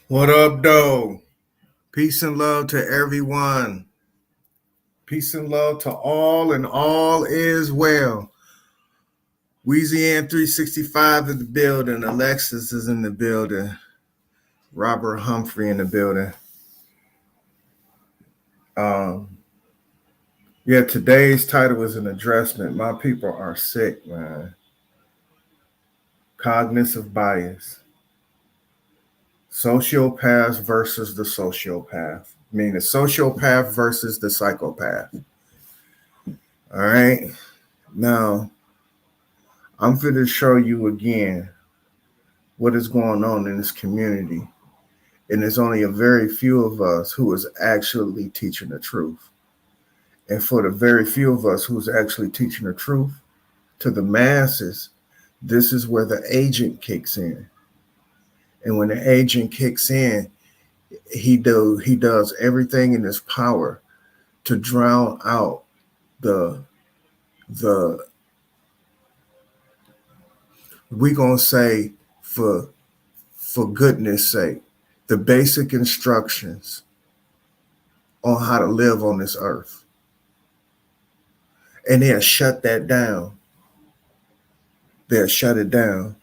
What up, though? Peace and love to everyone. Peace and love to all, and all is well. Weezy and 365 in the building. Alexis is in the building. Robert Humphrey in the building. Today's title is an addressment. My people are sick, man. Cognitive bias. Sociopaths versus the sociopath. I mean, the sociopath versus the psychopath. All right. Now, I'm going to show you again what is going on in this community. And there's only a very few of us who is actually teaching the truth. And for the very few of us who's actually teaching the truth to the masses, this is where the agent kicks in. And when the agent kicks in, he does everything in his power to drown out we gonna say for goodness sake, the basic instructions on how to live on this earth. And they'll shut that down. They'll shut it down.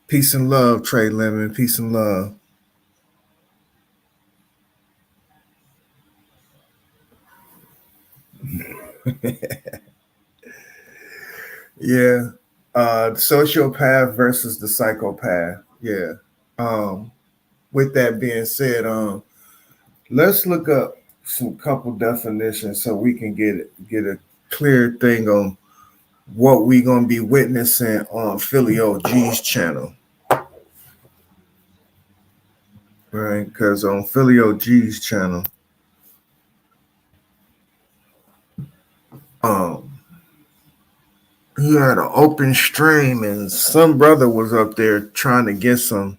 Peace and love, Trey Lemon. Peace and love. Yeah. The sociopath versus the psychopath. Yeah. With that being said, let's look up some couple definitions so we can get a clear thing on what we're gonna be witnessing on Philly OG's channel. Right, because on Philly OG's channel, he had an open stream and some brother was up there trying to get some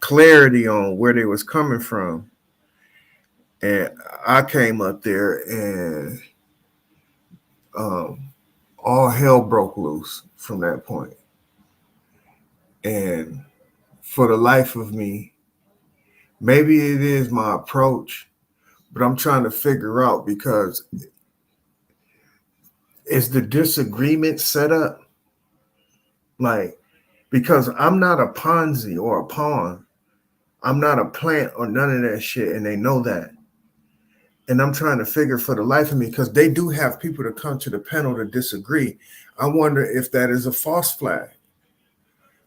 clarity on where they was coming from. And I came up there and all hell broke loose from that point. And for the life of me, maybe it is my approach, but I'm trying to figure out because is the disagreement set up? Like, because I'm not a Ponzi or a pawn. I'm not a plant or none of that shit, and they know that. And I'm trying to figure for the life of me, because they do have people to come to the panel to disagree. I wonder if that is a false flag.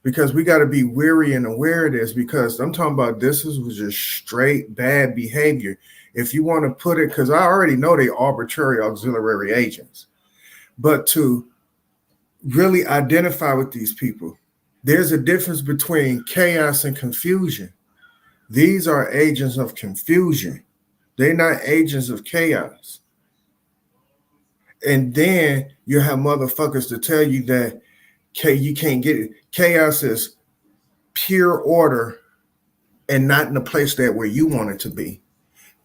Because we got to be weary and aware of this, because I'm talking about this was just straight bad behavior. If you want to put it, because I already know they arbitrary auxiliary agents, but to really identify with these people, there's a difference between chaos and confusion. These are agents of confusion. They're not agents of chaos. And then you have motherfuckers to tell you that you can't get it. Chaos is pure order and not in the place that where you want it to be.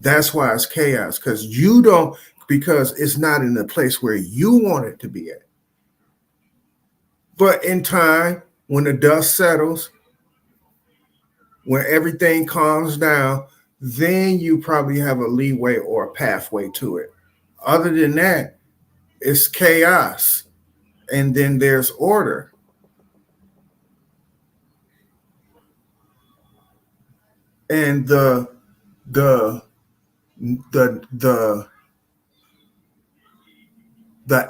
That's why it's chaos, because it's not in the place where you want it to be at. But in time, when the dust settles, when everything calms down, then you probably have a leeway or a pathway to it. Other than that, it's chaos. And then there's order. And the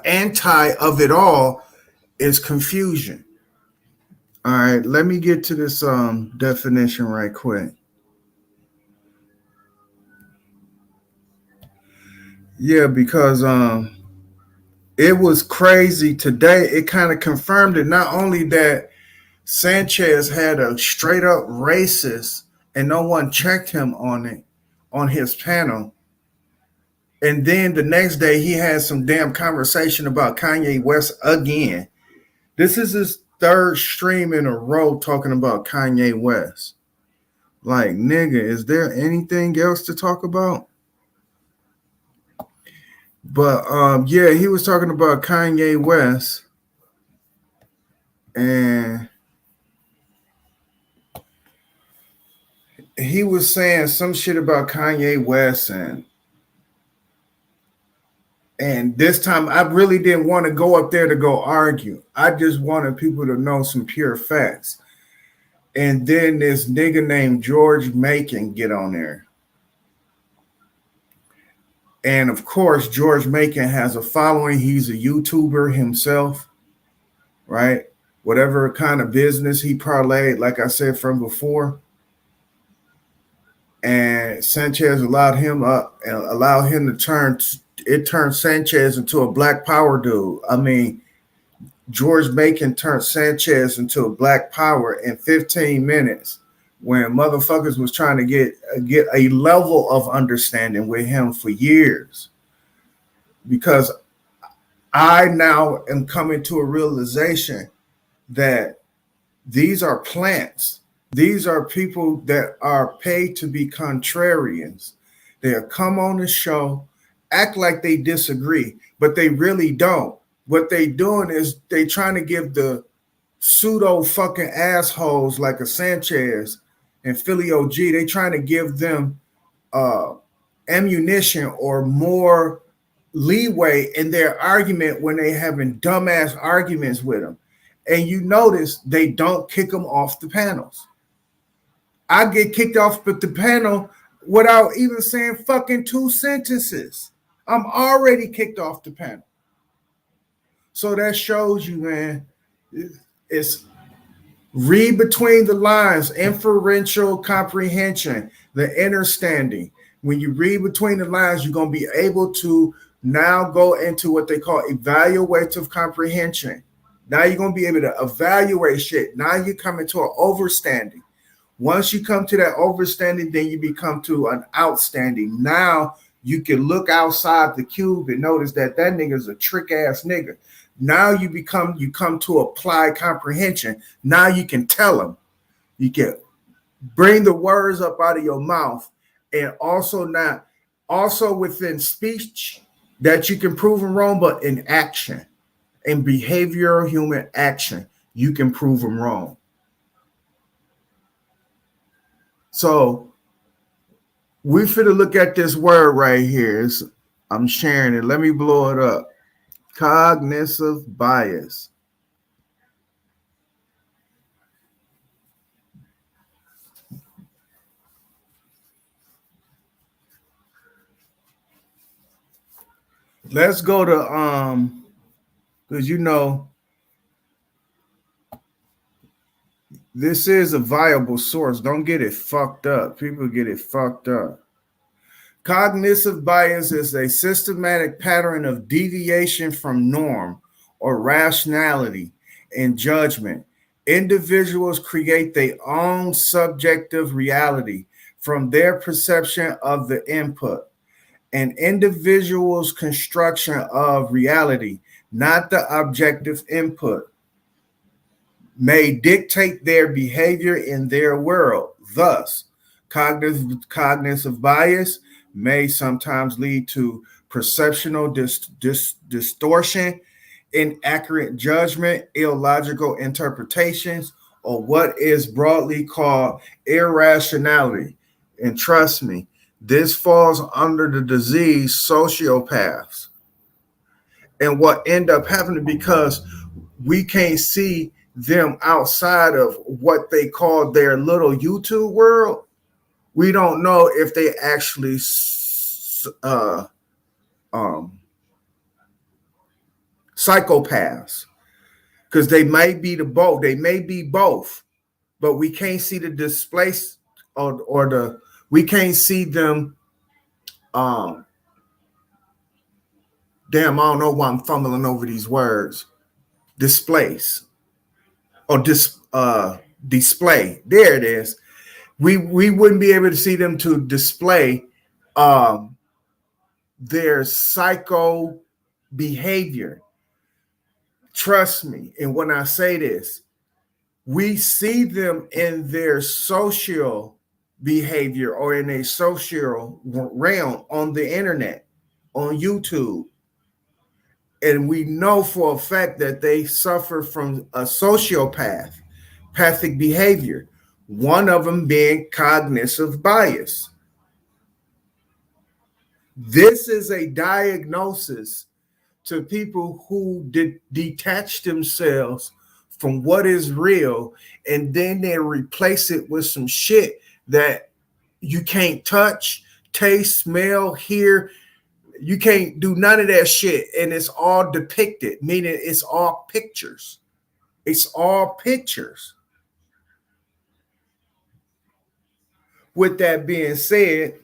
anti of it all is confusion. All right, let me get to this definition right quick. Yeah, because it was crazy today. It kind of confirmed it. Not only that Sanchez had a straight up racist and no one checked him on it on his panel. And then the next day he had some damn conversation about Kanye West again. This is his third stream in a row talking about Kanye West. Like, nigga, is there anything else to talk about? But yeah, he was talking about Kanye West, and he was saying some shit about Kanye West, and this time I really didn't want to go up there to go argue. I just wanted people to know some pure facts. And then this nigga named George Macon get on there. And of course, George Macon has a following. He's a YouTuber himself, right? Whatever kind of business he parlayed, like I said from before. And Sanchez allowed him to turn Sanchez into a black power dude. I mean, George Macon turned Sanchez into a black power in 15 minutes when motherfuckers was trying to get a level of understanding with him for years. Because I now am coming to a realization that these are plants. These are people that are paid to be contrarians. They'll come on the show, act like they disagree, but they really don't. What they doing is they trying to give the pseudo fucking assholes like a Sanchez and Philly OG, they trying to give them ammunition or more leeway in their argument when they having dumbass arguments with them. And you notice they don't kick them off the panels. I get kicked off the panel without even saying fucking 2 sentences. I'm already kicked off the panel. So that shows you, man, it's read between the lines, inferential comprehension, the understanding. When you read between the lines, you're going to be able to now go into what they call evaluative comprehension. Now you're going to be able to evaluate shit. Now you come into an overstanding. Once you come to that overstanding, then you become to an outstanding. Now you can look outside the cube and notice that nigga's a trick ass nigga. Now you come to applied comprehension. Now you can tell them. You can bring the words up out of your mouth, and also within speech that you can prove them wrong, but in action, in behavioral human action, you can prove them wrong. So We finna look at this word right here. I'm sharing it. Let me blow it up. Cognitive bias. Let's go to because this is a viable source. Don't get it fucked up. People get it fucked up. Cognitive bias is a systematic pattern of deviation from norm or rationality and judgment. Individuals create their own subjective reality from their perception of the input. An individual's construction of reality, not the objective input, may dictate their behavior in their world. Thus, cognitive bias may sometimes lead to perceptual distortion, inaccurate judgment, illogical interpretations, or what is broadly called irrationality. And trust me, this falls under the disease sociopaths. And what end up happening because we can't see them outside of what they call their little YouTube world. We don't know if they actually psychopaths, because they may be the both. They may be both, but we can't see the displaced or the we can't see them. Damn, I don't know why I'm fumbling over these words. Displace or display. There it is. We wouldn't be able to see them to display their psycho behavior. Trust me, and when I say this, we see them in their social behavior or in a social realm on the internet, on YouTube. And we know for a fact that they suffer from a sociopathic behavior, one of them being cognitive bias. This is a diagnosis to people who detach themselves from what is real, and then they replace it with some shit that you can't touch, taste, smell, hear. You can't do none of that shit, and it's all depicted, meaning it's all pictures. It's all pictures. With that being said,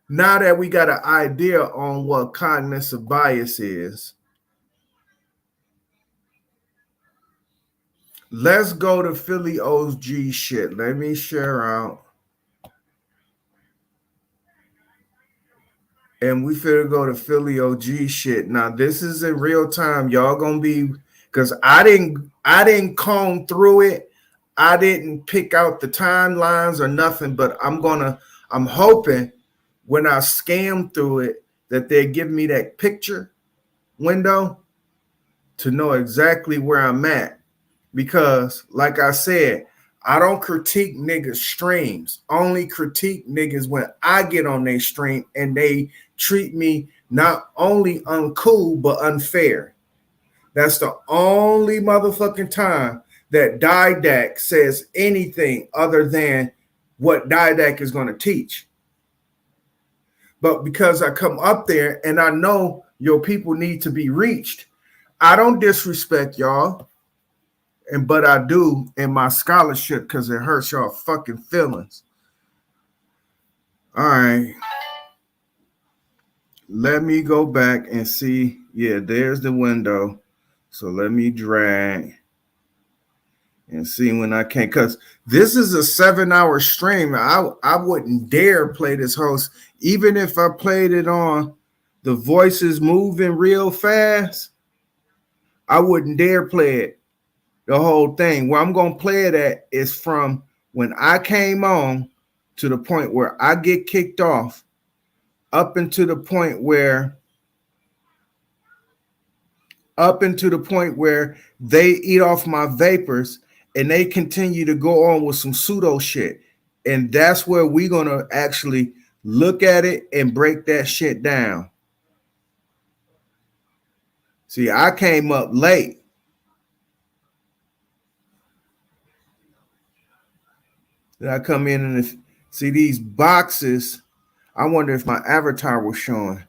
now that we got an idea on what cognitive bias is, let's go to Philly OG shit. Let me share out. And we finna go to Philly OG shit. Now, this is in real time. Y'all gonna be, because I didn't comb through it. I didn't pick out the timelines or nothing, but I'm hoping when I scan through it that they give me that picture window to know exactly where I'm at. Because, like I said, I don't critique niggas' streams. Only critique niggas when I get on their stream and they treat me not only uncool, but unfair. That's the only motherfucking time that Didac says anything other than what Didac is going to teach. But because I come up there and I know your people need to be reached, I don't disrespect y'all. But I do in my scholarship because it hurts y'all fucking feelings. All right. Let me go back and see. Yeah, there's the window. So let me drag and see when I can. Because this is a 7-hour stream. I wouldn't dare play this host. Even if I played it on the voices moving real fast, I wouldn't dare play it. The whole thing. Where I'm going to play it at is from when I came on to the point where I get kicked off up into the point where they eat off my vapors and they continue to go on with some pseudo shit. And that's where we're going to actually Look at it and break that shit down. See, I came up late. Then I come in and see these boxes. I wonder if my avatar was showing.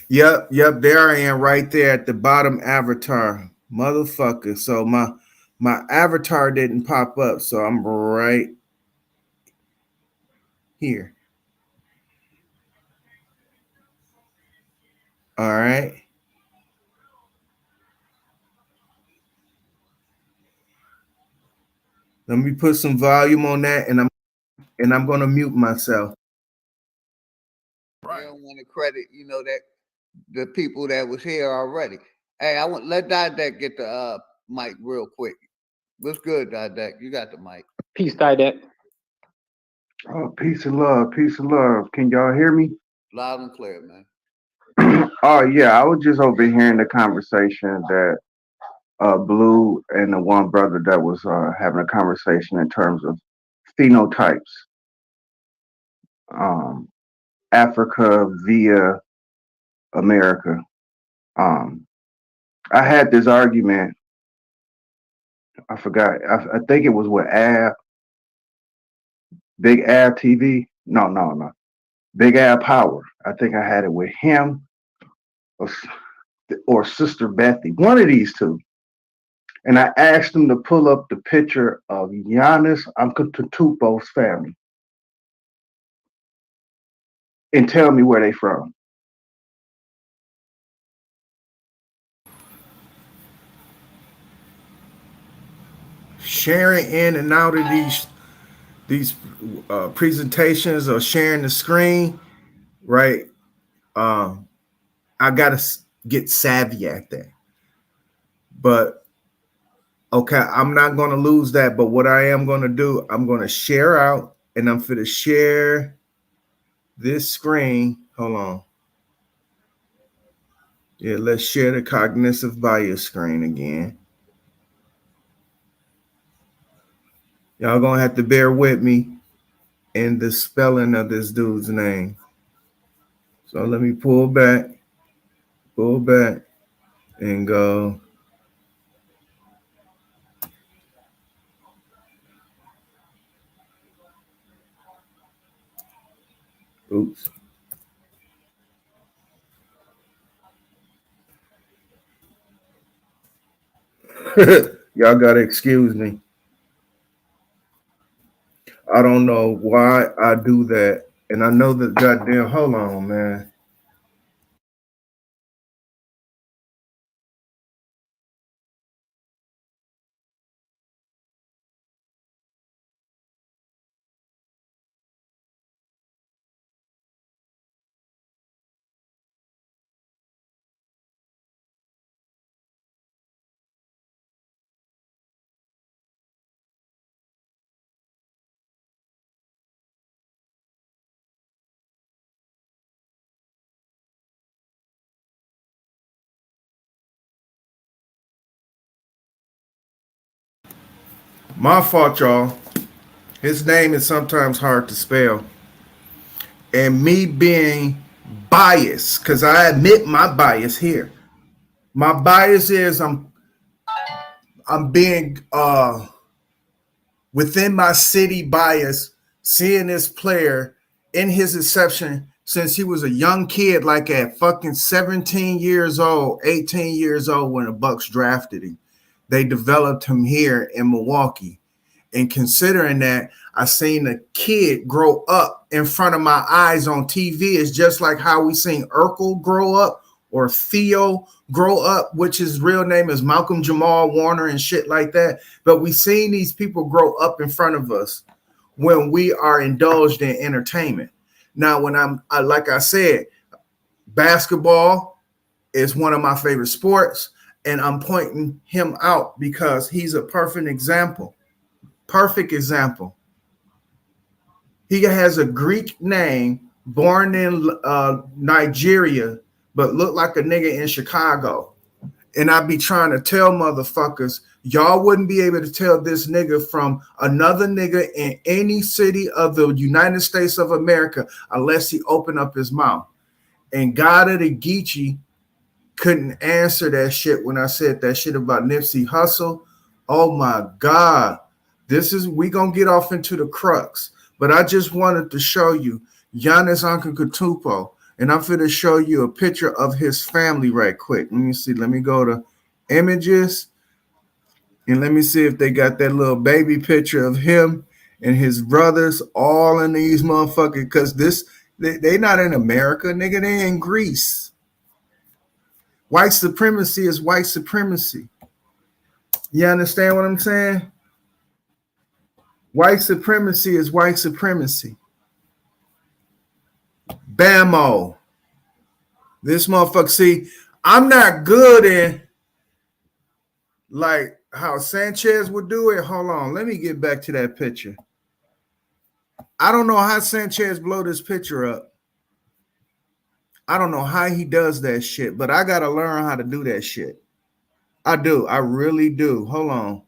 Yep, there I am right there at the bottom avatar. Motherfucker. So my avatar didn't pop up, so I'm right here. All right. Let me put some volume on that, and I'm gonna mute myself. Right. I don't want to credit, that the people that was here already. Hey, I want let Didek get the mic real quick. What's good, Didek? You got the mic. Peace, Didek. Oh, peace and love, peace and love. Can y'all hear me? Loud and clear, man. Oh yeah, I was just overhearing the conversation that Blue and the one brother that was having a conversation in terms of phenotypes. Africa via America. I had this argument. I forgot. I think it was with Big Ab TV. No. Big Ab Power. I think I had it with him or Sister Bethy. One of these two. And I asked him to pull up the picture of Giannis Antetokounmpo's family and tell me where they from. Sharing in and out of these presentations or sharing the screen, right? I gotta get savvy at that. But okay, I'm not gonna lose that. But what I am gonna do, I'm gonna share out, and I'm gonna share this screen. Hold on. Yeah, let's share the cognitive bias screen again. Y'all gonna have to bear with me in the spelling of this dude's name. So let me pull back, and go. Oops. Y'all gotta excuse me. I don't know why I do that. And I know that goddamn, hold on, man. My fault, y'all. His name is sometimes hard to spell. And me being biased, because I admit my bias here. My bias is I'm being within my city bias, seeing this player in his inception since he was a young kid, like at fucking 17 years old, 18 years old when the Bucks drafted him. They developed him here in Milwaukee. And considering that, I seen a kid grow up in front of my eyes on TV. It's just like how we seen Urkel grow up or Theo grow up, which his real name is Malcolm Jamal Warner and shit like that. But we seen these people grow up in front of us when we are indulged in entertainment. Now, when like I said, basketball is one of my favorite sports, and I'm pointing him out because he's a perfect example. Perfect example. He has a Greek name, born in Nigeria, but look like a nigga in Chicago. And I be trying to tell motherfuckers y'all wouldn't be able to tell this nigga from another nigga in any city of the United States of America unless he opened up his mouth. And God of the Geechee couldn't answer that shit when I said that shit about Nipsey Hussle. Oh my God. We gonna get off into the crux. But I just wanted to show you Giannis Antetokounmpo, and I'm finna show you a picture of his family right quick. Let me see. Let me go to images, and let me see if they got that little baby picture of him and his brothers all in these motherfuckers. Because they not in America, nigga. They in Greece. White supremacy is white supremacy. You understand what I'm saying? White supremacy is white supremacy. Bammo. This motherfucker, see, I'm not good in like how Sanchez would do it. Hold on, let me get back to that picture. I don't know how Sanchez blow this picture up. I don't know how he does that shit, but I gotta learn how to do that shit. I do, I really do. Hold on.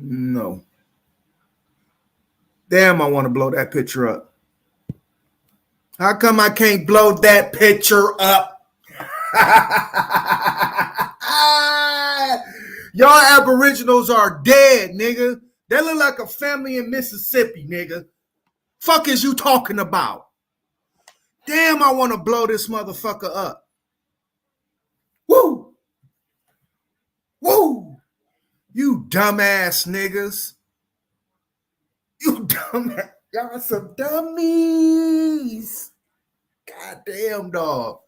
No. Damn, I want to blow that picture up. How come I can't blow that picture up? Y'all aboriginals are dead, nigga. They look like a family in Mississippi, nigga. Fuck is you talking about? Damn, I want to blow this motherfucker up. Woo! Woo! You dumbass niggas. You dumbass. Y'all some dummies. Goddamn, dog.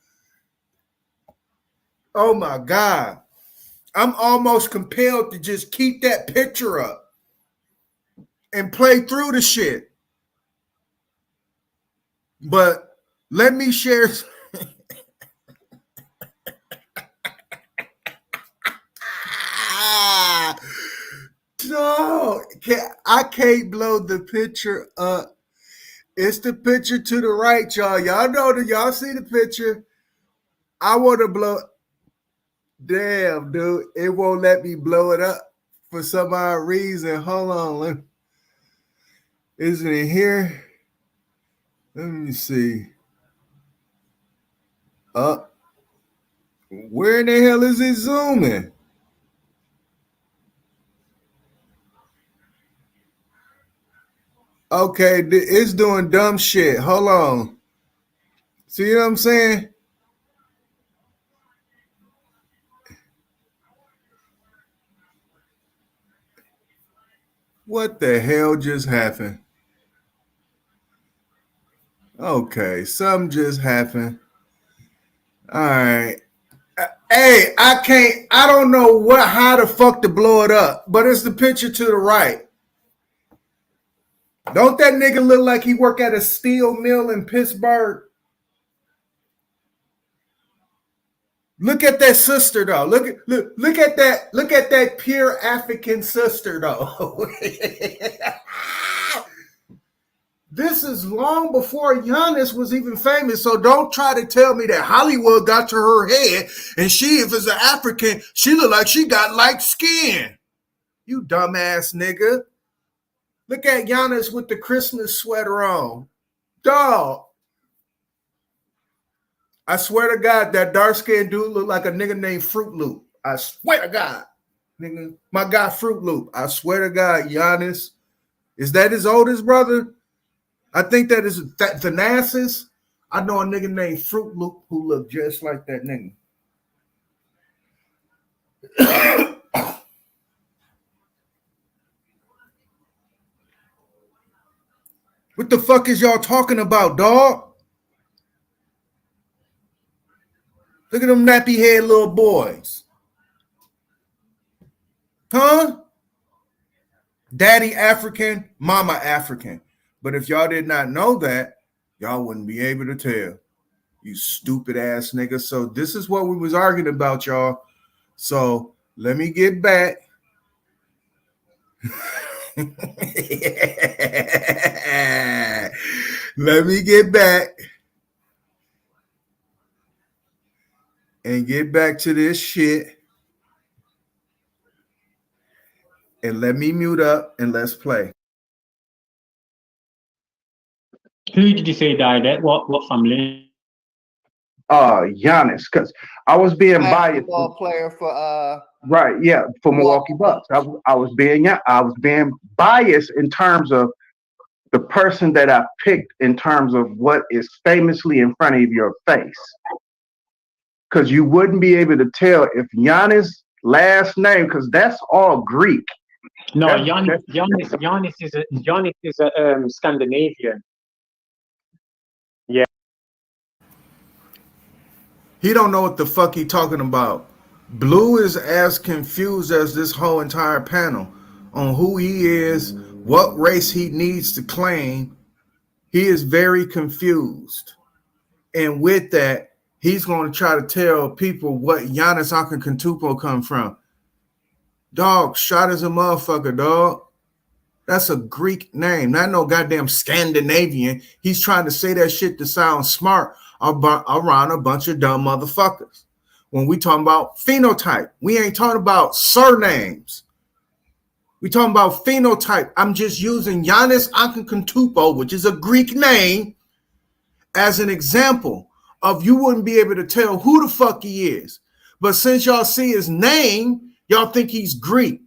Oh my God. I'm almost compelled to just keep that picture up and play through the shit. But let me share. No, I can't blow the picture up. It's the picture to the right, y'all. Y'all know that. Y'all see the picture. I want to blow. Damn, dude. It won't let me blow it up for some odd reason. Hold on. Isn't it here? Let me see. Where in the hell is it zooming? Okay, it's doing dumb shit. Hold on. See what I'm saying? What the hell just happened? Okay, something just happened. All right. Hey, I don't know how the fuck to blow it up, but it's the picture to the right. Don't that nigga look like he work at a steel mill in Pittsburgh? Look at that sister though. Look at that pure African sister though. This is long before Giannis was even famous, so don't try to tell me that Hollywood got to her head and she, if it's an African, she look like she got light skin. You dumbass nigga. Look at Giannis with the Christmas sweater on. Dog. I swear to God, that dark-skinned dude look like a nigga named Fruit Loop. I swear to God. Nigga, my guy Fruit Loop. I swear to God, Giannis. Is that his oldest brother? I think that is Thanasis. I know a nigga named Fruit Loop who look just like that nigga. What the fuck is y'all talking about, dog? Look at them nappy head little boys. Huh? Daddy African, mama African. But if y'all did not know that, y'all wouldn't be able to tell. You stupid ass nigga. So this is what we was arguing about, y'all. So let me get back. Let me get back. and get back to this shit. And let me mute up and let's play. Who did you say died at? What family? Giannis, because I was being biased. Basketball player for right, yeah, for Milwaukee Bucks. I was being biased in terms of the person that I picked in terms of what is famously in front of your face. Because you wouldn't be able to tell if Giannis' last name, because that's all Greek. No, Giannis is a Scandinavian. Yeah. He don't know what the fuck he talking about. Blue is as confused as this whole entire panel on who he is, what race he needs to claim. He is very confused. And with that, he's going to try to tell people what Giannis Antetokounmpo come from. Dog, shot as a motherfucker, dog. That's a Greek name, not no goddamn Scandinavian. He's trying to say that shit to sound smart around a bunch of dumb motherfuckers. When we talking about phenotype, we ain't talking about surnames. We talking about phenotype. I'm just using Giannis Antetokounmpo, which is a Greek name, as an example of you wouldn't be able to tell who the fuck he is. But since y'all see his name, y'all think he's Greek.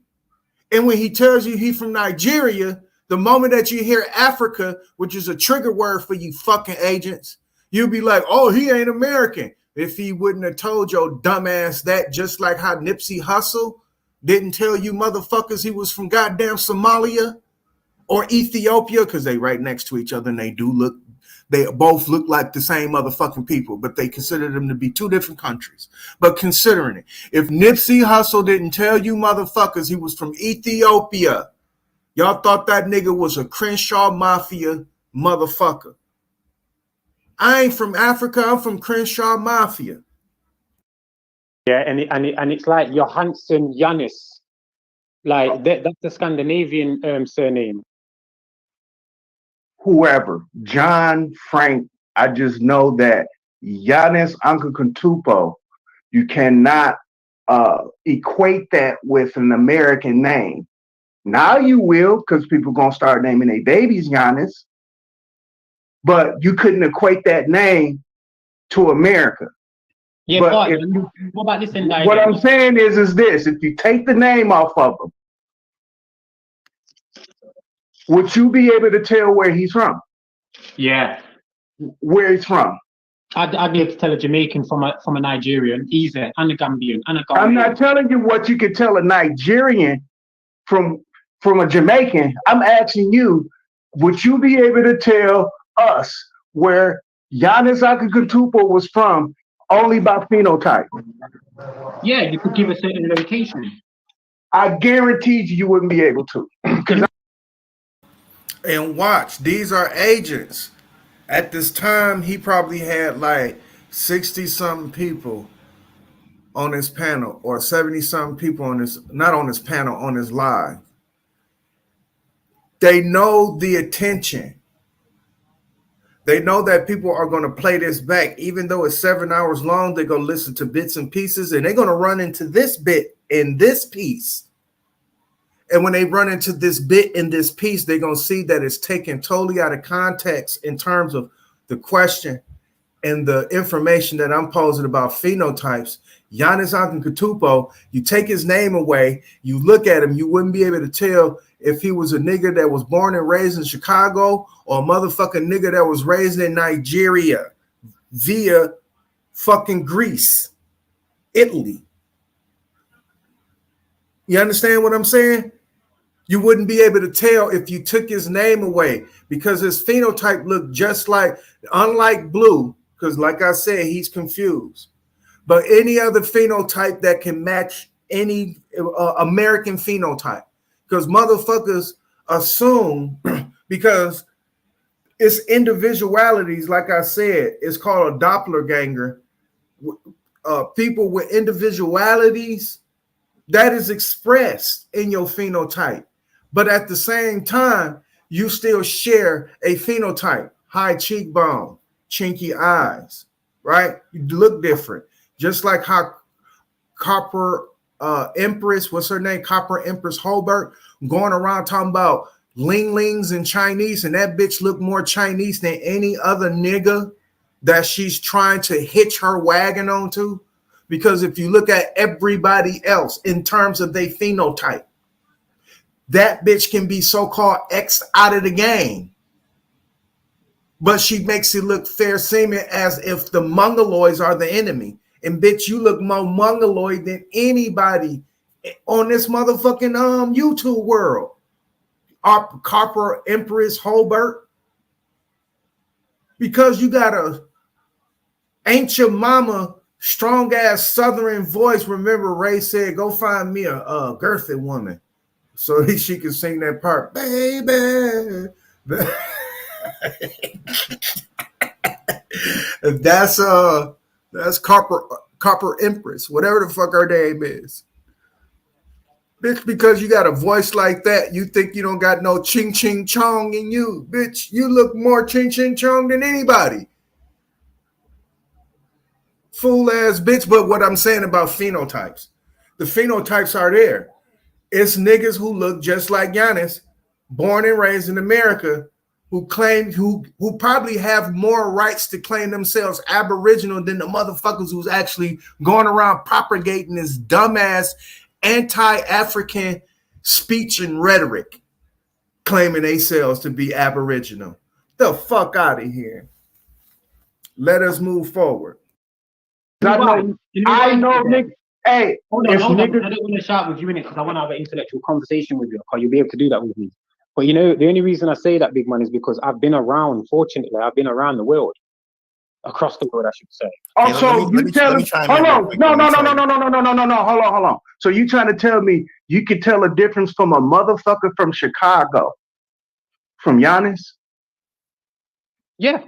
And when he tells you he's from Nigeria, the moment that you hear Africa, which is a trigger word for you fucking agents, you'll be like, oh, he ain't American. If he wouldn't have told your dumbass that, just like how Nipsey Hussle didn't tell you motherfuckers he was from goddamn Somalia or Ethiopia, because they right next to each other and they both look like the same motherfucking people, but they consider them to be two different countries. But considering it, if Nipsey Hussle didn't tell you motherfuckers he was from Ethiopia, y'all thought that nigga was a Crenshaw Mafia motherfucker. I ain't from Africa. I'm from Crenshaw Mafia. Yeah, and it's like Johansson Giannis. Like that's the Scandinavian surname. Whoever, John, Frank, I just know that Giannis Antetokounmpo, you cannot equate that with an American name. Now you will, because people going to start naming their babies Giannis, but you couldn't equate that name to America. Yeah, but what about this? What I'm saying is this: if you take the name off of him, would you be able to tell where he's from? Yeah. Where he's from? I'd be able to tell a Jamaican from a Nigerian, easy, and a Gambian, and a Ghanaian. I'm not telling you what you could tell a Nigerian from a Jamaican. I'm asking you, would you be able to tell us where Giannis Antetokounmpo was from only by phenotype? Yeah, you could give a certain location. I guarantee you wouldn't be able to. And watch, these are agents. At this time, he probably had like 60-something people on his panel, or 70-something people on his, not on his panel, on his live. They know the attention. They know that people are going to play this back. Even though it's 7 hours long, they're going to listen to bits and pieces, and they're going to run into this bit in this piece. And when they run into this bit in this piece, they're going to see that it's taken totally out of context in terms of the question and the information that I'm posing about phenotypes. Giannis Antetokounmpo, you take his name away, you look at him, you wouldn't be able to tell if he was a nigga that was born and raised in Chicago or a motherfucking nigga that was raised in Nigeria via fucking Greece, Italy. You understand what I'm saying? You wouldn't be able to tell if you took his name away because his phenotype looked just like, unlike Blue, because like I said, he's confused. But any other phenotype that can match any American phenotype, because motherfuckers assume because it's individualities, like I said, it's called a doppelganger. People with individualities, that is expressed in your phenotype. But at the same time, you still share a phenotype, high cheekbone, chinky eyes, right? You look different. Just like how Copper Empress, what's her name? Copper Empress Holbert, going around talking about Ling Lings in Chinese, and that bitch look more Chinese than any other nigga that she's trying to hitch her wagon onto. Because if you look at everybody else in terms of their phenotype, that bitch can be so-called X'd out of the game. But she makes it look fair seeming as if the Mongoloids are the enemy. And bitch, you look more Mongoloid than anybody on this motherfucking YouTube world. Our Copper Empress Holbert. Because you got a ain't your mama strong ass Southern voice. Remember, Ray said, "Go find me a girthy woman, so she can sing that part, baby." That's Copper Empress, whatever the fuck her name is. Bitch, because you got a voice like that, you think you don't got no ching ching chong in you. Bitch, you look more ching ching chong than anybody. Fool ass bitch. But what I'm saying about phenotypes, the phenotypes are there. It's niggas who look just like Giannis, born and raised in America, who probably have more rights to claim themselves Aboriginal than the motherfuckers who's actually going around propagating this dumbass anti-African speech and rhetoric, claiming themselves to be Aboriginal. The fuck out of here. Let us move forward. I know, nigga. Hey, hold on. I don't want to shout with you in it because I want to have an intellectual conversation with you. Because you'll be able to do that with me. But you know, the only reason I say that, big man, is because I've been around. Fortunately, I've been around the world, across the world, I should say. Oh, so you telling? Hold on, no. Hold on. So you trying to tell me you can tell a difference from a motherfucker from Chicago, from Giannis? Yeah.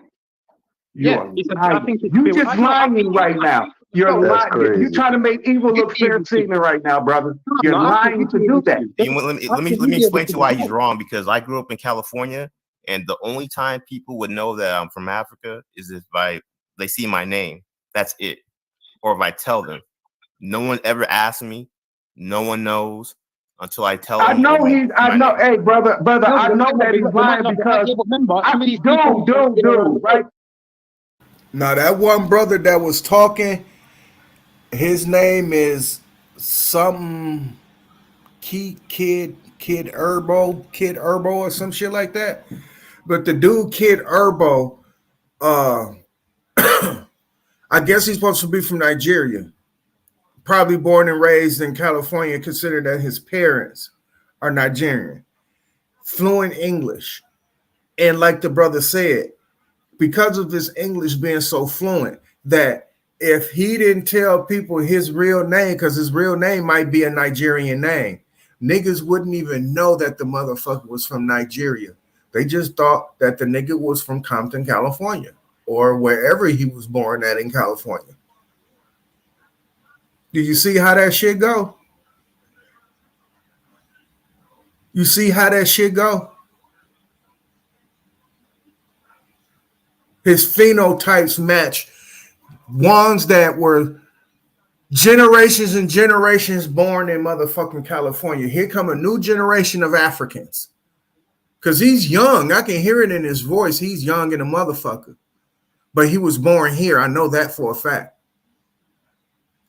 I think you just lying right now. You're lying. You're trying to make evil look fair seeming right now, brother. You're lying to do that. Let me explain to you why he's wrong. Because I grew up in California, and the only time people would know that I'm from Africa is if they see my name. That's it. Or if I tell them. No one ever asked me. No one knows until I tell them. I know. Hey, brother, I know that he's lying because dude, right? Now that one brother that was talking, his name is something Kid Herbo or some shit like that. But the dude Kid Herbo, I guess he's supposed to be from Nigeria, probably born and raised in California, considering that his parents are Nigerian, fluent English, and like the brother said, because of his English being so fluent, that if he didn't tell people his real name, because his real name might be a Nigerian name, niggas wouldn't even know that the motherfucker was from Nigeria. They just thought that the nigga was from Compton, California, or wherever he was born at in California. Do you see how that shit go? You see how that shit go? His phenotypes match ones that were generations and generations born in motherfucking California. Here come a new generation of Africans. Because he's young. I can hear it in his voice. He's young and a motherfucker. But he was born here. I know that for a fact.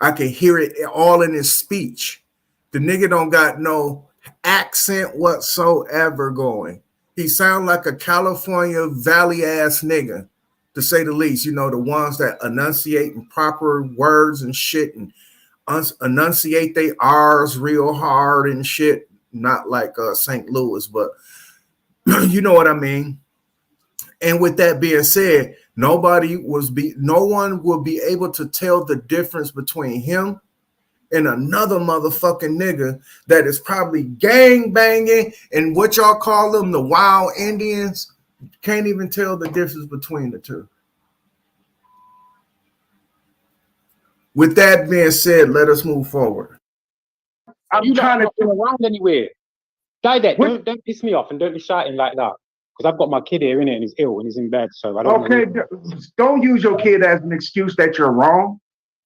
I can hear it all in his speech. The nigga don't got no accent whatsoever going. He sound like a California Valley ass nigga, to say the least. You know, the ones that enunciate in proper words and shit and enunciate they R's real hard and shit. Not like St. Louis, but you know what I mean. And with that being said, no one will be able to tell the difference between him and another motherfucking nigga that is probably gang banging and what y'all call them, the wild Indians. Can't even tell the difference between the two. With that being said, let us move forward. I'm trying to go around anywhere. That don't piss me off and don't be shouting like that. Because I've got my kid here, innit, and he's ill and he's in bed. So I don't. Okay, don't use your kid as an excuse that you're wrong.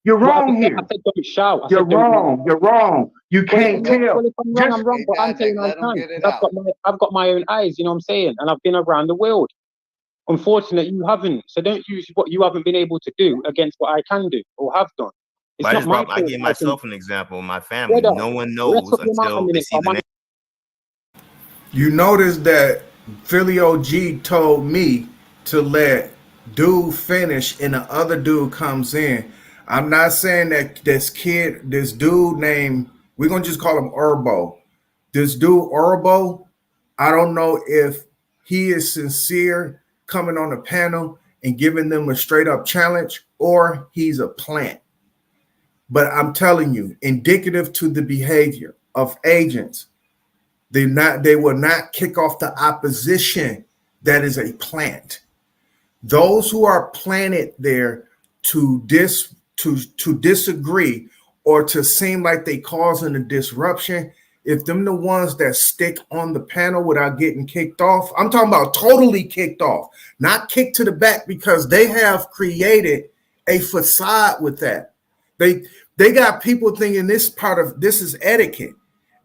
You're wrong I here. said don't shout. I You're said don't. wrong. You're wrong. You can't tell. Well, if I'm wrong, Just I'm wrong. Hey, But I'm Dad, saying I let 'em can. get it 'Cause out. I've got my own eyes. You know what I'm saying? And I've been around the world. Unfortunately, you haven't. So don't use what you haven't been able to do against what I can do or have done. It's But not my I fault. give myself an example. My family, Brother, no one rest knows up your mouth a until they minute. see the name. You notice that Philly OG told me to let dude finish and the other dude comes in. I'm not saying that this dude named, we're going to just call him Urbo. This dude, Urbo, I don't know if he is sincere coming on the panel and giving them a straight up challenge or he's a plant. But I'm telling you, indicative to the behavior of agents, they will not kick off the opposition that is a plant. Those who are planted there to disagree or to seem like they causing a disruption, if them the ones that stick on the panel without getting kicked off, I'm talking about totally kicked off, not kicked to the back because they have created a facade with that. They got people thinking this is etiquette.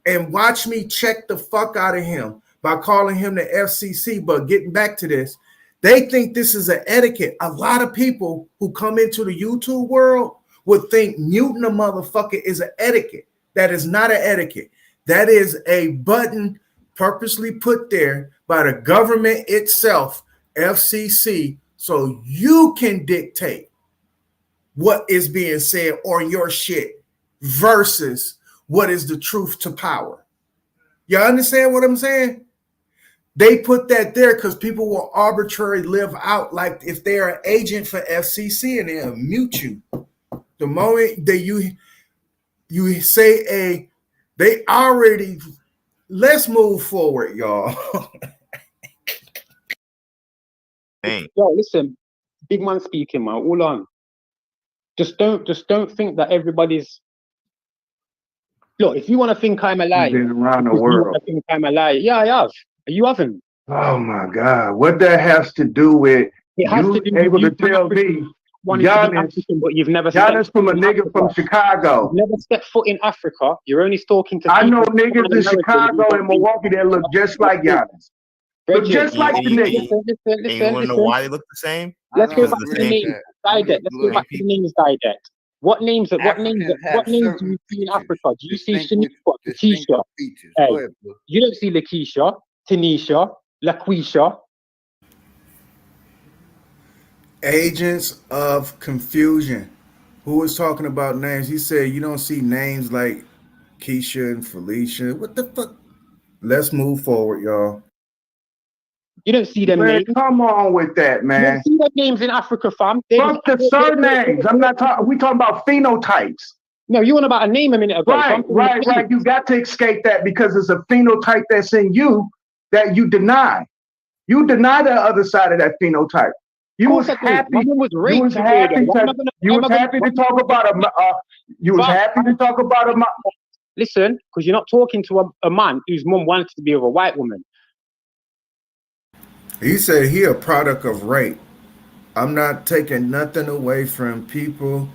And watch me check the fuck out of him by calling him the FCC. But getting back to this, they think this is an etiquette. A lot of people who come into the YouTube world would think muting a motherfucker is an etiquette. That is not an etiquette. That is a button purposely put there by the government itself, FCC, so you can dictate what is being said on your shit versus what is the truth to power. You understand what I'm saying? They put that there because people will arbitrarily live out like if they're an agent for FCC and they'll mute you. The moment that you say they already, let's move forward, y'all. Yo, listen, big man speaking, man. All on. Just don't think that everybody's. Look, if you want to think I'm a liar, been around the if you want world. to think I'm a liar, yeah, I have. You haven't. Oh my God. What that has to do with It has you to do with able to you being tell African, me wanting to be Giannis, African, but you've never stepped Giannis from a foot in nigga Africa. from Chicago. You've never stepped foot in Africa. You're only talking to I know people niggas in America that Chicago you and don't think. Milwaukee that look just like Giannis. Look Bridget, just like the niggas. And you want to know why they look the same? Let's go Because back of to the the same names. Dialect. Let's go back to the names. Dialect. What names do you see in Africa? Do you see Shaniqua, Lakeisha? Hey, you don't see Lakeisha, Tanisha, Laquisha. Agents of confusion. Who was talking about names? He said you don't see names like Keisha and Felicia. What the fuck? Let's move forward, y'all. You don't see them Man, names. come on with that, You man. don't see them names in Africa, fam. Fuck the surnames. I'm not talking. We talking about phenotypes. No, you want about a name a minute ago. Right. You got to escape that because it's a phenotype that's in you that you deny. You deny the other side of that phenotype. You was happy. You was happy to talk about a. Listen, because you're not talking to a man whose mum wanted to be with a white woman. He said he a product of rape. I'm not taking nothing away from people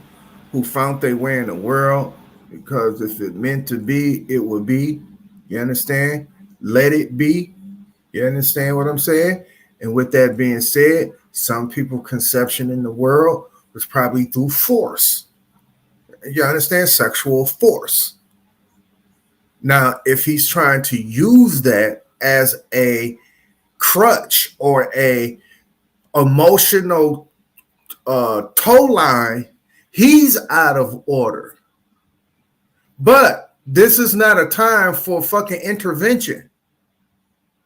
who found their way in the world because if it meant to be, it would be. You understand? Let it be. You understand what I'm saying? And with that being said, some people conception in the world was probably through force. You understand? Sexual force. Now, if he's trying to use that as a crutch or a emotional tow line, he's out of order. But this is not a time for fucking intervention.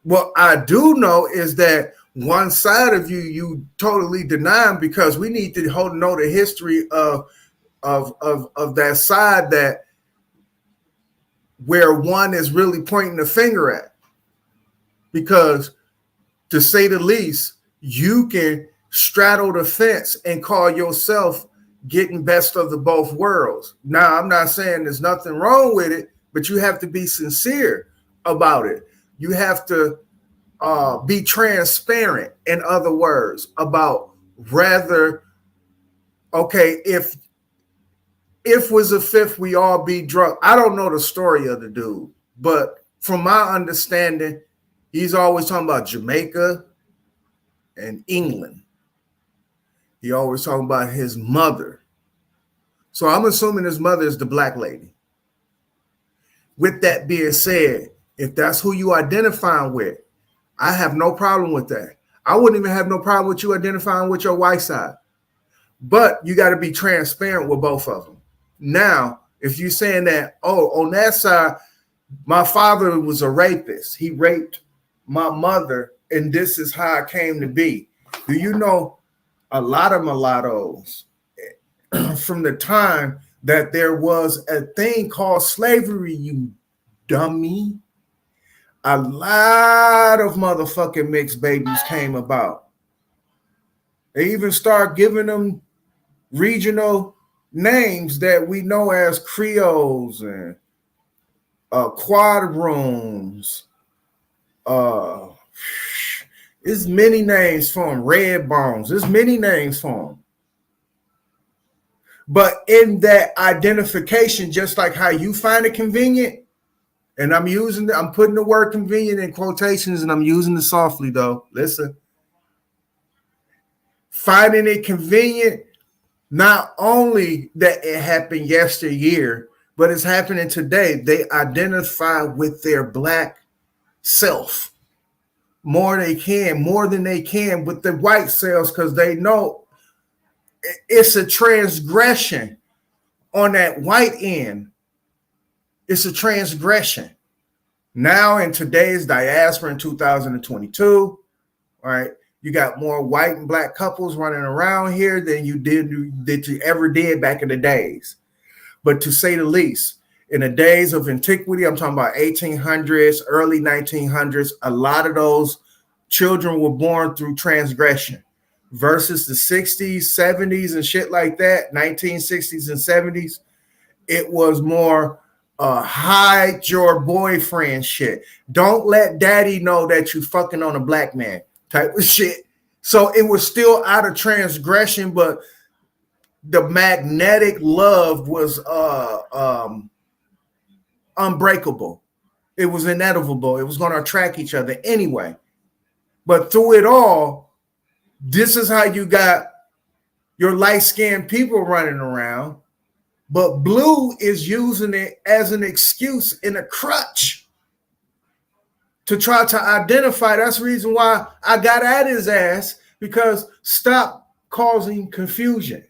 What I do know is that one side of you totally deny because we need to know the history of that side that where one is really pointing the finger at. Because to say the least, you can straddle the fence and call yourself getting best of the both worlds. Now, I'm not saying there's nothing wrong with it, but you have to be sincere about it. You have to be transparent, in other words, about rather, okay, if if was a fifth, we all be drunk. I don't know the story of the dude, but from my understanding, he's always talking about Jamaica and England. He always talking about his mother. So I'm assuming his mother is the black lady. With that being said, if that's who you identifying with, I have no problem with that. I wouldn't even have no problem with you identifying with your white side. But you got to be transparent with both of them. Now, if you're saying that, oh, on that side, my father was a rapist. He raped my mother, and this is how it came to be. Do you know a lot of mulattoes from the time that there was a thing called slavery, you dummy? A lot of motherfucking mixed babies came about. They even start giving them regional names that we know as Creoles and quadroons. There's many names for them. Red bones. There's many names for them. But in that identification, just like how you find it convenient, and I'm putting the word convenient in quotations, and I'm using it softly though. Listen. Finding it convenient, not only that it happened yesteryear, but it's happening today. They identify with their black self more than they can with the white selves, because they know it's a transgression on that white end. It's a transgression. Now in today's diaspora in 2022, right? You got more white and black couples running around here than you ever did back in the days. But to say the least, in the days of antiquity, I'm talking about 1800s, early 1900s, a lot of those children were born through transgression versus the 60s, 70s, and shit like that, 1960s and 70s. It was more hide your boyfriend shit. Don't let daddy know that you fucking on a black man type of shit. So it was still out of transgression, but the magnetic love was unbreakable. It was inevitable. It was going to attract each other anyway. But through it all, this is how you got your light-skinned people running around, but blue is using it as an excuse and a crutch to try to identify. That's the reason why I got at his ass, because stop causing confusion.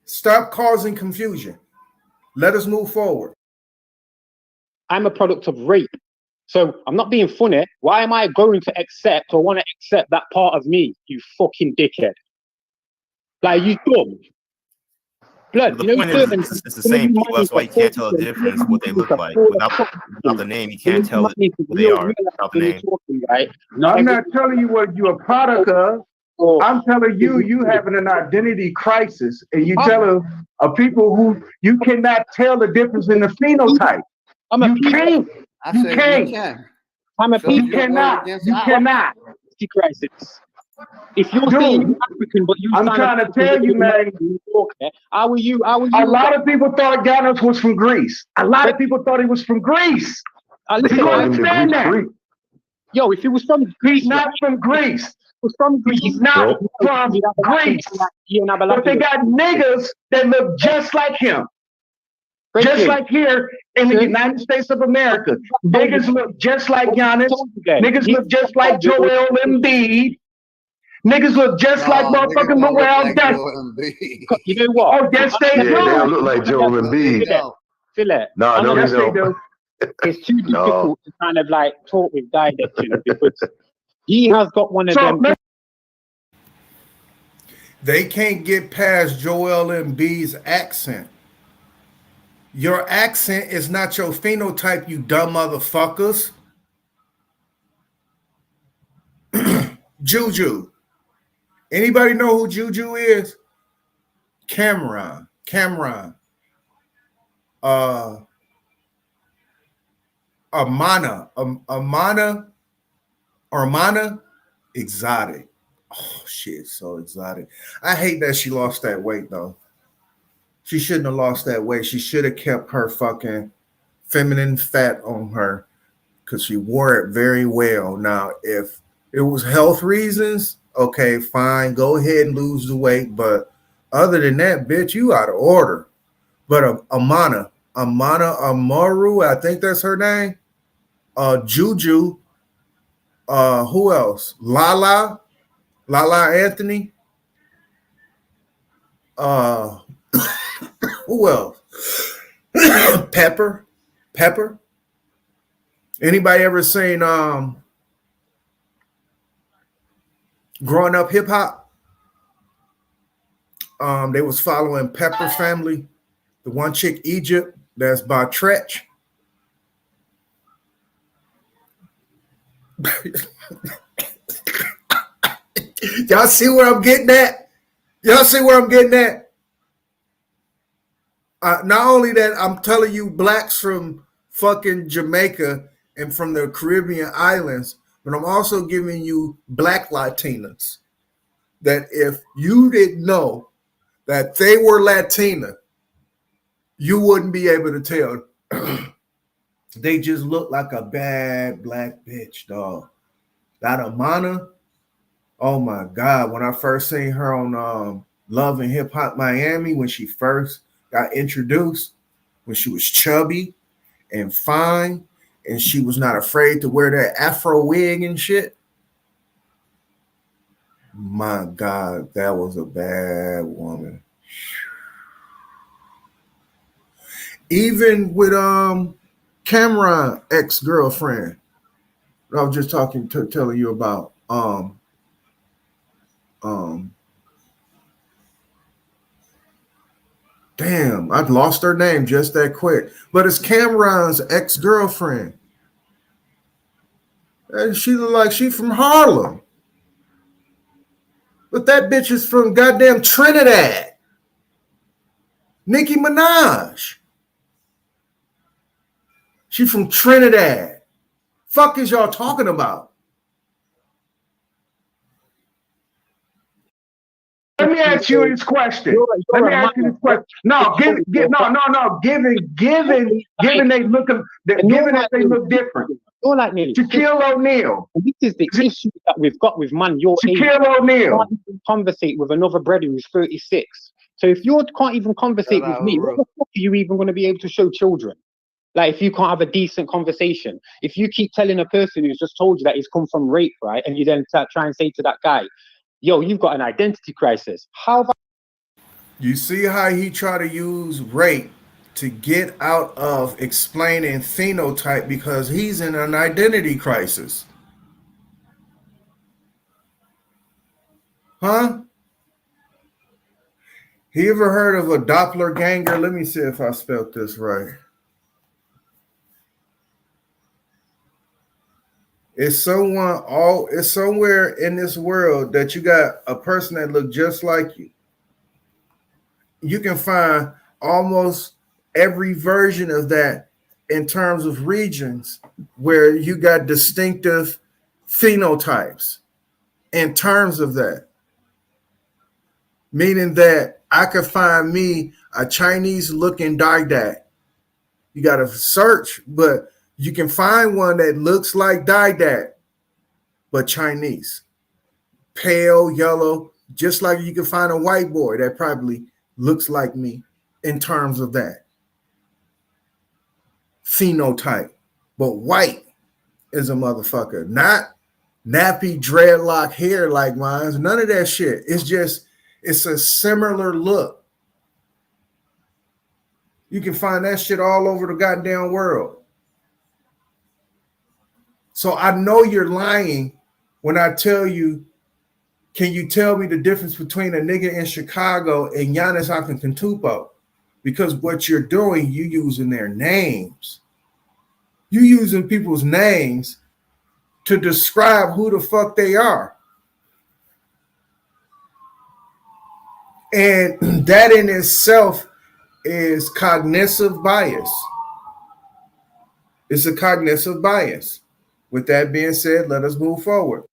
Stop causing confusion. Let us move forward. I'm a product of rape. So I'm not being funny. Why am I going to accept or want to accept that part of me, you fucking dickhead? Like, you dumb. Blood, The point is, it's the same people. That's why you can't tell the difference what they look like without the name. You can't tell who they are without the name. Right? I'm not telling you what you're a product of. I'm telling you having an identity crisis, and you telling people who you cannot tell the difference in the phenotype. You can't. You can't. I'm a You cannot. You cannot. Crisis. If you're saying African, but you, I'm trying to tell you, man. How are you? A lot of people thought Giannis was from Greece. A lot of people thought he was from Greece. Listen, you understand that? Yo, if he was from Greece, not from Greece. Was from Greece. He's not from Greece. But they got niggas that look just like him. Just like here in the United States of America. Niggas look just like Giannis. Niggas look just like Joel Embiid. Niggas look just like motherfucking Noel Dustin. You know what? Oh, yes, they do. They don't look like Joel Embiid. Feel it. No, yes, they don't. don't. It's too difficult to kind of like talk with dialect, because he has got one of them. They can't get past Joel Embiid's accent. Your accent is not your phenotype, you dumb motherfuckers. Juju. Anybody know who Juju is? Cameron. Armana Exotic. Oh shit, so exotic. I hate that she lost that weight though. She shouldn't have lost that weight. She should have kept her fucking feminine fat on her because she wore it very well. Now, if it was health reasons, okay, fine, go ahead and lose the weight. But other than that, bitch, you out of order. But Amana Amaru, I think that's her name. Juju. Who else? Lala Anthony. Who else? Pepper. Anybody ever seen Growing Up Hip Hop? They was following Pepper family. The one chick, Egypt, that's by Tretch. Y'all see where I'm getting at? Not only that, I'm telling you, blacks from fucking Jamaica and from the Caribbean islands, but I'm also giving you black Latinas. That if you didn't know that they were Latina, you wouldn't be able to tell. They just look like a bad black bitch, dog. That Amana, oh my God. When I first seen her on Love and Hip Hop Miami, when she first got introduced, when she was chubby and fine, and she was not afraid to wear that Afro wig and shit. My God, that was a bad woman. Even with Cameron ex-girlfriend, I was just telling you about. Damn, I'd lost her name just that quick. But it's Cameron's ex-girlfriend. And she look like she from Harlem. But that bitch is from goddamn Trinidad. Nicki Minaj. She from Trinidad. Fuck is y'all talking about? Let me ask you this question. No, given they look different. You're like me. Shaquille O'Neal. This is the issue that we've got with man your age. Shaquille O'Neal. You can't even conversate with another brother who's 36. So if you can't even conversate with me, what the fuck are you even going to be able to show children? Like, if you can't have a decent conversation, if you keep telling a person who's just told you that he's come from rape, right, and you then try and say to that guy, yo, you've got an identity crisis. How about you see how he tried to use rape to get out of explaining phenotype because he's in an identity crisis? Huh? He ever heard of a doppelganger? Let me see if I spelled this right. It's somewhere in this world that you got a person that look just like you. You can find almost every version of that in terms of regions where you got distinctive phenotypes in terms of that. Meaning that I could find me a Chinese looking Didact. You got to search, but you can find one that looks like Didact, but Chinese. Pale, yellow, just like you can find a white boy that probably looks like me in terms of that phenotype. But white is a motherfucker. Not nappy dreadlock hair like mine. None of that shit. It's a similar look. You can find that shit all over the goddamn world. So I know you're lying when I tell you, can you tell me the difference between a nigga in Chicago and Giannis Antetokounmpo? Because what you're doing, you using their names. You using people's names to describe who the fuck they are. And that in itself is cognitive bias. It's a cognitive bias. With that being said, let us move forward.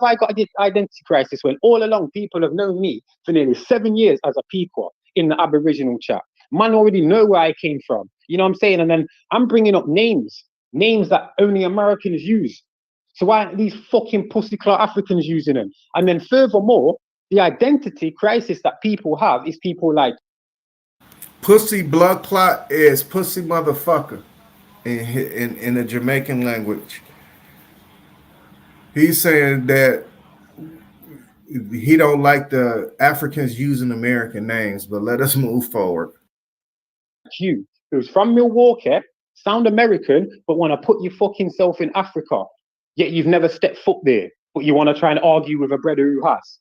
I got this identity crisis when all along people have known me for nearly 7 years as a pequot? in the Aboriginal chat. Man already know where I came from. You know what I'm saying? And then I'm bringing up names that only Americans use. So why aren't these fucking pussy clot Africans using them? And then furthermore, the identity crisis that people have is people like Pussy blood clot is pussy motherfucker in the Jamaican language. He's saying that he don't like the Africans using American names, but let us move forward. you, who's from Milwaukee, sound American, but want to put your fucking self in Africa. Yet you've never stepped foot there, but you want to try and argue with a brother who has.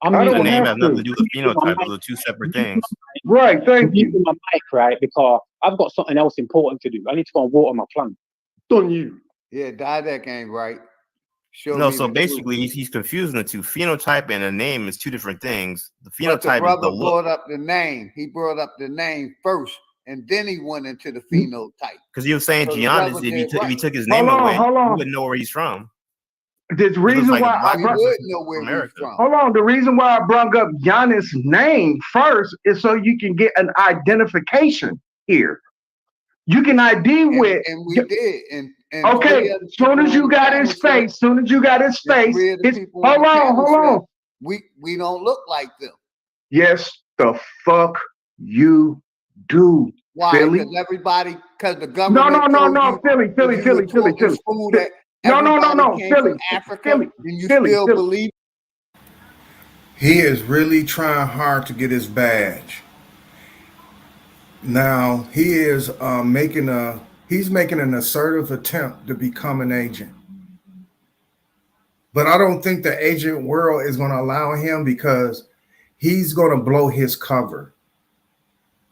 I The don't name have has nothing to. to do with phenotype. Those are two separate things. Right, thank I'm using you. my mic, right? Because I've got something else important to do. I need to go and water my plant. Done you. Yeah, Didek ain't right. Show No, me so the basically proof. he's confusing the two. Phenotype and a name is two different things. The But the phenotype is brother the look. brought up the name. He brought up the name first, and then he went into the phenotype. Because you were saying So the Giannis, brother if did he right. took his Hold name on, away, hold you on. wouldn't know where he's from. The He looks reason like a why black I You brought, person would know where from he's America. from. hold on, the reason why I brought up Giannis' name first is so you can get an identification here. You can ID with. And we did. And Okay, three of the soon people as on you the got panel his said, face, soon as you got his and face, three of the it's, people on hold the on, panel hold on. said, we don't look like them. Yes, the fuck you do, Why? Philly. Because the No, government no, told no, you Philly, when Philly, you Philly, were Philly, taught in Philly. school that No, no, no, everybody no, came Philly, from Africa, Philly, and you Philly, still Philly. believe. He is really trying hard to get his badge. Now he's making an assertive attempt to become an agent. But I don't think the agent world is going to allow him because he's going to blow his cover.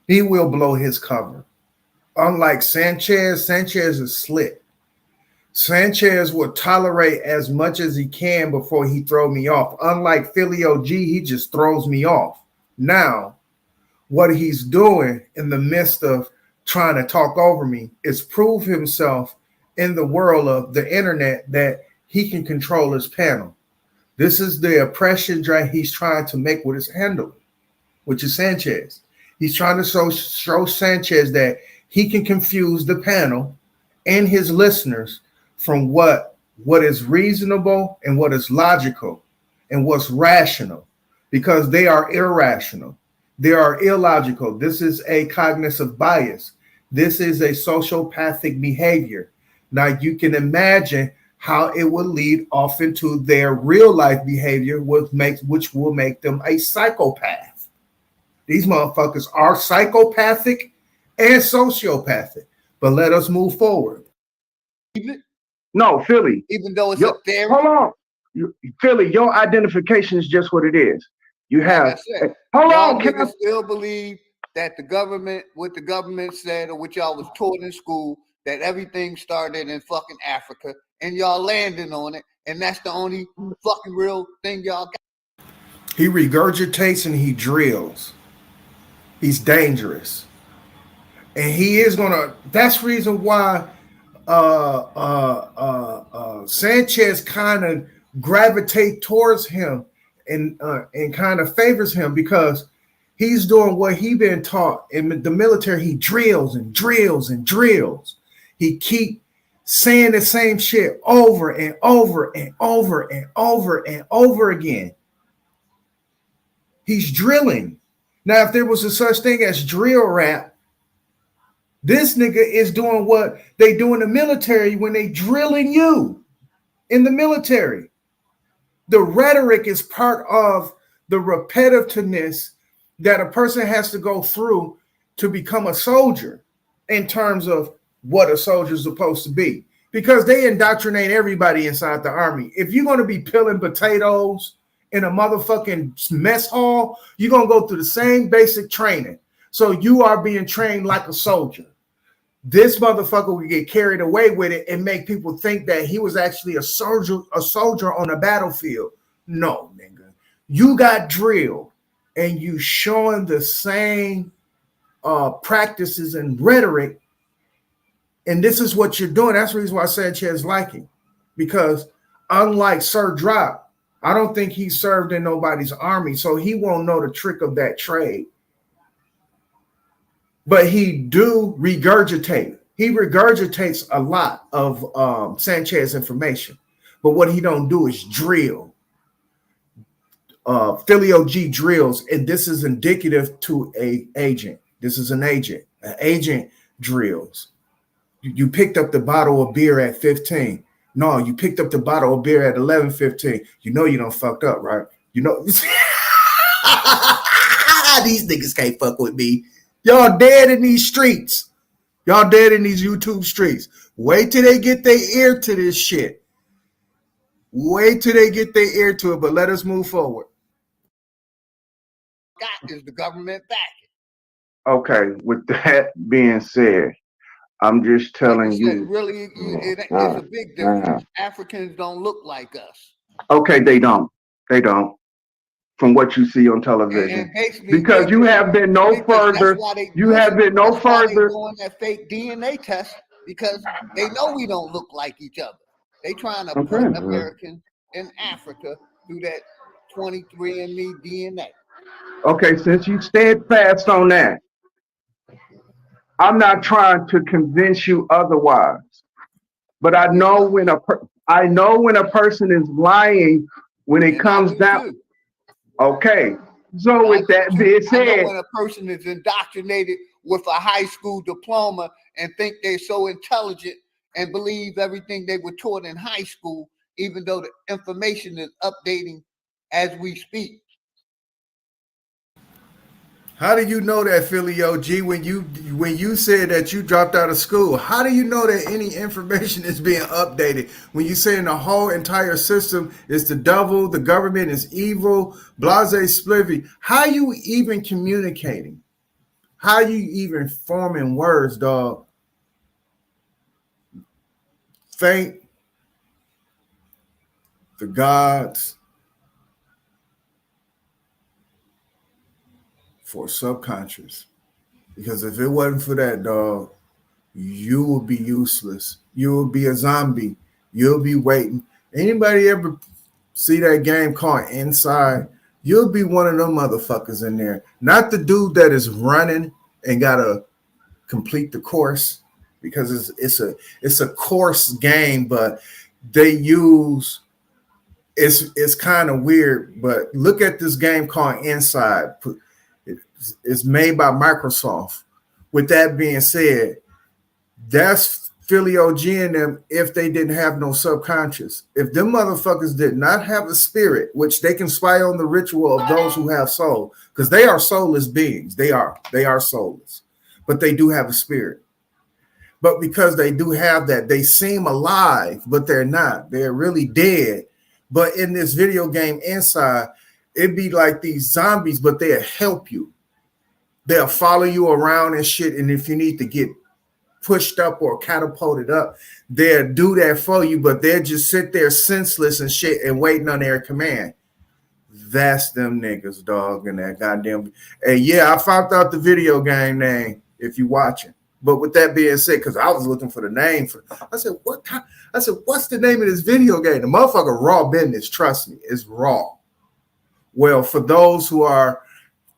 He will blow his cover. Unlike Sanchez is slick. Sanchez will tolerate as much as he can before he throw me off. Unlike Philly OG, he just throws me off. Now, what he's doing in the midst of trying to talk over me is prove himself in the world of the internet that he can control his panel. This is the oppression he's trying to make with his handle, which is Sanchez. He's trying to show Sanchez that he can confuse the panel and his listeners from what is reasonable and what is logical and what's rational, because they are irrational. They are illogical. This is a cognitive bias. This is a sociopathic behavior. Now you can imagine how it would lead off into their real life behavior, which will make them a psychopath. These motherfuckers are psychopathic and sociopathic. But let us move forward. No, Philly. Even though it's a theory. Hold on. Philly, your identification is just what it is. You have. Like I said, hold y'all on. niggas still believe that what the government said, or what y'all was taught in school, that everything started in fucking Africa, and y'all landing on it, and that's the only fucking real thing y'all got. He regurgitates and he drills. He's dangerous. And he is gonna, that's reason why Sanchez kind of gravitate towards him and kind of favors him, because he's doing what he been taught in the military. He drills and drills and drills. He keep saying the same shit over and over and over and over and over again. He's drilling. Now, if there was a such thing as drill rap, this nigga is doing what they do in the military when they drilling you in the military. The rhetoric is part of the repetitiveness that a person has to go through to become a soldier, in terms of what a soldier is supposed to be, because they indoctrinate everybody inside the army. If you're going to be peeling potatoes in a motherfucking mess hall, you're going to go through the same basic training. So you are being trained like a soldier. This motherfucker would get carried away with it and make people think that he was actually a soldier on a battlefield. No, nigga. You got drilled and you showing the same practices and rhetoric, and this is what you're doing. That's the reason why Sanchez like him, because unlike Sir Drop, I don't think he served in nobody's army, so he won't know the trick of that trade. but he do regurgitate. He regurgitates a lot of Sanchez information, but what he don't do is drill. Philly OG drills, and this is indicative to a agent. This is an agent. An agent drills. You picked up the bottle of beer at 15. No, you picked up the bottle of beer at 11:15. You know you don't fucked up, right? You know these niggas can't fuck with me. Y'all dead in these streets. Y'all dead in these YouTube streets. Wait till they get their ear to this shit. Wait till they get their ear to it, but let us move forward. Got is the government backing. Okay, with that being said, I'm just telling you. Really, it's a big difference. Africans don't look like us. Okay, they don't. They don't. From what you see on television, because you have been no further. You have been no further. Doing that fake DNA test because they know we don't look like each other. They trying to put Americans in Africa through that 23andMe DNA. Okay, since you steadfast on that, I'm not trying to convince you otherwise. But I know when a person is lying when it comes down. Okay, so with that being said, I know when a person is indoctrinated with a high school diploma and think they're so intelligent and believe everything they were taught in high school, even though the information is updating as we speak. How do you know that, Philly OG, when you said that you dropped out of school? How do you know that any information is being updated when you saying the whole entire system is the devil, the government is evil, blase splivy? How you even communicating? How you even forming words, dog? Thank the gods for subconscious, because if it wasn't for that, dog, you will be useless. You will be a zombie. You'll be waiting. Anybody ever see that game called Inside? You'll be one of them motherfuckers in there. Not the dude that is running and gotta complete the course, because it's a course game, but they use it's kind of weird. But look at this game called Inside. It's made by Microsoft. With that being said, that's Philly OG and them if they didn't have no subconscious. If them motherfuckers did not have a spirit, which they can spy on the ritual of those who have soul, because they are soulless beings. They are soulless, but they do have a spirit. But because they do have that, they seem alive, but they're not. They're really dead. But in this video game Inside, it'd be like these zombies, but they'll help you. They'll follow you around and shit. And if you need to get pushed up or catapulted up, they'll do that for you, but they'll just sit there senseless and shit and waiting on their command. That's them niggas, dog, and that goddamn. And yeah, I found out the video game name if you watching. But with that being said, because I was looking for the name I said, what's the name of this video game? The motherfucker raw business, trust me, it's raw. Well, for those who are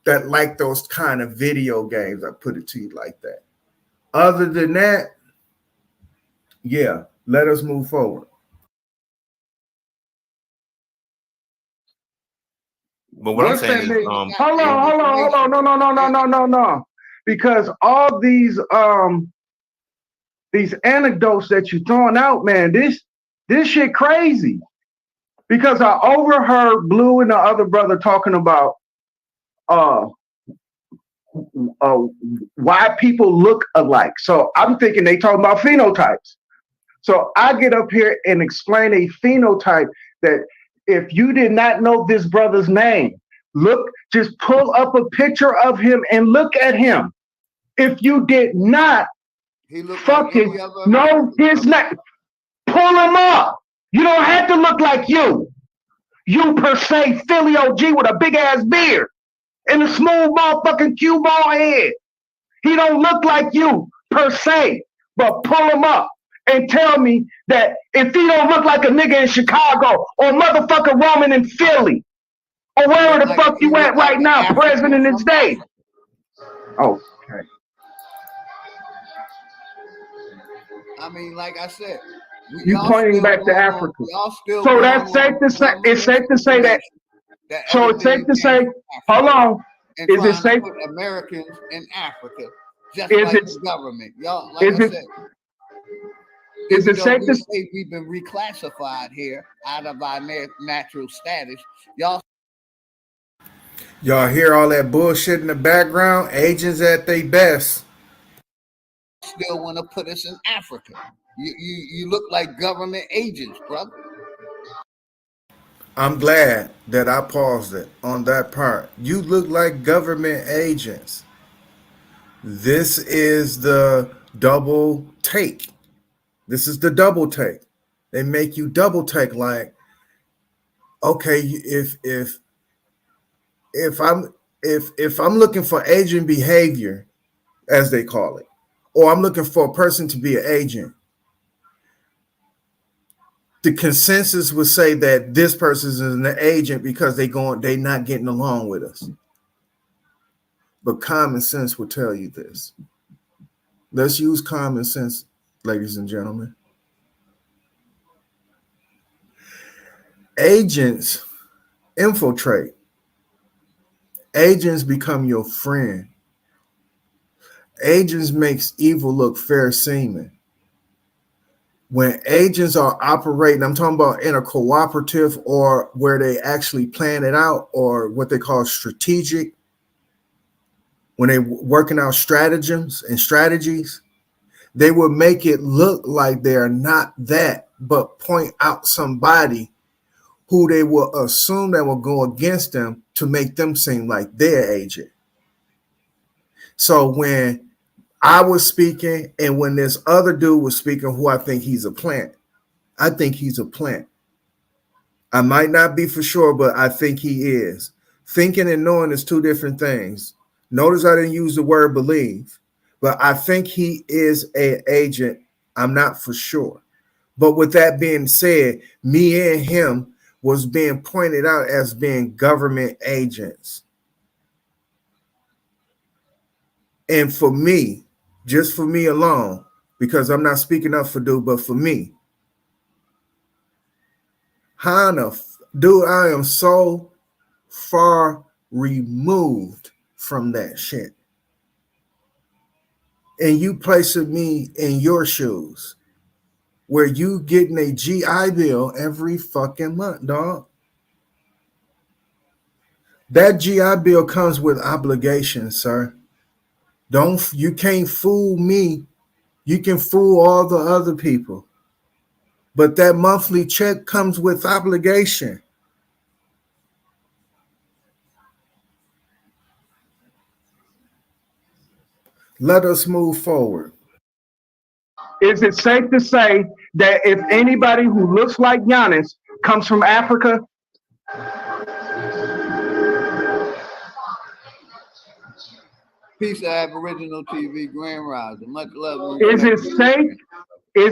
that like those kind of video games, I put it to you like that. Other than that, yeah, let us move forward. But what I'm saying is, hold on, no. Because all these anecdotes that you're throwing out, man, this shit crazy. Because I overheard Blue and the other brother talking about why people look alike. So I'm thinking they talking about phenotypes. So I get up here and explain a phenotype that if you did not know this brother's name, just pull up a picture of him and look at him. If you did not fucking know his name, pull him up. You don't have to look like you. You per se, Philly OG with a big ass beard and a smooth motherfucking cue ball head. He don't look like you per se, but pull him up and tell me that if he don't look like a nigga in Chicago or motherfucking Roman in Philly or wherever the fuck you at right now, President's Day. Okay. I mean, like I said, You pointing back to Africa. So that's safe to say. It's safe to say that. So it's safe to say. Hold on. And is it safe? To put Americans in Africa, just is like it, the government, y'all. Like is I it, said, is it safe to say we've been reclassified here out of our natural status? Y'all hear all that bullshit in the background? Agents at their best. Still want to put us in Africa. You look like government agents, brother. I'm glad that I paused it on that part. You look like government agents. This is the double take. This is the double take. They make you double take like, okay, if I'm looking for agent behavior, as they call it, or I'm looking for a person to be an agent, the consensus would say that this person is an agent because they not getting along with us. But common sense will tell you this. Let's use common sense, ladies and gentlemen. Agents infiltrate. Agents become your friend. Agents makes evil look fair seeming. When agents are operating, I'm talking about in a cooperative or where they actually plan it out, or what they call strategic, when they're working out stratagems and strategies, they will make it look like they're not that, but point out somebody who they will assume that will go against them to make them seem like their agent. So when I was speaking and when this other dude was speaking, who I think he's a plant, I think he's a plant. I might not be for sure, but I think he is. Thinking and knowing is two different things. Notice I didn't use the word believe, but I think he is an agent. I'm not for sure. But with that being said, me and him was being pointed out as being government agents. And for me, just for me alone, because I'm not speaking up for dude, but for me, dude, I am so far removed from that shit. And you placing me in your shoes, where you getting a GI Bill every fucking month, dog. That GI Bill comes with obligations, sir. You can't fool me. You can fool all the other people. But that monthly check comes with obligation. Let us move forward. Is it safe to say that if anybody who looks like Giannis comes from Africa? Peace of Aboriginal TV, Grand Rising. Much love. Is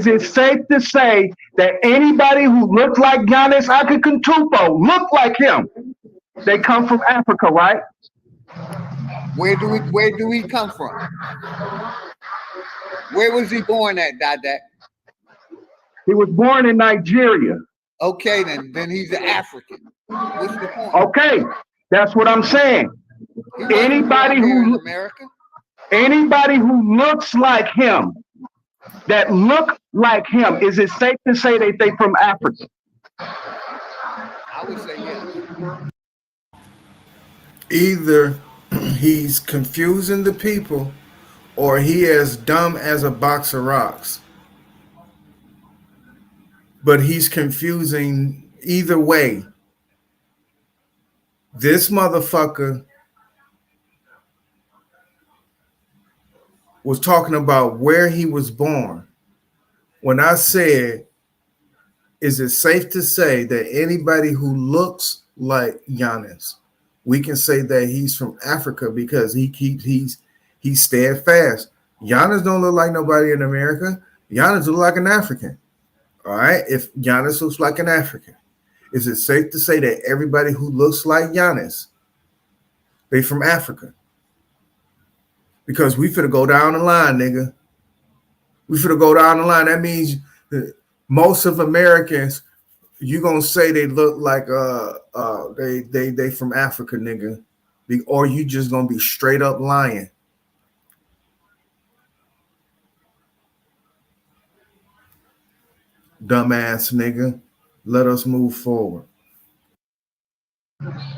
it safe to say that anybody who looks like Giannis Antetokounmpo look like him? They come from Africa, right? Where do we come from? Where was he born at, Dada? He was born in Nigeria. Okay, then he's an African. What's the point? Okay, that's what I'm saying. Anybody who looks like him, that look like him, is it safe to say that they from Africa? I would say yes. Either he's confusing the people, or he as dumb as a box of rocks. But he's confusing either way. This motherfucker was talking about where he was born. When I said, is it safe to say that anybody who looks like Giannis, we can say that he's from Africa because he's steadfast. Giannis don't look like nobody in America. Giannis look like an African. All right. If Giannis looks like an African, is it safe to say that everybody who looks like Giannis, they from Africa? Because we finna go down the line, nigga. We should go down the line. That means that most of Americans, you gonna say they look like they from Africa, nigga, or you just gonna be straight up lying. Dumbass nigga. Let us move forward.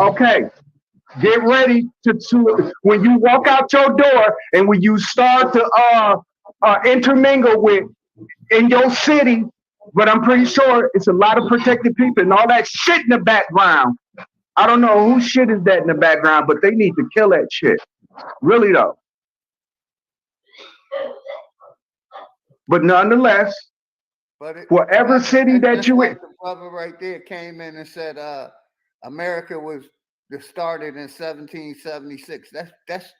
Okay, get ready to when you walk out your door and when you start to intermingle with in your city, but I'm pretty sure it's a lot of protected people and all that shit in the background. I don't know whose shit is that in the background, but they need to kill that shit. Really though. But nonetheless, whatever city that you in. The brother right there came in and said America was started in 1776. That's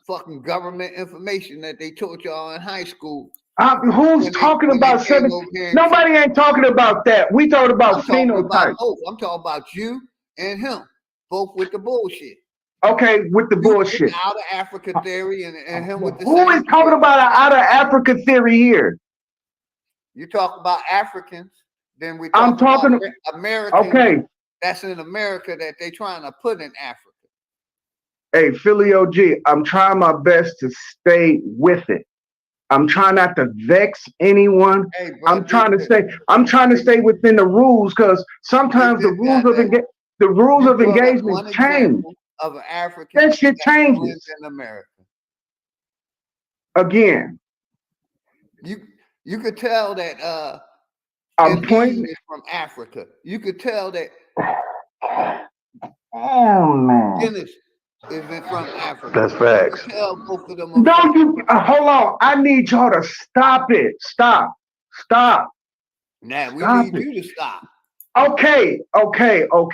fucking government information that they taught y'all in high school. Who's talking about 17? Nobody ain't talking about that. We talking about phenotype. I'm talking about you and him, both with the bullshit. Okay, with the bullshit. Out of Africa theory and him with the Who is talking about an out of Africa theory here? You talk about Africans, then we I'm talking about Americans. Okay. That's in America that they trying to put in Africa. Hey, Philly OG, I'm trying my best to stay with it. I'm trying not to vex anyone. Hey, bro, I'm trying to stay within the rules because sometimes the rules of engagement change. Of an African that shit changes in America. Again. You could tell that I'm pointing is from Africa. You could tell that oh man. Dennis is from Africa. That's facts. You tell both of them. No, hold on. I need y'all to stop it. Stop. Now we need you to stop. Okay. You got it. Go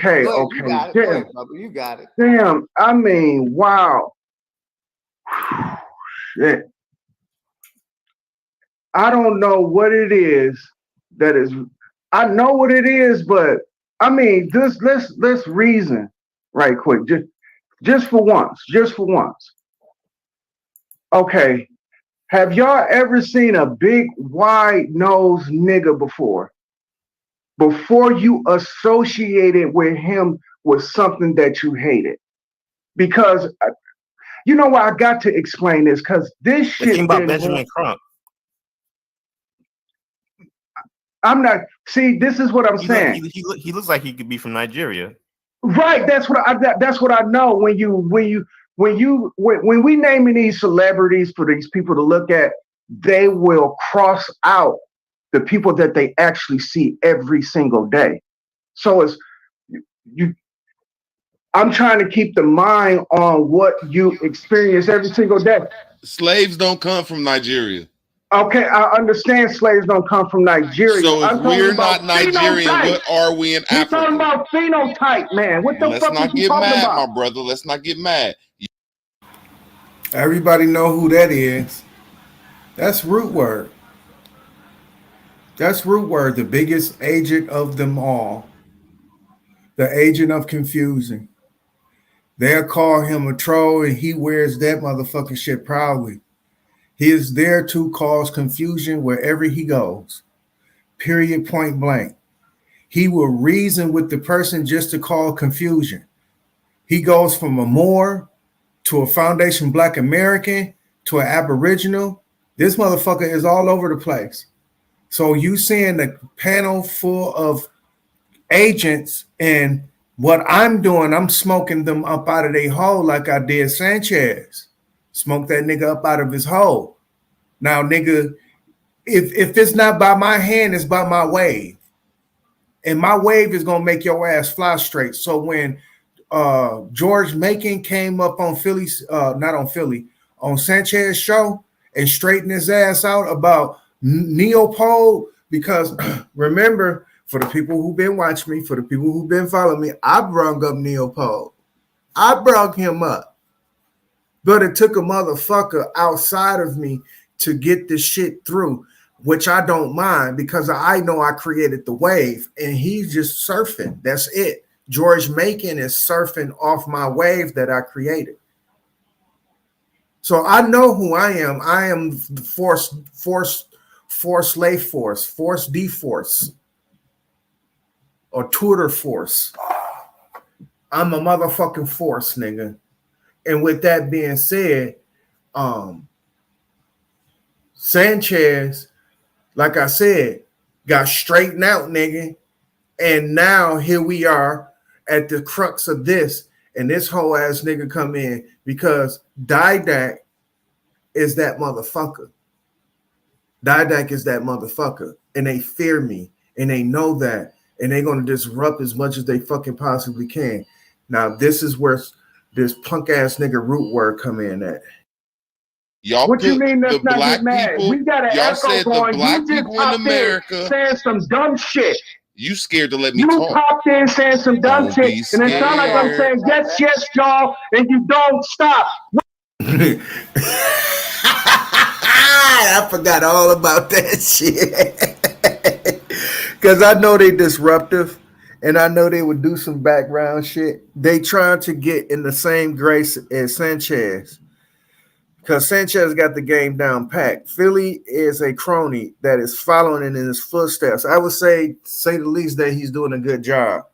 ahead, brother. You got it. Damn. I mean, wow. Shit. I don't know what it is that is. I know what it is, but I mean, let's reason right quick, just for once. Okay, have y'all ever seen a big wide-nosed nigga before? Before you associated with him with something that you hated, because you know why I got to explain this because this shit. Think about Benjamin Crump. I'm not. See, this is what I'm saying. He looks like he could be from Nigeria. Right. That's what I know. When we naming these celebrities for these people to look at, they will cross out the people that they actually see every single day. So it's you. I'm trying to keep the mind on what you experience every single day. Slaves don't come from Nigeria. Okay, I understand slaves don't come from Nigeria. So if we're not Nigerian, what are we in Africa? We're talking about phenotype, man. What the fuck are you talking about? My brother. Let's not get mad. Everybody know who that is. That's root word. That's root word, the biggest agent of them all. The agent of confusion. They'll call him a troll and he wears that motherfucking shit proudly. He is there to cause confusion wherever he goes. Period, point blank. He will reason with the person just to cause confusion. He goes from a Moor to a Foundation Black American to an Aboriginal. This motherfucker is all over the place. So you seeing the panel full of agents, and what I'm doing, I'm smoking them up out of their hole like I did Sanchez. Smoke that nigga up out of his hole. Now, nigga, if it's not by my hand, it's by my wave. And my wave is going to make your ass fly straight. So when George Macon came up on on Sanchez's show and straightened his ass out about Neopole, because remember, for the people who've been watching me, for the people who've been following me, I brung up Neopole. I brung him up. But it took a motherfucker outside of me to get this shit through, which I don't mind because I know I created the wave and he's just surfing. That's it. George Macon is surfing off my wave that I created. So I know who I am. I am the force force lay force, force D-force, or tutor force. I'm a motherfucking force, nigga. And with that being said, Sanchez, like I said, got straightened out, nigga. And now here we are at the crux of this, and this whole ass nigga come in because Didac is that motherfucker. Didac is that motherfucker, and they fear me, and they know that, and they're gonna disrupt as much as they fucking possibly can. Now, this is where this punk ass nigga root word come in at. Y'all What you mean the that's not black get mad? people, We got an y'all echo said the going. black You just people in popped in America, saying some dumb shit. you scared to let me You talk. popped in saying some dumb Don't shit, be and it sounds like I'm scared. saying yes, yes, y'all, and you don't stop. I forgot all about that shit. Because I know they disruptive, and I know they would do some background shit. They trying to get in the same grace as Sanchez. Because Sanchez got the game down packed. Philly is a crony that is following in his footsteps. I would say the least that he's doing a good job.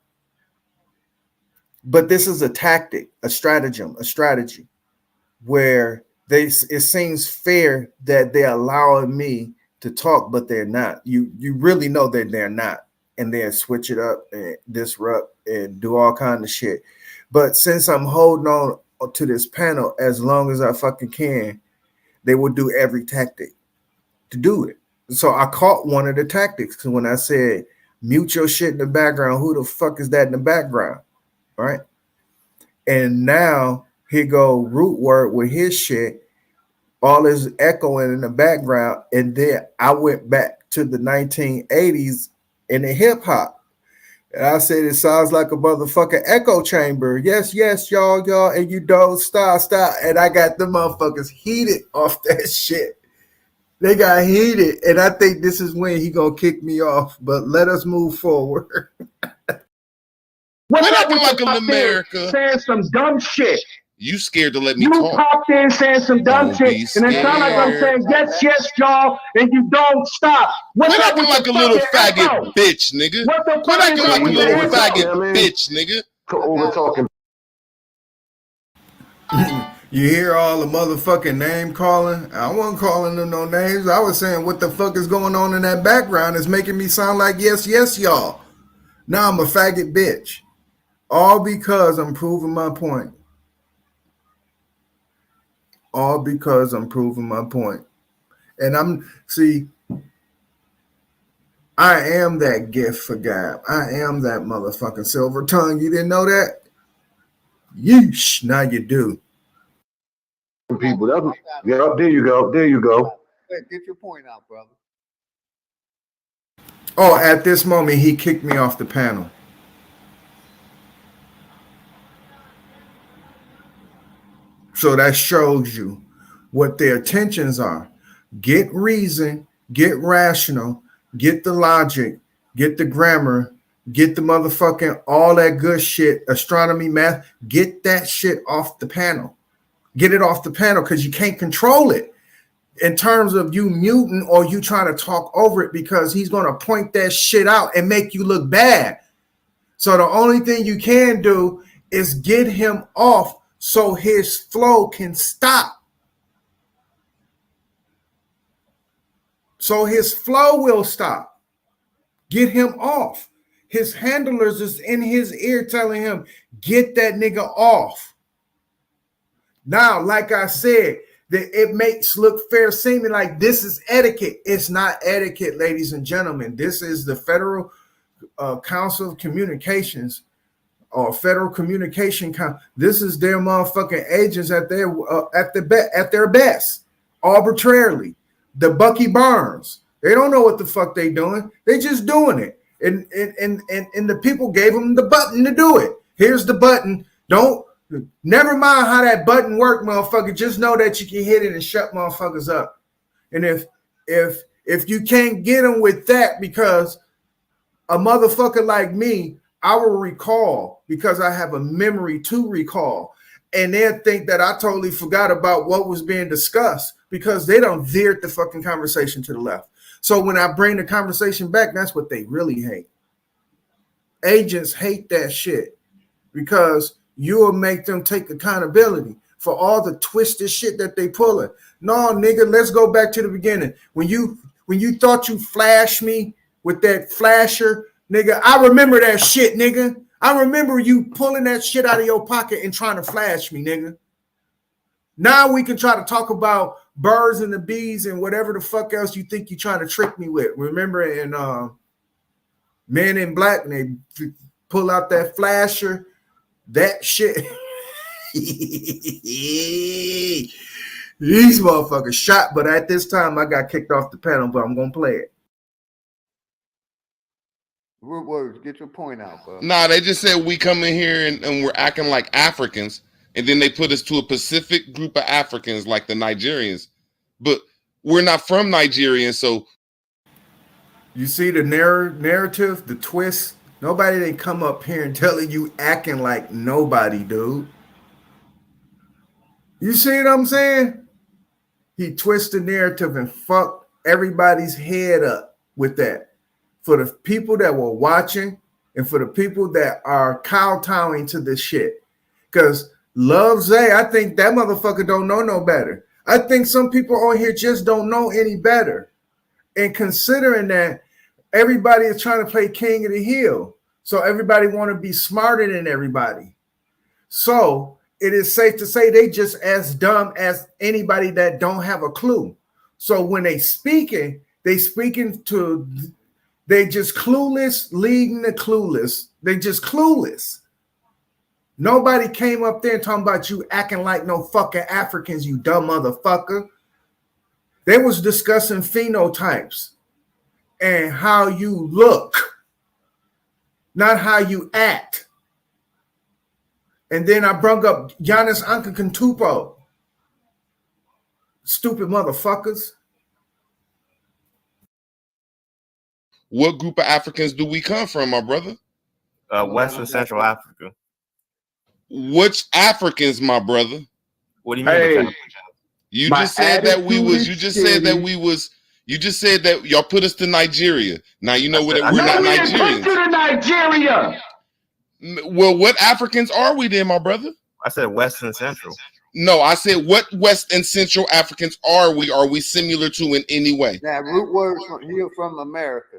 But this is a tactic, a stratagem, a strategy where it seems fair that they're allowing me to talk, but they're not. You really know that they're not. And they'll switch it up and disrupt and do all kind of shit. But since I'm holding on to this panel as long as I fucking can, they will do every tactic to do it. So I caught one of the tactics because when I said mute your shit in the background, who the fuck is that in the background? All right. And now here go root word with his shit, all is echoing in the background. And then I went back to the 1980s in the hip hop. And I said, it sounds like a motherfucking echo chamber. Yes, yes, y'all, and you don't stop. And I got the motherfuckers heated off that shit. They got heated. And I think this is when he gonna kick me off. But let us move forward. What's Quit up acting with like the I'm America. saying some dumb shit? You scared to let me You talk. popped in saying some dumb Don't shit, be and it sounds like I'm scared. saying yes, yes, y'all, and you don't stop. What's Quit up acting with like the a little fucking faggot echo? bitch, nigga. What the Quit fuck acting is like up a with the little echo? faggot bitch, nigga. Over talking. You hear all the motherfucking name calling? I wasn't calling them no names. I was saying what the fuck is going on in that background is making me sound like yes, yes, y'all. Now I'm a faggot bitch. All because I'm proving my point. All because I'm proving my point. And I am that gift for God. I am that motherfucking silver tongue. You didn't know that? Yeesh, now you do. People, yeah, there you go. There you go. Get your point out, brother. Oh, at this moment, he kicked me off the panel. So that shows you what their intentions are. Get reason, get rational, get the logic, get the grammar, get the motherfucking all that good shit, astronomy, math, get that shit off the panel. Get it off the panel because you can't control it in terms of you muting or you trying to talk over it because he's going to point that shit out and make you look bad. So the only thing you can do is get him off so his flow can stop. So his flow will stop. Get him off. His handlers is in his ear telling him, get that nigga off. Now, like I said, that it makes look fair seeming like this is etiquette. It's not etiquette, ladies and gentlemen. This is the Federal Council of Communications or Federal Communication Council. This is their motherfucking agents at their best, arbitrarily. The Bucky Barnes. They don't know what the fuck they doing. They just doing it. And the people gave them the button to do it. Here's the button. Never mind how that button worked, motherfucker. Just know that you can hit it and shut motherfuckers up. And if you can't get them with that, because a motherfucker like me, I will recall because I have a memory to recall. And they'll think that I totally forgot about what was being discussed because they don't veered the fucking conversation to the left. So when I bring the conversation back, that's what they really hate. Agents hate that shit because you'll make them take accountability for all the twisted shit that they pulling. No, nigga, let's go back to the beginning. When you thought you flashed me with that flasher, nigga, I remember that shit, nigga. I remember you pulling that shit out of your pocket and trying to flash me, nigga. Now we can try to talk about birds and the bees and whatever the fuck else you think you're trying to trick me with. Remember in Men in Black, and they pull out that flasher, that shit. These motherfuckers shot, but at this time I got kicked off the panel, but I'm gonna play it. Root words, get your point out, bro. Nah, they just said we come in here and we're acting like Africans, and then they put us to a Pacific group of Africans like the Nigerians. But we're not from Nigeria, so You see the narrative, the twist. Nobody didn't come up here and telling you acting like nobody, dude. You see what I'm saying? He twisted the narrative and fucked everybody's head up with that. For the people that were watching and for the people that are kowtowing to this shit. Because Love Zay, I think that motherfucker don't know no better. I think some people on here just don't know any better. And considering that everybody is trying to play king of the hill, so everybody want to be smarter than everybody. So it is safe to say they just as dumb as anybody that don't have a clue. So when they just clueless, leading the clueless. They just clueless. Nobody came up there talking about you acting like no fucking Africans, you dumb motherfucker. They was discussing phenotypes and how you look, not how you act. And then I brought up Giannis Antetokounmpo. Stupid motherfuckers. what group of Africans do we come from, my brother? West and Central Africa. Which Africans, my brother? What do you mean? Hey, You my just said that we attitude was. is You just said that shitty. we was. You just said that y'all put us to Nigeria. Now you know what? I We're said- not No, we didn't put Nigerians. you to Nigeria. Well, what Africans are we then, my brother? I said West and Central. No, I said what West and Central Africans are we? Are we similar to in any way? Now, root words here from America.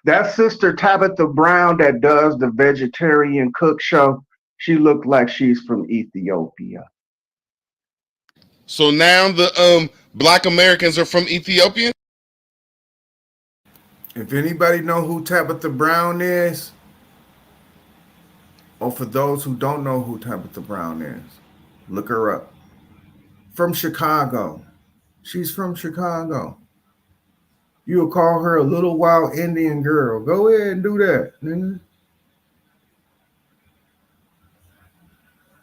That sister Tabitha Brown that does the vegetarian cook show, she looked like she's from Ethiopia. So now the Black Americans are from Ethiopia. If anybody know who Tabitha Brown is, or for those who don't know who Tabitha Brown is, look her up. From Chicago. She's from Chicago. You'll call her a little wild Indian girl. Go ahead and do that, nigga.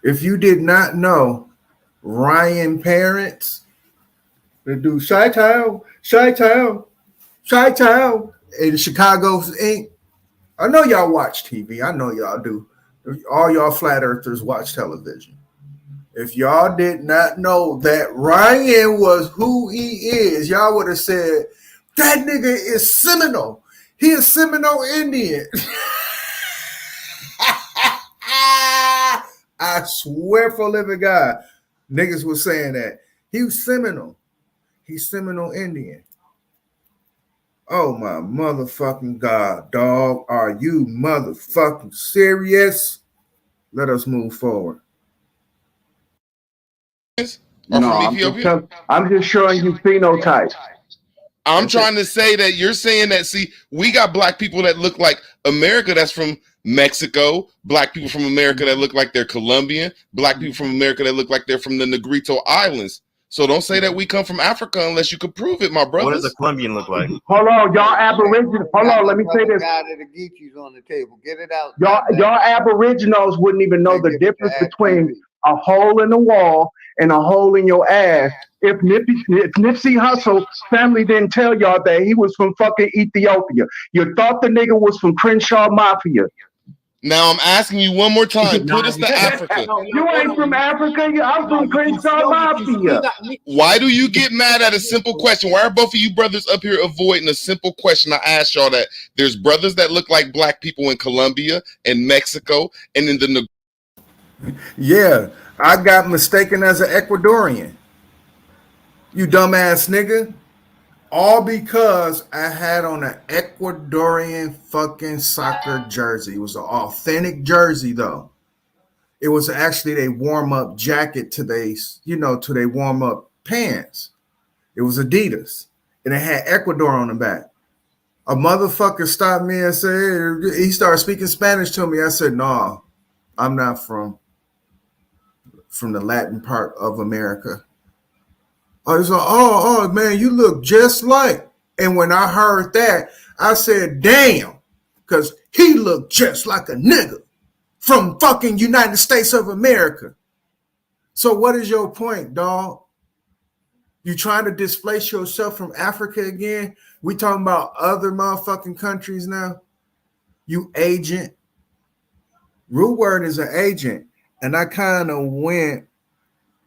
If you did not know Ryan Parents, the dude Chi-Town, in Chicago's Inc. I know y'all watch TV. I know y'all do. All y'all flat earthers watch television. If y'all did not know that Ryan was who he is, y'all would have said, that nigga is Seminole. He is Seminole Indian. I swear for living God, niggas was saying that. He was Seminole. He's Seminole Indian. Oh my motherfucking God, dog. Are you motherfucking serious? Let us move forward. Are No, from Ethiopia. I'm just showing you phenotypes. I'm trying to say that you're saying that. See, we got Black people that look like America. That's from Mexico. Black people from America that look like they're Colombian. Black people from America that look like they're from the Negrito Islands. So don't say that we come from Africa unless you could prove it, my brother. What does a Colombian look like? Hold on, y'all Aboriginals. Hold on, let me say this. Guy that the Geechees on the table. Get it out. Y'all Aboriginals wouldn't even know the difference between a hole in the wall and a hole in your ass. If Nipsey Hussle family didn't tell y'all that he was from fucking Ethiopia, you thought the nigga was from Crenshaw Mafia. Now I'm asking you one more time. Put us to Africa. You ain't from Africa. I'm from Crenshaw Mafia. Why do you get mad at a simple question? Why are both of you brothers up here avoiding a simple question I asked y'all? That there's brothers that look like black people in Colombia and Mexico and in the. Yeah, I got mistaken as an Ecuadorian. You dumbass nigga. All because I had on an Ecuadorian fucking soccer jersey. It was an authentic jersey though. It was actually a warm-up jacket to their warm-up pants. It was Adidas. And it had Ecuador on the back. A motherfucker stopped me and said, he started speaking Spanish to me. I said, no, I'm not from the Latin part of America. I was like, oh, man, you look just like. And when I heard that, I said, damn, because he looked just like a nigga from fucking United States of America. So what is your point, dog? You trying to displace yourself from Africa again? We talking about other motherfucking countries now? You agent. Root word is an agent. And I kind of went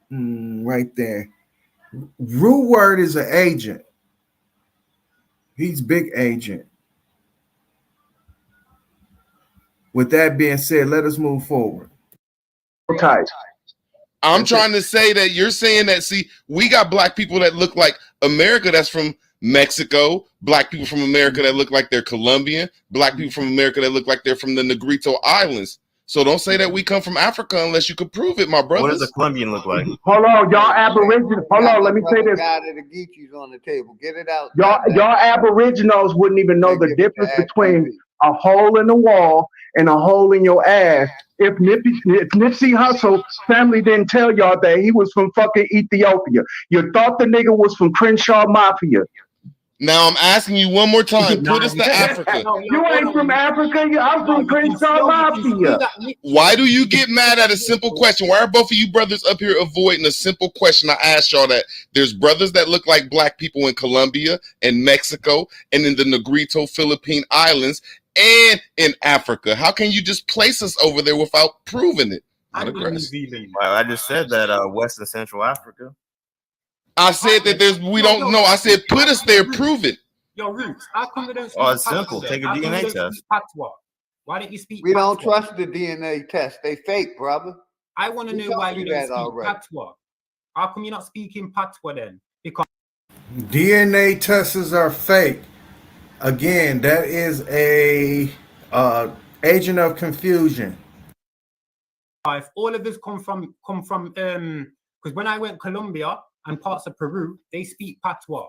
right there. Root word is an agent. He's big agent. With that being said, let us move forward. Okay. I'm trying to say that you're saying that, see, we got black people that look like America that's from Mexico, black people from America that look like they're Colombian, black people from America that look like they're from the Negrito Islands. So don't say that we come from Africa unless you could prove it, my brothers. What does a Colombian look like? Hold on, y'all Aboriginals. Hold on, let me say this. Guy that the Geechees on the table. Get it out. Y'all Aboriginals wouldn't even know the difference between a hole in the wall and a hole in your ass. If Nipsey Hussle's family didn't tell y'all that he was from fucking Ethiopia, you thought the nigga was from Crenshaw Mafia. Now I'm asking you one more time. Put us to Africa. You ain't from Africa. I'm from Crenshaw Mafia. Why do you get mad at a simple question? Why are both of you brothers up here avoiding a simple question I asked y'all? That there's brothers that look like black people in Colombia and Mexico and in the Negrito Philippine Islands and in Africa. How can you just place us over there without proving it? Well, I just said that West and Central Africa. I said that we don't know. I said put us there, prove it. Yo, Roots, how come we don't speak Oh, it's simple. Take a DNA test. Why don't you speak We don't patois? trust the DNA test. They fake, brother. I want to know why you don't speak patois. How come you're not speaking patois then? Because DNA tests are fake. Again, that is a agent of confusion. if all of us come from because when I went Colombia and parts of Peru, they speak patois.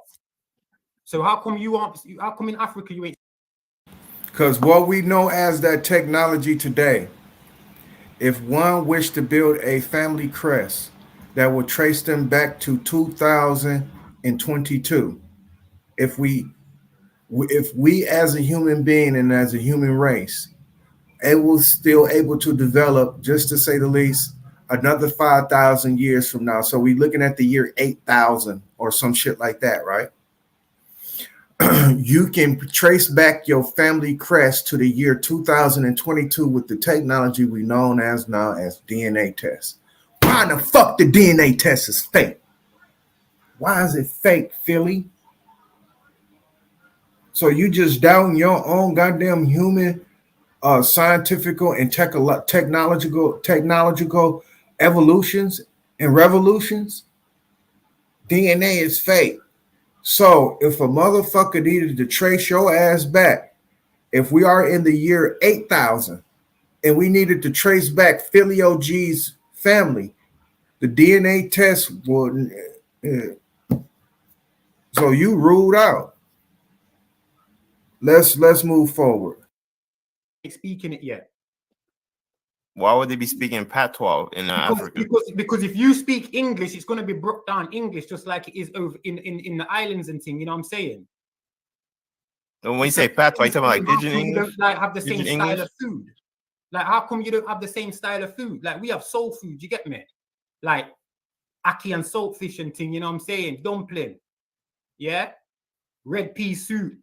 So how come you aren't? How come in Africa you ain't? Because what we know as that technology today, if one wished to build a family crest that would trace them back to 2022, if we as a human being and as a human race, it was still able to develop, just to say the least, another 5,000 years from now. So we're looking at the year 8,000 or some shit like that, right? You can trace back your family crest to the year 2022 with the technology we know as now as DNA tests. Why the fuck the DNA test is fake? Why is it fake, Philly? So you just doubting your own goddamn human scientific and technological evolutions and revolutions? DNA is fake. So if a motherfucker needed to trace your ass back, if we are in the year 8,000 and we needed to trace back Philly OG's family, the DNA test would. So you ruled out. Let's move forward. Speaking it yet? Why would they be speaking patois in Africa? Because if you speak English, it's going to be broke down English just like it is over in the islands and thing. You know what I'm saying? And when you say patois, you talking about like pidgin English? You don't like have the same Pidgin style English? of food. Like how come you don't have the same style of food? Like we have soul food. You get me? Like ackee and saltfish and thing. You know what I'm saying? Dumpling. Yeah. Red pea soup.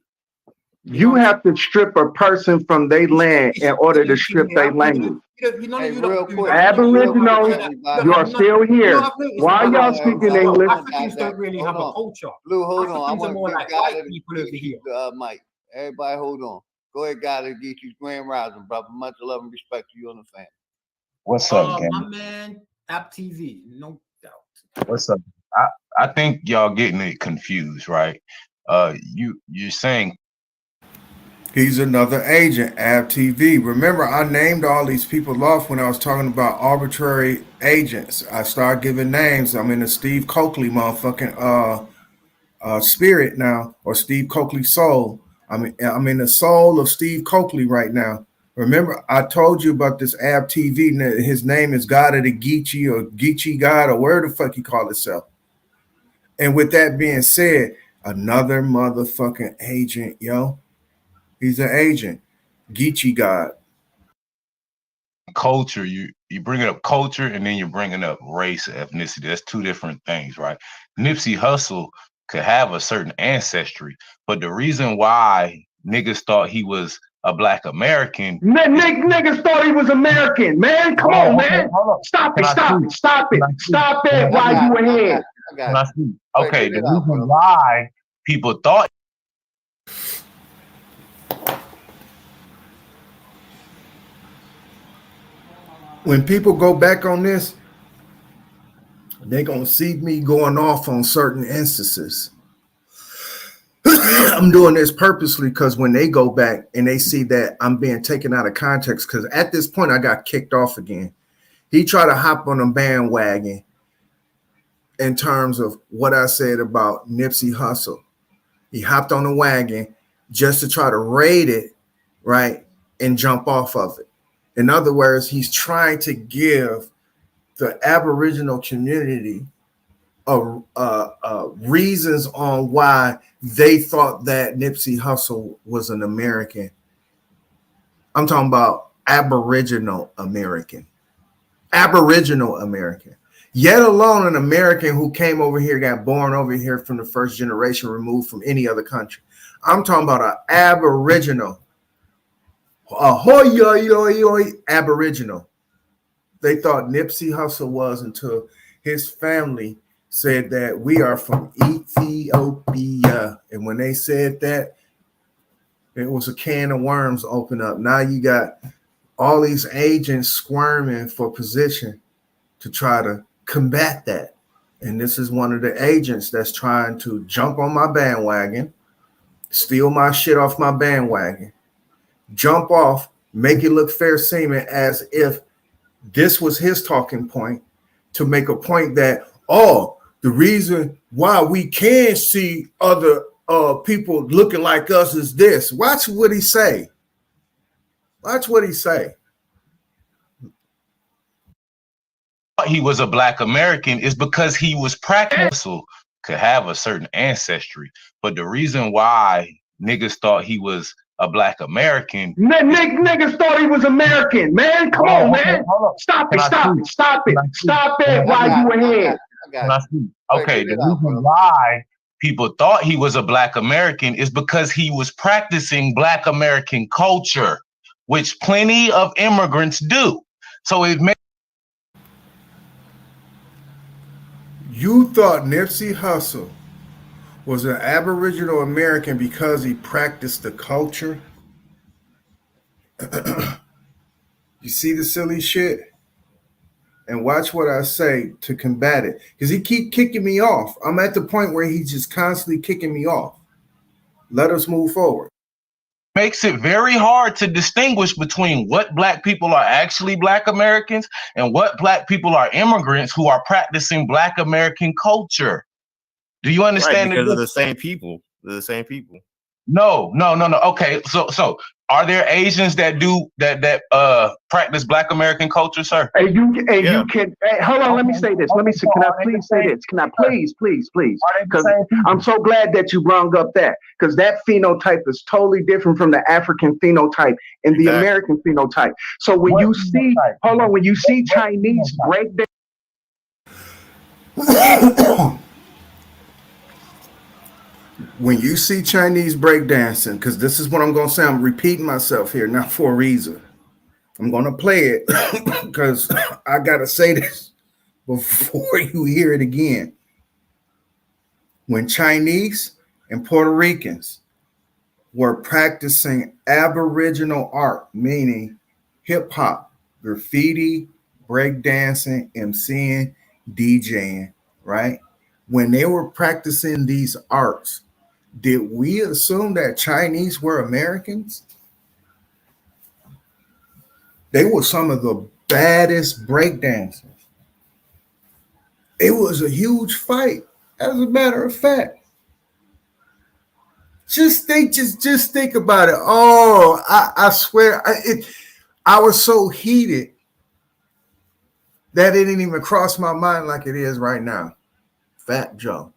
You have to strip a person from their land in order to strip their language. Real quick. Aboriginals, you're still here. Why y'all speaking English? Africans don't really have a culture. Blue, hold on. I Africans are want more to like get white people over here. Mike. Everybody, hold on. Go ahead, God, and get you grand rising, brother. Much love and respect to you and the family. What's up, gang? My man, App TV, no doubt. What's up? I think y'all getting it confused, right? You're saying He's another agent, AbTV. Remember, I named all these people off when I was talking about arbitrary agents. I started giving names. I'm in the Steve Coakley motherfucking spirit now, or Steve Coakley soul. I'm in the soul of Steve Coakley right now. Remember, I told you about this AbTV. His name is God of the Geechee, or Geechee God, or where the fuck he called himself. And with that being said, another motherfucking agent, yo. He's an agent. Geechee God. culture, you bringing up culture and then you're bringing up race, ethnicity. That's two different things, right? Nipsey Hussle could have a certain ancestry, but the reason why niggas thought he was a Black American. Niggas thought he was American, man. Come on, man. Stop it, stop it while you ahead. Okay, the reason why people thought when people go back on this, they're going to see me going off on certain instances. I'm doing this purposely because when they go back and they see that I'm being taken out of context, because at this point I got kicked off again. He tried to hop on a bandwagon in terms of what I said about Nipsey Hussle. He hopped on the wagon just to try to raid it, right, and jump off of it. In other words, he's trying to give the Aboriginal community reasons on why they thought that Nipsey Hussle was an American. I'm talking about Aboriginal American. Aboriginal American. Yet alone an American who came over here, got born over here from the first generation, removed from any other country. I'm talking about an Aboriginal. Aboriginal. They thought Nipsey Hussle was until his family said that we are from Ethiopia. And when they said that, it was a can of worms open up. Now you got all these agents squirming for position to try to combat that. And this is one of the agents that's trying to jump on my bandwagon, steal my shit off my bandwagon, jump off, make it look fair seeming as if this was his talking point, to make a point that, oh, the reason why we can see other people looking like us is this. Watch what he say. Watch what he say. he was a Black American is because he was practicing, could have a certain ancestry. But the reason why niggas thought he was a Black American. Niggas thought he was American, man. Come on, man. Stop it while you ahead. Okay, the reason why people thought he was a Black American is because he was practicing Black American culture, which plenty of immigrants do. So it makes. You thought Nipsey Hussle was an Aboriginal American because he practiced the culture? You see the silly shit? And watch what I say to combat it. Because he keep kicking me off. I'm at the point where he's just constantly kicking me off. Let us move forward. Makes it very hard to distinguish between what Black people are actually Black Americans and what Black people are immigrants who are practicing Black American culture. Do you understand? Right, because they're the same people. They're the same people. No. Okay, so are there Asians that do that practice Black American culture, sir? You can. Hey, hold on. Let me say this. Can I please say this? Can I please? Because I'm so glad that you brought up that, because that phenotype is totally different from the African phenotype and the American phenotype. So when you see, when you see Chinese break down. when you see Chinese breakdancing, because this is what I'm going to say, I'm repeating myself here, not for a reason. I'm going to play it because I got to say this before you hear it again. When Chinese and Puerto Ricans were practicing Aboriginal art, meaning hip hop, graffiti, breakdancing, MCing, DJing, right? When they were practicing these arts, did we assume that Chinese were Americans? They were some of the baddest breakdancers. It was a huge fight, as a matter of fact. Just think about it. Oh, I swear, I was so heated that it didn't even cross my mind like it is right now. Fat Joe.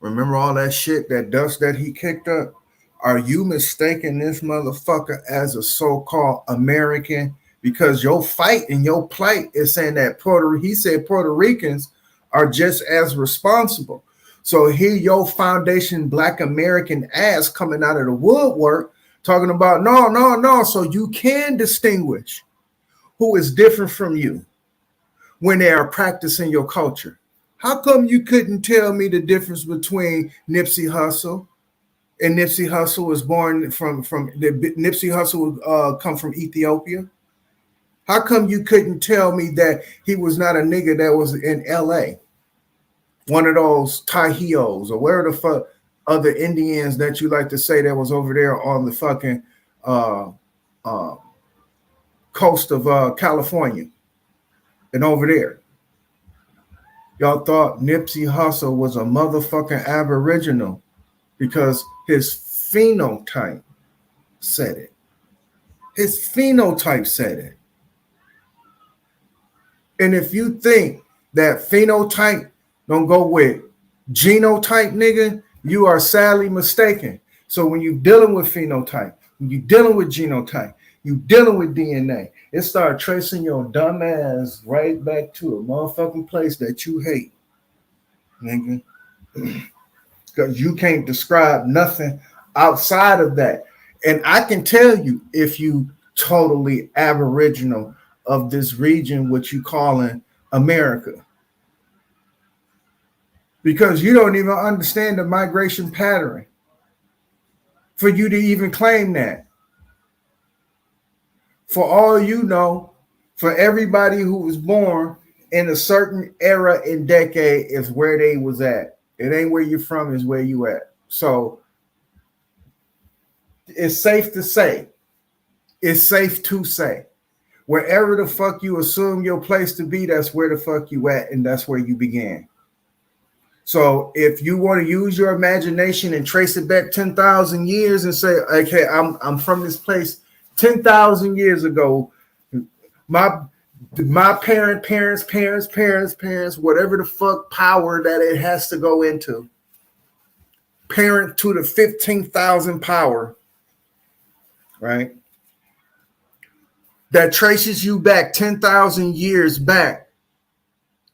Remember all that shit, that dust that he kicked up? Are you mistaking this motherfucker as a so-called American? Because your fight and your plight is saying that he said Puerto Ricans are just as responsible. So here your foundation Black American ass coming out of the woodwork talking about no. So you can distinguish who is different from you when they are practicing your culture. How come you couldn't tell me the difference between Nipsey Hussle and Nipsey Hussle was born from Nipsey Hussle come from Ethiopia? How come you couldn't tell me that he was not a nigga that was in LA? One of those Tahios or where the fuck other Indians that you like to say that was over there on the fucking coast of California and over there. Y'all thought Nipsey Hussle was a motherfucking Aboriginal because his phenotype said it. His phenotype said it. And if you think that phenotype don't go with genotype, nigga, you are sadly mistaken. So when you're dealing with phenotype, when you're dealing with genotype, you're dealing with DNA, it start tracing your dumb ass right back to a motherfucking place that you hate, nigga. Because you can't describe nothing outside of that. And I can tell you if you totally Aboriginal of this region, what you calling America. Because you don't even understand the migration pattern for you to even claim that. For all you know, for everybody who was born in a certain era and decade is where they was at. It ain't where you're from, is where you at. So it's safe to say, wherever the fuck you assume your place to be, that's where the fuck you at, and that's where you began. So if you want to use your imagination and trace it back 10,000 years and say, okay, I'm from this place 10,000 years ago, my parents, whatever the fuck power that it has to go into, parent to the 15,000 power, right? That traces you back 10,000 years back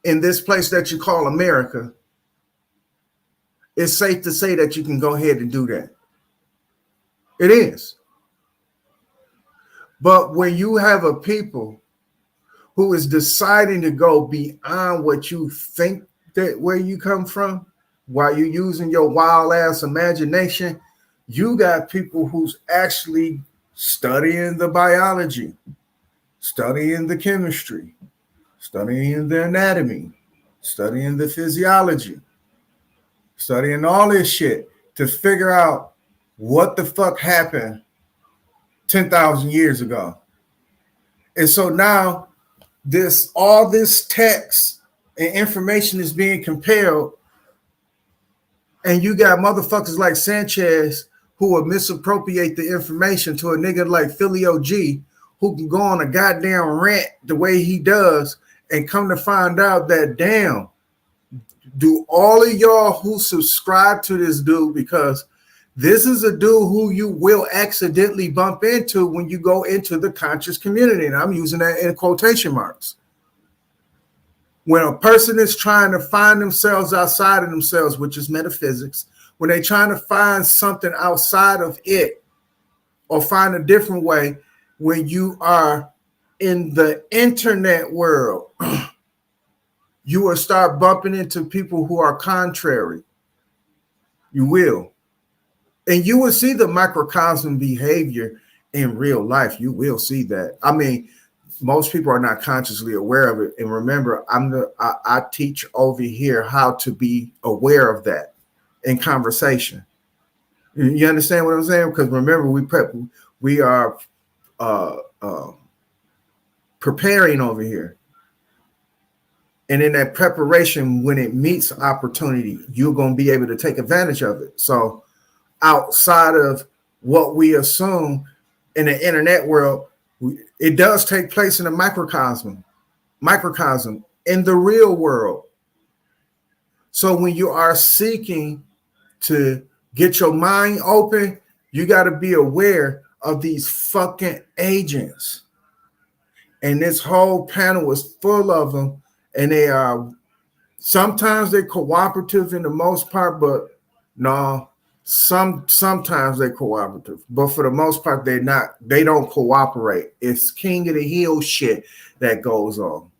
in this place that you call America. It's safe to say that you can go ahead and do that. It is. But when you have a people who is deciding to go beyond what you think that where you come from, while you're using your wild ass imagination, you got people who's actually studying the biology, studying the chemistry, studying the anatomy, studying the physiology, studying all this shit to figure out what the fuck happened 10,000 years ago. And so now all this text and information is being compiled, and you got motherfuckers like Sanchez who will misappropriate the information to a nigga like Philly OG who can go on a goddamn rant the way he does and come to find out that, damn, do all of y'all who subscribe to this dude, because this is a dude who you will accidentally bump into when you go into the conscious community. And I'm using that in quotation marks. When a person is trying to find themselves outside of themselves, which is metaphysics, when they're trying to find something outside of it or find a different way, when you are in the internet world, you will start bumping into people who are contrary. You will. And you will see the microcosm behavior in real life. You will see that. I mean, most people are not consciously aware of it. And remember, I teach over here how to be aware of that in conversation. You understand what I'm saying? Because remember, we are preparing over here. And in that preparation, when it meets opportunity, you're going to be able to take advantage of it. So outside of what we assume in the internet world, it does take place in a microcosm in the real world. So when you are seeking to get your mind open, you got to be aware of these fucking agents. And this whole panel is full of them. And they are, sometimes they're cooperative in the most part, but no, sometimes they're cooperative. But for the most part, they don't cooperate. It's King of the Hill shit that goes on.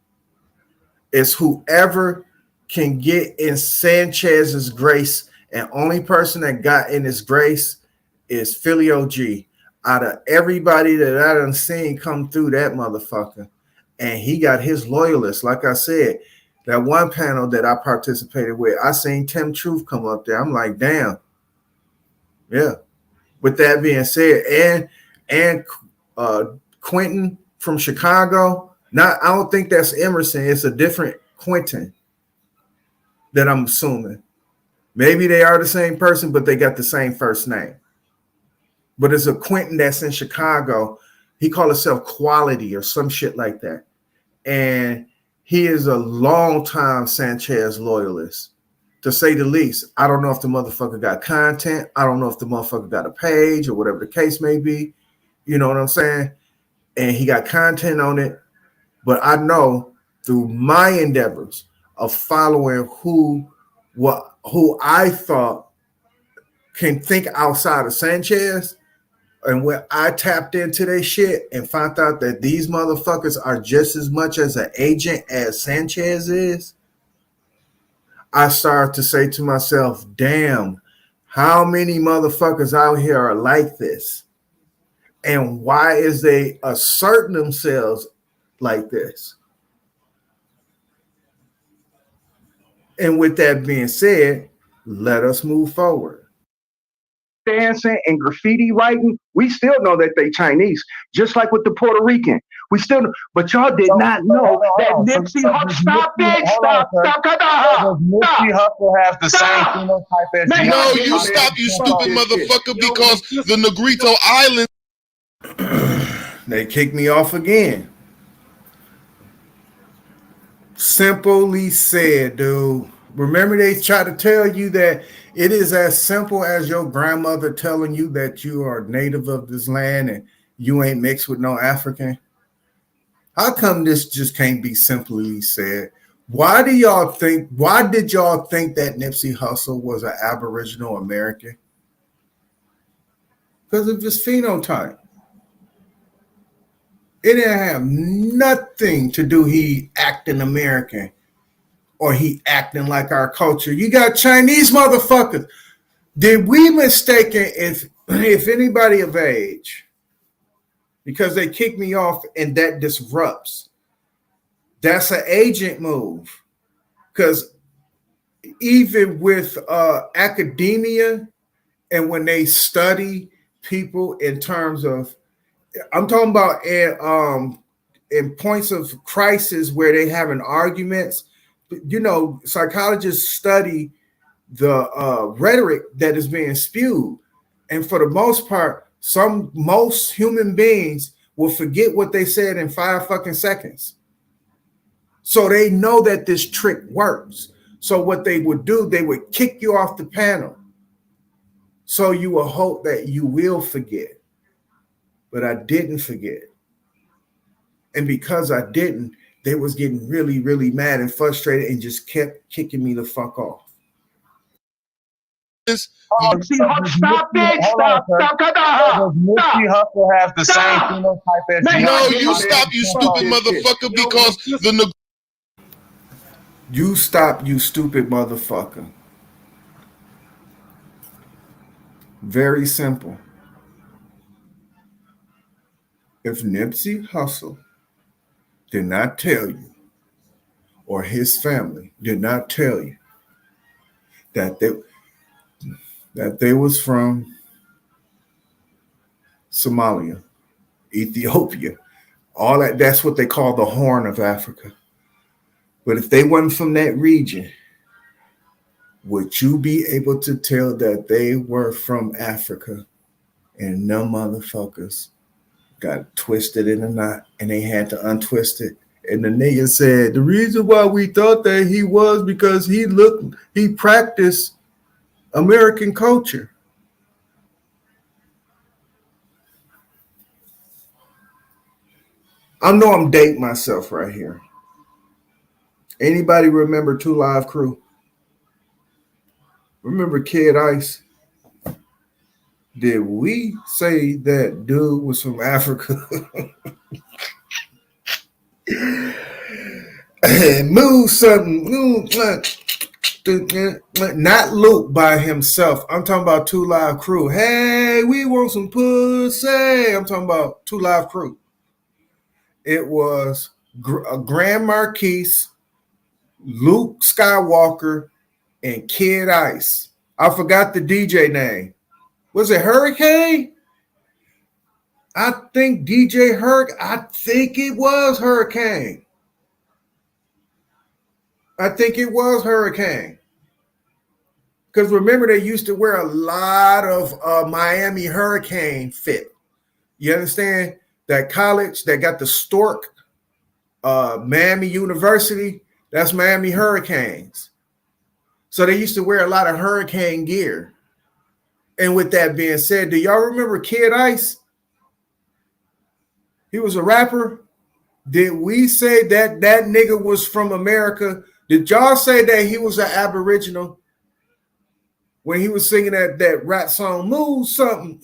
It's whoever can get in Sanchez's grace, and only person that got in his grace is Philly OG. Out of everybody that I done seen come through that motherfucker, and he got his loyalists. Like I said, that one panel that I participated with, I seen Tim Truth come up there. I'm like, damn. Yeah. With that being said, and Quentin from Chicago, I don't think that's Emerson. It's a different Quentin that I'm assuming. Maybe they are the same person, but they got the same first name. But it's a Quentin that's in Chicago. He called himself Quality or some shit like that. And he is a longtime Sanchez loyalist, to say the least. I don't know if the motherfucker got content. I don't know if the motherfucker got a page or whatever the case may be. You know what I'm saying? And he got content on it. But I know through my endeavors of following who I thought can think outside of Sanchez, and when I tapped into their shit and found out that these motherfuckers are just as much as an agent as Sanchez is, I started to say to myself, damn, how many motherfuckers out here are like this? And why is they asserting themselves like this? And with that being said, let us move forward. Dancing and graffiti writing, we still know that they Chinese, just like with the Puerto Rican. We still know, but y'all did not know that Nipsey Hussle. Stop it! Stop! Does Nipsey Hussle have the same phenotype as No, Beyonce? you stop, you stupid motherfucker, because the Negrito Island. They kicked me off again. Simply said, dude. Remember, they try to tell you that it is as simple as your grandmother telling you that you are native of this land and you ain't mixed with no African. How come this just can't be simply said? Why did y'all think that Nipsey Hussle was an Aboriginal American? Because of his phenotype. It didn't have nothing to do he acting American or he acting like our culture. You got Chinese motherfuckers. Did we mistaken if anybody of age, because they kicked me off and that disrupts? That's an agent move. Because even with academia and when they study people in terms of, I'm talking about in points of crisis where they having arguments, you know, psychologists study the rhetoric that is being spewed. And for the most part, most human beings will forget what they said in 5 fucking seconds. So they know that this trick works. So what they would do, they would kick you off the panel. So you will hope that you will forget. But I didn't forget. And because I didn't, they was getting really, really mad and frustrated and just kept kicking me the fuck off. Stop it! Stop! Nipsey Hussle has the same phenotype as No, you stop, you stupid motherfucker, because the You stop, you stupid motherfucker. Very simple. If Nipsey Hussle did not tell you, or his family did not tell you that they was from Somalia, Ethiopia, all that's what they call the Horn of Africa. But if they wasn't from that region, would you be able to tell that they were from Africa? And them motherfuckers got twisted in a knot and they had to untwist it. And the nigga said, the reason why we thought that he was because he practiced American culture. I know I'm dating myself right here. Anybody remember 2 Live Crew? Remember Kid Ice? Did we say that dude was from Africa? Move something. Not Luke by himself. I'm talking about 2 Live Crew. Hey, we want some pussy. I'm talking about 2 Live Crew. It was Grand Marquise, Luke Skywalker, and Kid Ice. I forgot the DJ name. Was it Hurricane? I think DJ Hurricane. I think it was Hurricane. Because remember, they used to wear a lot of Miami Hurricane fit. You understand? That college that got the stork, Miami University, that's Miami Hurricanes. So they used to wear a lot of hurricane gear. And with that being said, do y'all remember Kid Ice? He was a rapper. Did we say that that nigga was from America? Did y'all say that he was an Aboriginal when he was singing that rap song, move something,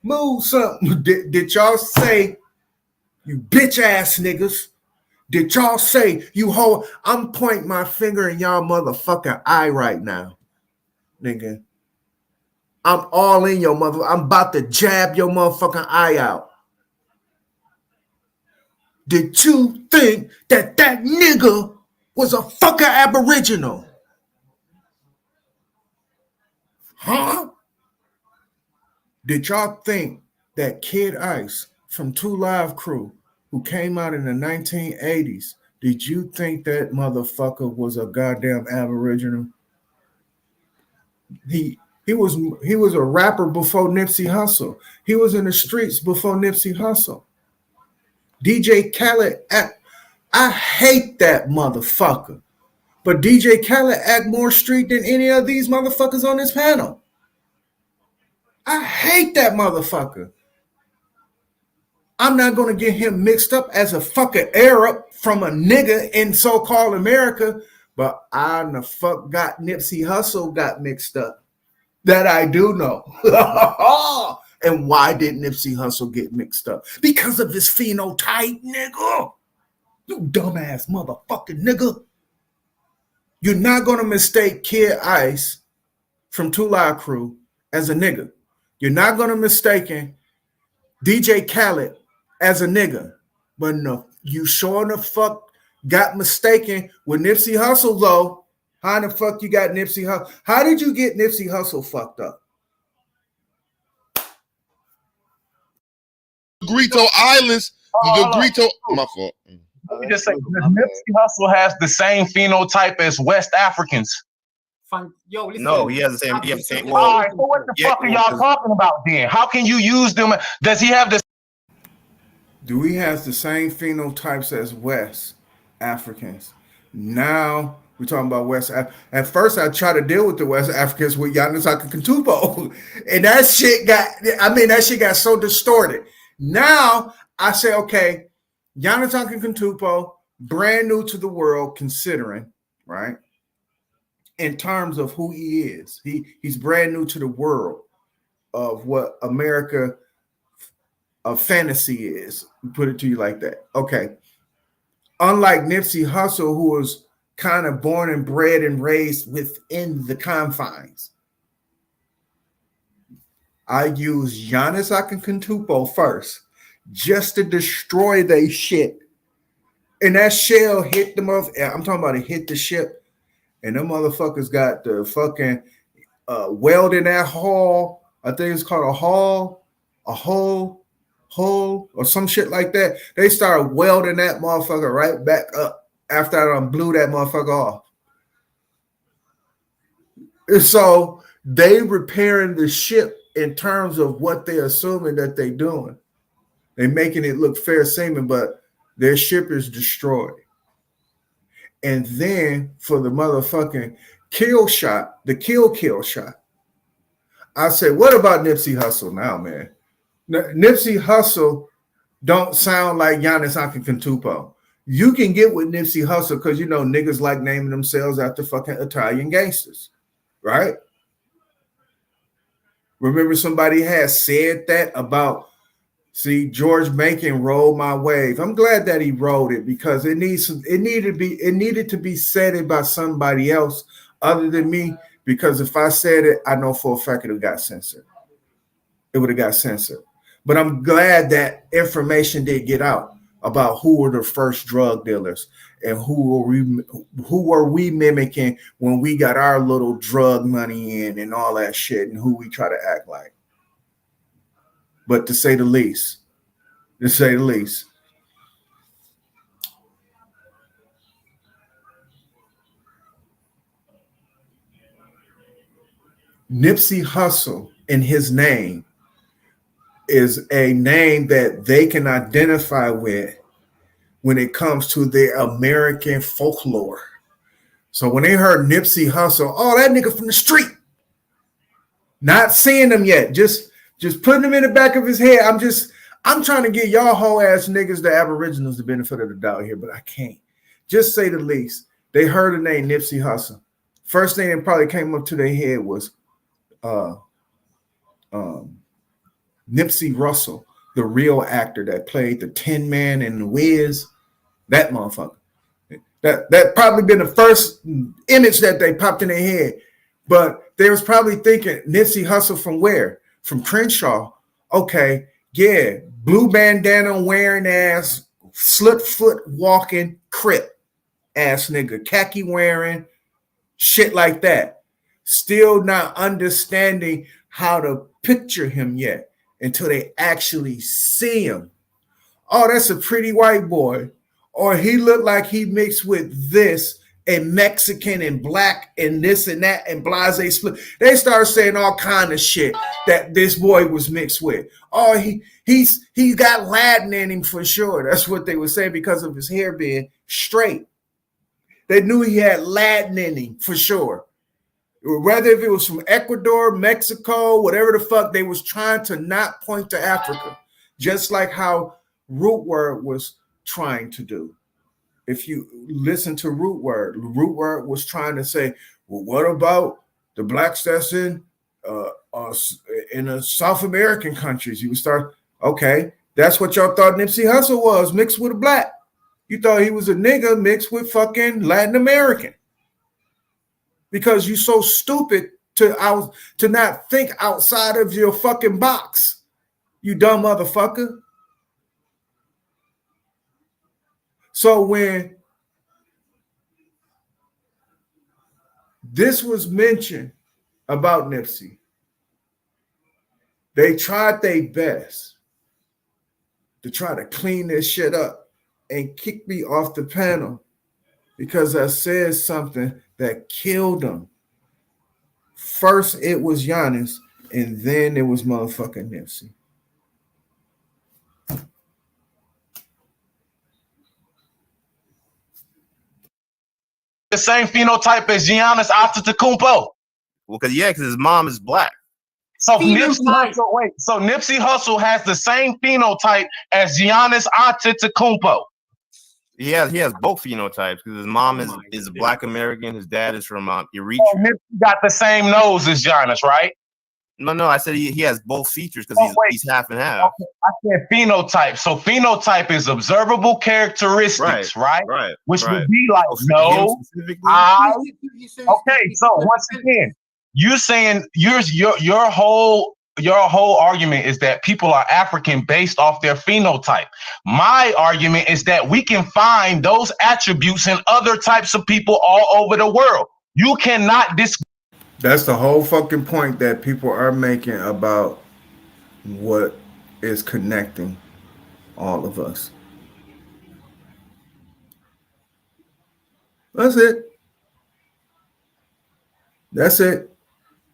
move something? Did y'all say, you bitch ass niggas? Did y'all say you hold? I'm pointing my finger in y'all motherfucking eye right now, nigga. I'm all in your mother. I'm about to jab your motherfucking eye out. Did you think that nigga was a fucking Aboriginal? Huh? Did y'all think that Kid Ice from 2 Live Crew, who came out in the 1980s, did you think that motherfucker was a goddamn Aboriginal? He was a rapper before Nipsey Hussle. He was in the streets before Nipsey Hussle. DJ Khaled, I hate that motherfucker. But DJ Khaled act more street than any of these motherfuckers on this panel. I hate that motherfucker. I'm not going to get him mixed up as a fucking Arab from a nigga in so-called America, but I the fuck got Nipsey Hussle got mixed up. That I do know. And why did Nipsey Hussle get mixed up? Because of his phenotype, nigga. You dumbass motherfucking nigga. You're not going to mistake Kid Ice from 2 Live Crew as a nigga. You're not going to mistake DJ Khaled as a nigga. But no, you sure in the fuck got mistaken with Nipsey Hussle, though. How the fuck you got Nipsey Hussle? How did you get Nipsey Hussle fucked up? Grito Islands, the Grito. My fault. Let me just say, Nipsey Hussle has the same phenotype as West Africans. Yo, listen. No, he has the same. He has the same. All right, so what the fuck are y'all talking about then? How can you use them? Does he have the? Do he have the same phenotypes as West Africans? Now we're talking about West. At first, I tried to deal with the West Africans with Giannis Antetokounmpo, and that shit got so distorted. Now I say, okay, Giannis Antetokounmpo, brand new to the world, considering, right? in terms of who he is. He's brand new to the world of what America of fantasy is. Put it to you like that. Okay. Unlike Nipsey Hussle, who was kind of born and bred and raised within the confines, I use Giannis Antetokounmpo first just to destroy they shit. And that shell hit them off. I'm talking about it hit the ship, and them motherfuckers got the fucking weld in that hull. I think it's called a hole, or some shit like that. They started welding that motherfucker right back up after I blew that motherfucker off. And so they repairing the ship in terms of what they're assuming that they're doing. They're making it look fair seeming, but their ship is destroyed. And then for the motherfucking kill shot, the kill shot, I said, what about Nipsey Hussle now, man? Nipsey Hussle don't sound like Giannis Antetokounmpo. You can get with Nipsey Hussle because, you know, niggas like naming themselves after fucking Italian gangsters, right? Remember somebody has said that about, see, George Macon rolled my wave. I'm glad that he rolled it because it needed to be said by somebody else other than me, because if I said it, I know for a fact it would have got censored. It would have got censored. But I'm glad that information did get out about who were the first drug dealers and who were we mimicking when we got our little drug money in and all that shit, and who we try to act like. But to say the least, Nipsey Hussle in his name is a name that they can identify with when it comes to their American folklore. So when they heard Nipsey Hussle, oh, that nigga from the street, not seeing them yet, just putting them in the back of his head. I'm trying to give y'all whole ass niggas, the Aboriginals, the benefit of the doubt here, but I can't. Just say the least. They heard the name Nipsey Hussle. First thing that probably came up to their head was Nipsey Russell, the real actor that played the Tin Man in The Wiz, that motherfucker. That probably been the first image that they popped in their head. But they was probably thinking Nipsey Hussle from where? From Crenshaw. Okay, yeah, blue bandana wearing ass, slit foot walking Crip ass nigga, khaki wearing, shit like that. Still not understanding how to picture him yet until they actually see him. Oh, that's a pretty white boy. Or he looked like he mixed with this and Mexican and black and this and that and blase split. They started saying all kind of shit that this boy was mixed with. Oh, he got Latin in him for sure. That's what they were saying because of his hair being straight. They knew he had Latin in him for sure. Whether if it was from Ecuador, Mexico, whatever the fuck, they was trying to not point to Africa, just like how Root Word was trying to do. If you listen to Root Word was trying to say, well, what about the blacks that's in the South American countries? You would start, okay, that's what y'all thought Nipsey Hussle was, mixed with a black. You thought he was a nigga mixed with fucking Latin American. Because you're so stupid to not think outside of your fucking box, you dumb motherfucker. So when this was mentioned about Nipsey, they tried their best to try to clean this shit up and kick me off the panel because I said something that killed them. First, it was Giannis, and then it was motherfucking Nipsey. The same phenotype as Giannis Antetokounmpo. Well, because his mom is black. So Nipsey Hussle has the same phenotype as Giannis Antetokounmpo. He has both phenotypes because his mom is a Black American, his dad is from Eritrea. Oh, Nipsey got the same nose as Giannis, right? No, I said he has both features because he's half and half. Okay. I said phenotype. So phenotype is observable characteristics, right? Which would be like okay. So once again, you saying your whole argument is that people are African based off their phenotype. My argument is that we can find those attributes in other types of people all over the world. You cannot That's the whole fucking point that people are making about what is connecting all of us. That's it. That's it.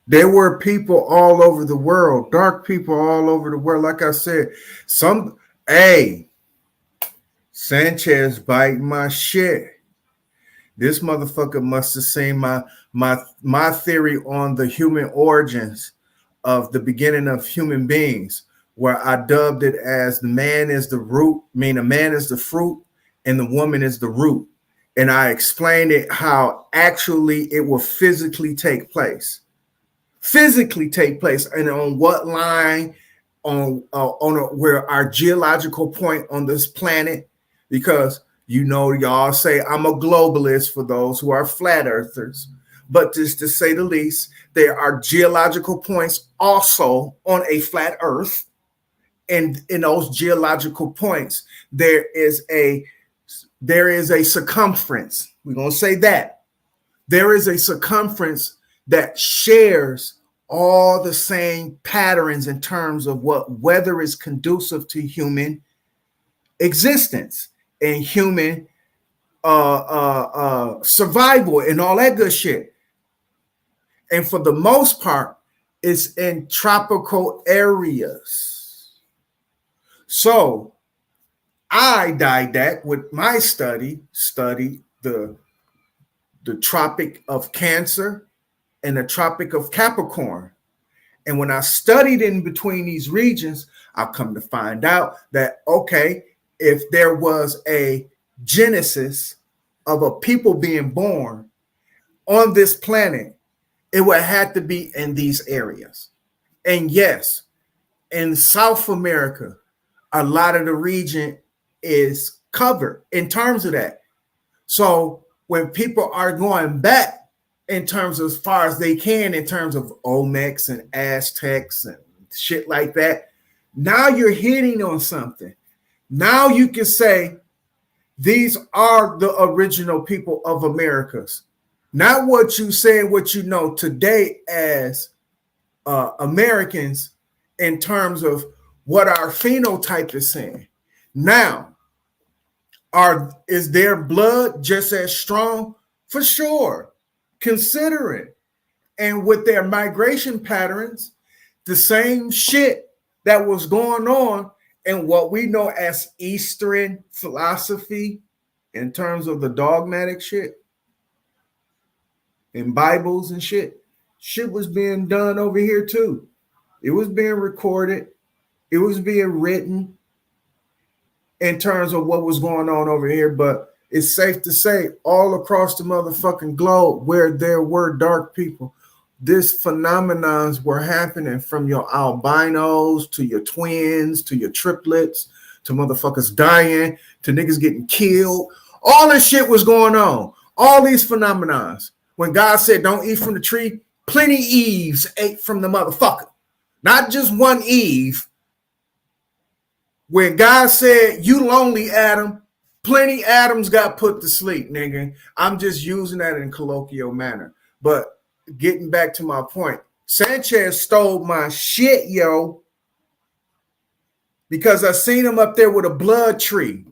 There were people all over the world, dark people all over the world. Like I said, Sanchez biting my shit. This motherfucker must have seen my theory on the human origins of the beginning of human beings, where I dubbed it as the man is the root, meaning man is the fruit and the woman is the root. And I explained it how actually it will physically take place. And on what line, where our geological point on this planet, because y'all say I'm a globalist for those who are flat earthers, but just to say the least, there are geological points also on a flat earth. And in those geological points, there is a circumference. We're going to say that. There is a circumference that shares all the same patterns in terms of what weather is conducive to human existence and human survival and all that good shit. And for the most part, it's in tropical areas. So I didact with my study the Tropic of Cancer and the Tropic of Capricorn. And when I studied in between these regions, I come to find out that, okay, if there was a genesis of a people being born on this planet, it would have to be in these areas. And yes, in South America, a lot of the region is covered in terms of that. So when people are going back in terms of as far as they can, in terms of Olmecs and Aztecs and shit like that, now you're hitting on something. Now you can say these are the original people of Americas. Not what you say, what you know today as Americans in terms of what our phenotype is saying. Now, is their blood just as strong? For sure. Consider it. And with their migration patterns, the same shit that was going on in what we know as Eastern philosophy in terms of the dogmatic shit in Bibles and shit was being done over here too. It was being recorded. It was being written in terms of what was going on over here. But it's safe to say all across the motherfucking globe where there were dark people, this phenomenons were happening, from your albinos to your twins to your triplets to motherfuckers dying to niggas getting killed. All this shit was going on. All these phenomenons. When God said don't eat from the tree, plenty Eves ate from the motherfucker. Not just one Eve. When God said you lonely, Adam, plenty Adams got put to sleep, nigga. I'm just using that in colloquial manner. But getting back to my point, Sanchez stole my shit, yo, because I seen him up there with a blood tree.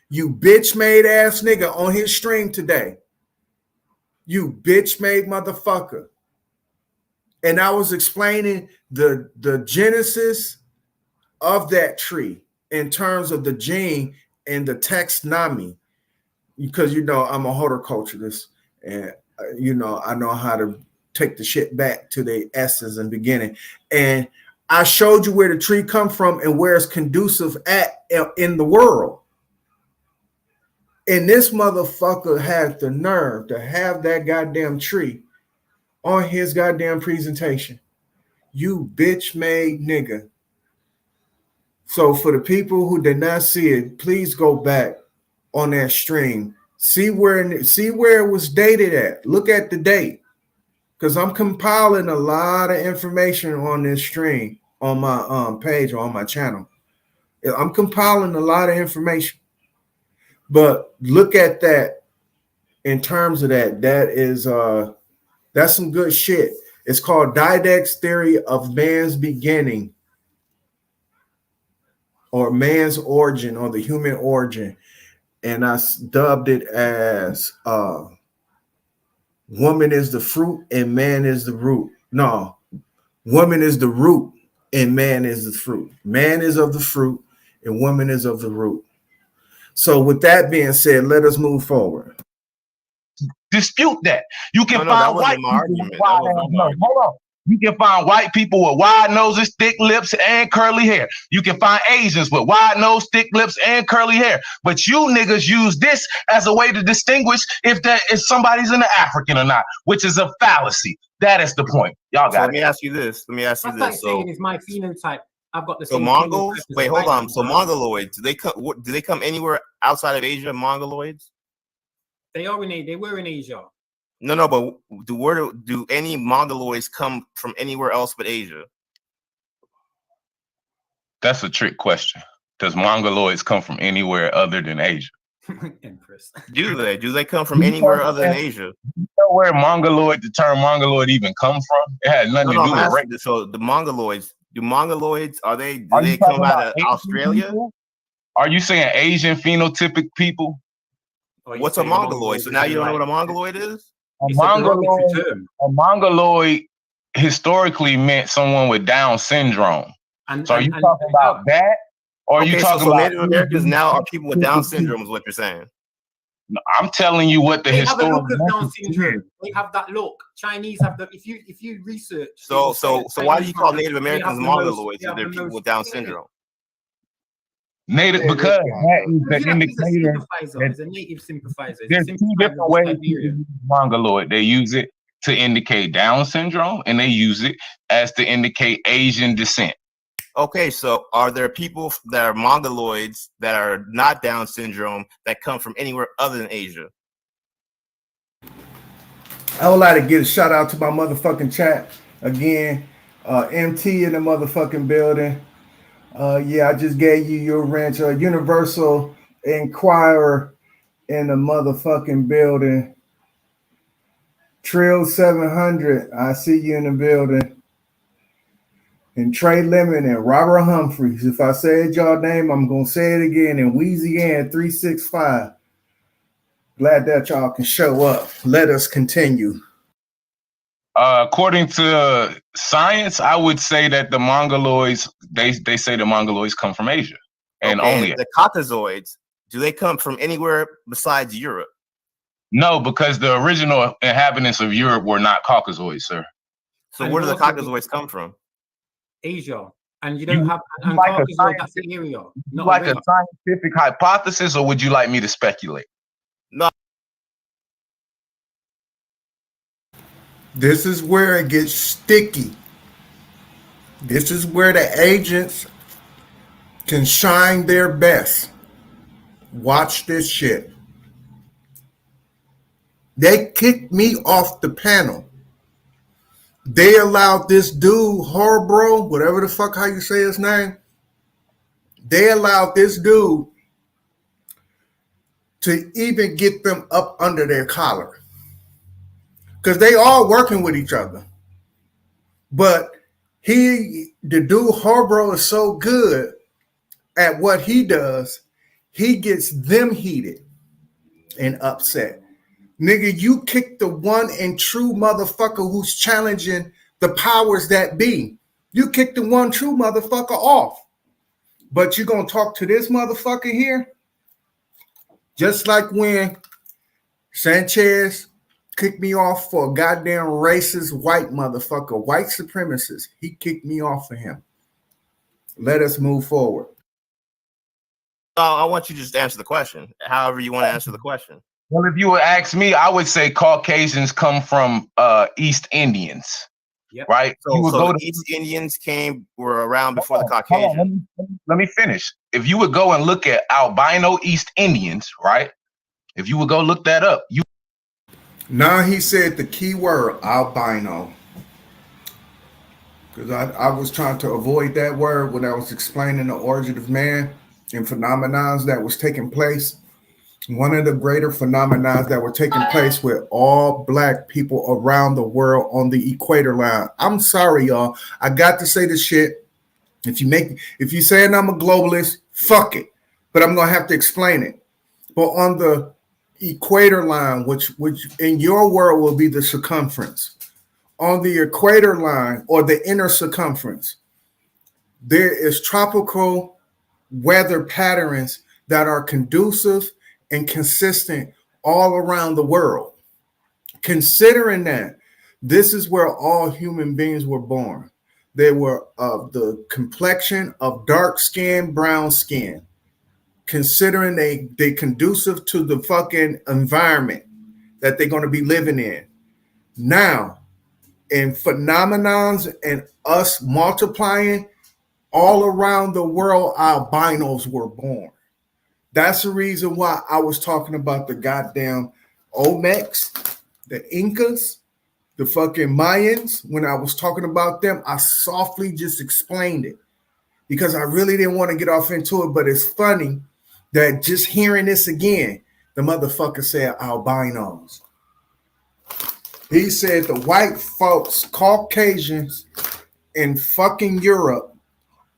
You bitch made ass nigga on his stream today. You bitch made motherfucker. And I was explaining the genesis of that tree in terms of the gene and the taxonomy, because I'm a horticulturist and I know how to take the shit back to the essence and beginning. And I showed you where the tree come from and where it's conducive at in the world. And this motherfucker had the nerve to have that goddamn tree on his goddamn presentation. You bitch made nigga. So for the people who did not see it, please go back on that stream. See where it was dated at. Look at the date. Because I'm compiling a lot of information on this stream, on my page or on my channel. I'm compiling a lot of information. But look at that in terms of that. That is that's some good shit. It's called Didact's Theory of Man's Beginning, or Man's Origin, or the Human Origin. And I dubbed it as woman is the fruit and man is the root. No, woman is the root and man is the fruit. Man is of the fruit and woman is of the root. So with that being said, let us move forward. Dispute that. You can No, find that white wasn't my people argument. with That wide was not my argument. hold on. You can find white people with wide noses, thick lips, and curly hair. You can find Asians with wide nose, thick lips, and curly hair. But you niggas use this as a way to distinguish if somebody's in the African or not, which is a fallacy. That is the point. Y'all So got let it. me ask you this. That's like saying is my phenotype. I've got the So same Mongols. phenotype as Wait, a hold white on. man, So right? Mongoloids. Do they come anywhere outside of Asia? Mongoloids? They were in Asia. No. But do any Mongoloids come from anywhere else but Asia? That's a trick question. Does Mongoloids come from anywhere other than Asia? Empress. Do they come from anywhere other than Asia? You know where the term Mongoloid even come from? It had nothing to do with race. So the Mongoloids, do they Are you come talking out about of Asian Australia? people? Are you saying Asian phenotypic people? What's a Mongoloid? So now you don't know what a Mongoloid is? A Mongoloid historically meant someone with Down syndrome. So are you talking about that? Or are you talking about Native Americans now are people with Down syndrome is what you're saying? I'm telling you what the They have a historical look of Down syndrome. They have that look. Chinese have the if you research. So why do you call Native Americans Mongoloids if they're people with Down syndrome? Native, because that is the indicator. It's a native sympathizer. There's two different ways to use Mongoloid. They use it to indicate Down syndrome, and they use it as to indicate Asian descent. Okay, so are there people that are Mongoloids that are not Down syndrome that come from anywhere other than Asia? I would like to give a shout out to my motherfucking chat again. MT in the motherfucking building. Yeah, I just gave you your wrench. Universal Inquirer in the motherfucking building. Trill 700, I see you in the building. And Trey Lemon and Robert Humphreys. If I said y'all name, I'm going to say it again. And Wheezy Ann 365. Glad that y'all can show up. Let us continue. According to science, I would say that the Mongoloids, they say the Mongoloids come from Asia. And only the Caucasoids, do they come from anywhere besides Europe? No, because the original inhabitants of Europe were not Caucasoids, sir. So where do the Caucasoids come from? Asia. And you don't have and Caucasoid, that's the area. Not like a scientific hypothesis, or would you like me to speculate? No. This is where it gets sticky. This is where the agents can shine their best. Watch this shit. They kicked me off the panel. They allowed this dude, Horbro, whatever the fuck how you say his name, they allowed this dude to even get them up under their collar. Because they all working with each other. But the dude Horbro is so good at what he does, he gets them heated and upset. Nigga, you kick the one and true motherfucker who's challenging the powers that be. You kick the one true motherfucker off. But you gonna talk to this motherfucker here? Just like when Sanchez kicked me off for a goddamn racist white motherfucker, white supremacist. He kicked me off for him. Let us move forward. I want you to just answer the question. However you want to answer the question. Well, if you would ask me, I would say Caucasians come from East Indians. Yep. Right? So, You would go the to East Indians were around before the Hold on, Caucasians. let me finish. If you would go and look at albino East Indians, right? If you would go look that up, Now he said the key word albino. Because I was trying to avoid that word when I was explaining the origin of man and phenomena that was taking place. One of the greater phenomena that were taking place with all black people around the world on the equator line. I'm sorry, y'all. I got to say this shit. If you saying I'm a globalist, fuck it. But I'm gonna have to explain it. But on the equator line, which in your world will be the circumference, on the equator line or the inner circumference, there is tropical weather patterns that are conducive and consistent all around the world. Considering that this is where all human beings were born. They were of the complexion of dark skin, brown skin. Considering they conducive to the fucking environment that they're going to be living in. Now, in phenomenons and us multiplying all around the world, albinos were born. That's the reason why I was talking about the goddamn Olmecs, the Incas, the fucking Mayans. When I was talking about them, I softly just explained it because I really didn't want to get off into it. But it's funny that just hearing this again, the motherfucker said albinos. He said the white folks, Caucasians in fucking Europe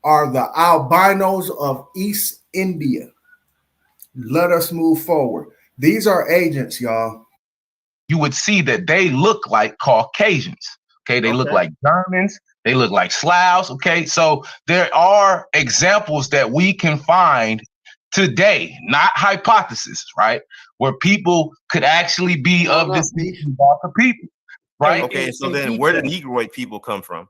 are the albinos of East India. Let us move forward. These are agents, y'all. you would see that they look like Caucasians. Okay, they look like Germans. They look like Slavs. Okay, so there are examples that we can find today, not hypothesis, right? Where people could actually be of this block of people, right? Okay, so then where do Negroid people come from?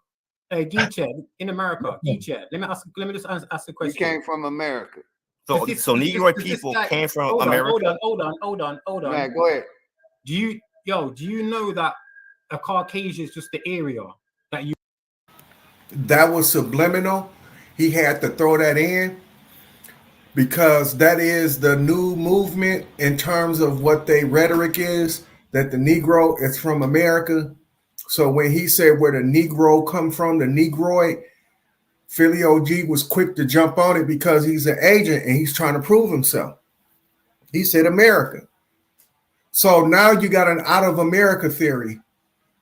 D-Chair, in America, D-Chair. Let me just ask the question. He came from America. So Negroid people came from America. Hold on. Man, go ahead. Do you know that a Caucasian is just the area that you? That was subliminal. He had to throw that in because that is the new movement in terms of what their rhetoric is, that the Negro is from America. So when he said where the Negro come from, the Negroid, Philly OG was quick to jump on it because he's an agent and he's trying to prove himself. He said America. So now you got an out of America theory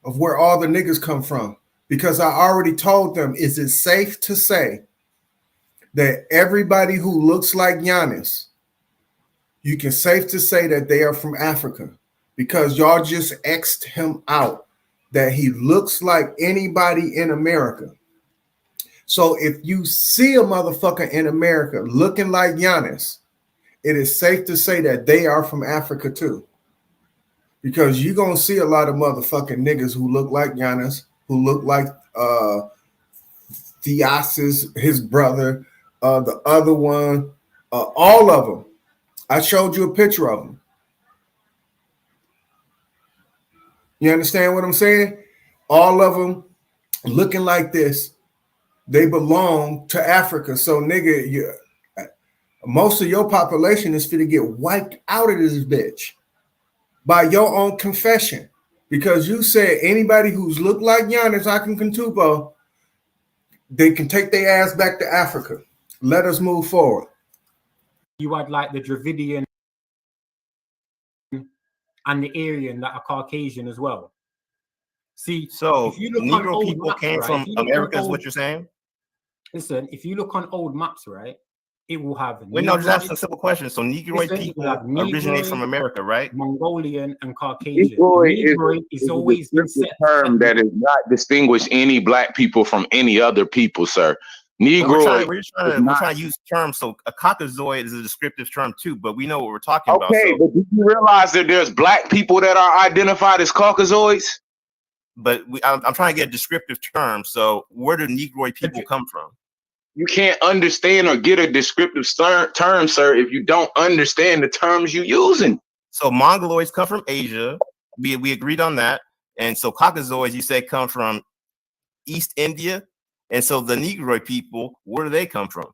of where all the niggas come from. Because I already told them, is it safe to say that everybody who looks like Giannis, you can safe to say that they are from Africa? Because y'all just X'd him out, that he looks like anybody in America. So if you see a motherfucker in America looking like Giannis, it is safe to say that they are from Africa too. Because you're going to see a lot of motherfucking niggas who look like Giannis, who look like Theosis, his brother, the other one, all of them. I showed you a picture of them. You understand what I'm saying? All of them looking like this. They belong to Africa. So, nigga, most of your population is finna get wiped out of this bitch by your own confession. Because you said anybody who's looked like Giannis Antetokounmpo, they can take their ass back to Africa. Let us move forward. You had like the Dravidian and the Aryan that are Caucasian as well. See, so if you look Negro on old people maps, came right, from America, is what you're saying? Listen, if you look on old maps, right, it will have. Wait, no, just ask a simple question. So Negroid people originate from America, right? Mongolian and Caucasian. Negroid is always been set term that is not distinguish any black people from any other people, sir. Negroid. We're trying to use terms. So a Caucasoid is a descriptive term too, but we know what we're talking about. Okay, but do you realize that there's black people that are identified as Caucasoids? But I'm trying to get a descriptive term. So where do Negroid people come from? You can't understand or get a descriptive term, sir, if you don't understand the terms you're using. So Mongoloids come from Asia. We agreed on that. And so Caucasoids, you said, come from East India. And so the Negroid people, where do they come from?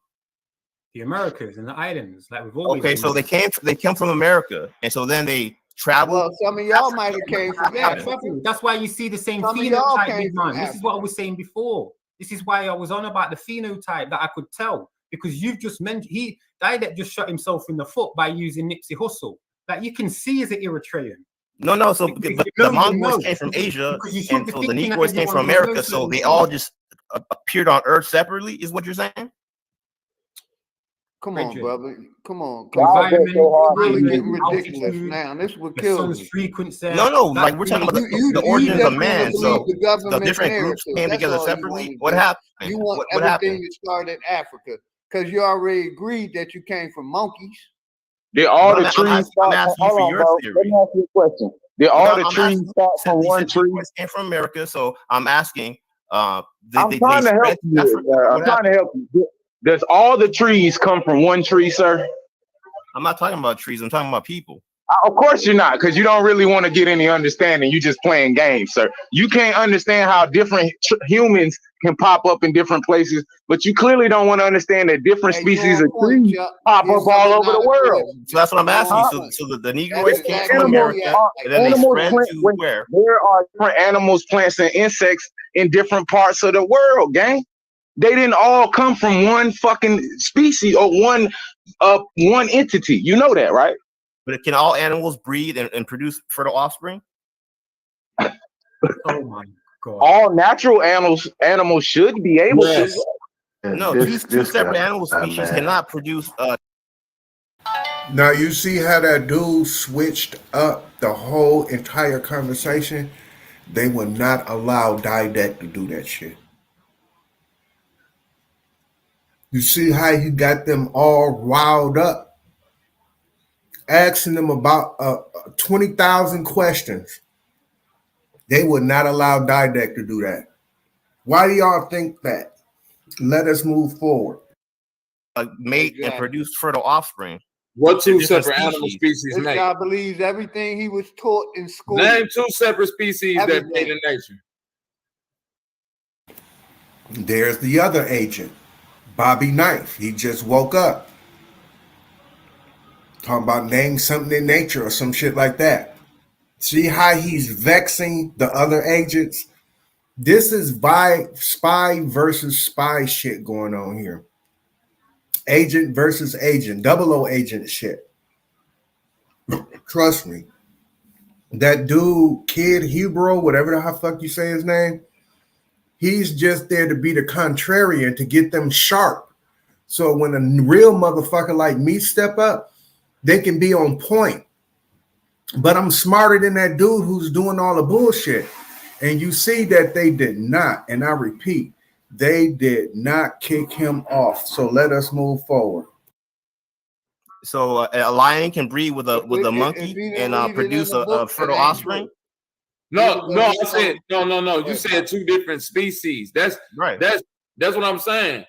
The Americas and the islands, like we've always. Okay, so they come from America, and so then they travel. Well, some of y'all might have came from there. That's why you see the same Some of y'all phenotype, came big man. from This is what I was saying before. This is why I was on about the phenotype that I could tell, because you've just mentioned Didact just shot himself in the foot by using Nipsey Hussle. Like you can see as an Eritrean. No. So the Mongoloids came from Asia, and so the Negroids came from America. So they all just appeared on Earth separately, is what you're saying? Come on, brother. Come on. Environment, really getting ridiculous now. This is what kills me. Frequency. No. Like we're talking about the origins of man. So the different groups came together separately. What happened? You want what everything to start in Africa because you already agreed that you came from monkeys. Did all the trees I'm start? asking you for your theory. Let me ask you a question. Did all the trees start from one tree? Came from America, so I'm asking. I'm trying to help you. I'm trying to help you. Does all the trees come from one tree, sir? I'm not talking about trees. I'm talking about people. Of course you're not, because you don't really want to get any understanding. You're just playing games, sir. You can't understand how different humans can pop up in different places, but you clearly don't want to understand that different species of trees pop up all over the world. So that's what I'm asking. So the Negroids came from America, and then they spread to where? There are different animals, plants, and insects in different parts of the world, gang. They didn't all come from one fucking species or one entity. You know that, right? But can all animals breed and produce fertile offspring? Oh my God! All natural animals should be able to. No, two separate animal species cannot produce. Now you see how that dude switched up the whole entire conversation. They would not allow Didact to do that shit. You see how he got them all riled up, asking them about 20,000 questions. They would not allow Didact to do that. Why do y'all think that? Let us move forward. Mate and produce fertile offspring. What two separate animal species This make? guy believes everything he was taught in school. Name two separate species that made in nature. There's the other agent, Bobby Knife. He just woke up. Talking about name something in nature or some shit like that. See how he's vexing the other agents? This is spy versus spy shit going on here. Agent versus agent, 00 agent shit. Trust me. That dude, Kid Hebrew, whatever the fuck you say his name, he's just there to be the contrarian to get them sharp. So when a real motherfucker like me step up, they can be on point. But I'm smarter than that dude who's doing all the bullshit. And you see that they did not, and I repeat, they did not kick him off. So let us move forward. So a lion can breed with a monkey and produce a fertile offspring? No, I said no. You said two different species. That's right. That's what I'm saying.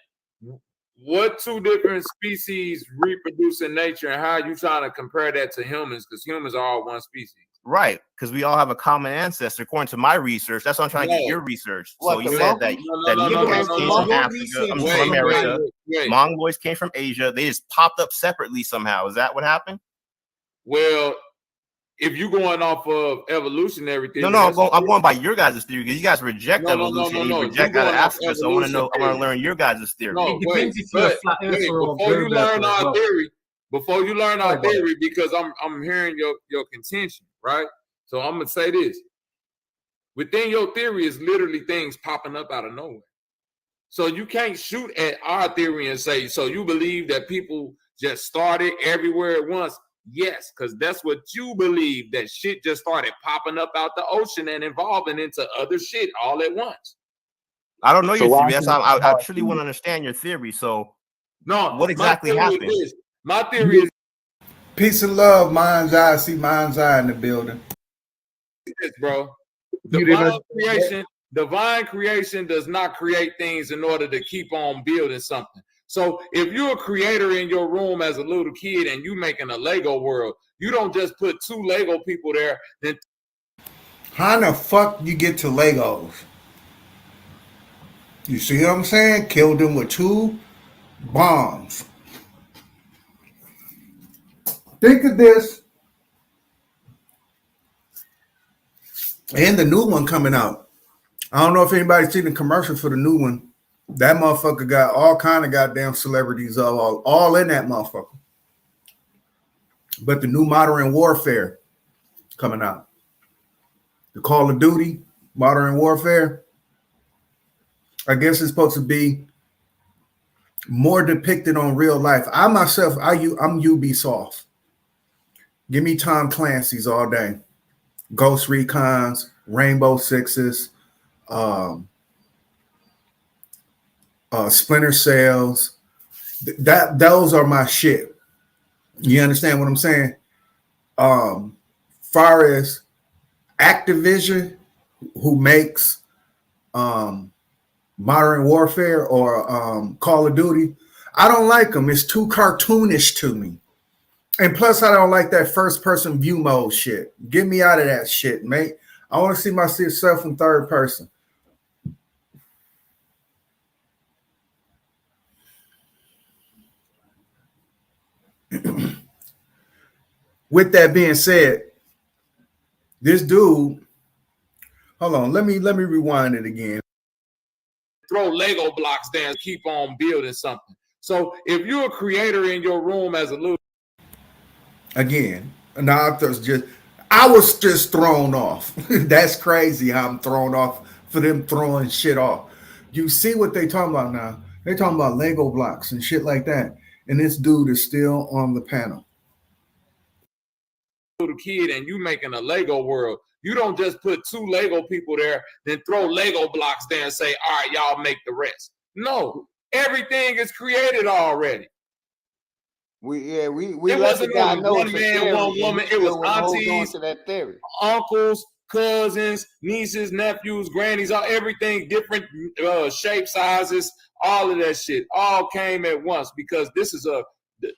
What two different species reproduce in nature, and how are you trying to compare that to humans? Because humans are all one species. Right, because we all have a common ancestor, according to my research. That's what I'm trying to get your research. So you said that Negroids came from Africa, from America. Mongoloids came from Asia. They just popped up separately somehow. Is that what happened? Well, if you're going off of evolutionary theory, I'm going by your guys' theory, because you guys reject evolution and you reject out of Africa. So I want to learn your guys' theory. No, wait, before you learn our theory. Before you learn our theory, because I'm hearing your contention, right? So I'm gonna say this. Within your theory is literally things popping up out of nowhere. So you can't shoot at our theory and say, so you believe that people just started everywhere at once? Yes, because that's what you believe, that shit just started popping up out the ocean and evolving into other shit all at once. I don't know your theory. That's how I truly want to understand your theory. So no, what exactly happened? My theory is peace and love, Mind's Eye. See Mind's Eye in the building. Bro, divine creation Divine creation does not create things in order to keep on building something. So if you're a creator in your room as a little kid and you making a Lego world, you don't just put 2 Lego people there. Then how the fuck you get to Legos? You see what I'm saying? Killed them with 2 bombs. Think of this. And the new one coming out. I don't know if anybody's seen the commercial for the new one. That motherfucker got all kind of goddamn celebrities all in that motherfucker. But the new Modern Warfare coming out. The Call of Duty, Modern Warfare. I guess it's supposed to be more depicted on real life. I myself, I'm Ubisoft. Give me Tom Clancy's all day. Ghost Recons, Rainbow Sixes, Splinter Cells. Those are my shit. You understand what I'm saying? Far as Activision, who makes Modern Warfare or Call of Duty, I don't like them. It's too cartoonish to me. And plus, I don't like that first-person view mode shit. Get me out of that shit, mate. I want to see myself in third person. With that being said, this dude, hold on, let me rewind it again. throw Lego blocks down, keep on building something. So if you're a creator in your room as a little again, now I was just thrown off. That's crazy how I'm thrown off for them throwing shit off. You see what they talking about now? They talking about Lego blocks and shit like that. And this dude is still on the panel. Little kid and you making a Lego world, you don't just put 2 Lego people there, then throw Lego blocks there and say, all right, y'all make the rest. No, everything is created already. It It wasn't only one man, one woman. It was aunties, to that theory. uncles, cousins, nieces, nephews, grannies, everything, different shape, sizes, all of that shit, all came at once because this is a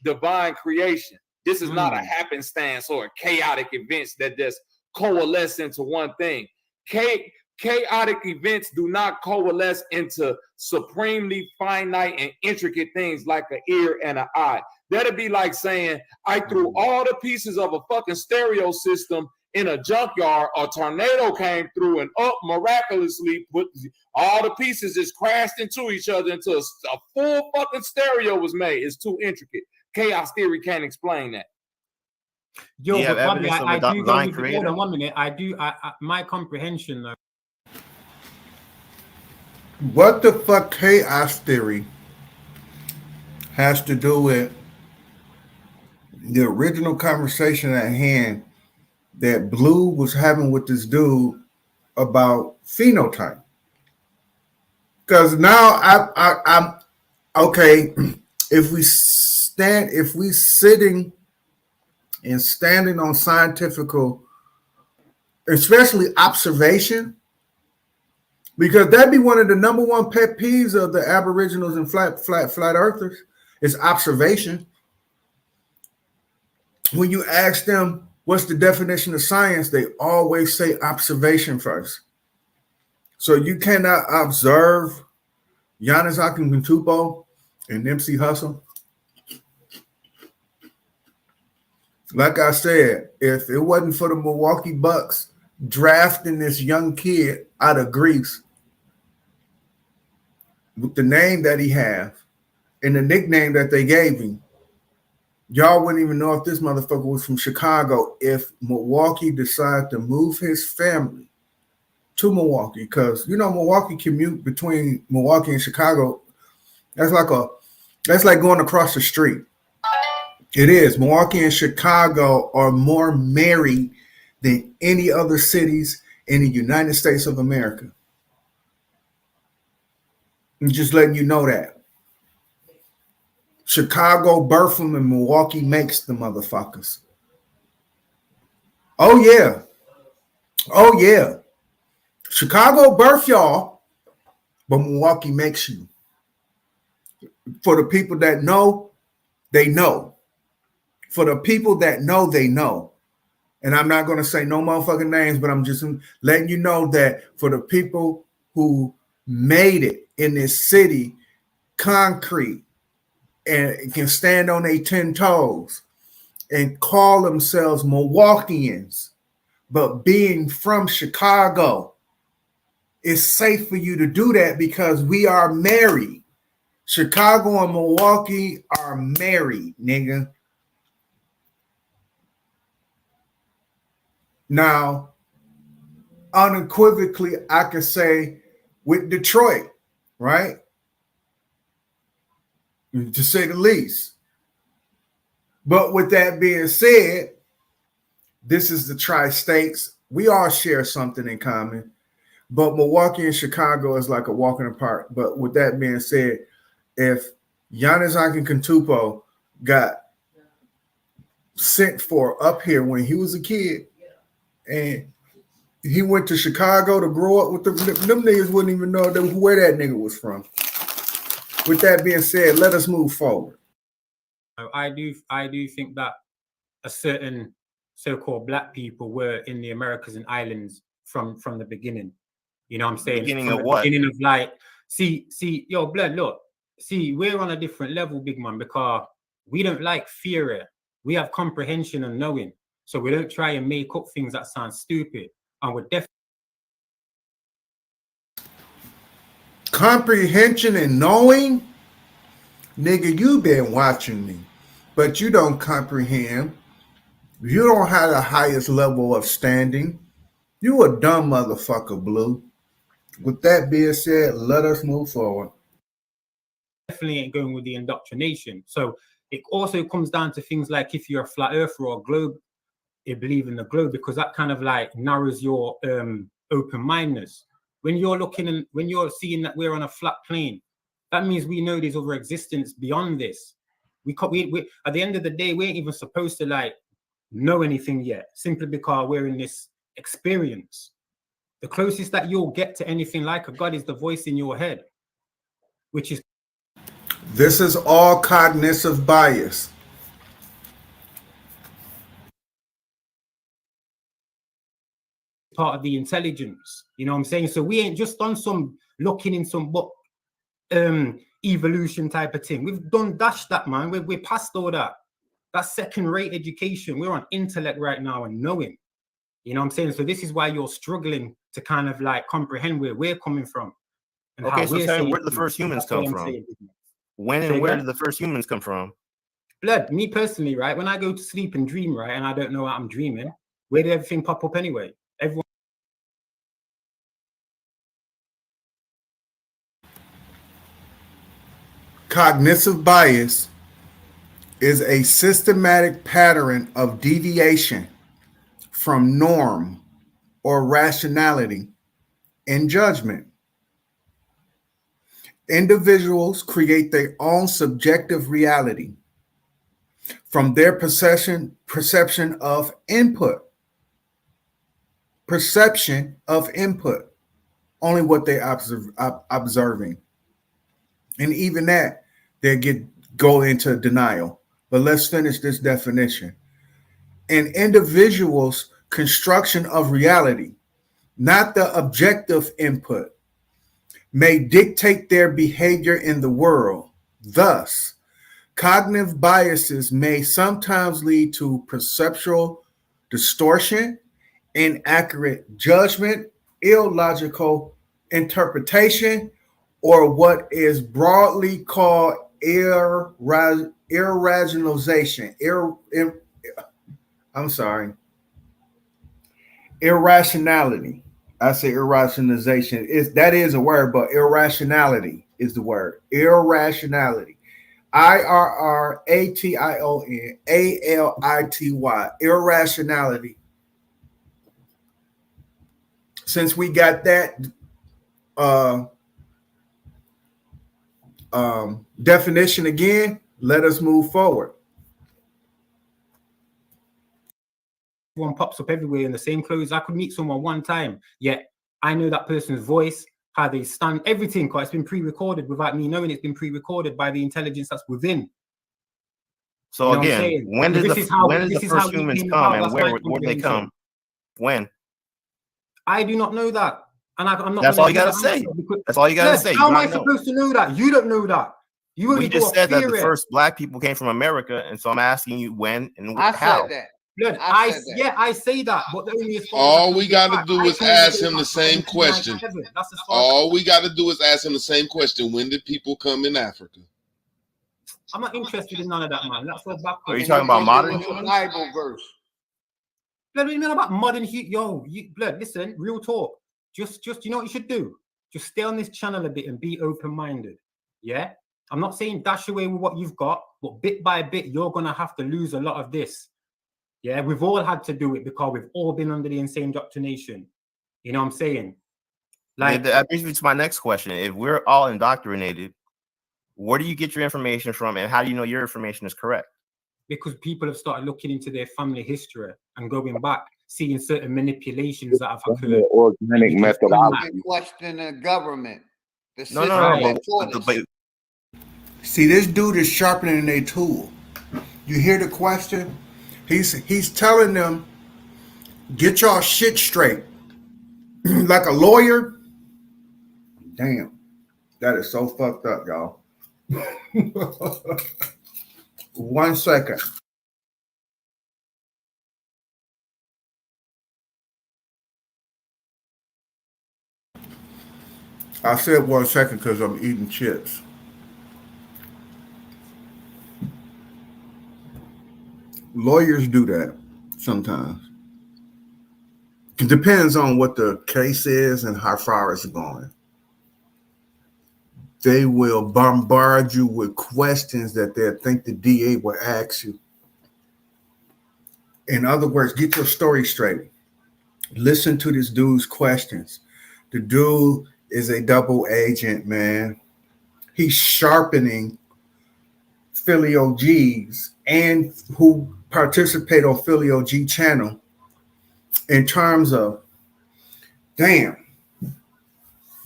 divine creation. This is not a happenstance or a chaotic events that just coalesce into one thing. Chaotic events do not coalesce into supremely finite and intricate things like an ear and an eye. That'd be like saying, I threw all the pieces of a fucking stereo system in a junkyard, a tornado came through and miraculously put all the pieces just crashed into each other until a full fucking stereo was made. It's too intricate. Chaos theory can't explain that. Yo, You have but evidence of a I do go divine with creator? hold on 1 minute. My comprehension though. What the fuck chaos theory has to do with the original conversation at hand that Blue was having with this dude about phenotype? Because now I'm okay. If we sitting and standing on scientifical, especially observation, because that'd be one of the number one pet peeves of the Aboriginals and flat earthers is observation. When you ask them what's the definition of science, they always say observation first. So you cannot observe Giannis Antetokounmpo and Nipsey Hussle. Like I said, if it wasn't for the Milwaukee Bucks drafting this young kid out of Greece with the name that he have and the nickname that they gave him, y'all wouldn't even know if this motherfucker was from Chicago if Milwaukee decided to move his family to Milwaukee. Because, you know, Milwaukee commute between Milwaukee and Chicago, that's like going across the street. It is. Milwaukee and Chicago are more married than any other cities in the United States of America. I'm just letting you know that. Chicago birthed them and Milwaukee makes the motherfuckers. Oh, yeah. Oh, yeah. Chicago birth y'all, but Milwaukee makes you. For the people that know, they know. For the people that know, they know. And I'm not going to say no motherfucking names, but I'm just letting you know that for the people who made it in this city, concrete, and can stand on their 10 toes and call themselves Milwaukeeans, but being from Chicago, it's safe for you to do that because we are married. Chicago and Milwaukee are married, nigga. Now, unequivocally, I could say with Detroit, right? To say the least. But with that being said, this is the tri-states. We all share something in common. But Milwaukee and Chicago is like a walk in the park. But with that being said, if Giannis Antetokounmpo got sent for up here when he was a kid, and he went to Chicago to grow up with them niggas wouldn't even know where that nigga was from. With that being said, let us move forward. I do think that a certain so-called black people were in the Americas and islands from the beginning. You know what I'm saying? Beginning from of the what? Beginning of like, see, yo, blood, look, see, we're on a different level, big man, because we don't like fear. We have comprehension and knowing. So we don't try and make up things that sound stupid. And we're definitely comprehension and knowing, nigga, you been watching me, but you don't comprehend. You don't have the highest level of standing. You a dumb motherfucker, Blue. With that being said, let us move forward. definitely ain't going with the indoctrination. So it also comes down to things like if you're a flat earther or a globe, you believe in the globe, because that kind of like narrows your open-mindedness. When you're looking and when you're seeing that we're on a flat plane, that means we know there's other existence beyond this. We at the end of the day, we ain't even supposed to like know anything yet, simply because we're in this experience. The closest that you'll get to anything like a God is the voice in your head, which is this is all cognitive bias. part of the intelligence. You know what I'm saying? So we ain't just done some looking in some book evolution type of thing. We've done that, man. We're past all that. That's second-rate education. We're on intellect right now and knowing. You know what I'm saying? So this is why you're struggling to kind of like comprehend where we're coming from. And okay, how so tell me, where did the first humans come from? When and where did the first humans come from? Blood, me personally, right? When I go to sleep and dream, right, and I don't know what I'm dreaming, where did everything pop up anyway? Everyone. Cognitive bias is a systematic pattern of deviation from norm or rationality in judgment. Individuals create their own subjective reality from their perception of input. Perception of input, only what they're observing. And even that, they go into denial. But let's finish this definition. An individual's construction of reality, not the objective input, may dictate their behavior in the world. Thus, cognitive biases may sometimes lead to perceptual distortion, inaccurate judgment, illogical interpretation, or what is broadly called irrationalization. Irrationality. I say irrationalization. That is a word, but irrationality is the word. Irrationality. IRRATIONALITY. Irrationality. Since we got that definition again, let us move forward. One pops up everywhere in the same clothes. I could meet someone one time, yet I know that person's voice, how they stand, everything, because it's been pre-recorded without me knowing it's been pre-recorded by the intelligence that's within. So You know again, when did the first humans come and where did they come? When? I do not know that. And I'm not. That's all you gotta say. That's all you gotta say. How am I supposed to know that? You don't know that. You only just said that the first black people came from America, and so I'm asking you when and I how. said that. Blood, I say that, but only as far all we got to do is ask him the same question. All we got to do is ask him the same question. When did people come in Africa? I'm not interested in none of that, man. That's so backwards. Are you talking about modern Bible verse? Blood, what do you mean about modern? Blood, listen, real talk. Just you know what you should do? Just stay on this channel a bit and be open-minded. Yeah? I'm not saying dash away with what you've got, but bit by bit, you're going to have to lose a lot of this. Yeah? We've all had to do it because we've all been under the insane indoctrination. You know what I'm saying? Like, that brings me to my next question. If we're all indoctrinated, where do you get your information from, and how do you know your information is correct? Because people have started looking into their family history and going back, seeing certain manipulations that have occurred. Organic methodology. Question the government. No. See, this dude is sharpening a tool. You hear the question? He's telling them, get y'all shit straight. Like a lawyer. Damn, that is so fucked up, y'all. 1 second. I said 1 second because I'm eating chips. Lawyers do that sometimes. It depends on what the case is and how far it's going. They will bombard you with questions that they think the DA will ask you. In other words, get your story straight. Listen to this dude's questions. The dude is a double agent, man. He's sharpening Philly OGs and who participate on Philly OG channel in terms of, damn,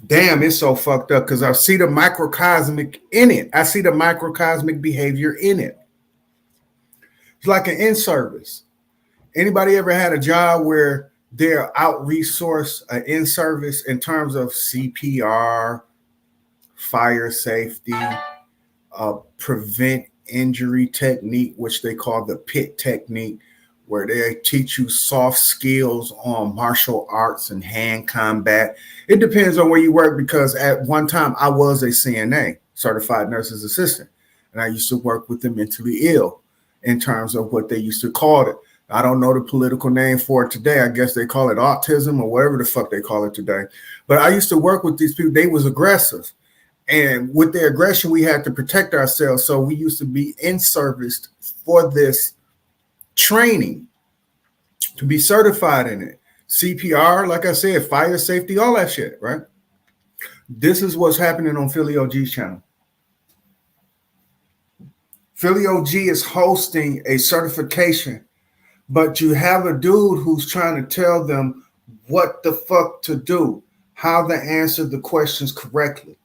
it's so fucked up because I see the microcosmic in it. I see the microcosmic behavior in it. It's like an in-service. Anybody ever had a job where they're out-resource an in-service in terms of CPR, fire safety, prevent injury technique, which they call the PIT technique, where they teach you soft skills on martial arts and hand combat. It depends on where you work, because at one time I was a CNA, certified nurse's assistant, and I used to work with the mentally ill in terms of what they used to call it. I don't know the political name for it today. I guess they call it autism or whatever the fuck they call it today. But I used to work with these people. They was aggressive. And with their aggression, we had to protect ourselves. So we used to be in service for this training to be certified in it. CPR, like I said, fire safety, all that shit, right? This is what's happening on Philly OG's channel. Philly OG is hosting a certification, but you have a dude who's trying to tell them what the fuck to do, how to answer the questions correctly.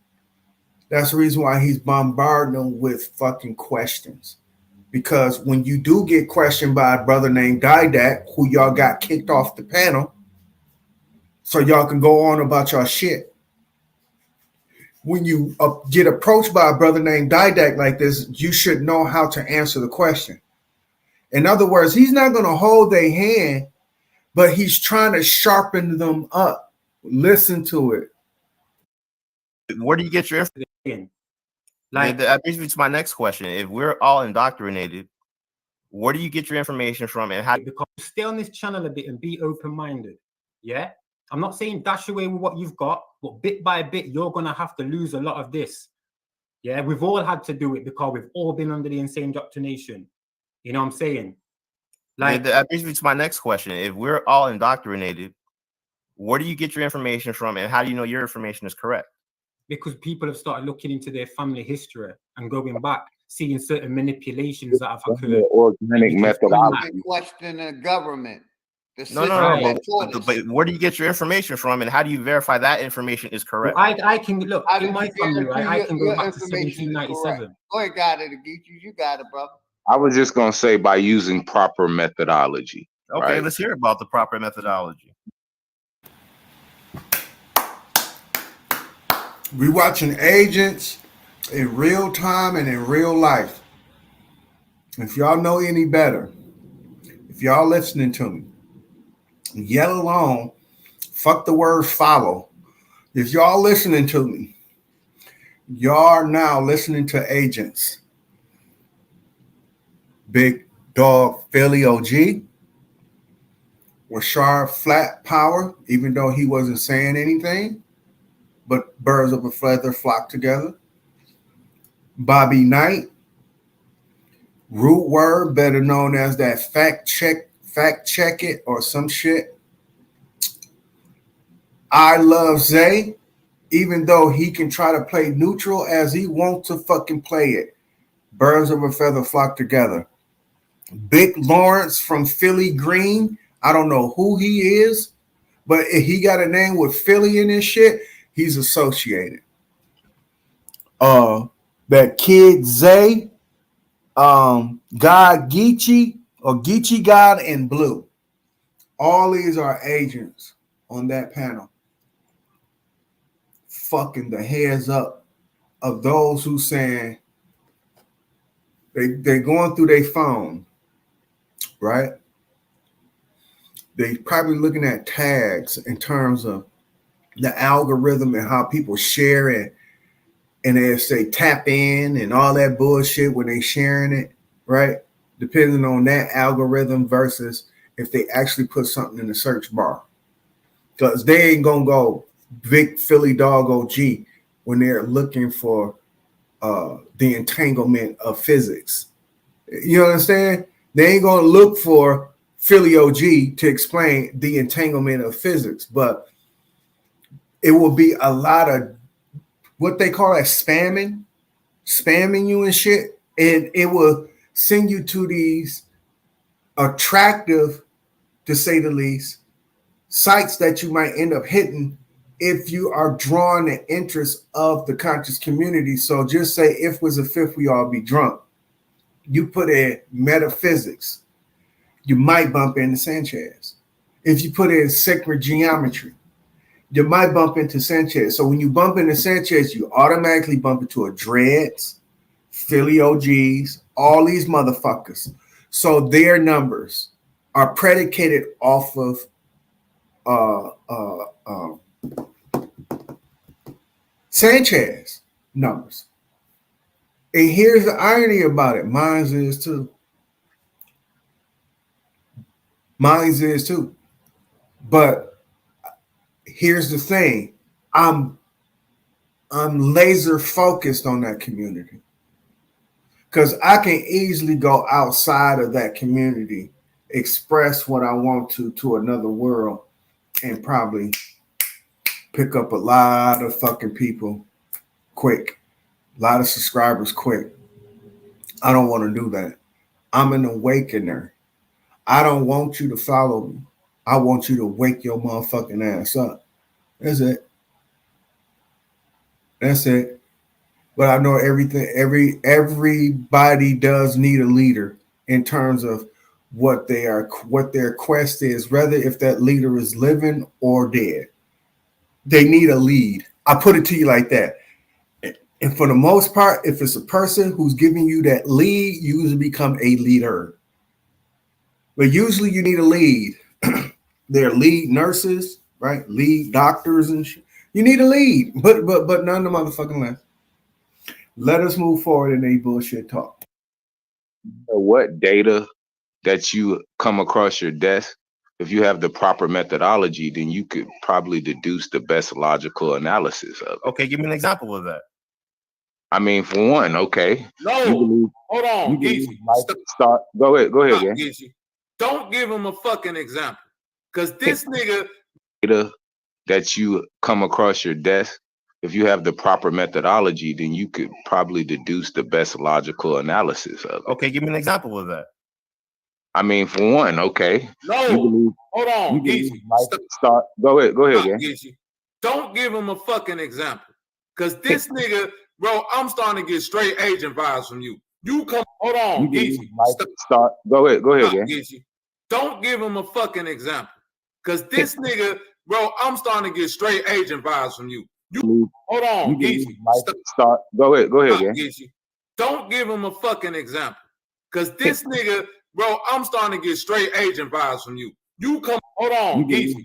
That's the reason why he's bombarding them with fucking questions. Because when you do get questioned by a brother named Didac, who y'all got kicked off the panel, so y'all can go on about your shit. When you get approached by a brother named Didac like this, you should know how to answer the question. In other words, he's not going to hold their hand, but he's trying to sharpen them up. Listen to it. Where do you get your information? Like, that brings me to my next question. If we're all indoctrinated, where do you get your information from, and how? Because stay on this channel a bit and be open-minded. Yeah, I'm not saying dash away with what you've got, but bit by bit, you're gonna have to lose a lot of this. Yeah, we've all had to do it because we've all been under the insane indoctrination. You know what I'm saying? Like, that brings me to my next question. If we're all indoctrinated, where do you get your information from, and how do you know your information is correct? Because people have started looking into their family history and going back, seeing certain manipulations that have occurred. Organic methodology. Question the government. The No, system no. that taught us. But where do you get your information from, and how do you verify that information is correct? Well, I can look How in did my you family, right? I guarantee can your go back to information is correct? 1797. Go ahead, got it, Geechee. You got it, brother. I was just gonna say by using proper methodology. Okay, right? let's hear about the proper methodology. We watching agents in real time and in real life. If y'all know any better, if y'all listening to me, yell along, fuck the word follow. If y'all listening to me, y'all are now listening to agents. Big Dog Philly OG, Rashard Flat Power, even though he wasn't saying anything, but birds of a feather flock together. Bobby Knight, Root Word, better known as that fact check it or some shit. I Love Zay, even though he can try to play neutral as he wants to fucking play it. Birds of a feather flock together. Big Lawrence from Philly Green. I don't know who he is, but if he got a name with Philly in his shit, he's associated. That kid Zay, God Geechee or Geechee God in blue. All these are agents on that panel. Fucking the heads up of those who saying they're going through their phone, right? They probably looking at tags in terms of the algorithm and how people share it, and they say tap in and all that bullshit when they sharing it, right? Depending on that algorithm versus if they actually put something in the search bar. Because they ain't gonna go Big Philly Dog OG when they're looking for the entanglement of physics. You understand? They ain't gonna look for Philly OG to explain the entanglement of physics, but it will be a lot of what they call that spamming you and shit, and it will send you to these attractive, to say the least, sites that you might end up hitting if you are drawing the interest of the conscious community. So just say if was a fifth, we all be drunk. You put in metaphysics, you might bump into Sanchez. If you put in sacred geometry, you might bump into Sanchez. So when you bump into Sanchez, you automatically bump into a Dreads, Philly OGs, all these motherfuckers. So their numbers are predicated off of Sanchez numbers. And here's the irony about it. Mine's is too. But here's the thing. I'm laser focused on that community. Because I can easily go outside of that community, express what I want to another world, and probably pick up a lot of fucking people quick. A lot of subscribers quick. I don't want to do that. I'm an awakener. I don't want you to follow me. I want you to wake your motherfucking ass up. That's it. That's it. But I know everything. Everybody does need a leader in terms of what their quest is, whether if that leader is living or dead. They need a lead. I put it to you like that. And for the most part, if it's a person who's giving you that lead, you usually become a leader. But usually you need a lead. They're lead nurses, right? Lead doctors and shit. You need a lead, but none of the motherfucking less. Let us move forward in a bullshit talk. What data that you come across your desk, if you have the proper methodology, then you could probably deduce the best logical analysis of it. Okay, give me an example of that. I mean, for one, okay. No, hold on, Geechee. Go ahead, gang. Geechee. Don't give him a fucking example. Because this nigga... Data that you come across your desk, if you have the proper methodology, then you could probably deduce the best logical analysis of it. Okay, give me an example of that. I mean, for one, okay. No, hold on, Geechee. Start. Go ahead, gang. Geechee. Don't give him a fucking example. Cause this nigga, bro, I'm starting to get straight agent vibes from you. You come, hold on, Geechee. Start. Go ahead, gang. Geechee. Don't give him a fucking example. Cause this nigga, bro, I'm starting to get straight agent vibes from you. You hold on, Geechee. Start. Go ahead, gang. Geechee. Don't give him a fucking example. Cause this nigga, bro, I'm starting to get straight agent vibes from you. You come, hold on, Geechee.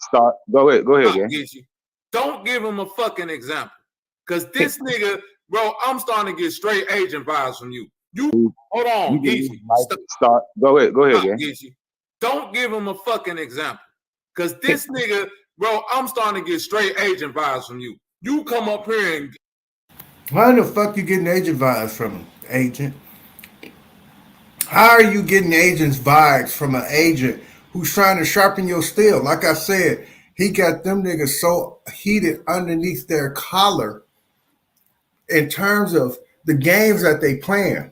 Start. Go ahead, gang. Geechee. Don't give him a fucking example. Cause this nigga, bro, I'm starting to get straight agent vibes from you. You hold on, Geechee. Start. Go ahead, gang. Geechee. Don't give him a fucking example. Cause this nigga, bro, I'm starting to get straight agent vibes from you. You come up here and why the fuck you getting agent vibes from him, agent? How are you getting agent's vibes from an agent who's trying to sharpen your steel? Like I said, he got them niggas so heated underneath their collar in terms of the games that they playing.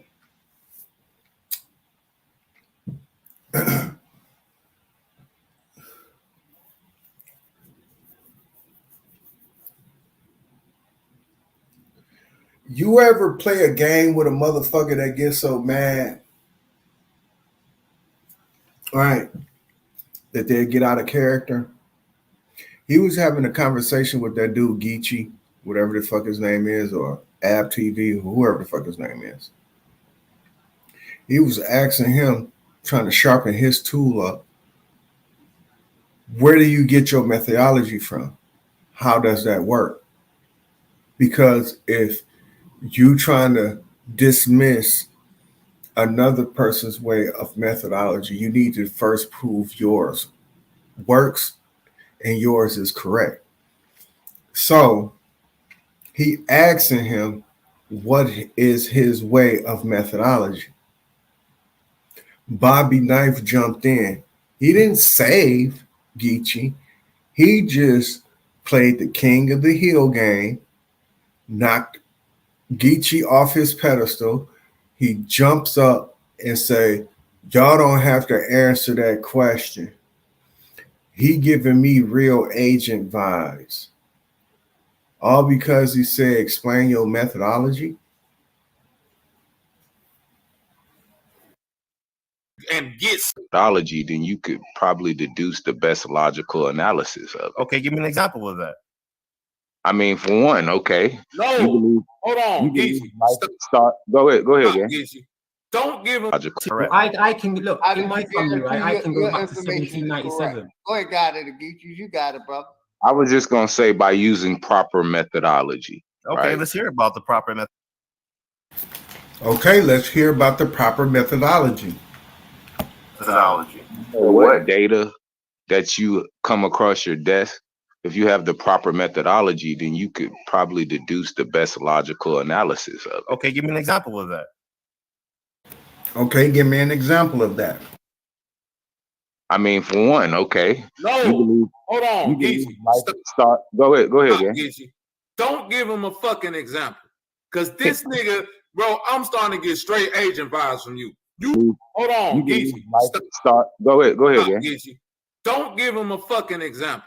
You ever play a game with a motherfucker that gets so mad, right, that they get out of character? He was having a conversation with that dude, Geechee, whatever the fuck his name is, or Ab TV, whoever the fuck his name is. He was asking him, trying to sharpen his tool up, where do you get your methodology from? How does that work? Because if you trying to dismiss another person's way of methodology, you need to first prove yours works and yours is correct. So he asking him, what is his way of methodology? Bobby Knife jumped in. He didn't save Geechee. He just played the king of the hill game, knocked Geechee off his pedestal. He jumps up and say, y'all don't have to answer that question. He giving me real agent vibes. All because he said, explain your methodology. and get methodology, then you could probably deduce the best logical analysis of it. Okay, give me an example of that. I mean, for one, okay. No, hold on, Geechee. Start. Go ahead, gang. Geechee. Don't give him. Correct. I can look How in did my you family, right? I can go your back to information is 1797. correct? Go ahead, got it, Geechee. You got it, brother. I was just gonna say by using proper methodology. Okay, right? let's hear about the proper method. Okay, let's hear about the proper methodology. What data that you come across your desk, if you have the proper methodology, then you could probably deduce the best logical analysis of it. Okay, give me an example of that. Okay, give me an example of that. I mean, for one, okay. No, hold on, Geechee. Start. Go ahead, gang. Geechee. Don't give him a fucking example. Cause this nigga, bro, I'm starting to get straight agent vibes from you. You hold on, Geechee. Start. Go ahead, gang. Geechee. Don't give him a fucking example.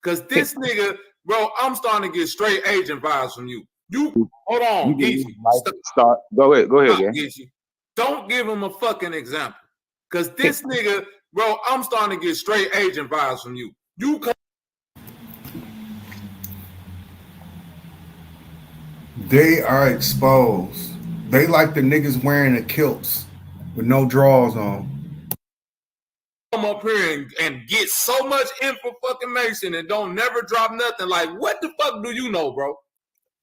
Cause this nigga, bro, I'm starting to get straight agent vibes from you. You hold on, Geechee. Start. Go ahead, gang. Geechee. Don't give him a fucking example. Cause this nigga, bro, I'm starting to get straight agent vibes from you. You come. They are exposed. They like the niggas wearing the kilts with no drawers on. Come up here and get so much information and don't never drop nothing. Like, what the fuck do you know, bro?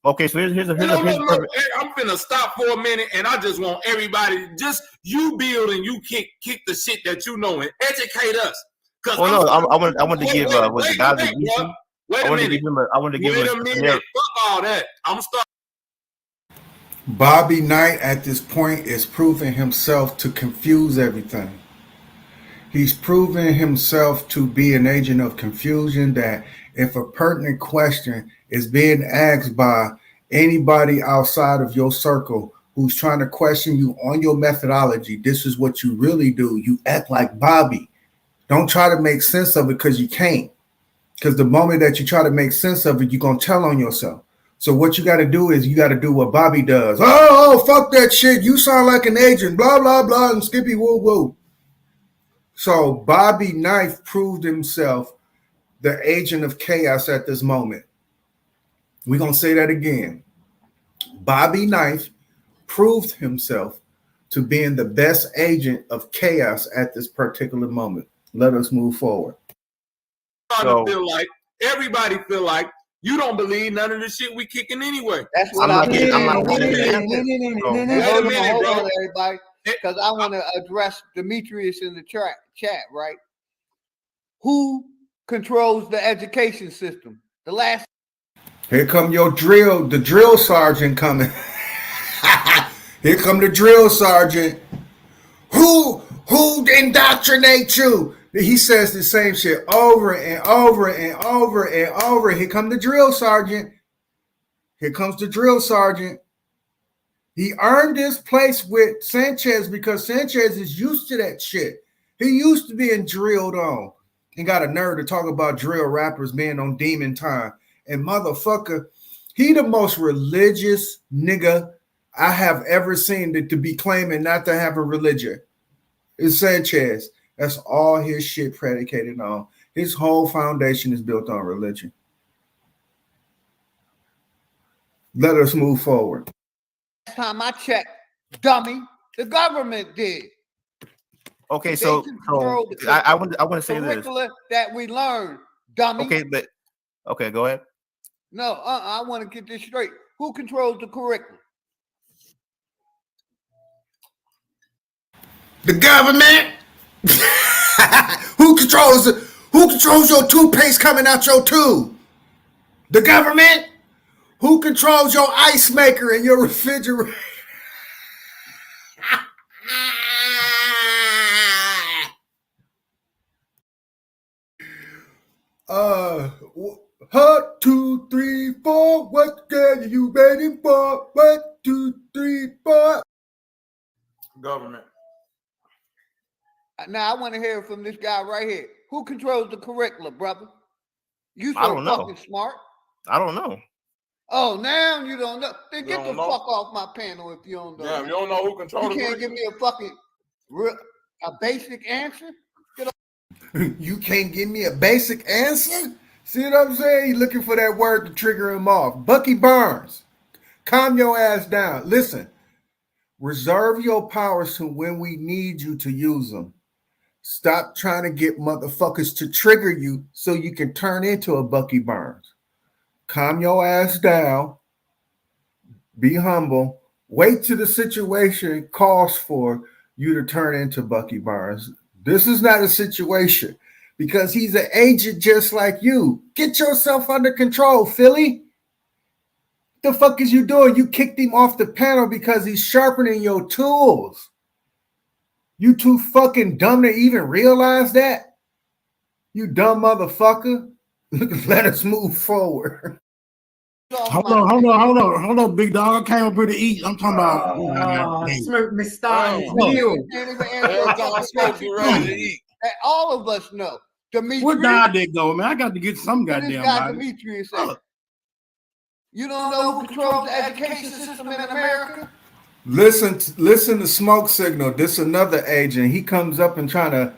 Okay, so here's a Look, I'm finna stop for a minute, and I just want everybody, just you build and you kick the shit that you know and educate us. Oh no, I want to give was the guy that Geechee. Wait a minute. I want to give him. Wait a minute. Fuck all that. I'm starting. Bobby Knight at this point is proving himself to confuse everything. He's proven himself to be an agent of confusion, that if a pertinent question is being asked by anybody outside of your circle who's trying to question you on your methodology, this is what you really do. You act like Bobby. Don't try to make sense of it because you can't. Because the moment that you try to make sense of it, you're going to tell on yourself. So what you got to do is you got to do what Bobby does. Oh, fuck that shit. You sound like an agent, blah, blah, blah, and skippy woo woo. So Bobby Knife proved himself the agent of chaos at this moment. We're going to say that again. Bobby Knife proved himself to being the best agent of chaos at this particular moment. Let us move forward. Everybody feel like you don't believe none of the shit we kicking anyway. That's what I'm not Wait getting a it. minute, hold on, everybody, because I want to address Demetrius in the chat, right? Who controls the education system? The last. Here come the drill sergeant coming. Here come the drill sergeant. Who indoctrinates you? He says the same shit over and over and over and over. Here come the drill sergeant. Here comes the drill sergeant. He earned this place with Sanchez because Sanchez is used to that shit. He used to being drilled on and got a nerve to talk about drill rappers being on demon time. And motherfucker, he the most religious nigga I have ever seen to be claiming not to have a religion. It's Sanchez. That's all his shit predicated on. His whole foundation is built on religion. Let us move forward. Last time I checked, dummy, the government did. Okay, so I want to say this. Curricula that we learned, dummy. Okay, go ahead. No, I want to get this straight. Who controls the curriculum? The government. Who controls your toothpaste coming out your tube? The government. Who controls your ice maker and your refrigerator? Hut 2, 3, 4. What can you waiting for? 1, 2, 3, 4. Government. Now I want to hear from this guy right here. Who controls the curriculum, brother? You I don't know. fucking smart. I don't know. Oh, now you don't know. Then get the fuck off my panel if you don't know. Yeah, you don't know who controls. You can't give me a fucking a basic answer. You can't give me a basic answer? See what I'm saying? He's looking for that word to trigger him off. Bucky Barnes, calm your ass down. Listen, reserve your powers to when we need you to use them. Stop trying to get motherfuckers to trigger you so you can turn into a Bucky Barnes. Calm your ass down. Be humble. Wait till the situation calls for you to turn into Bucky Barnes. This is not a situation because he's an agent just like you. Get yourself under control, Philly. What the fuck is you doing? You kicked him off the panel because he's sharpening your tools. You too fucking dumb to even realize that? You dumb motherfucker. Let us move forward. Hold on, big dog. I came up here to eat. I'm talking about smoke me starting meal. All of us know. Demetrius. Where Didact go, man? I got to get some goddamn body. Demetrius said, you don't know who controls the education system in America? Listen to Smoke Signal. This another agent. He comes up and trying to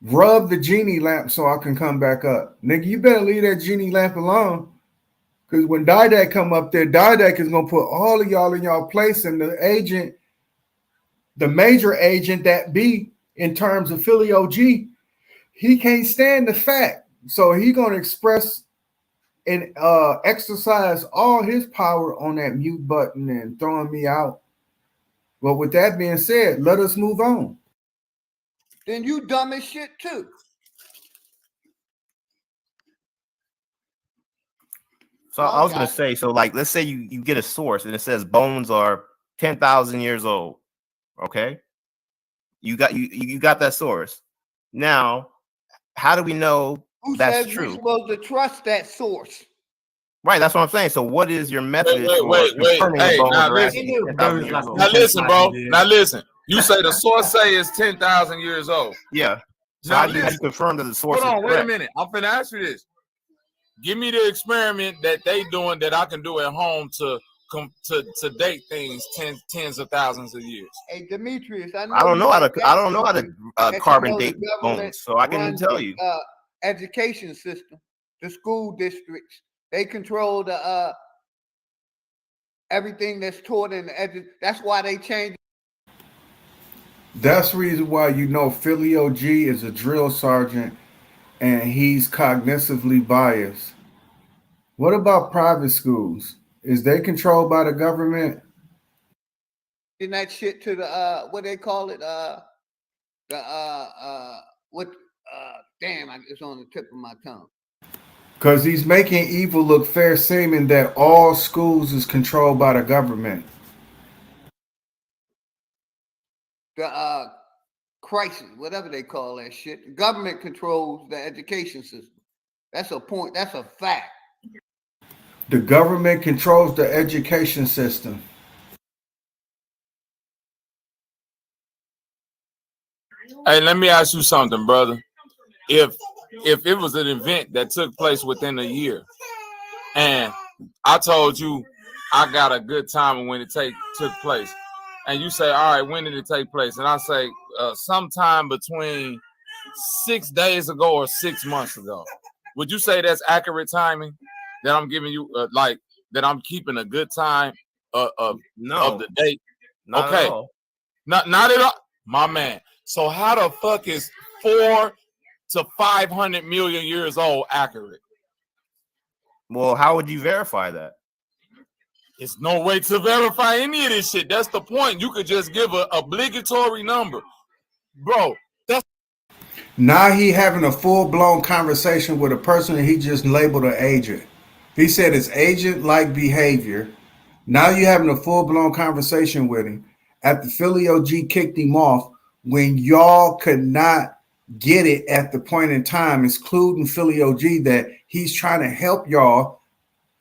rub the genie lamp so I can come back up. Nigga, you better leave that genie lamp alone. Because when Didact come up there, Didact is going to put all of y'all in y'all place. And the agent, the major agent that be in terms of Philly OG, he can't stand the fact. So he going to express and exercise all his power on that mute button and throwing me out. Well, with that being said, let us move on. Then you dumb as shit too. So I was going to say, so like, let's say you get a source and it says bones are 10,000 years old. Okay. You got that source. Now, how do we know Who that's says true? we're supposed to trust that source? Right, that's what I'm saying. So, what is your method for Wait. confirming Hey, the bones now are listen. actually 10,000 years old? Now listen, bro. Now listen. You say the source say it's 10,000 years old. Yeah. So Now how do you listen. confirm that the source Hold is on, wait correct? a minute. I'm finna ask you this. Give me the experiment that they doing that I can do at home to date things tens of thousands of years. Hey, Demetrius, I don't know how to that carbon you know date the government bones, so I can runs tell the, you. Education system, the school districts, they control the everything that's taught in the that's why they changed. That's the reason why you know Philly OG is a drill sergeant and he's cognitively biased. What about private schools? Is they controlled by the government? In that shit to the what they call it, what damn, it's on the tip of my tongue. Because he's making evil look fair, seeming that all schools is controlled by the government. The crisis, whatever they call that shit. The government controls the education system. That's a point. That's a fact. The government controls the education system. Hey, let me ask you something, brother. If it was an event that took place within a year, and I told you I got a good time when it took place, and you say, all right, when did it take place? And I say sometime between 6 days ago or 6 months ago. Would you say that's accurate timing? That I'm giving you like that I'm keeping a good time of the date? Not okay, at all. Not at all, my man. So how the fuck is 4 to 500 million years old accurate? Well, how would you verify that? It's no way to verify any of this shit. That's the point. You could just give an obligatory number, bro. That's now he having a full-blown conversation with a person that he just labeled an agent. He said it's agent-like behavior. Now you having a full-blown conversation with him. After Philly OG kicked him off, when y'all could not get it at the point in time, including Philly OG, that he's trying to help y'all.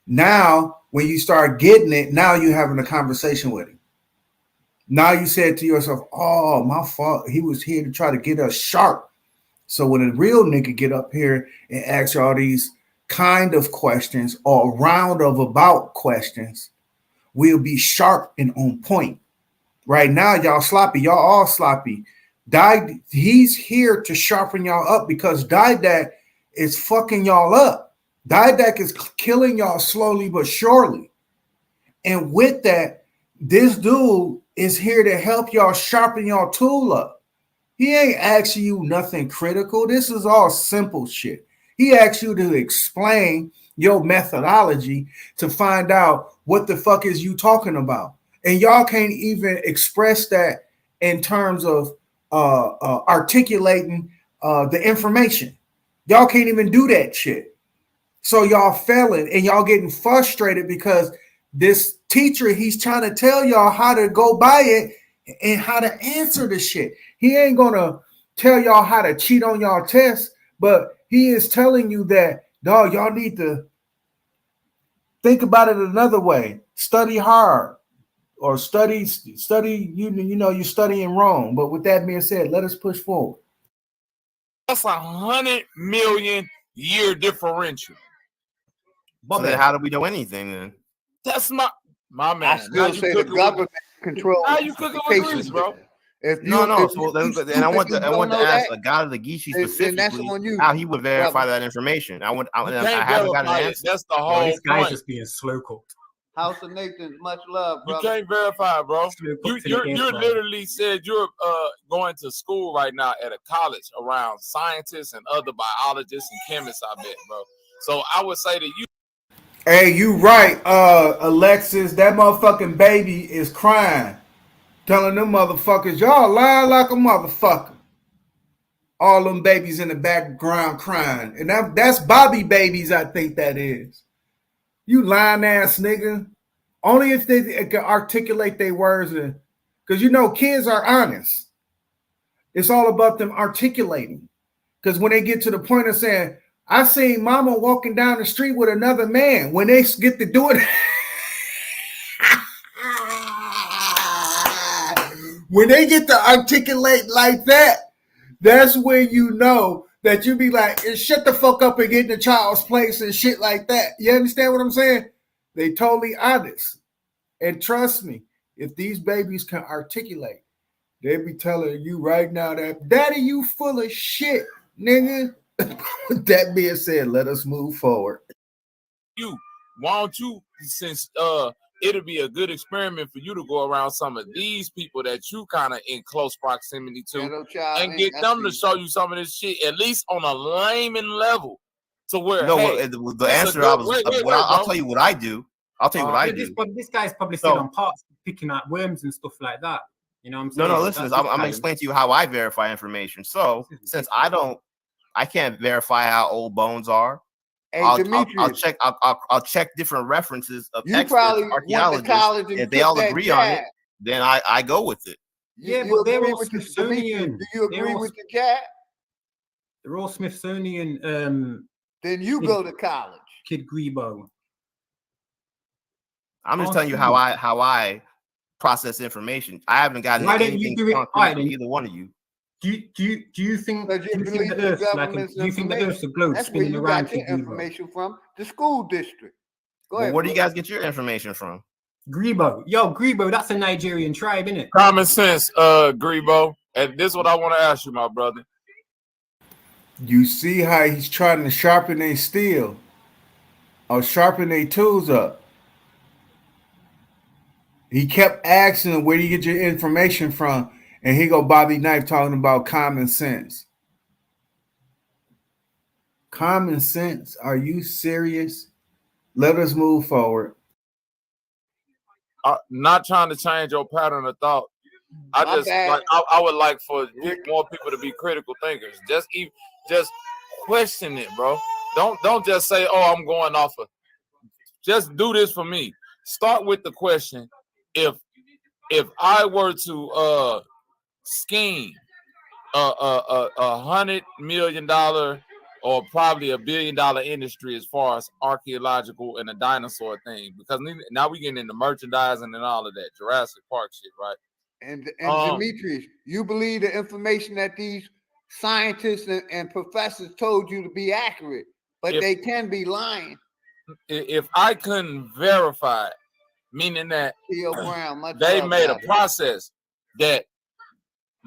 Now, when you start getting it, now you're having a conversation with him. Now you said to yourself, oh, my fault. He was here to try to get us sharp. So when a real nigga get up here and ask all these kind of questions or round of about questions, we'll be sharp and on point. Right now, y'all sloppy. Y'all all sloppy. He's here to sharpen y'all up because Didac is fucking y'all up. Didac is killing y'all slowly but surely. And with that, this dude is here to help y'all sharpen y'all tool up. He ain't asking you nothing critical. This is all simple shit. He asks you to explain your methodology to find out what the fuck is you talking about. And y'all can't even express that in terms of articulating the information. Y'all can't even do that shit. So y'all failing and y'all getting frustrated because this teacher, he's trying to tell y'all how to go by it and how to answer the shit. He ain't gonna tell y'all how to cheat on y'all tests, but he is telling you that, dog, y'all need to think about it another way. Study hard or study, you know, you're studying wrong. But with that being said, let us push forward. That's 100 million year differential. So then how do we know anything then? That's my man. I still say the government controls. How you cooking with grease, bro? No. And I want to ask a guy of the Geechee specifically how he would verify that information. I haven't got an answer. That's the whole this guy's point. just being slow cooked. House of Nathan, much love, bro. You can't verify, bro. You literally said you're going to school right now at a college around scientists and other biologists and chemists, I bet, bro. So I would say that you. Hey, you right, Alexis. That motherfucking baby is crying. Telling them motherfuckers, y'all lying like a motherfucker. All them babies in the background crying. And that's Bobby babies, I think that is. You lying ass nigga. Only if they can articulate their words. Because, you know, kids are honest. It's all about them articulating. Because when they get to the point of saying, I seen mama walking down the street with another man. When they get to do it, when they get to articulate like that, that's when you know that you be like, shut the fuck up and get in the child's place and shit like that. You understand what I'm saying? They totally honest. And trust me, if these babies can articulate, they be telling you right now that, daddy, you full of shit, nigga. With that being said, let us move forward. Why don't you, since it'll be a good experiment for you to go around some of these people that you kind of in close proximity to and get them to show you some of this shit, at least on a layman level, to where the answer I'll tell you what I do. I'll tell you what I do. This guy's probably still on parts picking out worms and stuff like that. You know what I'm saying? No, listen, I'm gonna explain to you how I verify information. So since I can't verify how old bones are. Hey, I'll check different references of experts, archaeologists. If they all agree on it, then I go with it. Yeah, but they're all Smithsonian. Do you agree with the cat? They're all Smithsonian. Then you go to college, Kid Grebo. I'm just telling you how I process information. I haven't gotten anything from either one of you. Do you think the Earth, do you think the Earth's a globe spinning around? That's where you got your information from, the school district. Go ahead. Where do you guys get your information from? Grebo. Yo, Grebo, that's a Nigerian tribe, isn't it? Common sense, Grebo. And this is what I want to ask you, my brother. You see how he's trying to sharpen their steel or sharpen their tools up. He kept asking him, where do you get your information from? And he go Bobby Knife talking about common sense. Common sense? Are you serious? Let us move forward. Not trying to change your pattern of thought. I would like for more people to be critical thinkers. Just question it, bro. Don't just say, oh, I'm going off of. Just do this for me. Start with the question. If I were to scheme $100 million or probably $1 billion industry as far as archaeological and the dinosaur thing, because now we getting into merchandising and all of that Jurassic Park shit, right? And Demetrius, you believe the information that these scientists and professors told you to be accurate, but they can be lying. If I couldn't verify it, meaning that they made a process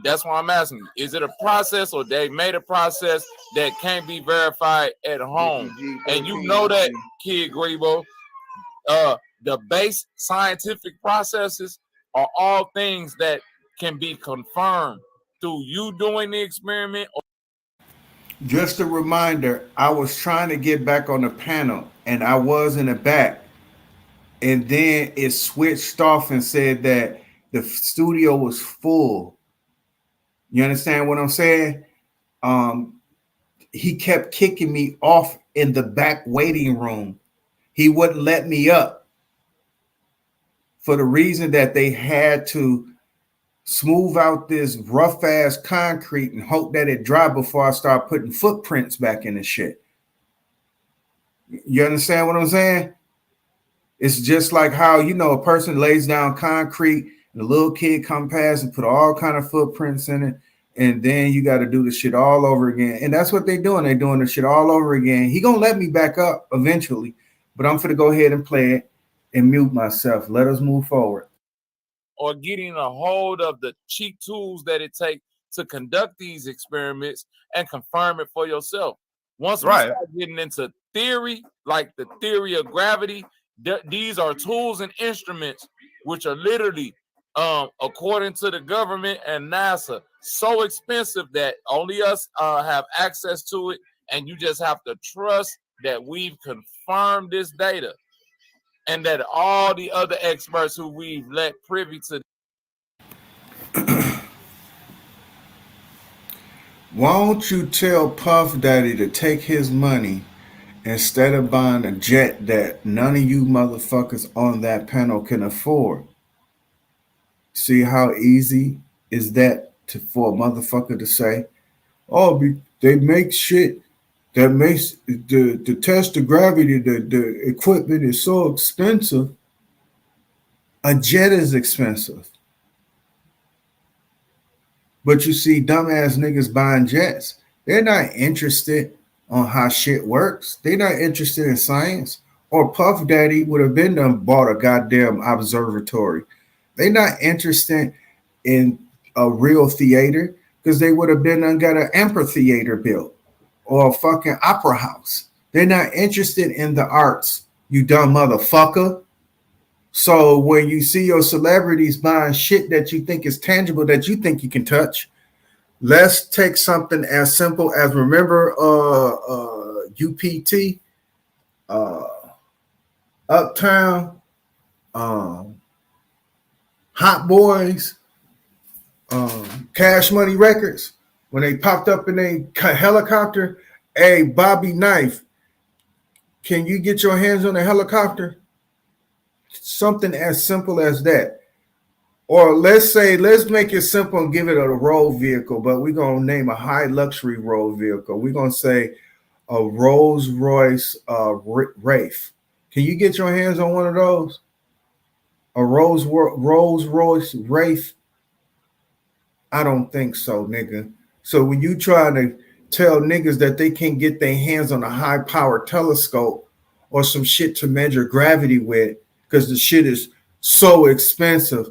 that's why I'm asking you. Is it a process or they made a process that can't be verified at home? And you know that, Kid Grebo, the base scientific processes are all things that can be confirmed through you doing the experiment. Just a reminder, I was trying to get back on the panel and I was in the back. And then it switched off and said that the studio was full. You understand what I'm saying? He kept kicking me off in the back waiting room. He wouldn't let me up for the reason that they had to smooth out this rough ass concrete and hope that it dry before I start putting footprints back in the shit. You understand what I'm saying? It's just like how, a person lays down concrete and a little kid come past and put all kind of footprints in it. And then you got to do the shit all over again. And that's what they're doing. They're doing the shit all over again. He going to let me back up eventually, but I'm going to go ahead and play it and mute myself. Let us move forward. Or getting a hold of the cheap tools that it takes to conduct these experiments and confirm it for yourself. Once we start getting into theory, like the theory of gravity, these are tools and instruments which are literally, according to the government and NASA, so expensive that only us have access to it, and you just have to trust that we've confirmed this data and that all the other experts who we've let privy to. Won't you tell Puff Daddy to take his money instead of buying a jet that none of you motherfuckers on that panel can afford? See how easy is that for a motherfucker to say, oh, they make shit that makes to test the gravity, the equipment is so expensive. A jet is expensive. But you see dumbass niggas buying jets. They're not interested on how shit works. They're not interested in science. Or Puff Daddy would have been done bought a goddamn observatory. They're not interested in a real theater because they would have been done got an amphitheater built or a fucking opera house. They're not interested in the arts, you dumb motherfucker. So when you see your celebrities buying shit that you think is tangible, that you think you can touch, let's take something as simple as remember UPT, Uptown, Hot Boys, Cash Money Records, when they popped up in a helicopter. Hey, Bobby Knife, can you get your hands on a helicopter? Something as simple as that. Or let's make it simple and give it a road vehicle, but we're going to name a high luxury road vehicle. We're going to say a Rolls Royce Wraith. Can you get your hands on one of those? A Rolls Royce Wraith? I don't think so, nigga. So when you try to tell niggas that they can't get their hands on a high power telescope or some shit to measure gravity with because the shit is so expensive,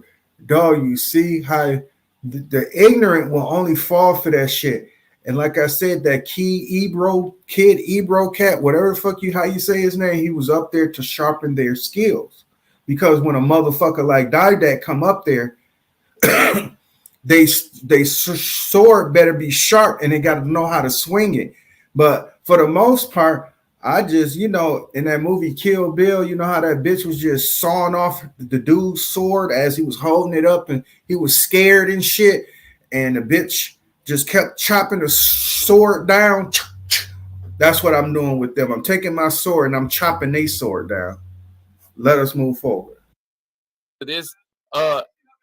dog, you see how the ignorant will only fall for that shit. And like I said, that Ebro cat, whatever the fuck how you say his name, he was up there to sharpen their skills. Because when a motherfucker like Didac come up there, they sword better be sharp and they got to know how to swing it. But for the most part, I just, in that movie Kill Bill, you know how that bitch was just sawing off the dude's sword as he was holding it up and he was scared and shit. And the bitch just kept chopping the sword down. That's what I'm doing with them. I'm taking my sword and I'm chopping their sword down. Let us move forward. This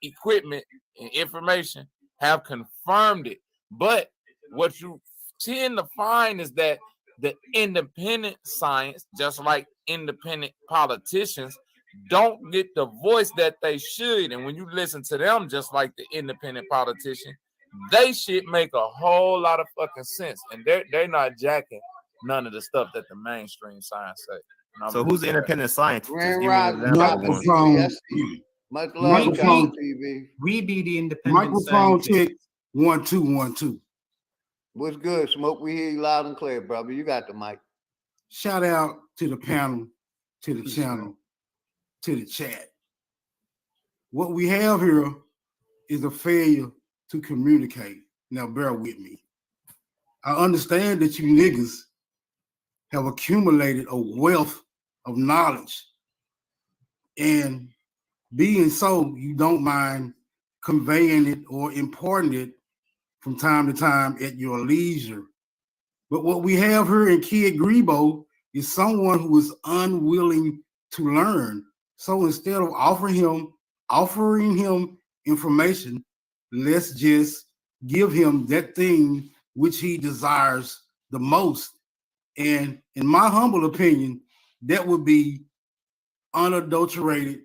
equipment and information have confirmed it. But what you tend to find is that the independent science, just like independent politicians, don't get the voice that they should. And when you listen to them, just like the independent politician, they should make a whole lot of fucking sense. And they're not jacking none of the stuff that the mainstream science say. So who's the independent scientist? Grand Much love, TV. We be the independent Microphone scientists. check 1 2 1 2. What's good, Smoke? We hear you loud and clear, brother. You got the mic. Shout out to the panel, to the channel, to the chat. What we have here is a failure to communicate. Now, bear with me. I understand that you niggas have accumulated a wealth of knowledge, and being so, you don't mind conveying it or imparting it from time to time at your leisure. But what we have here in Kid Grebo is someone who is unwilling to learn. So instead of offering him information, let's just give him that thing which he desires the most. And in my humble opinion, that would be unadulterated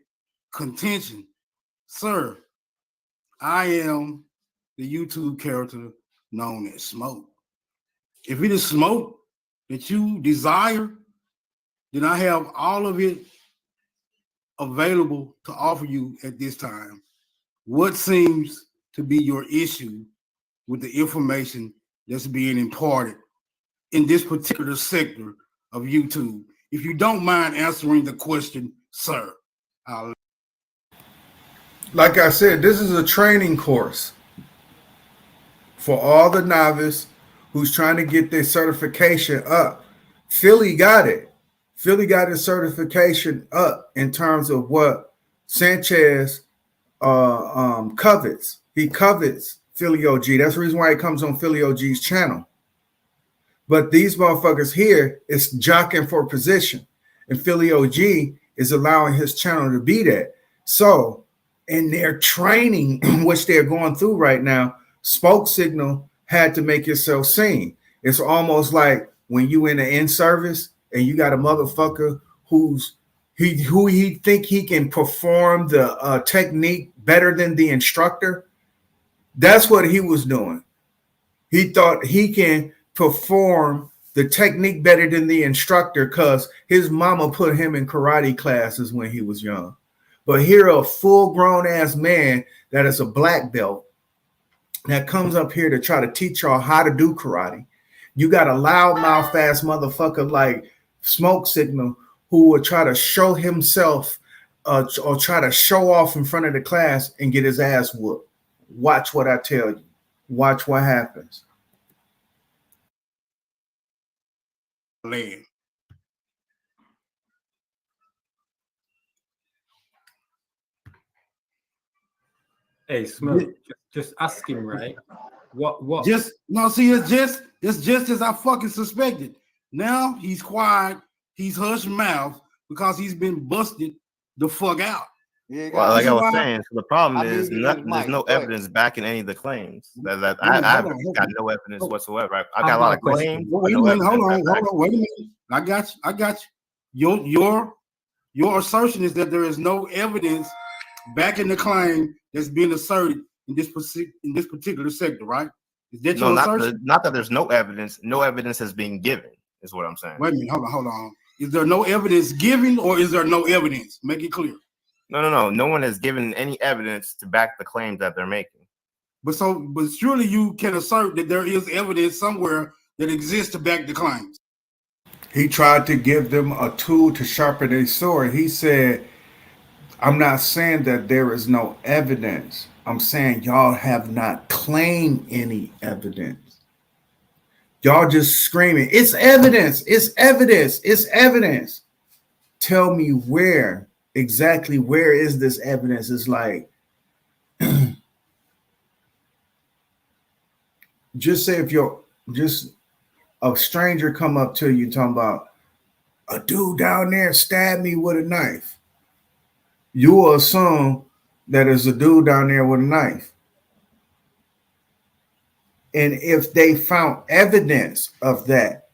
contention. Sir, I am the YouTube character known as Smoke. If it is smoke that you desire, then I have all of it available to offer you at this time. What seems to be your issue with the information that's being imparted in this particular sector of YouTube? If you don't mind answering the question, sir. Like I said, this is a training course for all the novice who's trying to get their certification up. Philly got it. Philly got his certification up in terms of what Sanchez covets. He covets Philly OG. That's the reason why he comes on Philly OG's channel. But these motherfuckers here is jockeying for position. And Philly OG is allowing his channel to be that. So in their training, which they're going through right now, Spoke Signal had to make itself seen. It's almost like when you in the in service and you got a motherfucker who he think he can perform the technique better than the instructor. That's what he was doing. He thought he can perform the technique better than the instructor because his mama put him in karate classes when he was young. But here, a full-grown ass man that is a black belt that comes up here to try to teach y'all how to do karate. You got a loudmouth ass motherfucker like Smoke Signal who will try to show himself or try to show off in front of the class and get his ass whooped. Watch what I tell you. Watch what happens. Land. Hey, Smoke, just ask him, right? What? Just no, see, it's just as I fucking suspected. Now he's quiet, he's hushed mouth because he's been busted the fuck out. Yeah, Well, like I was why- saying, so the problem I is mean, there's Mike, no go ahead. evidence backing any of the claims. That Hold I on, have hold on. got no evidence whatsoever. I I've got a lot got of a question. claims. Wait but a no minute, hold evidence on, that backs wait a minute. I got you. Your assertion is that there is no evidence backing the claim that's being asserted in this particular sector, right? Is that No, your assertion? not that there's no evidence. No evidence has been given, is what I'm saying. Wait a minute, hold on. Is there no evidence given or is there no evidence? Make it clear. No. No one has given any evidence to back the claims that they're making. But surely you can assert that there is evidence somewhere that exists to back the claims. He tried to give them a tool to sharpen their sword. He said, I'm not saying that there is no evidence. I'm saying y'all have not claimed any evidence. Y'all just screaming, it's evidence, it's evidence, it's evidence. Tell me exactly where is this evidence? It's like, just say if a stranger come up to you talking about a dude down there stabbed me with a knife. You will assume that it's a dude down there with a knife. And if they found evidence of that,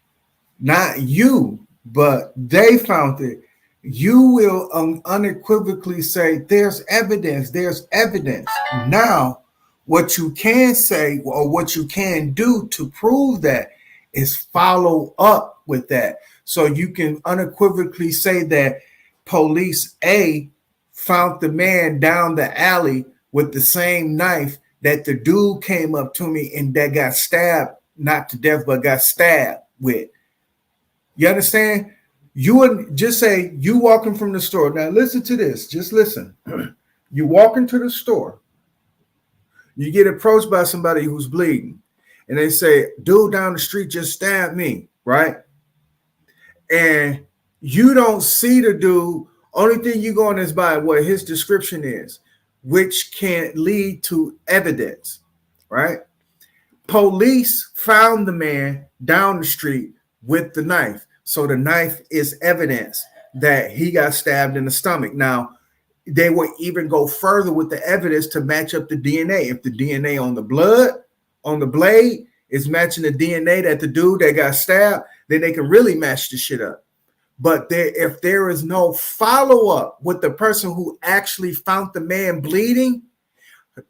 not you, but they found it, you will unequivocally say, there's evidence, there's evidence. Now, what you can say or what you can do to prove that is follow up with that. So you can unequivocally say that police A found the man down the alley with the same knife that the dude came up to me and that got stabbed, not to death, but got stabbed with. You understand? You would just say you walking from the store. Now listen to this. Just listen. You walk into the store. You get approached by somebody who's bleeding. And they say, dude down the street just stabbed me, right? And you don't see the dude. Only thing you go on is by what his description is, which can lead to evidence, right? Police found the man down the street with the knife. So the knife is evidence that he got stabbed in the stomach. Now, they would even go further with the evidence to match up the DNA. If the DNA on the blood, on the blade, is matching the DNA that the dude that got stabbed, then they can really match the shit up. But if there is no follow-up with the person who actually found the man bleeding,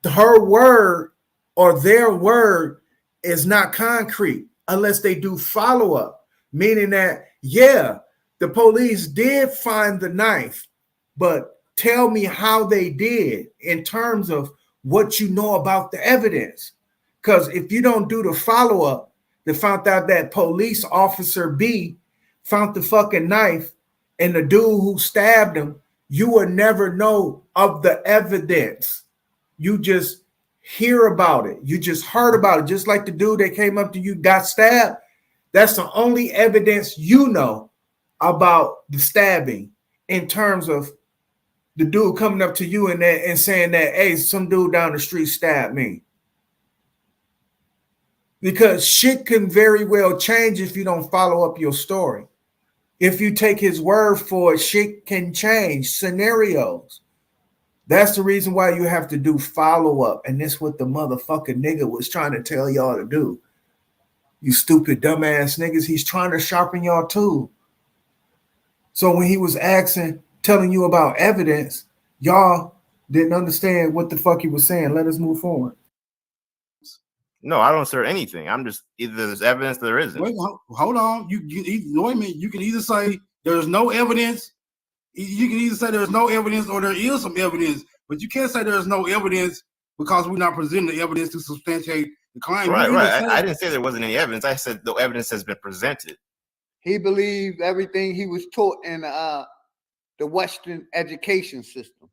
her word or their word is not concrete unless they do follow-up. Meaning that, yeah, the police did find the knife, but tell me how they did in terms of what you know about the evidence. Because if you don't do the follow-up, they found out that police officer B found the fucking knife and the dude who stabbed him, you will never know of the evidence. You just hear about it. You just heard about it. Just like the dude that came up to you got stabbed. That's the only evidence you know about the stabbing in terms of the dude coming up to you and saying that, hey, some dude down the street stabbed me. Because shit can very well change if you don't follow up your story. If you take his word for it, shit can change scenarios. That's the reason why you have to do follow up. And that's what the motherfucking nigga was trying to tell y'all to do. You stupid dumbass niggas. He's trying to sharpen y'all too. So when he was telling you about evidence, y'all didn't understand what the fuck he was saying. Let us move forward. No, I don't assert anything. I'm just either there's evidence or there isn't. Wait, hold on. Wait a minute. You can either say there's no evidence. You can either say there's no evidence or there is some evidence, but you can't say there's no evidence because we're not presenting the evidence to substantiate the claim. Right. I didn't say there wasn't any evidence. I said the evidence has been presented. He believed everything he was taught in the Western education system.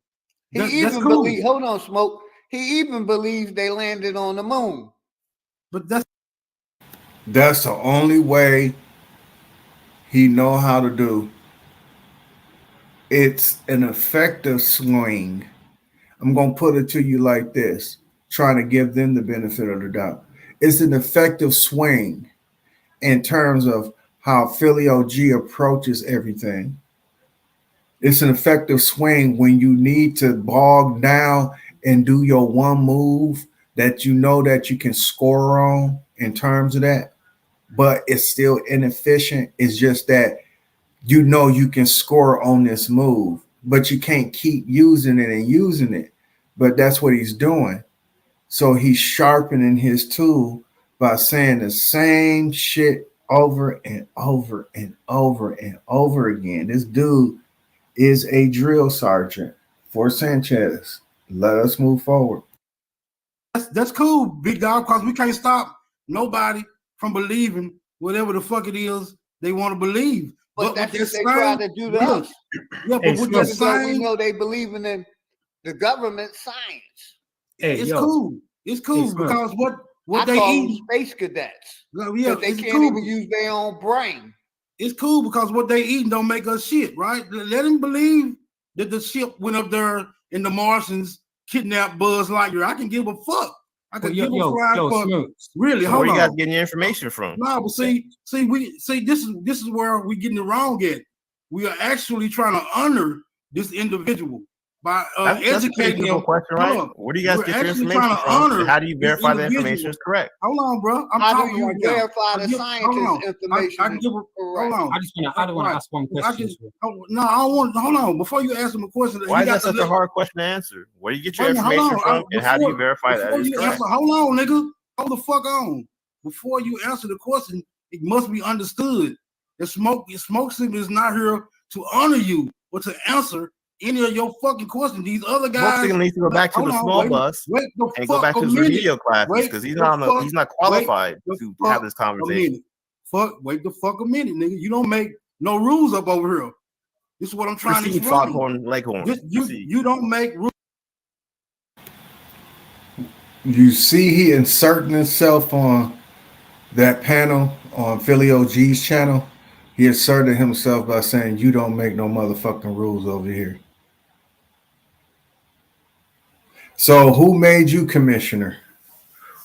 He even believed. Hold on, Smoke. He even believes they landed on the moon. But that's the only way he know how to do. It's an effective swing. I'm going to put it to you like this, trying to give them the benefit of the doubt. It's an effective swing in terms of how Philly OG approaches everything. It's an effective swing when you need to bog down and do your one move that you know that you can score on in terms of that, but it's still inefficient. It's just that you know you can score on this move, but you can't keep using it. But that's what he's doing. So he's sharpening his tool by saying the same shit over and over and over and over again. This dude is a drill sergeant for Sanchez. Let us move forward. That's cool, big dog, because we can't stop nobody from believing whatever the fuck it is they want to believe. But that's what they try to do to us. Yeah, but with the same, we know they believe in the government science. It's cool. It's cool because what they eat, space cadets. Yeah, they can't even use their own brain. It's cool because what they eat don't make us shit, right? Let them believe that the ship went up there and the Martians kidnapped Buzz Lightyear. I can give a fuck. I can give a flying fuck. Really, so hold on. Where you guys getting your information from? No, but see, this is where we getting it wrong at. We are actually trying to honor this individual by educating him. Question, right? Where do you guys get your information from? How do you verify the information is correct? Hold on, bro. How do you verify the scientist information? Hold on. I don't want to ask one question. No, I don't want. Hold on. Before you ask him a question, why is that such a hard question to answer? Where do you get your information from, and how do you verify that is correct? Hold on, nigga. Hold the fuck on. Before you answer the question, it must be understood that smoke signal is not here to honor you, but to answer any of your fucking questions. These other guys needs to go back to the small bus and go back to his remedial classes because he's not qualified to have this conversation. Wait the fuck a minute, nigga. You don't make no rules up over here. This is what I'm trying to explain. You don't make rules. You see, he inserting himself on that panel on Philly OG's channel. He asserted himself by saying, "You don't make no motherfucking rules over here." So who made you commissioner?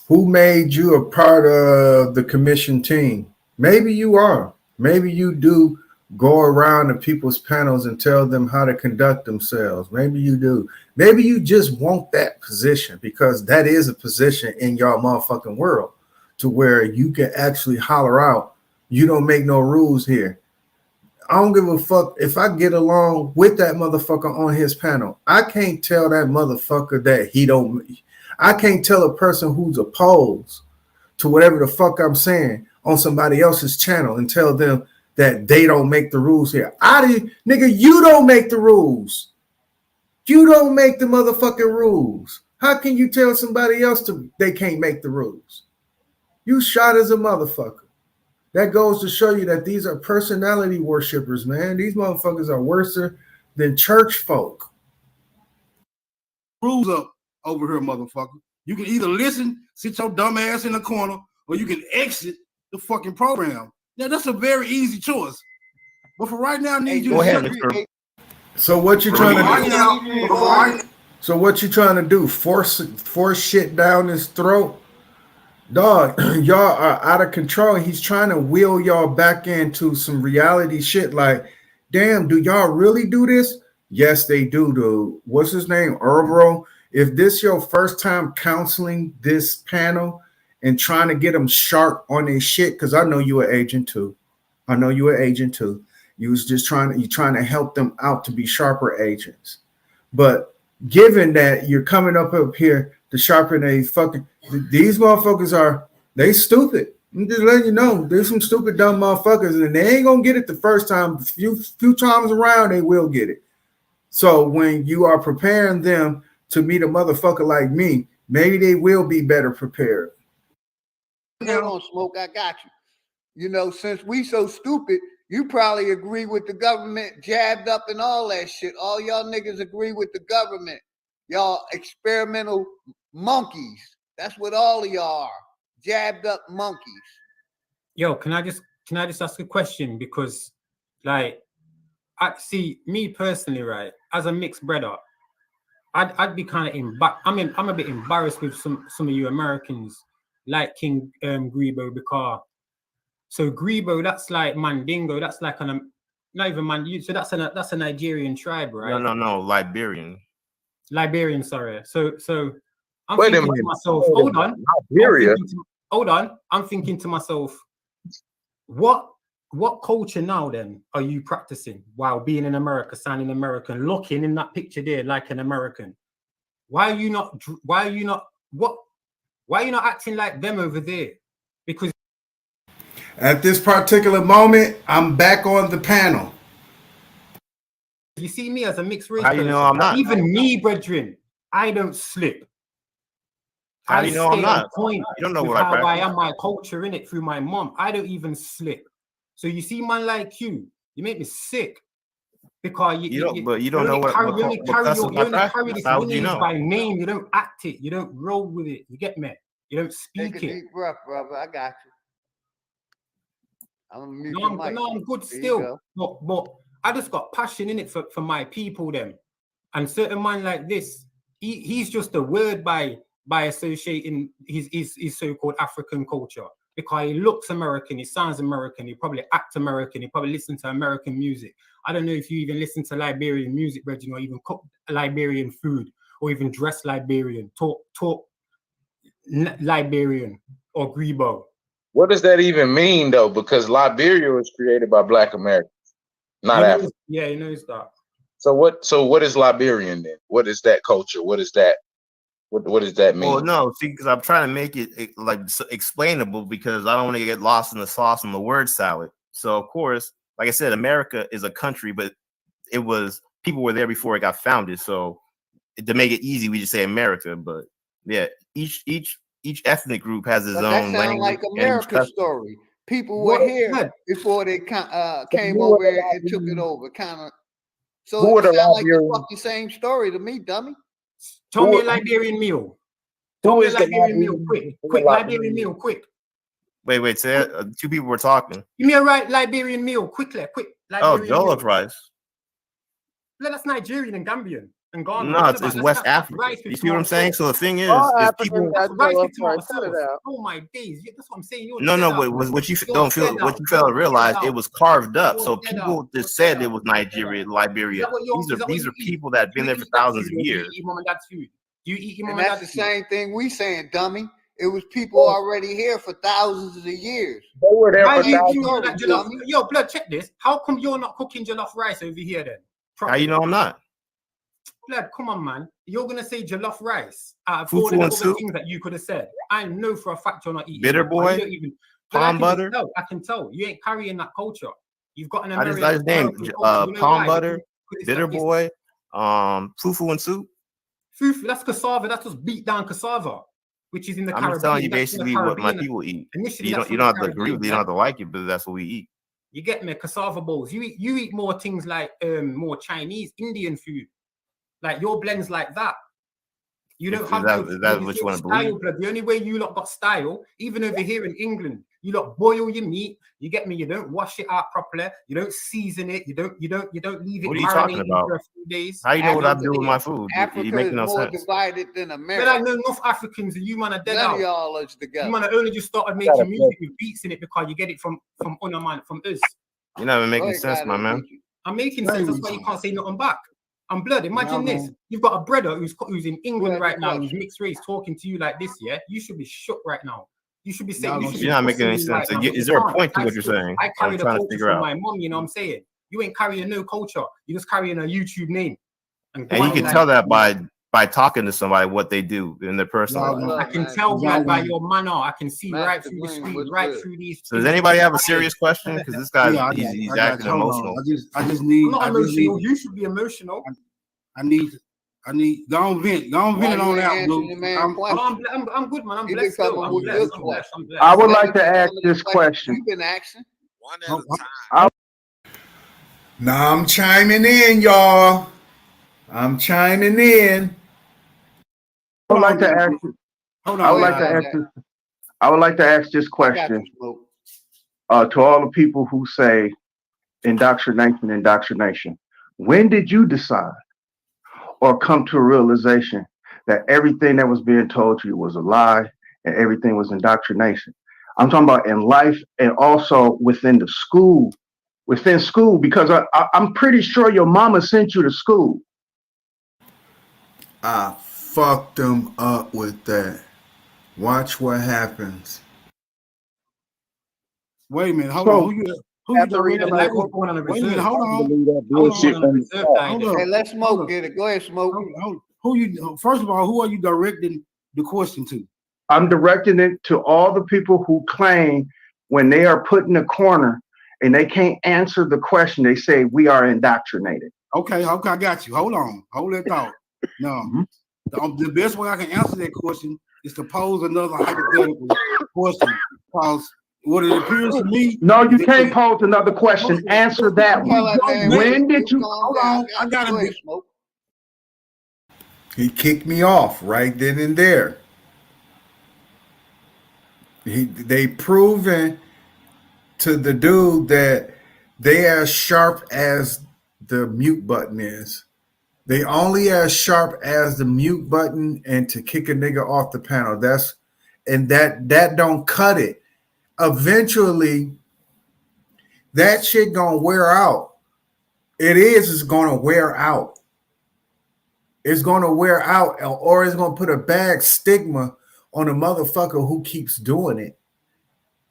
Who made you a part of the commission team? Maybe you are. Maybe you do go around to people's panels and tell them how to conduct themselves. Maybe you do. Maybe you just want that position because that is a position in your motherfucking world to where you can actually holler out, "You don't make no rules here." I don't give a fuck if I get along with that motherfucker on his panel. I can't tell that motherfucker that he don't. I can't tell a person who's opposed to whatever the fuck I'm saying on somebody else's channel and tell them that they don't make the rules here. Nigga, you don't make the rules. You don't make the motherfucking rules. How can you tell somebody else they can't make the rules? You shot as a motherfucker. That goes to show you that these are personality worshipers, man. These motherfuckers are worse than church folk. Rules up over here, motherfucker. You can either listen, sit your dumb ass in the corner, or you can exit the fucking program. Now, that's a very easy choice. But for right now, I need you to ahead, Mr. So what you trying to do? So what you trying to do? Force shit down his throat? Dog, y'all are out of control. He's trying to wheel y'all back into some reality shit. Like, damn, do y'all really do this? Yes, they do, dude. What's his name? Herbro. If this your first time counseling this panel and trying to get them sharp on their shit. Because I know you an agent too. I know you an agent too. You was just trying to help them out to be sharper agents. But given that you're coming up here to sharpen these motherfuckers they stupid. I'm just letting you know, there's some stupid dumb motherfuckers, and they ain't gonna get it the first time. Few times around, they will get it. So when you are preparing them to meet a motherfucker like me, maybe they will be better prepared. Hold on, Smoke, I got you. You know, since we so stupid, you probably agree with the government, jabbed up and all that shit. All y'all niggas agree with the government. Y'all experimental monkeys. That's what all of y'all are. Jabbed up monkeys. Yo, can I just ask a question? Because like, I see me personally, right, as a mixed brother, I'd be kind of I'm a bit embarrassed with some of you Americans like King Grebo, because so Grebo, that's like Mandingo, that's like not even Mandingo, so that's a Nigerian tribe, right? No, Liberian. Sorry. So I'm Wait a thinking minute. to myself, I'm thinking to myself, what culture now then are you practicing while being in America, sounding American, looking in that picture there like an American? Why are you not acting like them over there? Because at this particular moment, I'm back on the panel. you see me as a mixed race. How you know I'm not? Even me, brethren, I don't slip. How do you know I'm not? Point You don't know with what I how practice. I am, my culture in it through my mom. I don't even slip. So you see, man, like you make me sick because you don't know what carry this How would you lineage know? by name. You don't act it. You don't roll with it. You get me? You don't speak Take a it. deep breath, brother. I got you. I'm good still. But I just got passion in it for my people, them. And certain man like this, he's just a word by associating his so-called African culture, because he looks American, he sounds American, he probably acts American, he probably listens to American music. I don't know if you even listen to Liberian music, Reggie, or even cook Liberian food, or even dress Liberian, talk Liberian or Grebo. What does that even mean, though? Because Liberia was created by Black Americans, not Africa. Yeah, he knows that. So what is Liberian then? What is that culture? What is that? What does that mean? Well, no, see, because I'm trying to make it like explainable, because I don't want to get lost in the sauce and the word salad. So of course, like I said, America is a country, but people were there before it got founded. So to make it easy, we just say America. But yeah, each ethnic group has its own language. That sounds like America's story. People were here before they came over and took it over, kind of. So it sounds like the fucking same story to me, dummy. Tell me a Liberian meal. Tell me a Liberian meal, quick. Liberian meal, quick. Wait. Two people were talking. Give me a Liberian meal, quick. Liberian jollof rice. No, that's Nigerian and Gambian and Ghana. No, it's West Africa. You see what I'm saying? So the thing is people. Oh my days, that's what I'm saying. What you fail to realize, it was carved up. So people just said it was Nigeria, Liberia. These are people that have been there for thousands of years. You eat mom and dad's food. You eat your mom and and dad's that's the same thing we saying, dummy. It was people already here for thousands of years. They were there for thousands of years. Yo, blood, check this. How come you're not cooking jollof rice over here then? How you know I'm not? Blood, come on, man. You're gonna say jollof rice out of all the other things that you could have said. I know for a fact you're not eating bitter boy, palm butter. I can tell you ain't carrying that culture. You've got an American. I just named palm butter, bitter boy, fufu and soup. Fufu, that's cassava. That's just beat down cassava, which is in the Caribbean. I'm just telling you basically what my people eat. You don't have to agree with it, you don't have to like it, but that's what we eat. You get me? Cassava bowls. You eat more things like more Chinese, Indian food. Like your blends like that. You don't have that what you want to believe. Blood. The only way you lot got style, even over here in England, you lot boil your meat. You get me? You don't wash it out properly. You don't season it. You don't leave it. What are you talking about? For a few days. How you know what I do with my food? Africa is more divided than America. But I know enough Africans, and you man are dead out. None of y'all is together. You man are only just started making music with beats in it because you get it from us. You're not even making sense, my man. I'm making sense. That's why you can't say nothing back. I'm blood. Imagine this. You've got a brother who's in England right now, who's mixed race, talking to you like this, yeah? You should be shook right now. You should be saying. You should You're not be making any questioning sense. right now, but Is you there a can't. point to what you're saying? I carry I'm the trying to culture figure from out. my mom. You know what I'm saying? You ain't carrying no culture. You're just carrying a YouTube name. And you can tell that by talking to somebody what they do in their personal life. I can tell by your manner. I can see right through the screen, right through these. So does anybody have a serious question? Because this guy, he's acting emotional. I just need. I'm not emotional. You should be emotional. I need. Go on vent. Go on vent on that. I'm good, man. I'm blessed. I'm blessed. I would like to ask this question. You've been asking. One at a time. Now I'm chiming in, y'all. I'm chiming in. I would like to ask. I would like to ask. I would like to ask this question to all the people who say indoctrination. When did you decide or come to a realization that everything that was being told to you was a lie and everything was indoctrination? I'm talking about in life and also within the school, because I'm pretty sure your mama sent you to school. I fucked them up with that. Watch what happens. Wait a minute, hold on. Who you directed? Wait a minute, hold on. Hey, let Smoke get it. Go ahead, Smoke. First of all, who are you directing the question to? I'm directing it to all the people who claim when they are put in a corner and they can't answer the question, they say we are indoctrinated. Okay, I got you. Hold on. Hold that thought. No. The best way I can answer that question is to pose another hypothetical question. Because what it appears to me. No, you can't pose another question. Answer that one. When did you? Hold on. I got to Smoke. He kicked me off right then and there. They proven to the dude that they as sharp as the mute button is. They only as sharp as the mute button and to kick a nigga off the panel. That don't cut it. Eventually, that shit gonna wear out. It's gonna wear out. It's gonna wear out, or it's gonna put a bad stigma on a motherfucker who keeps doing it.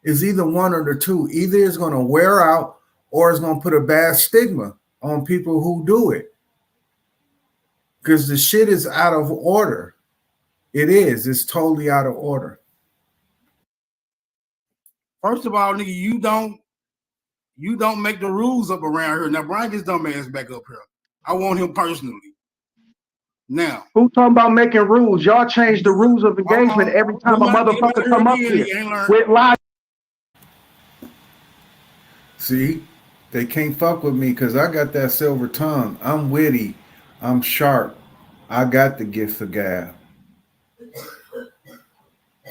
It's either one or the two. Either it's gonna wear out or it's gonna put a bad stigma on people who do it. Because the shit is out of order. It is. It's totally out of order. First of all, nigga, you don't make the rules up around here. Now, bring his dumb ass back up here. I want him personally. Now, who talking about making rules? Y'all change the rules of engagement every time a motherfucker come up here with lies. See, they can't fuck with me because I got that silver tongue. I'm witty. I'm sharp. I got the gift of gab.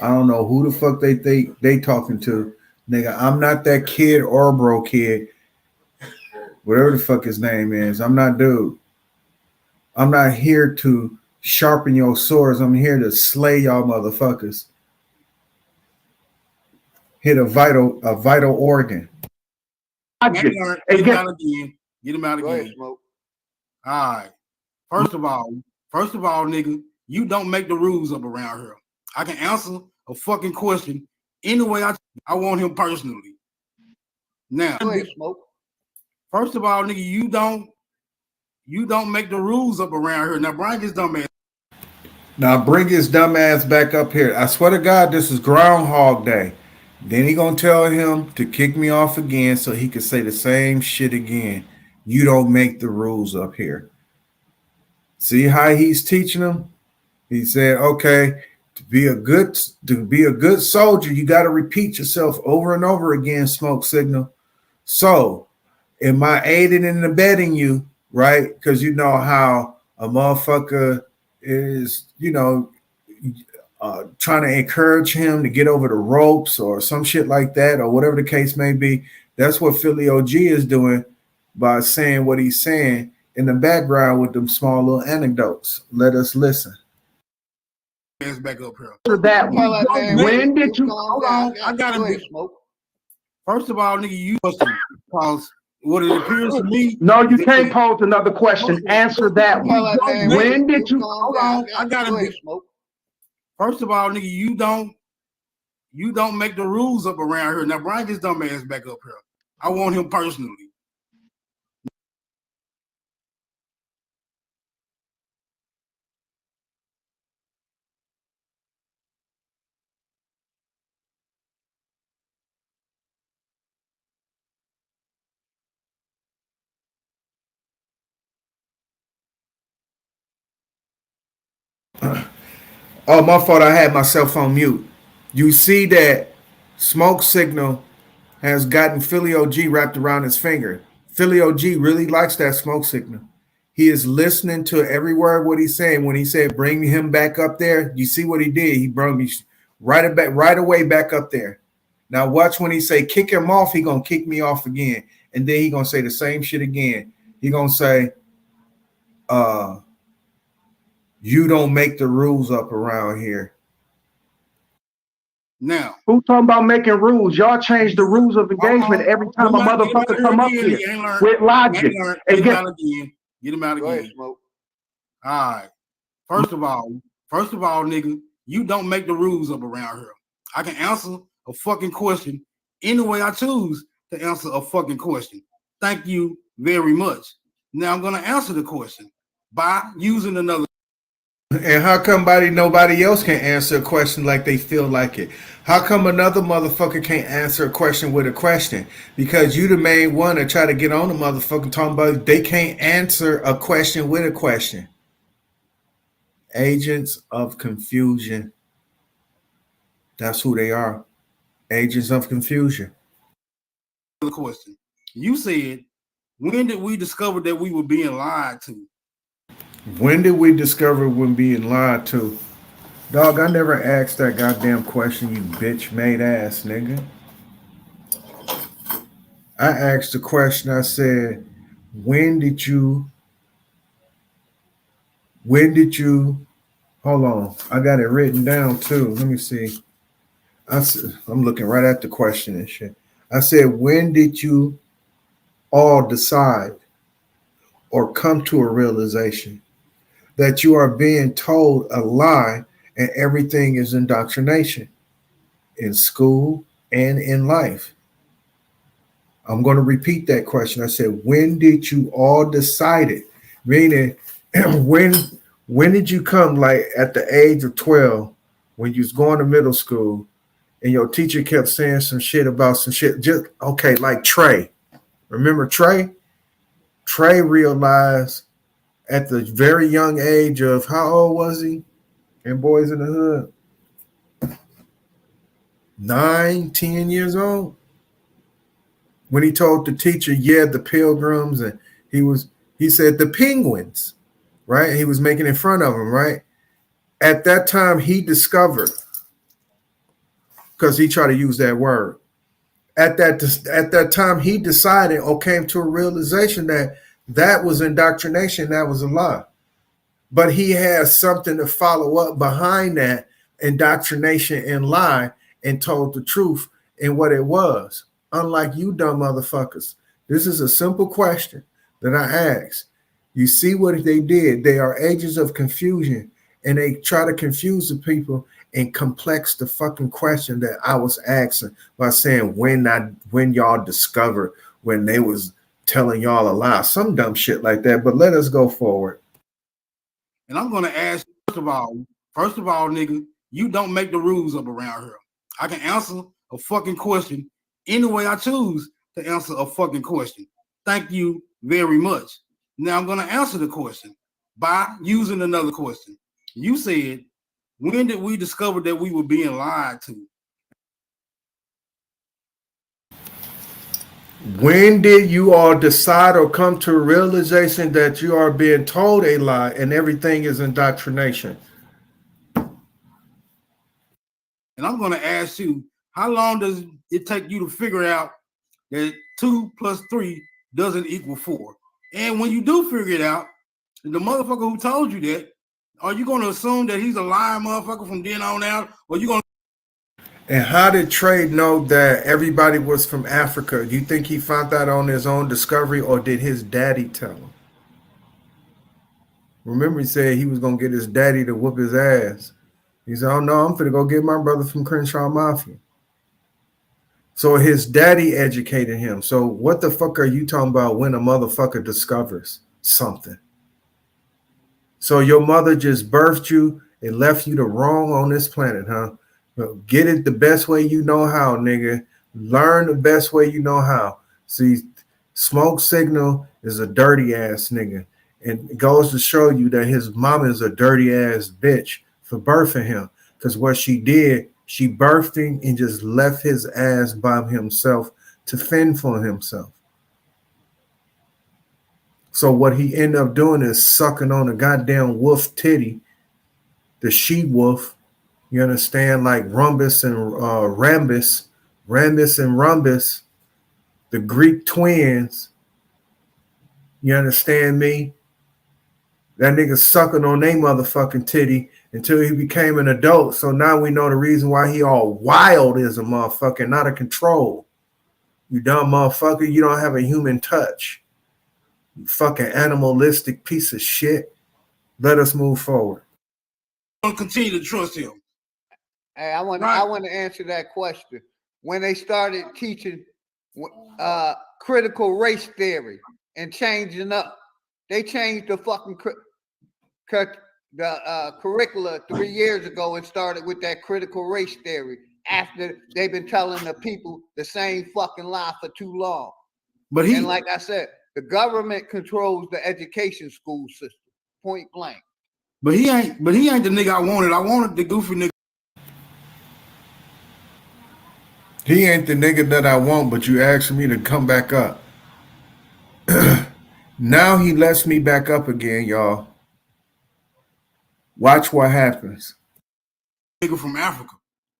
I don't know who the fuck they talking to. Nigga, I'm not that kid or bro kid. Whatever the fuck his name is. I'm not dude. I'm not here to sharpen your swords. I'm here to slay y'all motherfuckers. Hit a vital organ. Get him out again. Get him out again. Ahead, Smoke. All right. First of all, nigga, you don't make the rules up around here. I can answer a fucking question any way I want him personally. Now, Go ahead, Smoke. First of all, nigga, you don't make the rules up around here. Now, bring his dumb ass. Now bring his dumb ass back up here. I swear to God, this is Groundhog Day. Then he gonna tell him to kick me off again so he could say the same shit again. You don't make the rules up here. See how he's teaching them? He said, okay, to be a good soldier, you got to repeat yourself over and over again, smoke signal. So am I aiding and abetting you, right? Because you know how a motherfucker is, trying to encourage him to get over the ropes or some shit like that, or whatever the case may be. That's what Philly OG is doing by saying what he's saying in the background with them small little anecdotes. Let us listen. Back up here. That when did you? Hold on, I got him. First of all, nigga, you because what it appears to me. No, you can't pose another question. Answer that one. When did you? Hold on, I got him. First of all, nigga, you don't make the rules up around here. Now, bring his dumb ass back up here. I want him personally. Oh, my fault. I had myself on mute. You see that smoke signal has gotten Philly OG wrapped around his finger. Philly OG really likes that smoke signal. He is listening to every word what he's saying. When he said bring him back up there, you see what he did? He brought me right away back up there. Now watch when he say kick him off, he gonna kick me off again. And then he gonna say the same shit again. He gonna say, you don't make the rules up around here. Now, who talking about making rules? Y'all change the rules of engagement every time a motherfucker come up here with logic. Get him out again. Get him out again. All right. First of all, nigga, you don't make the rules up around here. I can answer a fucking question any way I choose to answer a fucking question. Thank you very much. Now I'm gonna answer the question by using another. And how come nobody else can answer a question like they feel like it? How come another motherfucker can't answer a question with a question? Because you the main one to try to get on the motherfucker talking about they can't answer a question with a question. Agents of confusion. That's who they are. Agents of confusion. Question. You said, when did we discover that we were being lied to? When did we discover when being lied to? Dog, I never asked that goddamn question, you bitch made ass nigga. I asked the question, I said, when did you, hold on, I got it written down too. Let me see. I'm looking right at the question and shit. I said, when did you all decide or come to a realization that you are being told a lie and everything is indoctrination in school and in life? I'm going to repeat that question. I said, when did you all decide it? Meaning, when did you come, like at the age of 12, when you was going to middle school and your teacher kept saying some shit about some shit, just, okay, like Trey. Remember Trey? Trey realized at the very young age of, how old was he in Boys in the Hood? 9, 10 years old. When he told the teacher, yeah, the Pilgrims, and he said the Penguins, right? He was making in front of him, right? At that time, he discovered, because he tried to use that word. At that time, he decided or came to a realization that that was indoctrination, that was a lie. But he has something to follow up behind that indoctrination and lie and told the truth and what it was. Unlike you dumb motherfuckers. This is a simple question that I asked. You see what they did? They are agents of confusion, and they try to confuse the people and complex the fucking question that I was asking by saying when y'all discovered when they was telling y'all a lie, some dumb shit like that. But let us go forward. And I'm going to ask, first of all, nigga, you don't make the rules up around here. I can answer a fucking question any way I choose to answer a fucking question. Thank you very much. Now I'm going to answer the question by using another question. You said, when did we discover that we were being lied to? When did you all decide or come to a realization that you are being told a lie and everything is indoctrination? And I'm going to ask you, how long does it take you to figure out that 2 + 3 doesn't equal 4? And when you do figure it out, the motherfucker who told you that, are you going to assume that he's a lying motherfucker from then on out? Or you going to... And how did Trey know that everybody was from Africa? Do you think he found that on his own discovery, or did his daddy tell him? Remember, he said he was going to get his daddy to whoop his ass. He said, oh no, I'm finna go get my brother from Crenshaw Mafia. So his daddy educated him. So what the fuck are you talking about when a motherfucker discovers something? So your mother just birthed you and left you the wrong on this planet, huh? Well, get it the best way you know how, nigga. Learn the best way you know how. See, Smoke Signal is a dirty ass nigga. And it goes to show you that his mom is a dirty ass bitch for birthing him. Because what she did, she birthed him and just left his ass by himself to fend for himself. So what he ended up doing is sucking on a goddamn wolf titty, the she wolf. You understand, like Rhombus and Rambus, Rambus and Rhombus, the Greek twins. You understand me? That nigga sucking on they motherfucking titty until he became an adult. So now we know the reason why he all wild is a motherfucker, not a control. You dumb motherfucker, you don't have a human touch. You fucking animalistic piece of shit. Let us move forward. I'm gonna continue to trust him. Hey, I want to answer that question. When they started teaching critical race theory and changing up, they changed the fucking curricula 3 years ago and started with that critical race theory after they've been telling the people the same fucking lie for too long. And like I said, the government controls the education school system, point blank. But he ain't the nigga I wanted. I wanted the goofy nigga. He ain't the nigga that I want, but you asked me to come back up. Now he lets me back up again, y'all. Watch what happens. Nigga from Africa.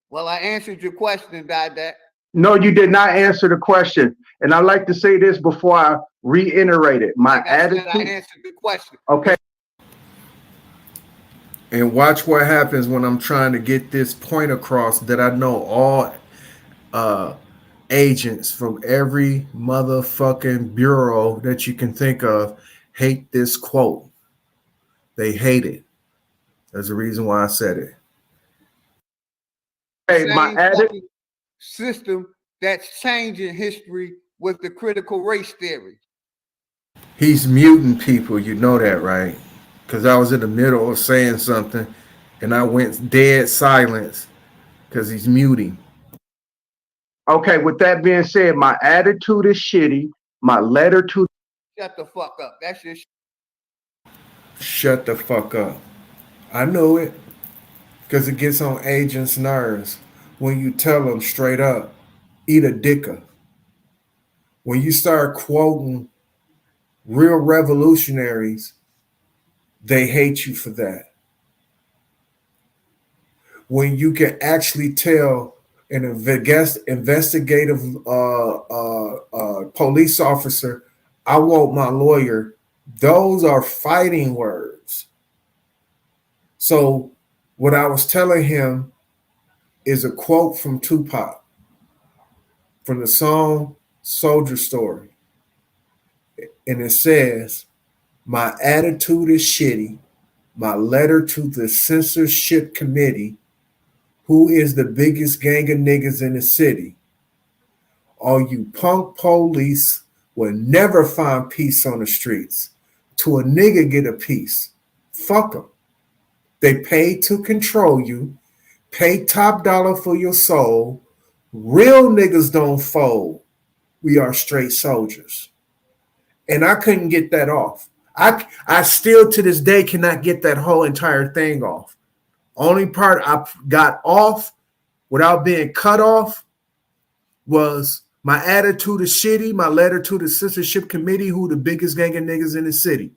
Well, I answered your question, Dad. No, you did not answer the question. And I'd like to say this before I reiterate it. My attitude. I answered the question. Okay. And watch what happens when I'm trying to get this point across that I know all agents from every motherfucking bureau that you can think of hate this quote. They hate it. There's a reason why I said it. Hey, my attitude system that's changing history with the critical race theory. He's muting people, you know that, right? Because I was in the middle of saying something and I went dead silence because he's muting. Okay, with that being said, my attitude is shitty. My letter to Shut the fuck up. That's just shut the fuck up. I know it because it gets on agents' nerves when you tell them straight up, eat a dicker. When you start quoting real revolutionaries, they hate you for that. When you can actually tell an investigative police officer, I want my lawyer, those are fighting words. So what I was telling him is a quote from Tupac from the song Soldier Story. And it says, my attitude is shitty. My letter to the censorship committee, who is the biggest gang of niggas in the city. All you punk police will never find peace on the streets. To a nigga get a piece. Fuck them. They pay to control you. Pay top dollar for your soul. Real niggas don't fold. We are straight soldiers. And I couldn't get that off. I still to this day cannot get that whole entire thing off. Only part I got off without being cut off was my attitude is shitty, my letter to the censorship committee, who the biggest gang of niggas in the city.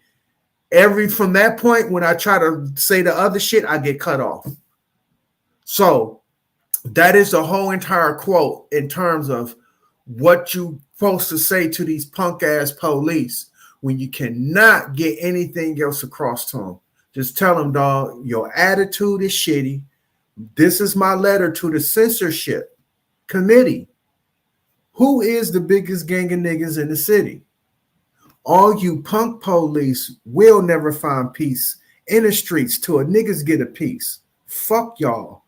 From that point, when I try to say the other shit, I get cut off. So that is the whole entire quote in terms of what you supposed to say to these punk ass police when you cannot get anything else across to them. Just tell them, dog, your attitude is shitty. This is my letter to the censorship committee. Who is the biggest gang of niggas in the city? All you punk police will never find peace in the streets till a niggas get a piece. Fuck y'all.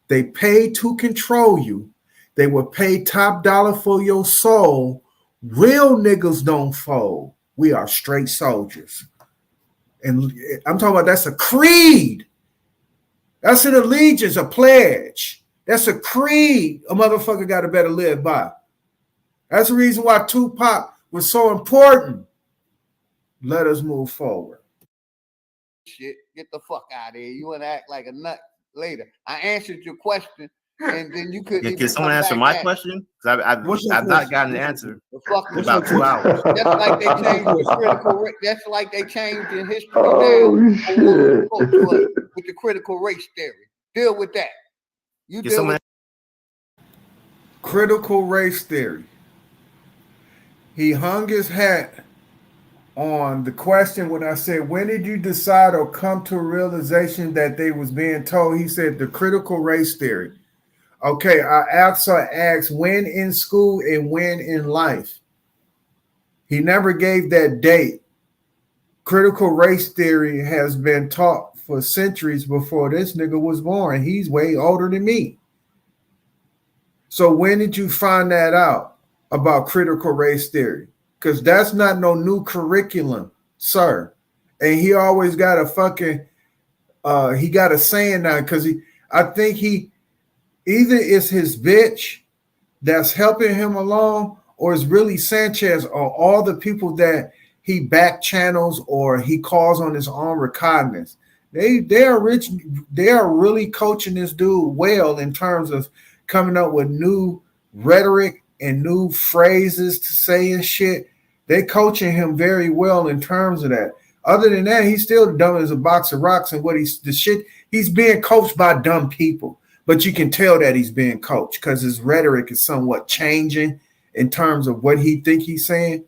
They pay to control you. They will pay top dollar for your soul. Real niggas don't fold. We are straight soldiers. And I'm talking about that's a creed. That's an allegiance, a pledge. That's a creed a motherfucker got to better live by. That's the reason why Tupac was so important. Let us move forward. Shit, get the fuck out of here. You want to act like a nut later. I answered your question, and then you could. Can someone answer my question? Because I've not gotten an answer. About 2 hours. That's like they changed the critical. That's like they changed in history Oh, now shit. with the critical race theory. Deal with that. You Can deal someone with critical race theory. He hung his hat on the question when I said, when did you decide or come to a realization that they was being told? He said the critical race theory. Okay, I also asked when in school and when in life. He never gave that date. Critical race theory has been taught for centuries before this nigga was born. He's way older than me. So when did you find that out about critical race theory? Because that's not no new curriculum, sir. And he always got a fucking, he got a saying now because I think he, either it's his bitch that's helping him along or it's really Sanchez or all the people that he back channels or he calls on his own recognizance. They are rich. They are really coaching this dude well in terms of coming up with new rhetoric and new phrases to say and shit. They coaching him very well in terms of that. Other than that, he's still dumb as a box of rocks, and he's being coached by dumb people. But you can tell that he's being coached because his rhetoric is somewhat changing in terms of what he think he's saying,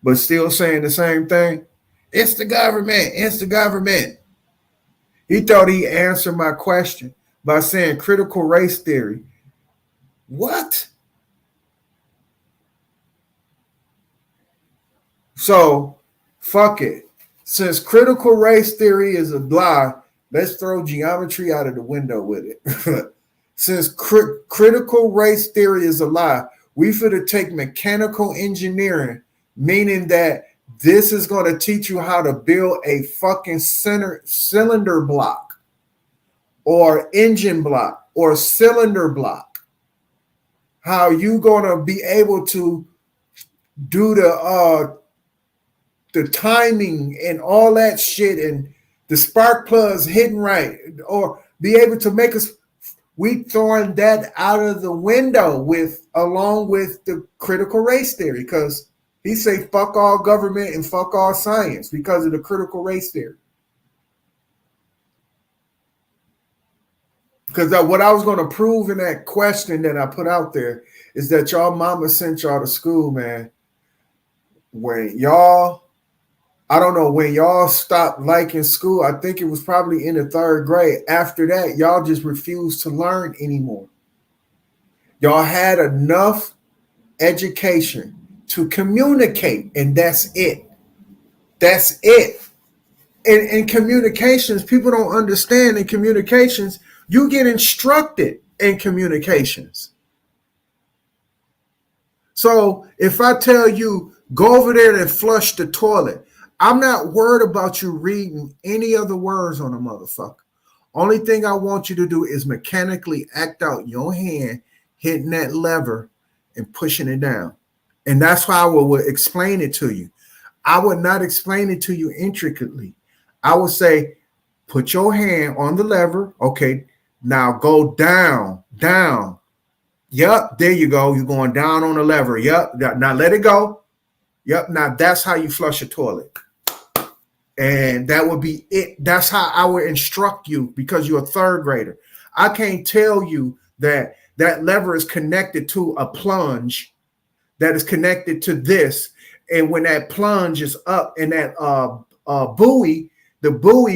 but still saying the same thing. It's the government. It's the government. He thought he answered my question by saying critical race theory. What? So, fuck it. Since critical race theory is a lie, let's throw geometry out of the window with it. Since critical race theory is a lie, we finna take mechanical engineering, meaning that this is going to teach you how to build a fucking cylinder block or engine block or cylinder block. How you going to be able to do the timing and all that shit and the spark plugs hitting right or be able to make us. We throwing that out of the window along with the critical race theory because he say fuck all government and fuck all science because of the critical race theory. Because what I was going to prove in that question that I put out there is that y'all mama sent y'all to school, man. When y'all stopped liking school, I think it was probably in the 3rd grade. After that, y'all just refused to learn anymore. Y'all had enough education to communicate, and that's it. That's it. In communications, people don't understand in communications, you get instructed in communications. So if I tell you, go over there and flush the toilet, I'm not worried about you reading any other words on a motherfucker. Only thing I want you to do is mechanically act out your hand, hitting that lever and pushing it down. And that's how I would explain it to you. I would not explain it to you intricately. I would say, put your hand on the lever. Okay, now go down, down. Yep, there you go. You're going down on the lever. Yep, now let it go. Yep, now that's how you flush a toilet. And that would be it. That's how I would instruct you because you're a 3rd grader. I can't tell you that that lever is connected to a plunge that is connected to this. And when that plunge is up and that buoy,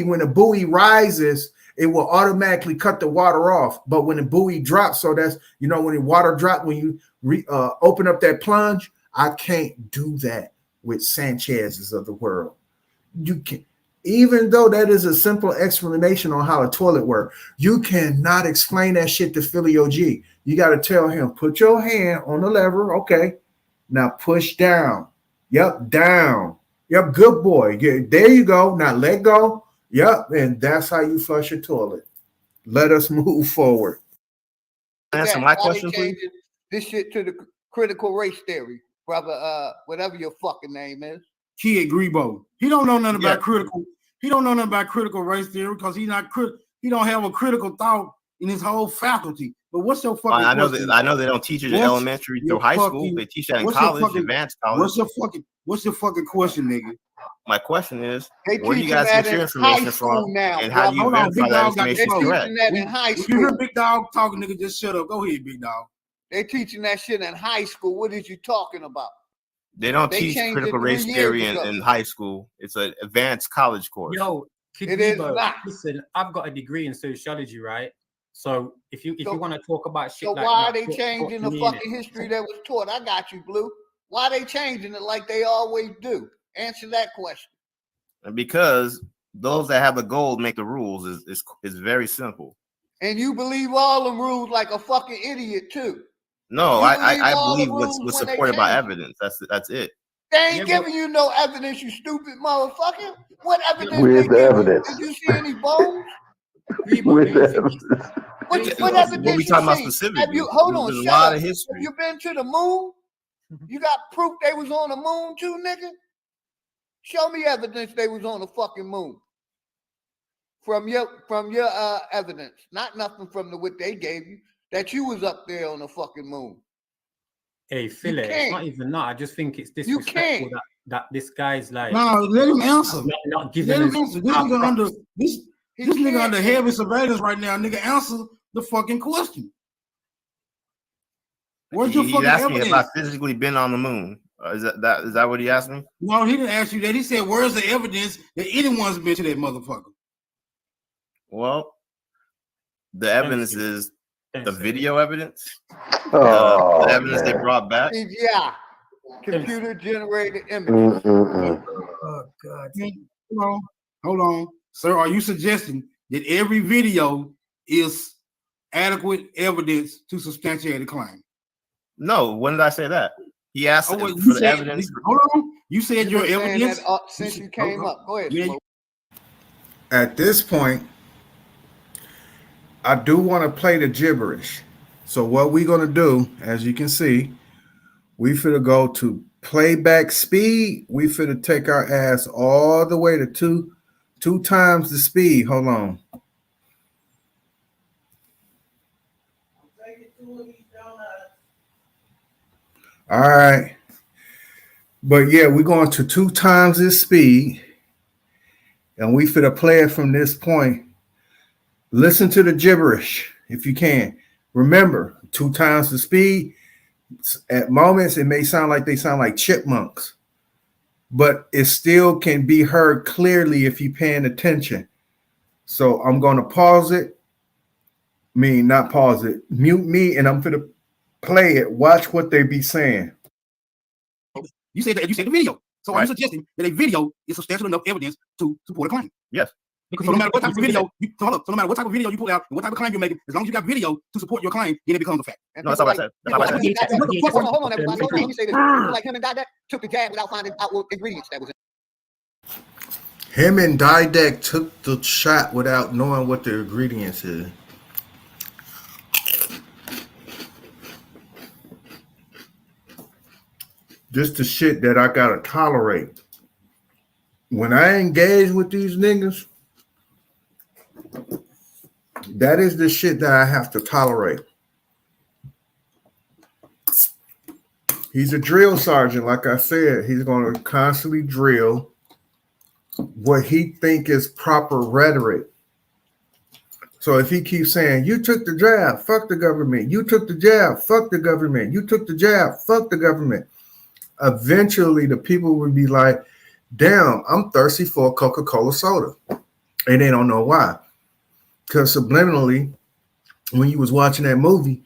when the buoy rises, it will automatically cut the water off. But when the buoy drops, so that's, when the water drops, when you open up that plunge, I can't do that with Sanchez's of the world. You can. Even though that is a simple explanation on how a toilet works, you cannot explain that shit to Philly OG. You got to tell him, put your hand on the lever. Okay. Now push down. Yep, down. Yep, good boy. Yeah, there you go. Now let go. Yep, and that's how you flush your toilet. Let us move forward. Answer my question, please. This shit to the critical race theory, brother. Whatever your fucking name is. Kid Grebo. He don't know nothing about critical. He don't know nothing about critical race theory because he don't have a critical thought in his whole faculty. But what's your fucking question? I know they don't teach it in elementary through high school. They teach that in college, advanced college. What's your fucking question, nigga? My question is, where do you guys get your information from, and how do you verify that information is correct? That in high school. You hear Big Dog talking, nigga, just shut up. Go ahead, Big Dog. They teaching that shit in high school. What is you talking about? They don't teach critical race theory in high school. It's an advanced college course. Yo, it is not. Listen, I've got a degree in sociology, right? So if you want to talk about shit, so like why are they changing the fucking history that was taught? I got you, Blue. Why are they changing it like they always do? Answer that question. And because those that have the gold make the rules is very simple. And you believe all them rules like a fucking idiot too. No, I believe what's supported by evidence. That's it. They ain't giving you no evidence, you stupid motherfucker. What evidence? Where's the evidence? Did you see any bones? Where's the evidence? What evidence? What we talking about specifically? Hold on, there's a lot of history. Have you been to the moon? You got proof they was on the moon too, nigga? Show me evidence they was on the fucking moon. From your evidence, not nothing from what they gave you, that you was up there on the fucking moon. Hey, Philly, it's not even that. I just think it's disrespectful that this guy's like. No, let him answer. Not giving let him answer. This nigga under heavy surveillance right now. Nigga, answer the fucking question. Where's your fucking evidence? He's asking if I physically been on the moon. Is that what he asked me? No, he didn't ask you that. He said, "Where's the evidence that anyone's been to that motherfucker?" Well, the evidence is the video evidence. Oh, the evidence they brought back. Yeah, computer generated images. Oh God! Hold on, sir. Are you suggesting that every video is adequate evidence to substantiate a claim? No. When did I say that? He asked for the evidence. Hold on. You said your evidence since you came up. Go ahead. Yeah. At this point, I do want to play the gibberish. So what we're going to do, as you can see, we finna go to playback speed. We finna take our ass all the way to two times the speed. Hold on. All right. But yeah, we're going to 2 times this speed. And we finna play it from this point. Listen to the gibberish if you can. Remember, 2 times the speed. At moments, it may sound like they sound like chipmunks, but it still can be heard clearly if you're paying attention. So I'm going to pause it. Not pause it. Mute me, and I'm going to play it. Watch what they be saying. You said the video. So are you suggesting that a video is substantial enough evidence to support a claim? Yes. Because no matter what type of video, so no matter what type of video you pull out and what type of claim you're making, as long as you got video to support your claim, then it becomes a fact. No, that's not what I said. Hold on, everybody. Let me say this. Like him and Didek took the jab without finding out what ingredients that was in. Him and Didek took the shot without knowing what the ingredients is. Just the shit that I gotta tolerate. When I engage with these niggas, that is the shit that I have to tolerate. He's a drill sergeant, like I said. He's going to constantly drill what he think is proper rhetoric. So if he keeps saying, you took the jab, fuck the government. You took the jab, fuck the government. You took the jab, fuck the government. Eventually, the people would be like, damn, I'm thirsty for a Coca-Cola soda. And they don't know why. Because subliminally, when you was watching that movie,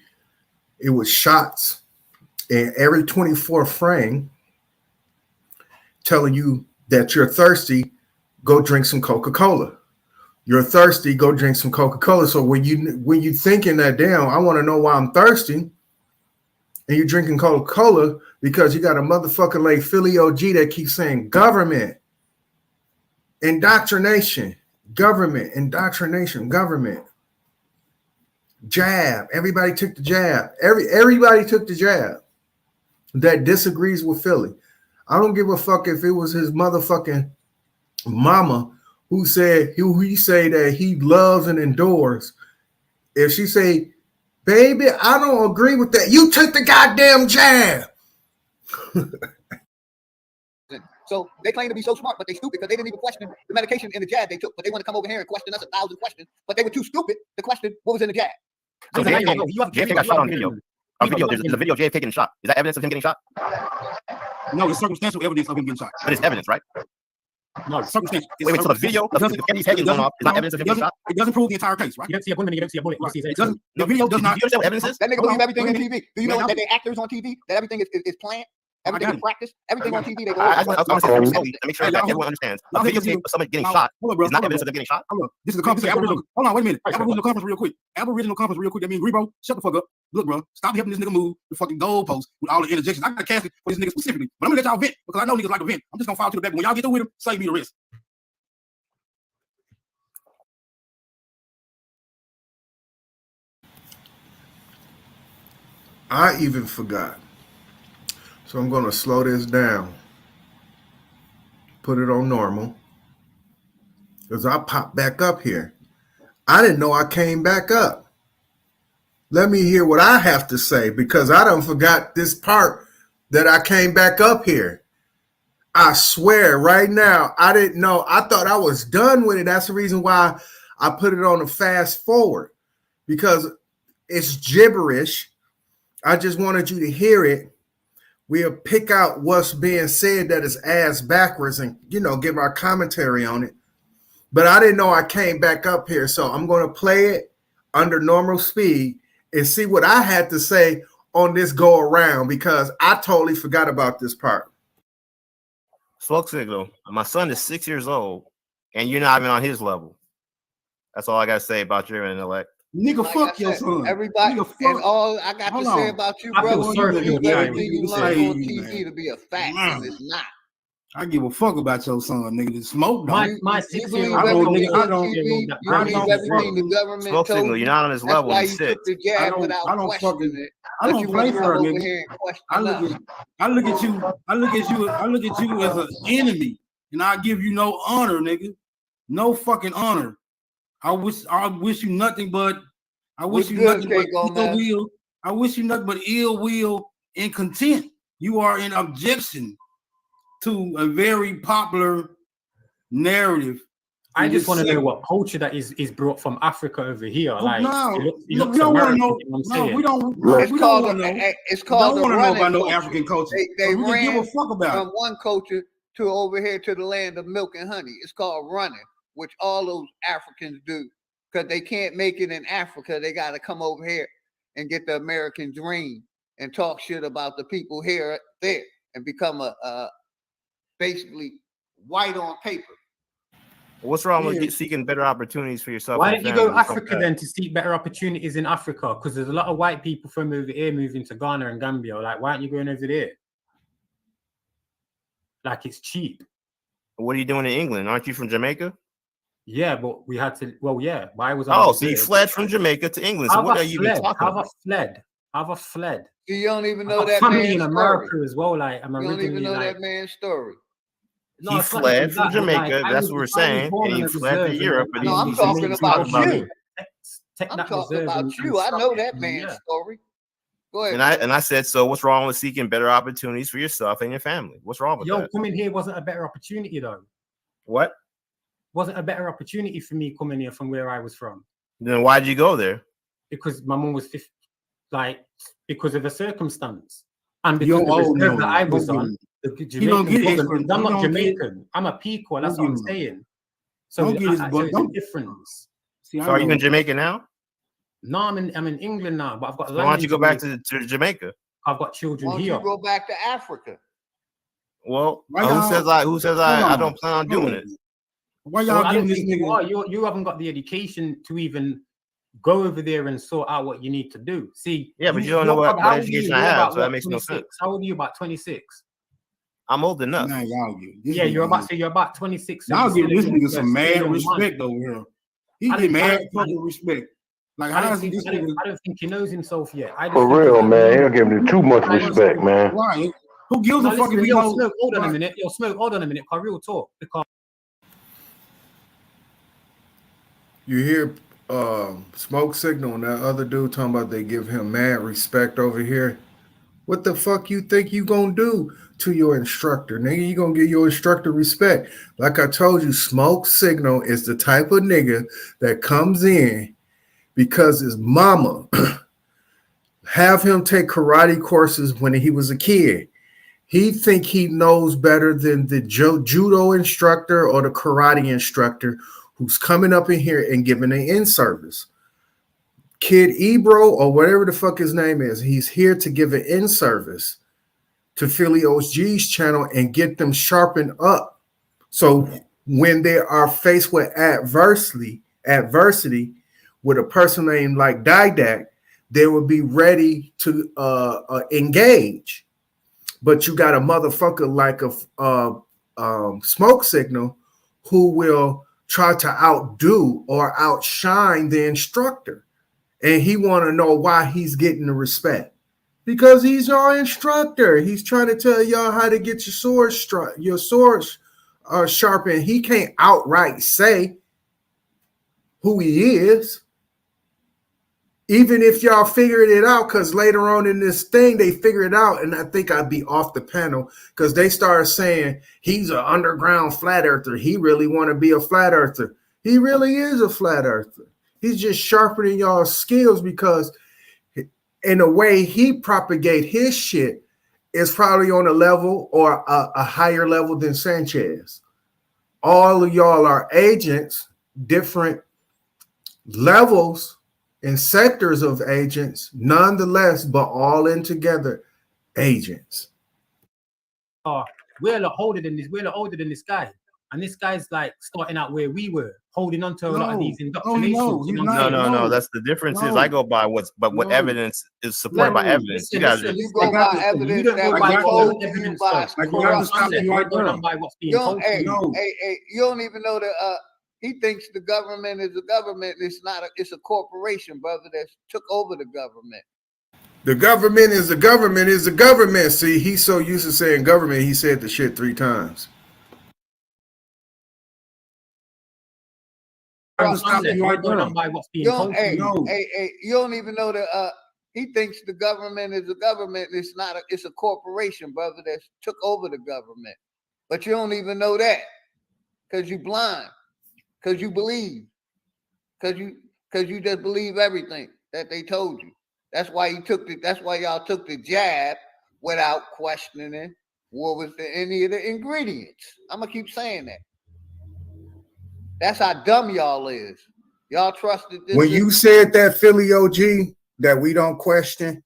it was shots in every 24th frame telling you that you're thirsty go drink some Coca-Cola. You're thirsty, go drink some Coca-Cola. So when you thinking that, damn, I want to know why I'm thirsty, and you're drinking Coca-Cola because you got a motherfucker like Philly OG that keeps saying government, indoctrination, government, indoctrination, government, jab. Everybody took the jab. Everybody took the jab that disagrees with Philly. I don't give a fuck if it was his motherfucking mama who said he say that he loves and endures. If she say, baby, I don't agree with that, you took the goddamn jab. So they claim to be so smart, but they stupid because they didn't even question the medication in the jab they took. But they want to come over here and question us 1,000 questions, but they were too stupid to question what was in the jab. So JFK got shot on video. There's a video of JFK getting shot. Is that evidence of him getting shot? No, it's circumstantial evidence of him getting shot. But it's evidence, right? No, it's circumstantial. Wait, so the video of Kennedy's head getting blown off is not evidence of him getting shot? It doesn't prove the entire case, right? You don't see a bullet, you don't see a bullet. Right. You see The video does not. Do you understand what evidence is? That nigga believe everything in TV. Do you know that they actors on TV? That everything is planned? Everything is practice? Everything on TV, they go I want to say slowly to make sure that everyone understands. A videotape of somebody getting shot is not evidence of them getting shot. This is the conference. Hold on, wait a minute. Aboriginal conference real quick. Aboriginal conference real quick. That means, bro, shut the fuck up. Look, bro, stop helping this nigga move the fucking goalpost with all the interjections. I got a casket for this nigga specifically, but I'm gonna let y'all vent because I know niggas like to vent. I'm just gonna follow to the back. When y'all get through with him, save me the rest. I even forgot. So I'm going to slow this down. Put it on normal. Because I popped back up here. I didn't know I came back up. Let me hear what I have to say because I done forgot this part that I came back up here. I swear right now, I didn't know. I thought I was done with it. That's the reason why I put it on a fast forward because it's gibberish. I just wanted you to hear it. We'll pick out what's being said that is ass backwards and, give our commentary on it. But I didn't know I came back up here. So I'm going to play it under normal speed and see what I had to say on this go around because I totally forgot about this part. Smoke signal. My son is 6 years old and you're not even on his level. That's all I got to say about your intellect. Nigga, fuck your son. Everybody, nigga, and all I got to say about you, brother, you everything you learn on TV to be a fact, and it's not. I give a fuck about your son, nigga. The smoke, my 6 year old. You believe everything the government Smoke told signal. You're not on his level. That's why He's you sick. took the jab without questioning it. I don't play for her, nigga. I look at you as an enemy, and I give you no honor, nigga. No fucking honor. I wish you nothing but ill will. I wish you nothing but ill will and content. You are in objection to a very popular narrative. I just want to know what culture that is brought from Africa over here. Like, we don't want to know. No, we don't. We don't want to know. It's called. Don't want to know about no African culture. They we ran give a fuck about from one culture to over here to the land of milk and honey. It's called running, which all those Africans do because they can't make it in Africa. They got to come over here and get the American dream and talk shit about the people here, there, and become a basically white on paper. What's wrong with seeking better opportunities for yourself? Why don't you go to Africa then to seek better opportunities in Africa? Because there's a lot of white people from over here moving to Ghana and Gambia. Like, why aren't you going over there? Like, it's cheap. What are you doing in England? Aren't you from Jamaica? Yeah, but we had to. Well, yeah. Why was I? Oh, so you fled from Jamaica to England. So what are you even talking about? Have a fled. You don't even know that family man's in America story. as well. Like, I'm you don't even know that man's story. No, he fled from Jamaica. That's what we're saying. And he fled to Europe. No, I'm talking about you. I'm talking about you. I know that man's story. Go ahead. And I said, so what's wrong with seeking better opportunities for yourself and your family? What's wrong with that? Coming here wasn't a better opportunity though. What? Wasn't a better opportunity for me coming here from where I was from. Then why'd you go there? Because my mom was because of a circumstance. And because of the serve that I was on. I'm not Jamaican. I'm a Pequot. That's what I'm saying. So there's a difference. So are you in Jamaica now? No, I'm in England now, but I've got. Why don't you go back to Jamaica? I've got children here. Why don't you go back to Africa? Well, who says I don't plan on doing it? Why So y'all I don't giving this think you nigga? are. You haven't got the education to even go over there and sort out what you need to do. See, Yeah, but you don't know what how old are education you? I You're have, about, so that what, makes no 26? sense. How old are you? About 26. I'm old enough. Nah, y'all get this Yeah, nigga you're about here. so you're about 26. So Y'all you're give this still nigga in some your mad mind. respect over here. He I get don't- I mad don't- fucking respect. Like, I how don't is think this I don't, nigga? I don't think he knows himself yet. I just For think real, he's man. He'll give him too much Like, respect, man. Why? Who gives now a fuck listen, if he yo, knows? Smoke, hold on a Why? minute. Yo, Smoke, hold on a minute. Cause real talk. Because You hear Smoke Signal and that other dude talking about they give him mad respect over here. What the fuck you think you gonna do to your instructor? Nigga, you gonna give your instructor respect. Like I told you, Smoke Signal is the type of nigga that comes in because his mama have him take karate courses when he was a kid. He think he knows better than the judo instructor or the karate instructor who's coming up in here and giving an in-service. Kid Ebro or whatever the fuck his name is, he's here to give an in-service to Philly OG's channel and get them sharpened up. So when they are faced with adversity with a person named like Didac, they will be ready to engage. But you got a motherfucker like a Smoke Signal who will try to outdo or outshine the instructor. And he want to know why he's getting the respect. Because he's your instructor. He's trying to tell y'all how to get your swords sharpened. He can't outright say who he is. Even if y'all figured it out, because later on in this thing, they figure it out. And I think I'd be off the panel because they started saying he's an underground flat earther. He really want to be a flat earther. He really is a flat earther. He's just sharpening y'all's skills because in the way he propagate his shit is probably on a level or a higher level than Sanchez. All of y'all are agents, different levels and sectors of agents, nonetheless, but all in together agents. we're a lot older than this. We're a lot older than this guy, and this guy's like starting out where we were, holding on to a lot of these indoctrinations. No. That's the difference. Is I go by what evidence is supported by evidence. Listen, you guys listen, You go by evidence you don't go that by was told what to you evidence by does. right Go by what's being you told don't, to you. you don't even know that he thinks the government is a government. It's not. It's a corporation, brother, that took over the government. The government is the government is the government. See, he's so used to saying government, he said the shit 3 times. Go by what's being told to you. You don't even know that he thinks the government is a government. It's not. It's a corporation, brother, that took over the government. But you don't even know that because you blind, because you believe, because you just believe everything that they told you. That's why y'all took the jab without questioning what was any of the ingredients. I'm gonna keep saying that. That's how dumb y'all is. Y'all trusted this. When you said that, Philly OG, that we don't question,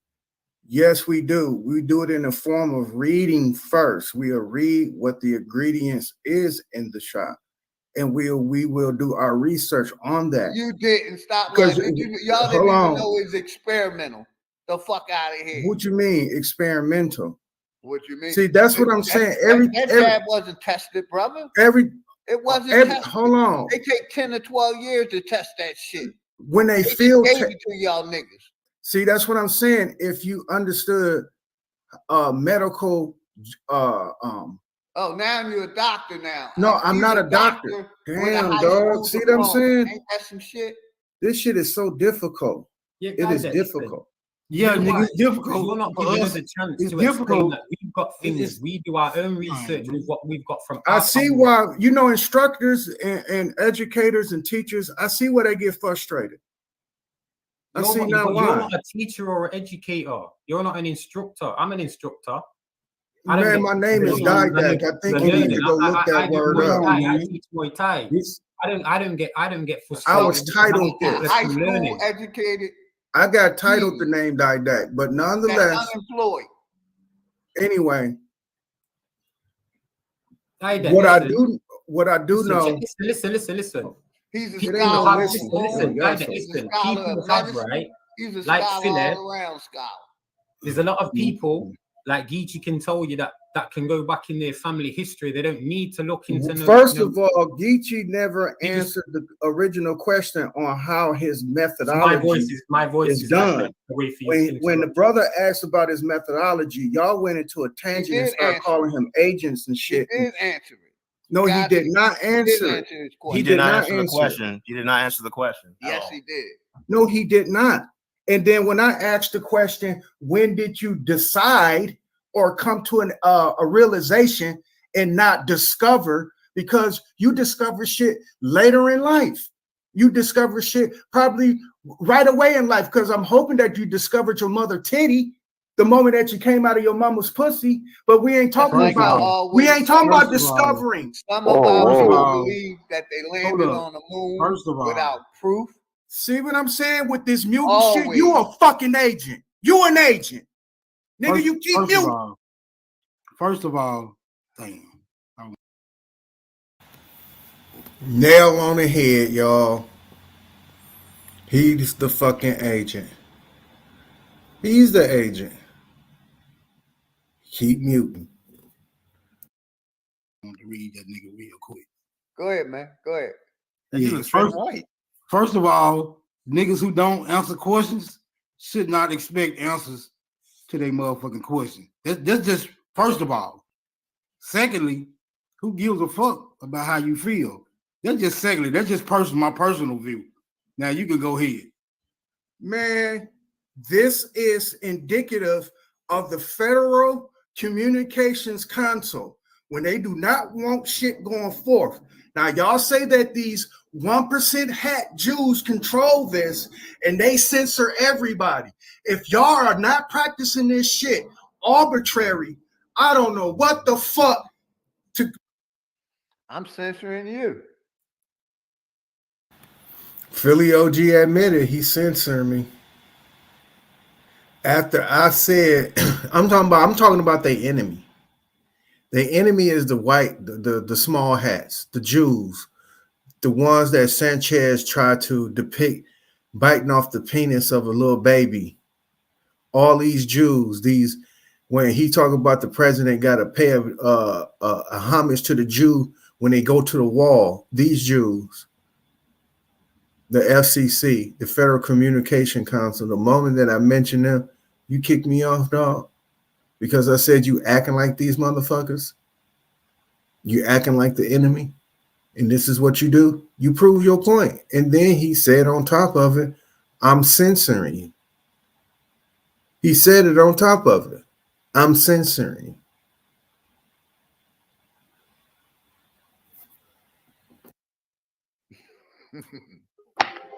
yes, we do. We do it in the form of reading first. We'll read what the ingredients is in the shop, and we will do our research on that. You didn't stop. Y'all didn't even know it's experimental. The fuck out of here. What you mean experimental? What you mean? See, that's what I'm saying. That jab wasn't tested, brother. It wasn't tested. Hold on. They take 10 to 12 years to test that shit. When they gave it to y'all niggas. See, that's what I'm saying. If you understood medical oh, now you're a doctor now. No, I'm not a doctor. Damn, dog. See what I'm saying? Ain't that some shit? This shit is so difficult. Yeah, it is difficult. Yeah, nigga, it's difficult. You're not giving us a chance to explain that we've got things. We do our own research with what we've got from. I see why, instructors and educators and teachers, I see why they get frustrated. You're not a teacher or an educator. You're not an instructor. I'm an instructor. Man, my name is Didac. I think you need to go look that word up. I teach Muay Thai. I don't get frustrated. I was titled this. High school educated. I got titled the name Didac, but nonetheless, unemployed. Anyway, what I do, what I do know. Listen. He's a It ain't scholar. no listen. Listen. People have, right? He's a Like scholar Philip, all around scholar. there's a lot of people like Geechee can tell you that can go back in their family history. They don't need to look into. First of all, Geechee never answered the original question on how his methodology my voice is done. Like When the brother asked about his methodology, y'all went into a tangent and started calling him agents and shit. He did answer it. No, he did not answer it. He did not answer the question. He did not answer the question. Yes, he did. No, he did not. And then when I asked the question, when did you decide or come to a realization and not discover? Because you discover shit later in life. You discover shit probably right away in life, because I'm hoping that you discovered your mother titty the moment that you came out of your mama's pussy. But we ain't talking about discovering. Some of our people believe that they landed on the moon without proof. See what I'm saying with this mutant shit? You a fucking agent. You an agent. Nigga, you keep muting. First of all, damn. Nail on the head, y'all. He's the fucking agent. He's the agent. Keep muting. I want to read that nigga real quick. Go ahead, man. Go ahead. Yeah, first of all, niggas who don't answer questions should not expect answers to their motherfucking question. That's just first of all. Secondly, who gives a fuck about how you feel? That's just secondly. That's just my personal view. Now you can go ahead. Man, this is indicative of the Federal Communications Council when they do not want shit going forth. Now, y'all say that these 1% hat Jews control this and they censor everybody. If y'all are not practicing this shit arbitrary, I don't know what the fuck to. I'm censoring you. Philly OG admitted he censored me. After I said, I'm talking about their enemy. The enemy is the white, the small hats, the Jews, the ones that Sanchez tried to depict biting off the penis of a little baby. All these Jews, when he talk about the president got to pay a homage to the Jew when they go to the wall, these Jews, the FCC, the Federal Communication Council, the moment that I mentioned them, you kicked me off, dog, because I said you acting like these motherfuckers. You acting like the enemy. And this is what you do. You prove your point. And then he said on top of it, I'm censoring you. He said it on top of it. I'm censoring.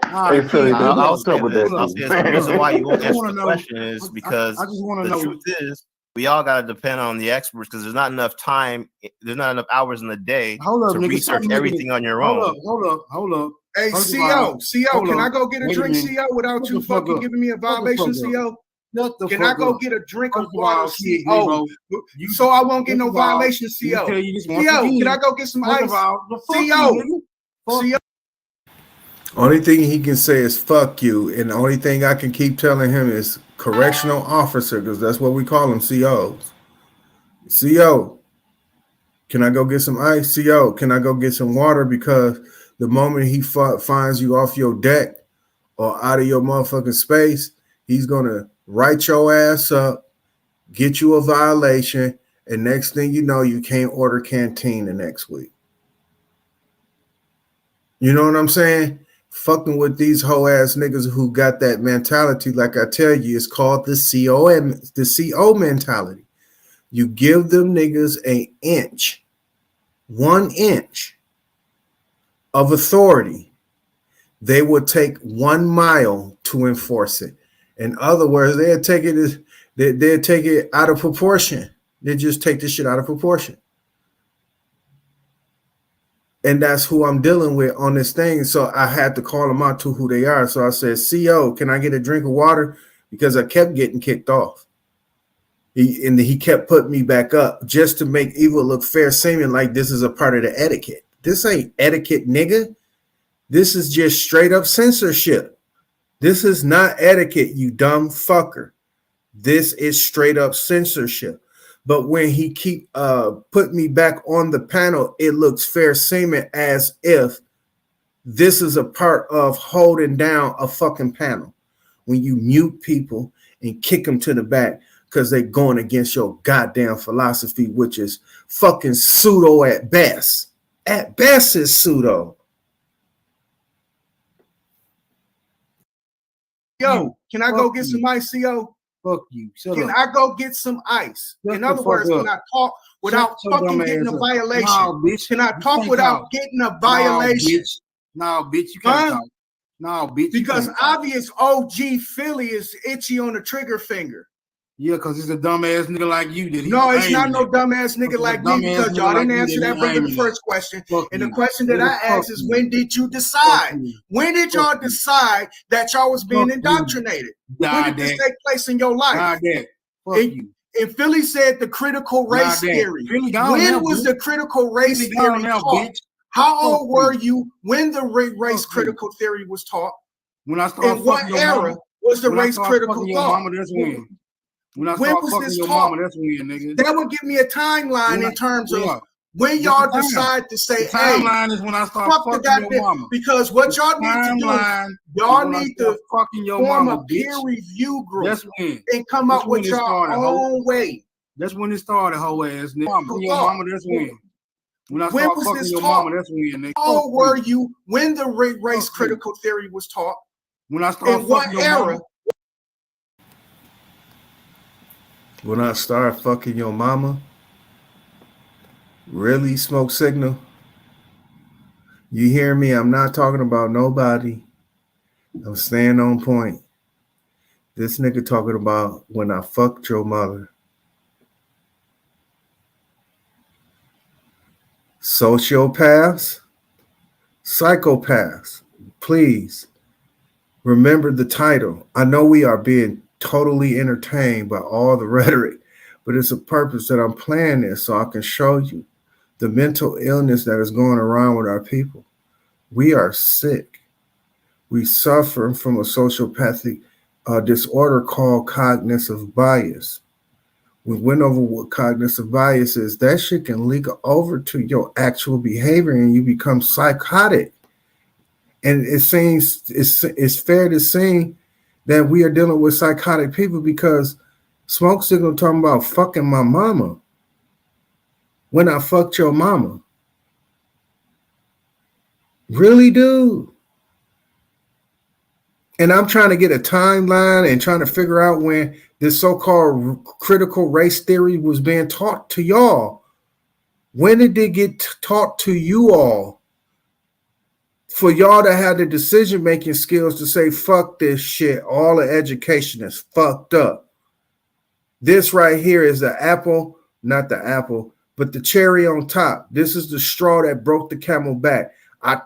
I'll say the reason why you won't answer the question is because the truth is we all got to depend on the experts because there's not enough time. There's not enough hours in the day to research everything on your own. Hold up. Hey, CO, can I go get a drink, CO, without you fucking giving me a violation, CO? Can I go get a drink of water, CO? So I won't get no violation, CO. CO, can I go get some ice? CO. Only thing he can say is fuck you, and the only thing I can keep telling him is correctional officer, because that's what we call them, COs. CO, can I go get some ice? CO, can I go get some water? Because the moment he finds you off your deck or out of your motherfucking space, he's gonna write your ass up, get you a violation, and next thing you know, you can't order canteen the next week. You know what I'm saying? Fucking with these hoe ass niggas who got that mentality, like I tell you, it's called the CO mentality. You give them niggas an inch, 1 inch of authority, they would take 1 mile to enforce it. In other words, they'll take it out of proportion. They just take this shit out of proportion. And that's who I'm dealing with on this thing. So I had to call them out to who they are. So I said, CO, can I get a drink of water? Because I kept getting kicked off. He kept putting me back up just to make evil look fair, seeming like this is a part of the etiquette. This ain't etiquette, nigga. This is just straight up censorship. This is not etiquette, you dumb fucker. This is straight up censorship. But when he keep put me back on the panel, it looks fair seeming as if this is a part of holding down a fucking panel. When you mute people and kick them to the back because they're going against your goddamn philosophy, which is fucking pseudo at best. At best is pseudo. Yo, can I go get some ice, CO? Fuck you. Can I go get some ice? In other words, can I talk without fucking getting a violation? No, bitch. Can I talk without getting a violation? No, bitch, you can't talk. No, bitch. Because obvious OG Philly is itchy on the trigger finger. Yeah, because it's a dumbass nigga like you. No, it's not no dumbass nigga like me because y'all didn't answer that from the first question. And the question that I asked is, when did you decide? When did y'all decide that y'all was being indoctrinated? When did this take place in your life? And Philly said the critical race theory. When was the critical race theory taught? How old were you when the race critical theory was taught? When I started in what era was the race critical thought? When was this taught? That would give me a timeline in terms of when y'all decide to say, hey, timeline is when I start fucking your mama. Because what y'all need to do is y'all need to form a peer review group and come up with your own way. That's when it started, hoe ass nigga. Your mama, that's when. When I start fucking your mama, that's when, nigga. How old were you when the race critical theory was taught? When I started fucking your mama. When I start fucking your mama? Really, Smoke Signal? You hear me? I'm not talking about nobody. I'm staying on point. This nigga talking about when I fucked your mother. Sociopaths? Psychopaths. Please remember the title. I know we are being totally entertained by all the rhetoric, but it's a purpose that I'm playing this so I can show you the mental illness that is going around with our people. We are sick. We suffer from a sociopathic disorder called cognitive bias. We went over what cognitive bias is. That shit can leak over to your actual behavior and you become psychotic. And it seems it's fair to say that we are dealing with psychotic people because Smoke Signal talking about fucking my mama. When I fucked your mama. Really, dude? And I'm trying to get a timeline and trying to figure out when this so-called critical race theory was being taught to y'all. When did it get taught to you all? For y'all to have the decision-making skills to say, fuck this shit. All the education is fucked up. This right here is the apple, not the apple, but the cherry on top. This is the straw that broke the camel back. I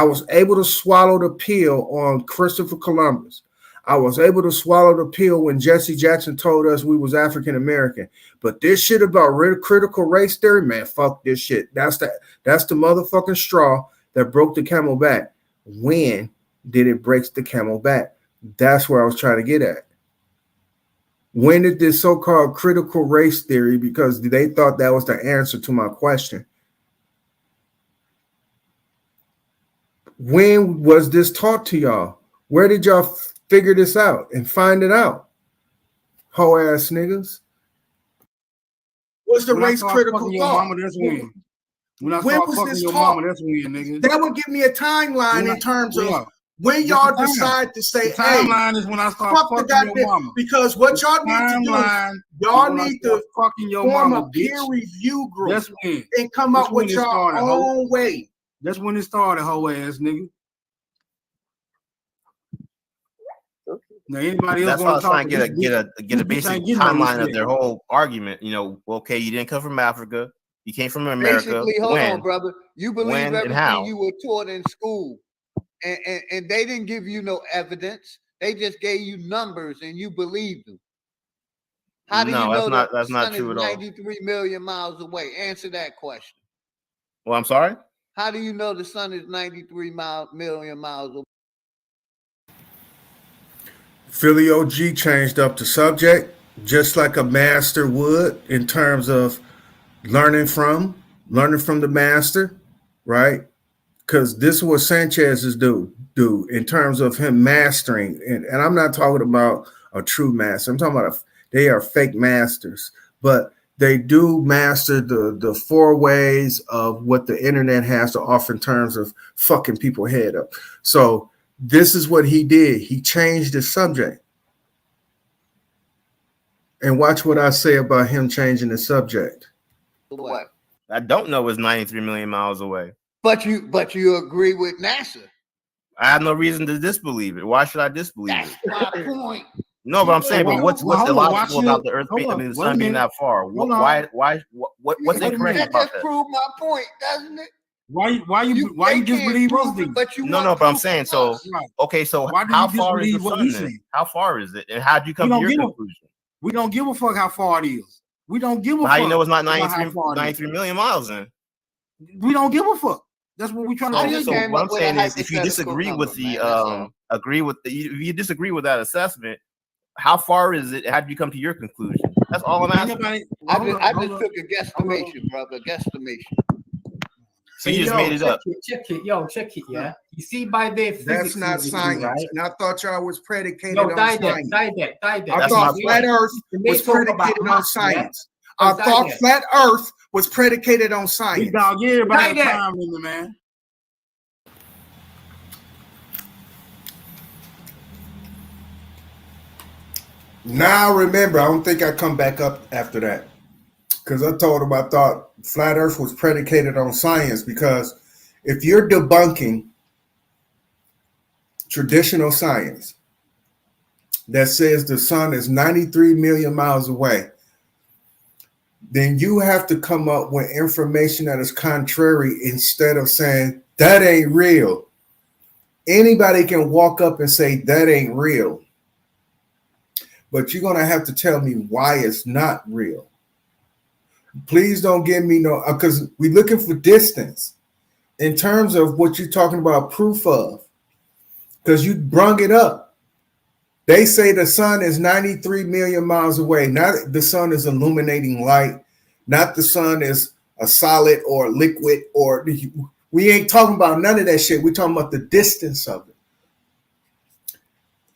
was able to swallow the pill on Christopher Columbus. I was able to swallow the pill when Jesse Jackson told us we was African American. But this shit about critical race theory, man, fuck this shit. That's the motherfucking straw that broke the camel back. When did it break the camel back? That's where I was trying to get at. When did this so-called critical race theory, because they thought that was the answer to my question. When was this taught to y'all? Where did y'all figure this out and find it out? Hoe ass niggas. What's the race critical thought? Mama, that's when. When was this taught? Mama, that's when, nigga. That would give me a timeline in terms of when y'all decide to say, the timeline is when I start fucking your mama. Because what y'all need to do is y'all need to form a peer review group and come up with your own way. That's when it started, hoe ass nigga. Now, anybody else? That's why I was trying to get a basic timeline of their whole argument. You know, okay, you didn't come from Africa. You came from America. Basically, hold on, brother. You believe everything you were taught in school, and they didn't give you no evidence. They just gave you numbers, and you believed them. How do you know that's not true at all? 93 million miles away. Answer that question. Well, I'm sorry. How do you know the sun is 93 million miles away? Philly OG changed up the subject just like a master would in terms of learning from the master, right? Because this is what Sanchez's do in terms of him mastering. And I'm not talking about a true master. I'm talking about they are fake masters, but they do master the four ways of what the internet has to offer in terms of fucking people head up. So this is what he did. He changed the subject. And watch what I say about him changing the subject. What? I don't know it's 93 million miles away. But you agree with NASA. I have no reason to disbelieve it. Why should I disbelieve That's it? my point. No, but I'm saying, but what's illogical about the Earth hold being, I on, mean, the wait a sun being minute. that far? Hold on. What's incorrect That about just that? proved my point, doesn't it? Why you They can't disbelieve us prove it, then? but you No, want no, but I'm proof saying, from so us. Right. okay, so Why do how you far is the disbelieve what sun we then? say? How far is it, and how did you come to don't your give a- conclusion? We don't give a fuck how far it is. We don't give a But fuck. how you know it's not about how 93, far it is. 93 million miles then? We don't give a fuck. That's what we trying I to just tell you. came What up I'm with a saying is, if you hypothetical disagree with number, the man, that's all. if you disagree with that assessment, how far is it? How did you come to your conclusion? That's all I'm Ain't asking. nobody- I hold just, on, I hold just on. took a guesstimation, brother. Guesstimation. So you just made it up. Check it, yo, check it, yeah. You see, by their That's physics, not and everything, science. right? And I thought y'all was predicated Yo, on die there, science. die there, die there. I That's thought my flat point. Earth They was talk about predicated on math, yeah? science. Yo, I die thought there. flat Earth was predicated on Big science. dog, everybody Right there. time limit, man. Now remember, I don't think I come back up after that. Because I told him I thought flat Earth was predicated on science. Because if you're debunking traditional science that says the sun is 93 million miles away, then you have to come up with information that is contrary instead of saying that ain't real. Anybody can walk up and say that ain't real, but you're going to have to tell me why it's not real. Please don't give me no, because we're looking for distance in terms of what you're talking about proof of, because you brung it up. They say the sun is 93 million miles away. Not the sun is illuminating light. Not the sun is a solid or liquid, or we ain't talking about none of that shit. We're talking about the distance of it.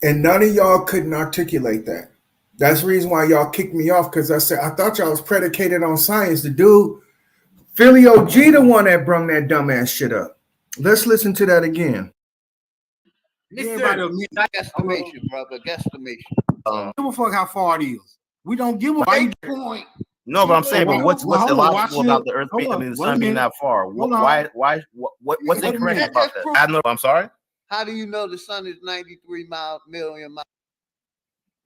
And none of y'all couldn't articulate that. That's the reason why y'all kicked me off, because I said, I thought y'all was predicated on science. The dude, Philly OG, the one that brung that dumbass shit up. Let's listen to that again. Everybody admit that. Guesstimation, brother. Guesstimation. Give a fuck how far it is. We don't give a fuck. Point. No, but I'm saying, but what's Well, hold on, illogical watch about it. the Earth Hold being, I on, mean, the wait a sun being minute. that far? Hold on. What's Wait a incorrect minute. about that? I know. I'm sorry. How do you know the sun is 93 million miles?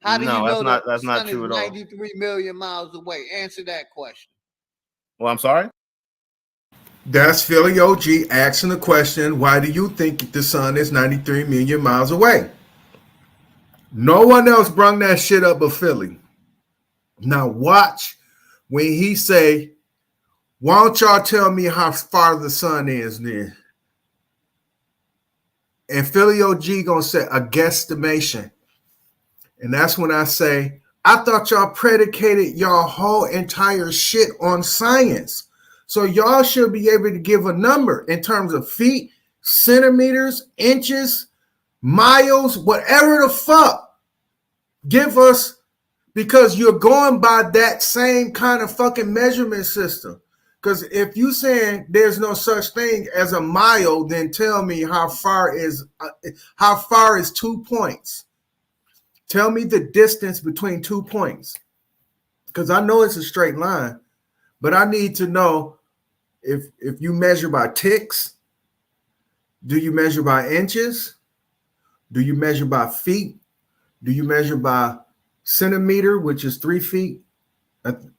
How do No, you know that's the not sun true is at all. 93 million miles away? Answer that question. Well, I'm sorry. That's Philly OG asking the question, why do you think the sun is 93 million miles away? No one else brung that shit up but Philly. Now watch when he say, why don't y'all tell me how far the sun is then? And Philly OG gonna say a guesstimation. And that's when I say, I thought y'all predicated y'all whole entire shit on science. So y'all should be able to give a number in terms of feet, centimeters, inches, miles, whatever the fuck. Give us, because you're going by that same kind of fucking measurement system. Because if you saying there's no such thing as a mile, then tell me how far is 2 points. Tell me the distance between 2 points, because I know it's a straight line, but I need to know if you measure by ticks, do you measure by inches? Do you measure by feet? Do you measure by centimeter, which is 3 feet?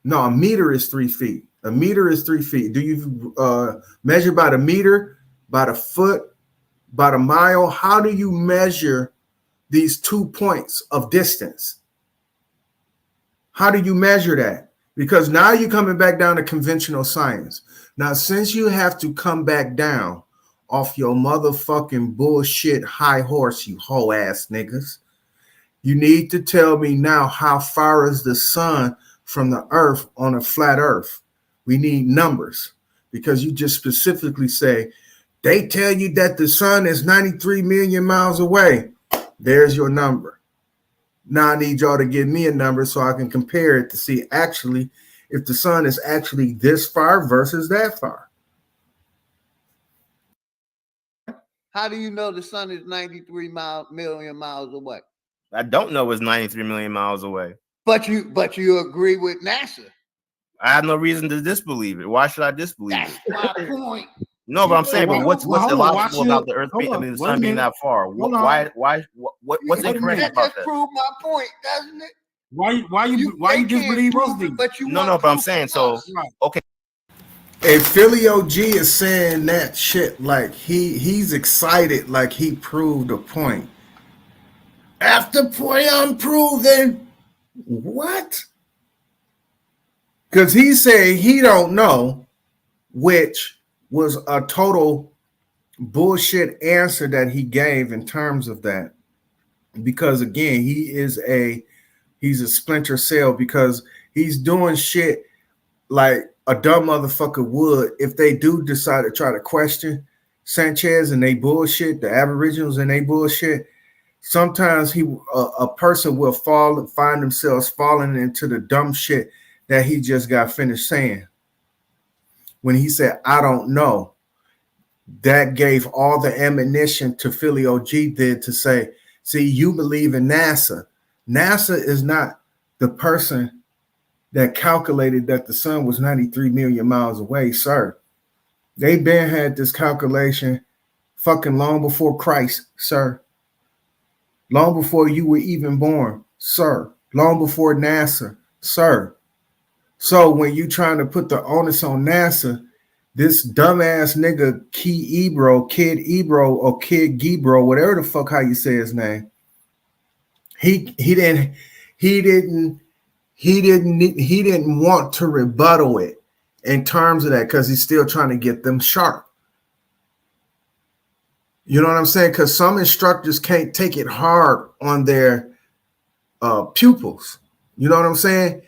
No, a meter is 3 feet. A meter is 3 feet. Do you measure by the meter, by the foot, by the mile? How do you measure these 2 points of distance? How do you measure that? Because now you're coming back down to conventional science. Now, since you have to come back down off your motherfucking bullshit high horse, you hoe ass niggas, you need to tell me now how far is the sun from the earth on a flat earth. We need numbers because you just specifically say, they tell you that the sun is 93 million miles away. There's your number. Now I need y'all to give me a number so I can compare it to see actually if the sun is actually this far versus that far. How do you know the sun is 93 million miles away? I don't know it's 93 million miles away. But you agree with NASA. I have no reason to disbelieve it. Why should I disbelieve That's it? my point. No, but I'm saying, but what's illogical about the Earth being, I mean, the sun being that far? What's incorrect about that? that? Prove my point, doesn't it? Why you disbelieve us? But you no, but I'm saying so. Okay. If Philly OG is saying that shit, like he's excited, like he proved a point. After point unproven, what? Because he said he don't know, which was a total bullshit answer that he gave in terms of that. Because again, he's a splinter cell because he's doing shit like a dumb motherfucker would if they do decide to try to question Sanchez and they bullshit, the Aboriginals and they bullshit. Sometimes a person will find themselves falling into the dumb shit that he just got finished saying. When he said, I don't know, that gave all the ammunition to Philly OG did to say, see, you believe in NASA. NASA is not the person that calculated that the sun was 93 million miles away, sir. They been had this calculation fucking long before Christ, sir. Long before you were even born, sir. Long before NASA, sir. So when you trying to put the onus on NASA, this dumbass nigga Kid Ebro, or Kid Gebro, whatever the fuck how you say his name, he didn't want to rebuttal it in terms of that because he's still trying to get them sharp. You know what I'm saying? Because some instructors can't take it hard on their pupils. You know what I'm saying?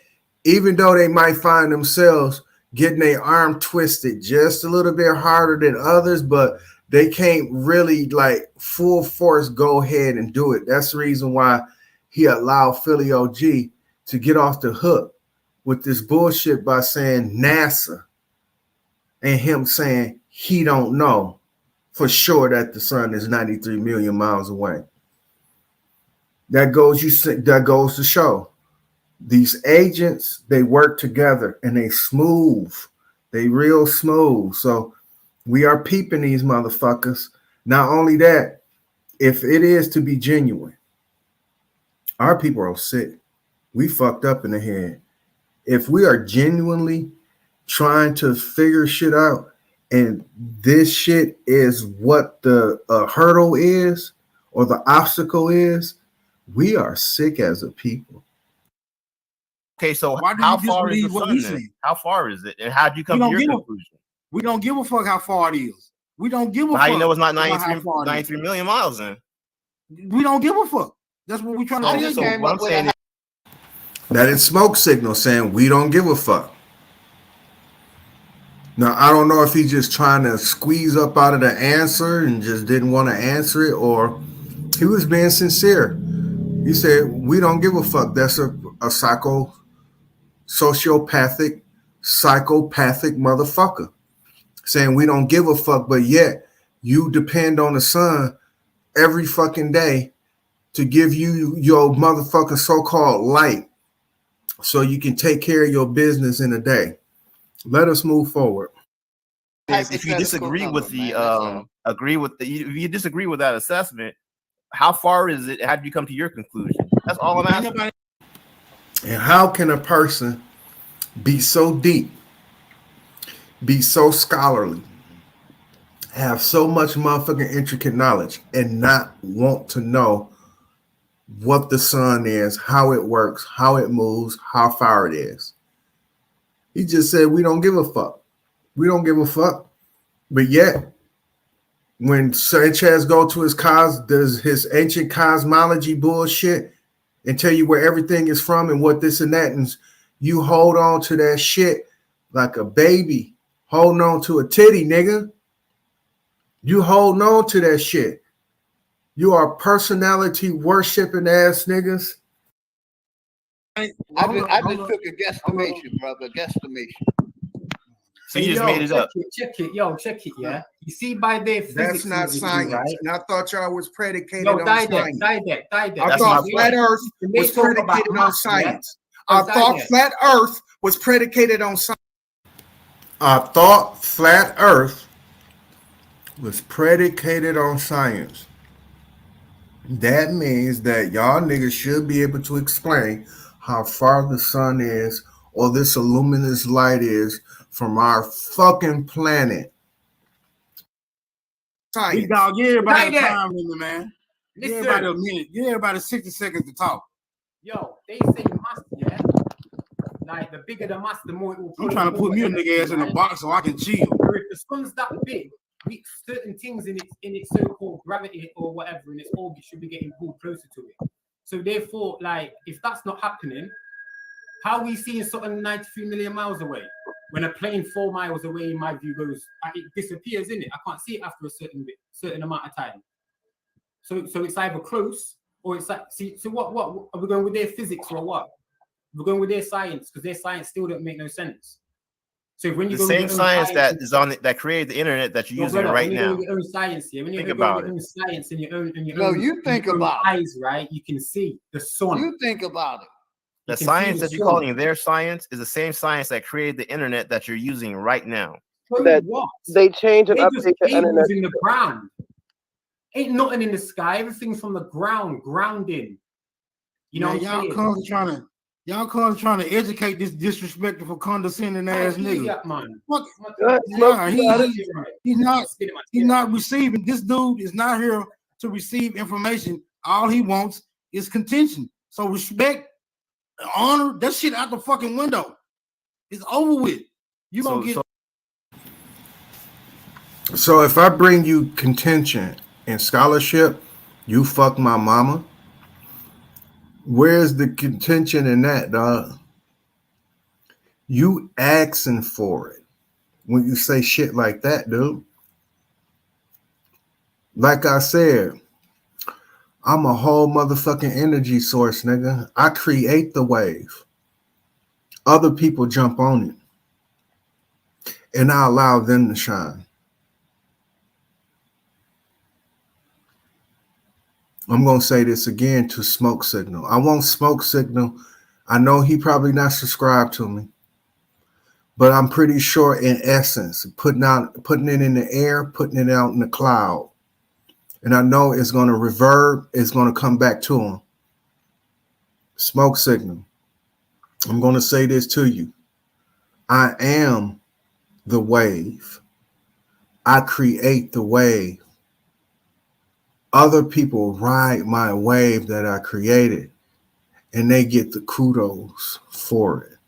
Even though they might find themselves getting their arm twisted just a little bit harder than others, but they can't really like full force go ahead and do it. That's the reason why he allowed Philly OG to get off the hook with this bullshit by saying NASA and him saying he don't know for sure that the sun is 93 million miles away. That goes to show these agents, they work together and they real smooth. So we are peeping these motherfuckers. Not only that, if it is to be genuine, our people are sick. We fucked up in the head. If we are genuinely trying to figure shit out, and this shit is what the hurdle is or the obstacle is, we are sick as a people. Okay, so how far is the sun then? How far is it? And how do you come to your conclusion? We don't give a fuck how far it is. We don't give a fuck. How you know it's not 93 million miles then? We don't give a fuck. That's what we're trying to say. So what I'm saying is that it's smoke signal saying we don't give a fuck. Now, I don't know if he's just trying to squeeze up out of the answer and just didn't want to answer it, or he was being sincere. He said, we don't give a fuck. That's a sociopathic motherfucker saying we don't give a fuck, but yet you depend on the sun every fucking day to give you your motherfucking so-called light so you can take care of your business in a day. Let us move forward. If you disagree with if you disagree with that assessment, how far is it? How do you come to your conclusion? That's all I'm asking. And how can a person be so deep, be so scholarly, have so much motherfucking intricate knowledge and not want to know what the sun is, how it works, how it moves, how far it is? He just said, we don't give a fuck. We don't give a fuck. But yet, when Sanchez go to does his ancient cosmology bullshit and tell you where everything is from and what this and that, and you hold on to that shit like a baby holding on to a titty, nigga. You holding on to that shit. You are personality worshiping ass niggas. I just took a guesstimation, brother. Guesstimation. So you just made it up. Check it, yeah. You see by their physics. That's not science. Right? And I thought y'all was predicated on science. Die there. I thought flat Earth was predicated on science. I thought flat Earth was predicated on science. I thought flat Earth was predicated on science. That means that y'all niggas should be able to explain how far the sun is or this luminous light is from our fucking planet. Science. Big dog, give everybody a time limit, man. Give everybody a minute. Give everybody 60 seconds to talk. Yo, they say must, yeah. Like the bigger the mass, the more it will. I'm trying to put me a nigga ass in a box so I can chill. If the sun's that big, certain things in its so-called gravity or whatever in its orbit should be getting pulled closer to it. So therefore, like, if that's not happening, how are we seeing something 93 million miles away? When a plane 4 miles away, in my view, goes, it disappears, in it. I can't see it after a certain amount of time. So it's either close or it's like, see. So what are we going with their physics or what? We're going with their science because their science still don't make no sense. So when you the go same with science that is on it that created the internet that you're using right now. Your own science here. When you think go about with your own science and your own, you think about eyes, right? You can see the sun. You think about it. The science that you're calling their science is the same science that created the internet that you're using right now. That they change and update the internet. In the ground. Ain't nothing in the sky. Everything's from the ground, grounding. You know, y'all cons trying to educate this disrespectful, condescending ass nigga. Man. He's not receiving. This dude is not here to receive information. All he wants is contention. So respect, honor, that shit out the fucking window. It's over with. You gonna get. So if I bring you contention and scholarship, you fuck my mama. Where's the contention in that, dog? You asking for it when you say shit like that, dude. Like I said, I'm a whole motherfucking energy source, nigga. I create the wave. Other people jump on it. And I allow them to shine. I'm going to say this again to Smoke Signal. I want Smoke Signal. I know he probably not subscribed to me, but I'm pretty sure in essence, putting it in the air, putting it out in the cloud. And I know it's going to reverb. It's going to come back to him. Smoke Signal. I'm going to say this to you. I am the wave. I create the wave. Other people ride my wave that I created, and they get the kudos for it.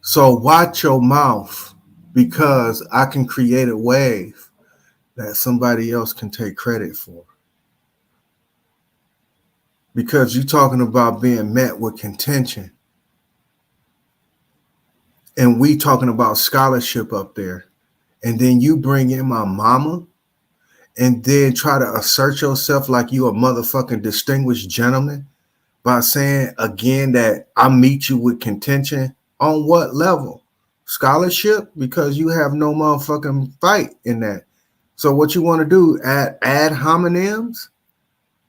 So watch your mouth, because I can create a wave that somebody else can take credit for. Because you're talking about being met with contention. And we talking about scholarship up there. And then you bring in my mama and then try to assert yourself like you a motherfucking distinguished gentleman by saying again that I meet you with contention. On what level? Scholarship? Because you have no motherfucking fight in that. So what you want to do, ad hominems?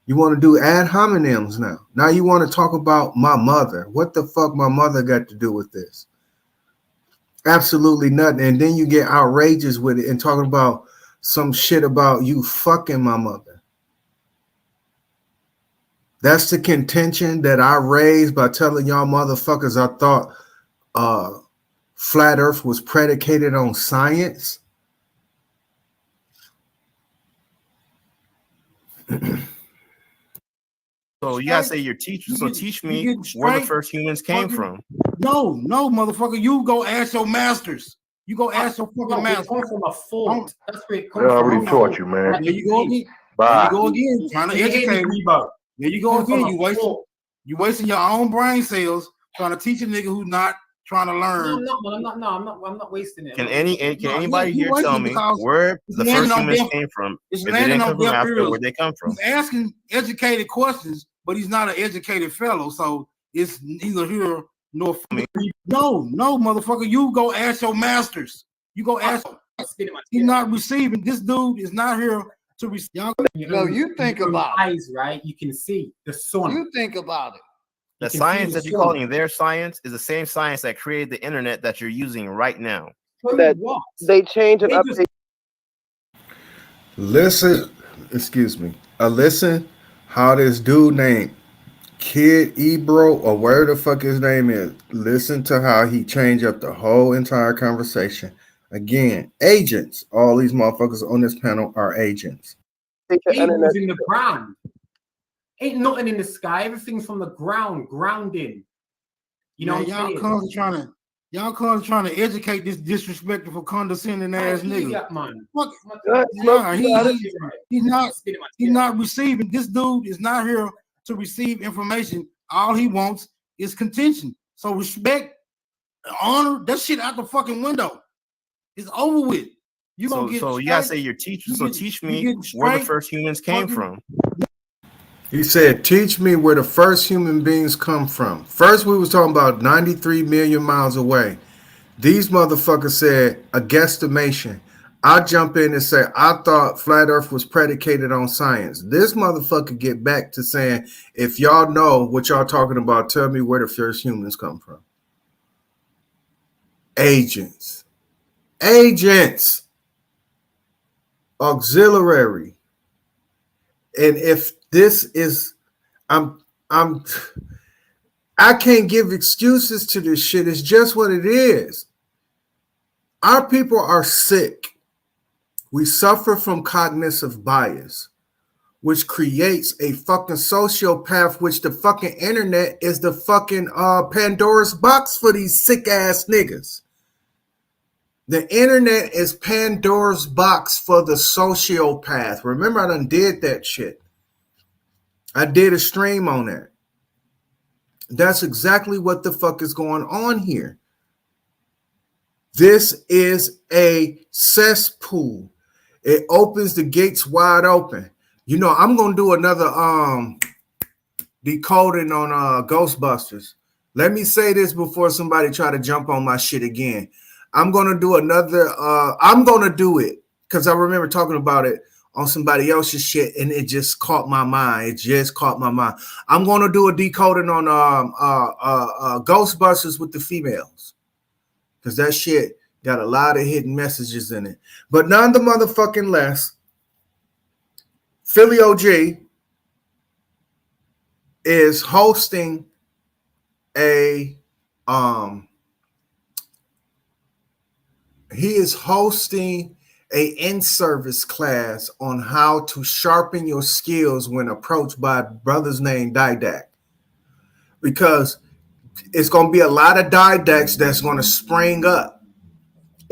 You want to do ad hominems now. Now you want to talk about my mother. What the fuck my mother got to do with this? Absolutely nothing. And then you get outrageous with it and talking about some shit about you fucking my mother. That's the contention that I raised by telling y'all motherfuckers I thought flat earth was predicated on science. So you gotta say your teacher. So teach me where the first humans came from. No, motherfucker. You go ask your masters. You go ask your fucking master. It comes from a fault. That's where it comes They from. already taught you, man. There you go again. Bye. There you go again. Trying to educate me. There you go again. You wasting your own brain cells trying to teach a nigga who's not trying to learn. I'm not wasting it. Can anybody here tell me where the landing first on humans deaf- came from? It's If they landing didn't on come from deaf Africa, ears. where they come from? He's asking educated questions, but he's not an educated fellow, so it's neither here nor no, motherfucker. You go ask your masters. You go ask. He's not receiving. This dude is not here to receive. No, you think about it. Eyes, right? You can see the sun. You think about it. The science that you're calling their science is the same science that created the internet that you're using right now. That they change and update. Listen, excuse me. Listen, how this dude named Kid Ebro or whatever the fuck his name is. Listen to how he changed up the whole entire conversation. Again, agents. All these motherfuckers on this panel are agents. Cable's in the ground. Ain't nothing in the sky. Everything's from the ground, grounding. You know, y'all cons trying to educate this disrespectful, condescending ass nigga. Man. Fuck, he's not receiving. This dude is not here to receive information. All he wants is contention. So respect, honor, that shit out the fucking window. It's over with. You gotta say your teacher. So teach me where the first humans came from. He said, teach me where the first human beings come from. First, we was talking about 93 million miles away. These motherfuckers said a guesstimation. I jump in and say, I thought flat earth was predicated on science. This motherfucker get back to saying, if y'all know what y'all talking about, tell me where the first humans come from. Agents. Auxiliary. And if this is, I can't give excuses to this shit. It's just what it is. Our people are sick. We suffer from cognitive bias, which creates a fucking sociopath, which the fucking internet is the fucking Pandora's box for these sick ass niggas. The internet is Pandora's box for the sociopath. Remember, I done did that shit. I did a stream on that. That's exactly what the fuck is going on here. This is a cesspool. It opens the gates wide open. You know, I'm gonna do another decoding on Ghostbusters. Let me say this before somebody try to jump on my shit again. I'm gonna do another. I'm gonna do it because I remember talking about it on somebody else's shit, and it just caught my mind. I'm gonna do a decoding on Ghostbusters with the females, because that shit got a lot of hidden messages in it. But none the motherfucking less, Philly OG is hosting a in-service class on how to sharpen your skills when approached by brothers named Didact. Because it's going to be a lot of Didacts that's going to spring up.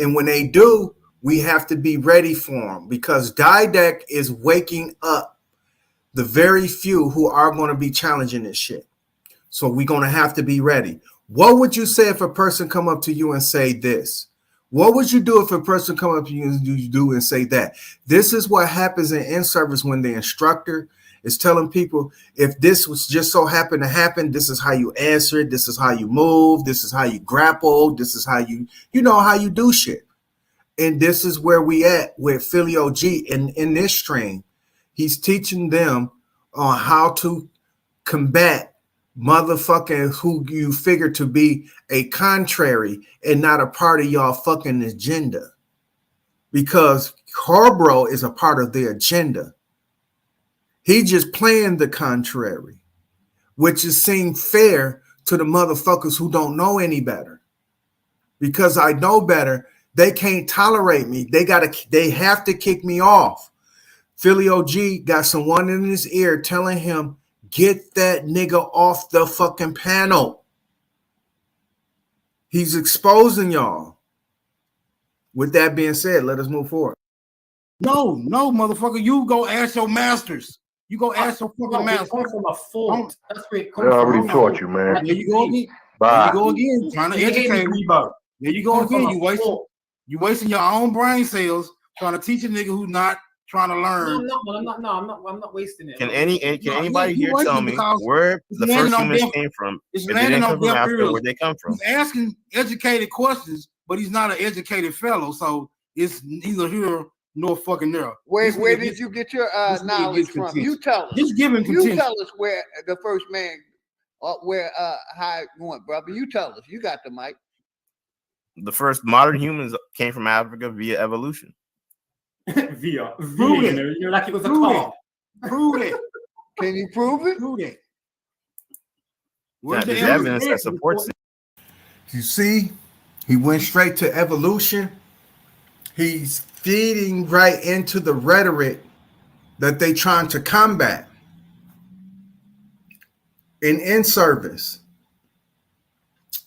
And when they do, we have to be ready for them, because Didact is waking up the very few who are going to be challenging this shit. So we're going to have to be ready. What would you say if a person come up to you and say this? What would you do if a person come up to you and do and say that? This is what happens in service when the instructor is telling people, if this was just so happen to happen, this is how you answer it. This is how you move. This is how you grapple. This is how you know how you do shit. And this is where we at with Philly OG in this stream. He's teaching them on how to combat motherfucking who you figure to be a contrary and not a part of y'all fucking agenda, because Harbro is a part of the agenda. He just playing the contrary, which is seem fair to the motherfuckers who don't know any better. Because I know better, they can't tolerate me. They have to kick me off. Philly OG got someone in his ear telling him, get that nigga off the fucking panel. He's exposing y'all. With that being said, let us move forward. No, motherfucker. You go ask your masters. You go ask your fucking master. It comes from a fault. That's where it They comes from. already taught you, man. There you go again. Bye. There you go again. Trying to educate me. There you go again. You wasting your own brain cells trying to teach a nigga who's not trying to learn. I'm not wasting it. Can anybody here tell me where the first humans came from? It's If they didn't come from Africa, ears. where they come from? He's asking educated questions, but he's not an educated fellow, so it's neither here nor fucking there. Where did you get your knowledge from? You tell us. He's giving You tell us where the first man, how it went, brother. You tell us. You got the mic. The first modern humans came from Africa via evolution. via, Prove it. You know, like it was a car. Prove it. Can you prove it? Prove it. There's evidence that supports it. You see, he went straight to evolution. He's feeding right into the rhetoric that they trying to combat in service,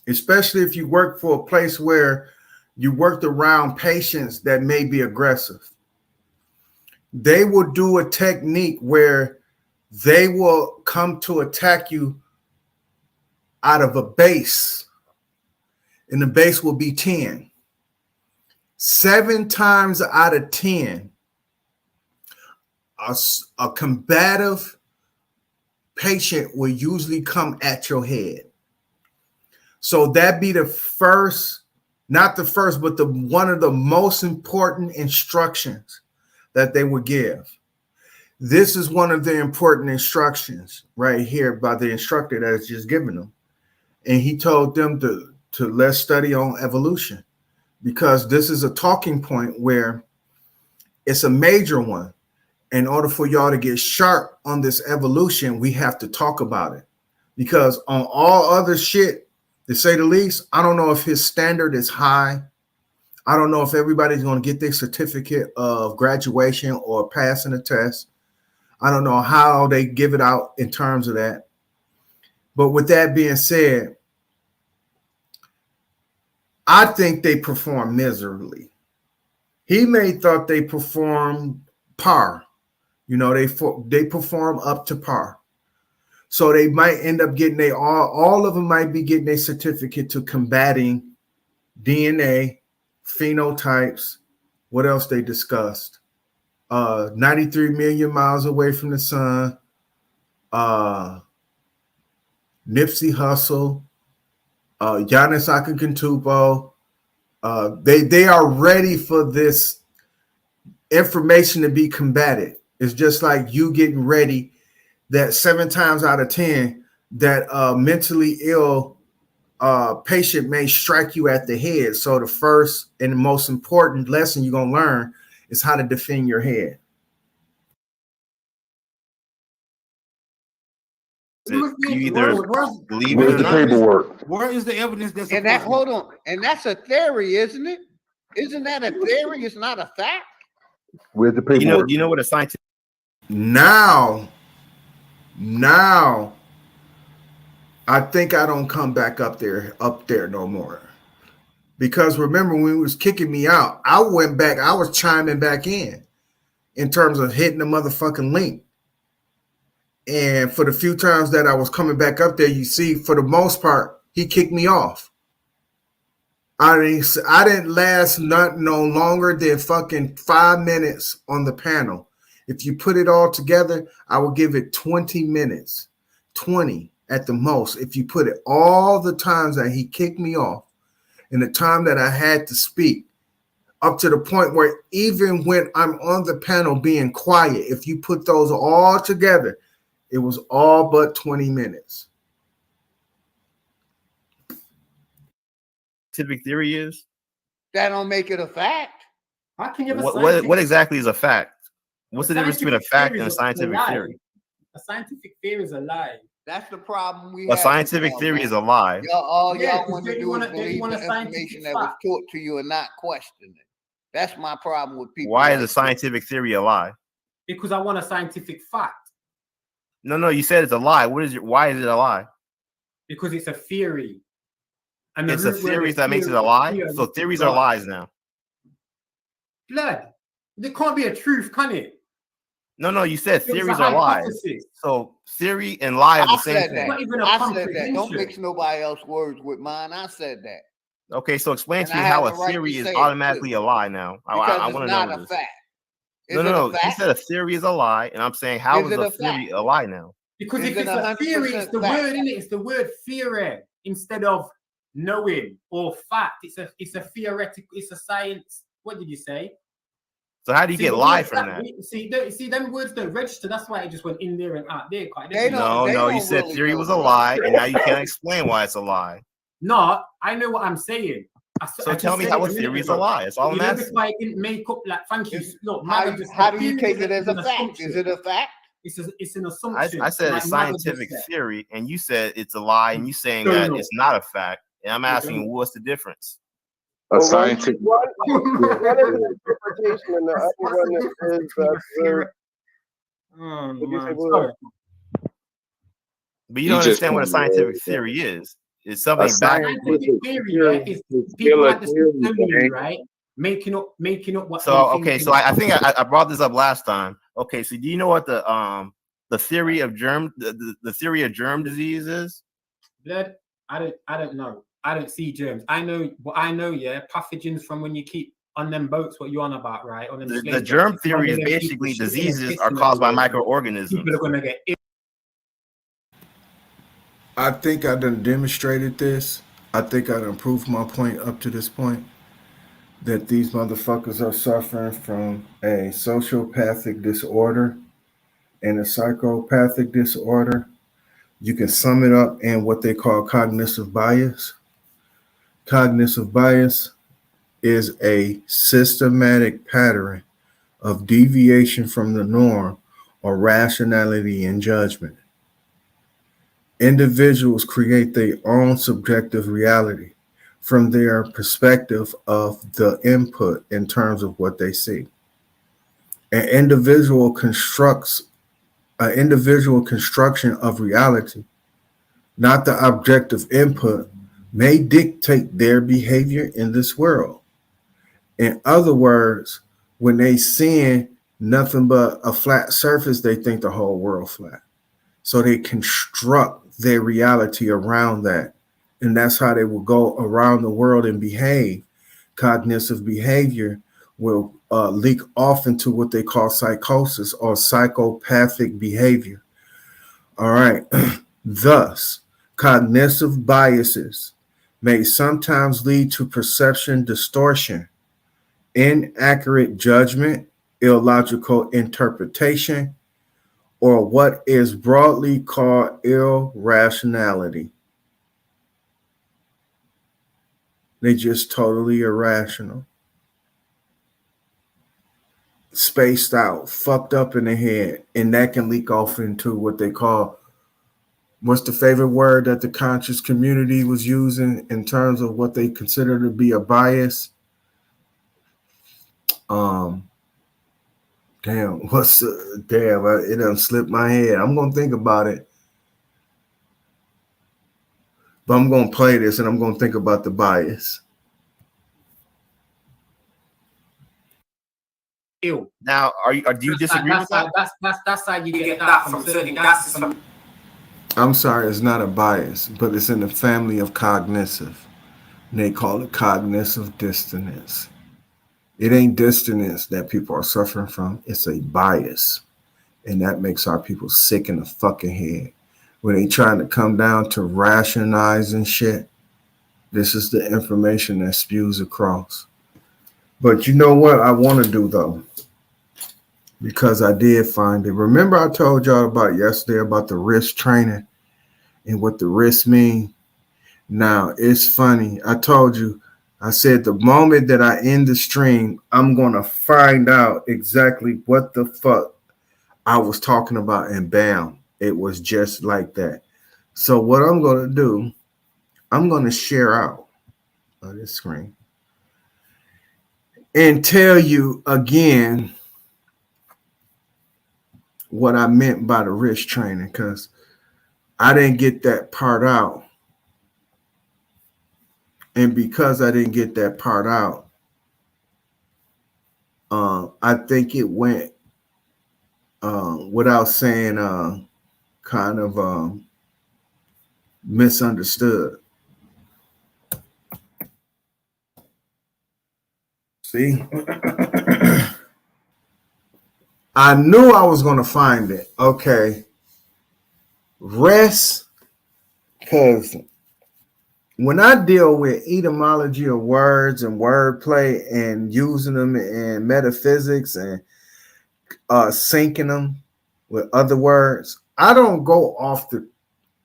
especially if you work for a place where you worked around patients that may be aggressive. They will do a technique where they will come to attack you out of a base, and the base will be 10. 7 times out of 10, a combative patient will usually come at your head. So that be the first, not the first, but the one of the most important instructions that they would give. This is one of the important instructions right here by the instructor that has just given them. And he told them to let's study on evolution, because this is a talking point where it's a major one. In order for y'all to get sharp on this evolution, we have to talk about it, because on all other shit, to say the least, I don't know if his standard is high. I don't know if everybody's going to get their certificate of graduation or passing a test. I don't know how they give it out in terms of that. But with that being said, I think they perform miserably. He may thought they performed par. You know, they perform up to par. So they might end up getting all of them might be getting a certificate to combating DNA, phenotypes. What else they discussed? 93 million miles away from the sun. Nipsey Hussle, Giannis Antetokounmpo. They are ready for this information to be combated. It's just like you getting ready that 7 times out of 10 that mentally ill patient may strike you at the head. So the first and the most important lesson you're going to learn is how to defend your head. You either believe Where's it or the not. paperwork? Where is the evidence that's And that, hold on, and that's a theory, isn't it? Isn't that a theory? It's not a fact. Where's the paperwork? You know what a scientist. Now, I think I don't come back up there no more. Because remember when he was kicking me out, I went back, I was chiming back in terms of hitting the motherfucking link. And for the few times that I was coming back up there, you see, for the most part, he kicked me off. I didn't last no longer than fucking 5 minutes on the panel. If you put it all together, I would give it 20 minutes, 20 at the most. If you put it all the times that he kicked me off and the time that I had to speak, up to the point where even when I'm on the panel being quiet, if you put those all together, it was all but 20 minutes. Scientific theory is? That don't make it a fact. How can you have What exactly is a fact? What's the difference between a fact and a scientific theory? A scientific theory is a lie. That's the problem we A have. scientific theory is a lie. All Yeah, y'all want to do is believe the information that was taught to you and not question it. That's my problem with people. Why is a scientific theory a lie? Because I want a scientific fact. No, you said it's a lie. Why is it a lie? Because it's a theory. And it's a theory that makes it a lie. So theories are lies now. Blood. There can't be a truth, can it? No, you said It was theories a are lies. hypothesis. So theory and lie are the same said thing. that. Not even a I said that. comprehension. Don't mix nobody else's words with mine. I said that. Okay, so explain And to me I how have a the right to theory is say it, automatically too. a lie now. Because I it's want to not know a this. fact. Is it a No. You fact? said a theory is a lie, and I'm saying how Is is it a a theory fact? a lie now? Because Is if it it's a theory, it's 100% the fact? word, isn't it? It's the word theory instead of knowing or fact. It's a theoretical, it's a science. What did you say? So how do you See, get the lie words from that that? see, them words don't register. That's why it just went in there and out there. They No, you don't said really theory know, was a bro. lie, and now you can't explain why it's a lie. No, I know what I'm saying. So tell me how a theory is a lie. That's all I'm asking. Before I didn't make up, like, thank you. Look, How do you take it as a fact? Is it a fact? It's an assumption. I said like a scientific theory, and you said it's a lie, and you saying that it's not a fact. And I'm asking, what's the difference? A scientific. One is interpretation and the other one is But you don't understand what a scientific theory is. It's something back. Scientific theory is people at the Smithsonian, right? Making up what. So okay, so I think I brought this up last time. Okay, so do you know what the theory of the theory of germ disease is? Blood. I don't know. I don't see germs. I know what I know. Yeah, pathogens from when you keep on them boats. What you on about, right? On them The germ theory is basically diseases are caused by microorganisms. People are gonna get ill. I think I done demonstrated this. I think I done proved my point up to this point that these motherfuckers are suffering from a sociopathic disorder and a psychopathic disorder. You can sum it up in what they call cognitive bias. Cognitive bias is a systematic pattern of deviation from the norm or rationality and judgment. Individuals create their own subjective reality from their perspective of the input in terms of what they see. An individual construction of reality, not the objective input, may dictate their behavior in this world. In other words, when they seeing nothing but a flat surface, they think the whole world flat. So they construct their reality around that. And that's how they will go around the world and behave. Cognitive behavior will leak off into what they call psychosis or psychopathic behavior. All right. Thus, cognitive biases may sometimes lead to perception distortion, inaccurate judgment, illogical interpretation, or what is broadly called irrationality. They're just totally irrational, spaced out, fucked up in the head, and that can leak off into what they call, what's the favorite word that the conscious community was using in terms of what they consider to be a bias? It done slipped my head. I'm gonna think about it. But I'm gonna play this and I'm gonna think about the bias. Ill. Now, do you disagree with that? That's how you get that from certain gases. I'm sorry, it's not a bias, but it's in the family of cognitive. And they call it cognitive dissonance. It ain't dissonance that people are suffering from. It's a bias. And that makes our people sick in the fucking head. When they trying to come down to rationalizing shit, this is the information that spews across. But you know what I want to do, though? Because I did find it. Remember I told y'all about yesterday about the risk training and what the risks mean? Now, it's funny. I told you, I said the moment that I end the stream, I'm going to find out exactly what the fuck I was talking about, and bam, it was just like that. So what I'm going to do, I'm going to share out on this screen and tell you again what I meant by the risk training, because I didn't get that part out. And because I didn't get that part out, I think it went without saying kind of misunderstood. See, I knew I was going to find it. Okay. Rest, because when I deal with etymology of words and wordplay and using them in metaphysics and syncing them with other words, I don't go off the.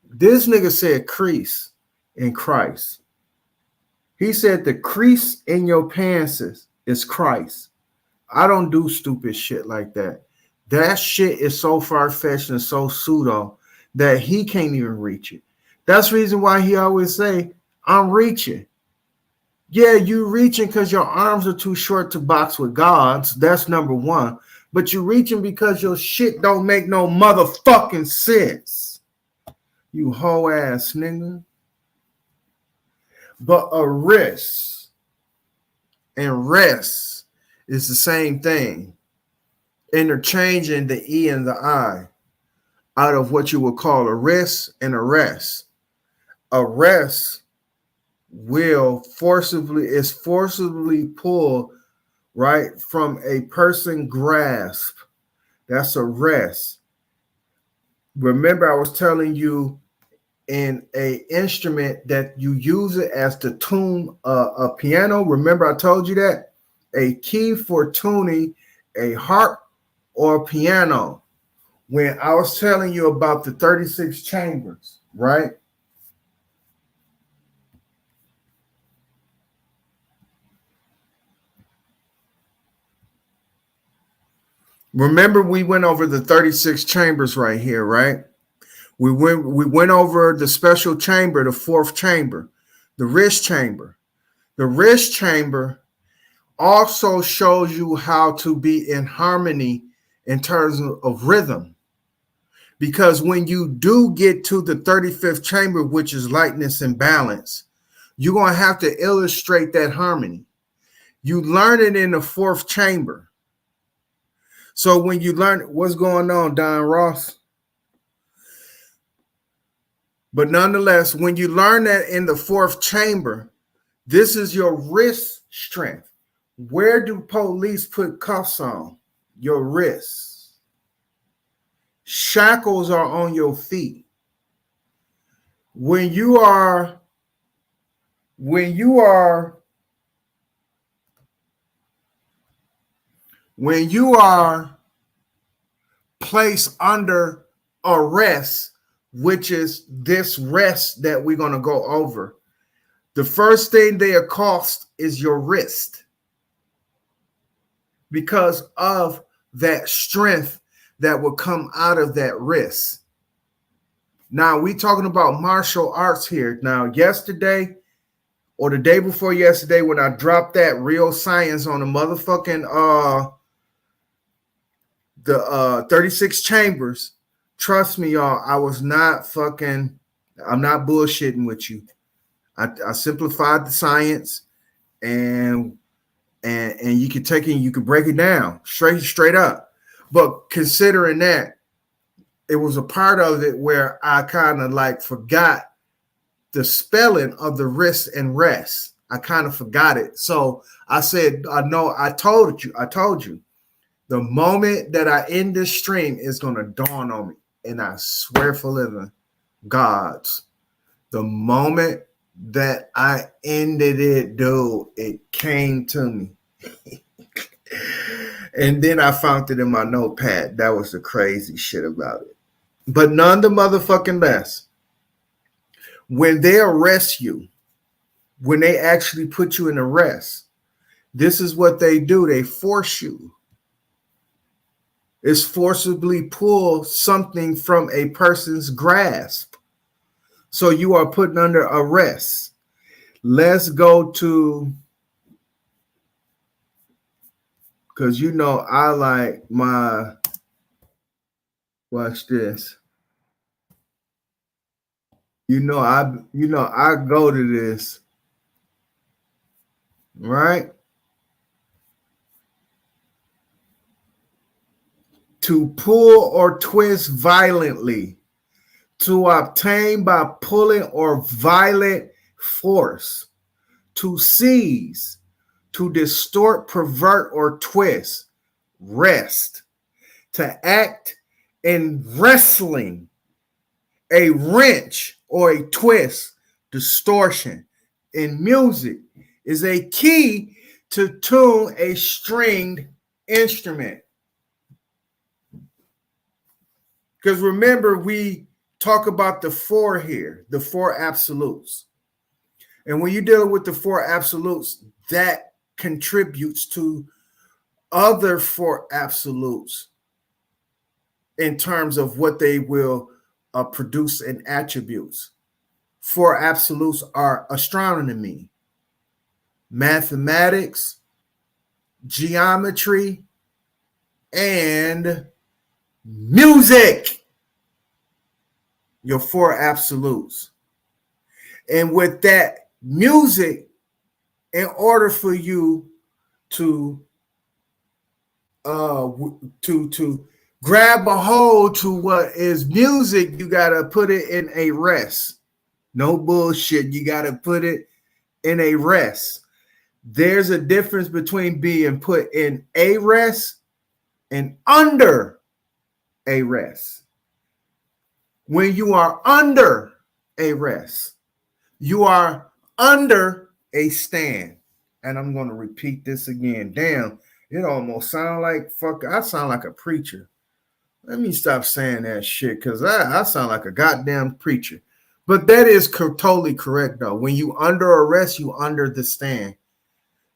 This nigga said crease in Christ. He said the crease in your pants is Christ. I don't do stupid shit like that. That shit is so far-fetched and so pseudo that he can't even reach it. That's the reason why he always say, I'm reaching. Yeah, you reaching because your arms are too short to box with gods. That's number one. But you reaching because your shit don't make no motherfucking sense. You hoe ass nigga. But a wrist and rest is the same thing. Interchanging the E and the I out of what you would call a wrist and a rest. A rest will forcibly pull right from a person grasp. That's a rest. Remember, I was telling you in a instrument that you use it as to tune a piano. Remember, I told you that a key for tuning a harp or piano. When I was telling you about the 36 chambers, right? Remember, we went over the 36 chambers right here, right? We went over the special chamber, the fourth chamber, the wrist chamber. The wrist chamber also shows you how to be in harmony in terms of rhythm. Because when you do get to the 35th chamber, which is lightness and balance, you're going to have to illustrate that harmony. You learn it in the fourth chamber. So when you learn what's going on, Don Ross. But nonetheless, when you learn that in the fourth chamber, this is your wrist strength. Where do police put cuffs on? Your wrists. Shackles are on your feet. When you are placed under arrest, which is this rest that we're going to go over, the first thing they accost is your wrist because of that strength that will come out of that wrist. Now, we talking about martial arts here. Now, yesterday or the day before yesterday, when I dropped that real science on the motherfucking the 36 chambers, trust me, y'all, I was not fucking, I'm not bullshitting with you. I simplified the science and you can take it and you can break it down straight up. But considering that, it was a part of it where I kind of like forgot the spelling of the wrist and rest. I kind of forgot it. So I said, I told you. The moment that I end this stream is going to dawn on me. And I swear for living gods, the moment that I ended it, dude, it came to me. And then I found it in my notepad. That was the crazy shit about it. But none the motherfucking less, when they arrest you, when they actually put you in arrest, this is what they do. They force you. It's forcibly pull something from a person's grasp. So you are put under arrest. Let's go to, because you know I like my, watch this. You know I go to this, right? to pull or twist violently, to obtain by pulling or violent force, to seize, to distort, pervert, or twist, wrest, to act in wrestling, a wrench or a twist, distortion in music is a key to tune a stringed instrument. Because remember, we talk about the four here, the four absolutes. And when you're dealing with the four absolutes, that contributes to other four absolutes in terms of what they will produce in attributes. Four absolutes are astronomy, mathematics, geometry, and music. Your four absolutes. And with that music, in order for you to grab a hold to what is music, you got to put it in a rest. No bullshit. You got to put it in a rest. There's a difference between being put in a rest and under a rest. When you are under a rest, you are under a stand. And I'm going to repeat this again. Damn, it almost sounds like I sound like a preacher. Let me stop saying that shit because I sound like a goddamn preacher. But that is totally correct, though. When you under arrest, you under the stand.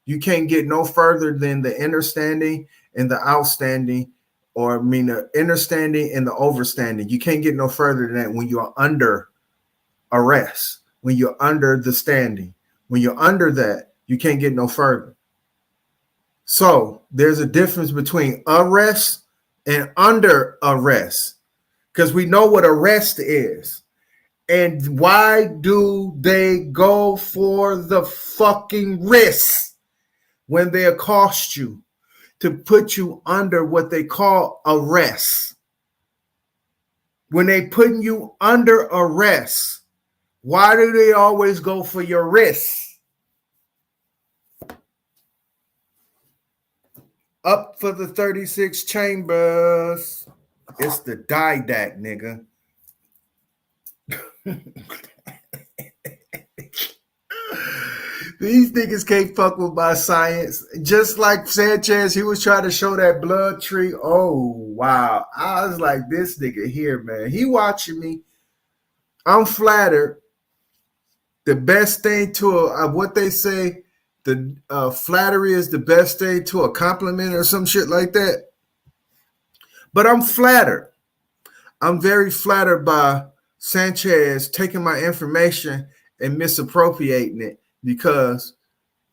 You can't get no further than the understanding and the outstanding, or I mean the understanding and the overstanding. You can't get no further than that when you're under arrest, when you're under the standing. When you're under that, you can't get no further. So there's a difference between arrest and under arrest, because we know what arrest is. And why do they go for the fucking risk when they accost you to put you under what they call arrest? When they putting you under arrest, why do they always go for your wrist? Up for the 36 chambers. It's the didact, nigga. These niggas can't fuck with my science. Just like Sanchez, he was trying to show that blood tree. Oh, wow. I was like, this nigga here, man. He watching me. I'm flattered. The best thing to what they say, the flattery is the best thing to a compliment or some shit like that. But I'm flattered. I'm very flattered by Sanchez taking my information and misappropriating it, because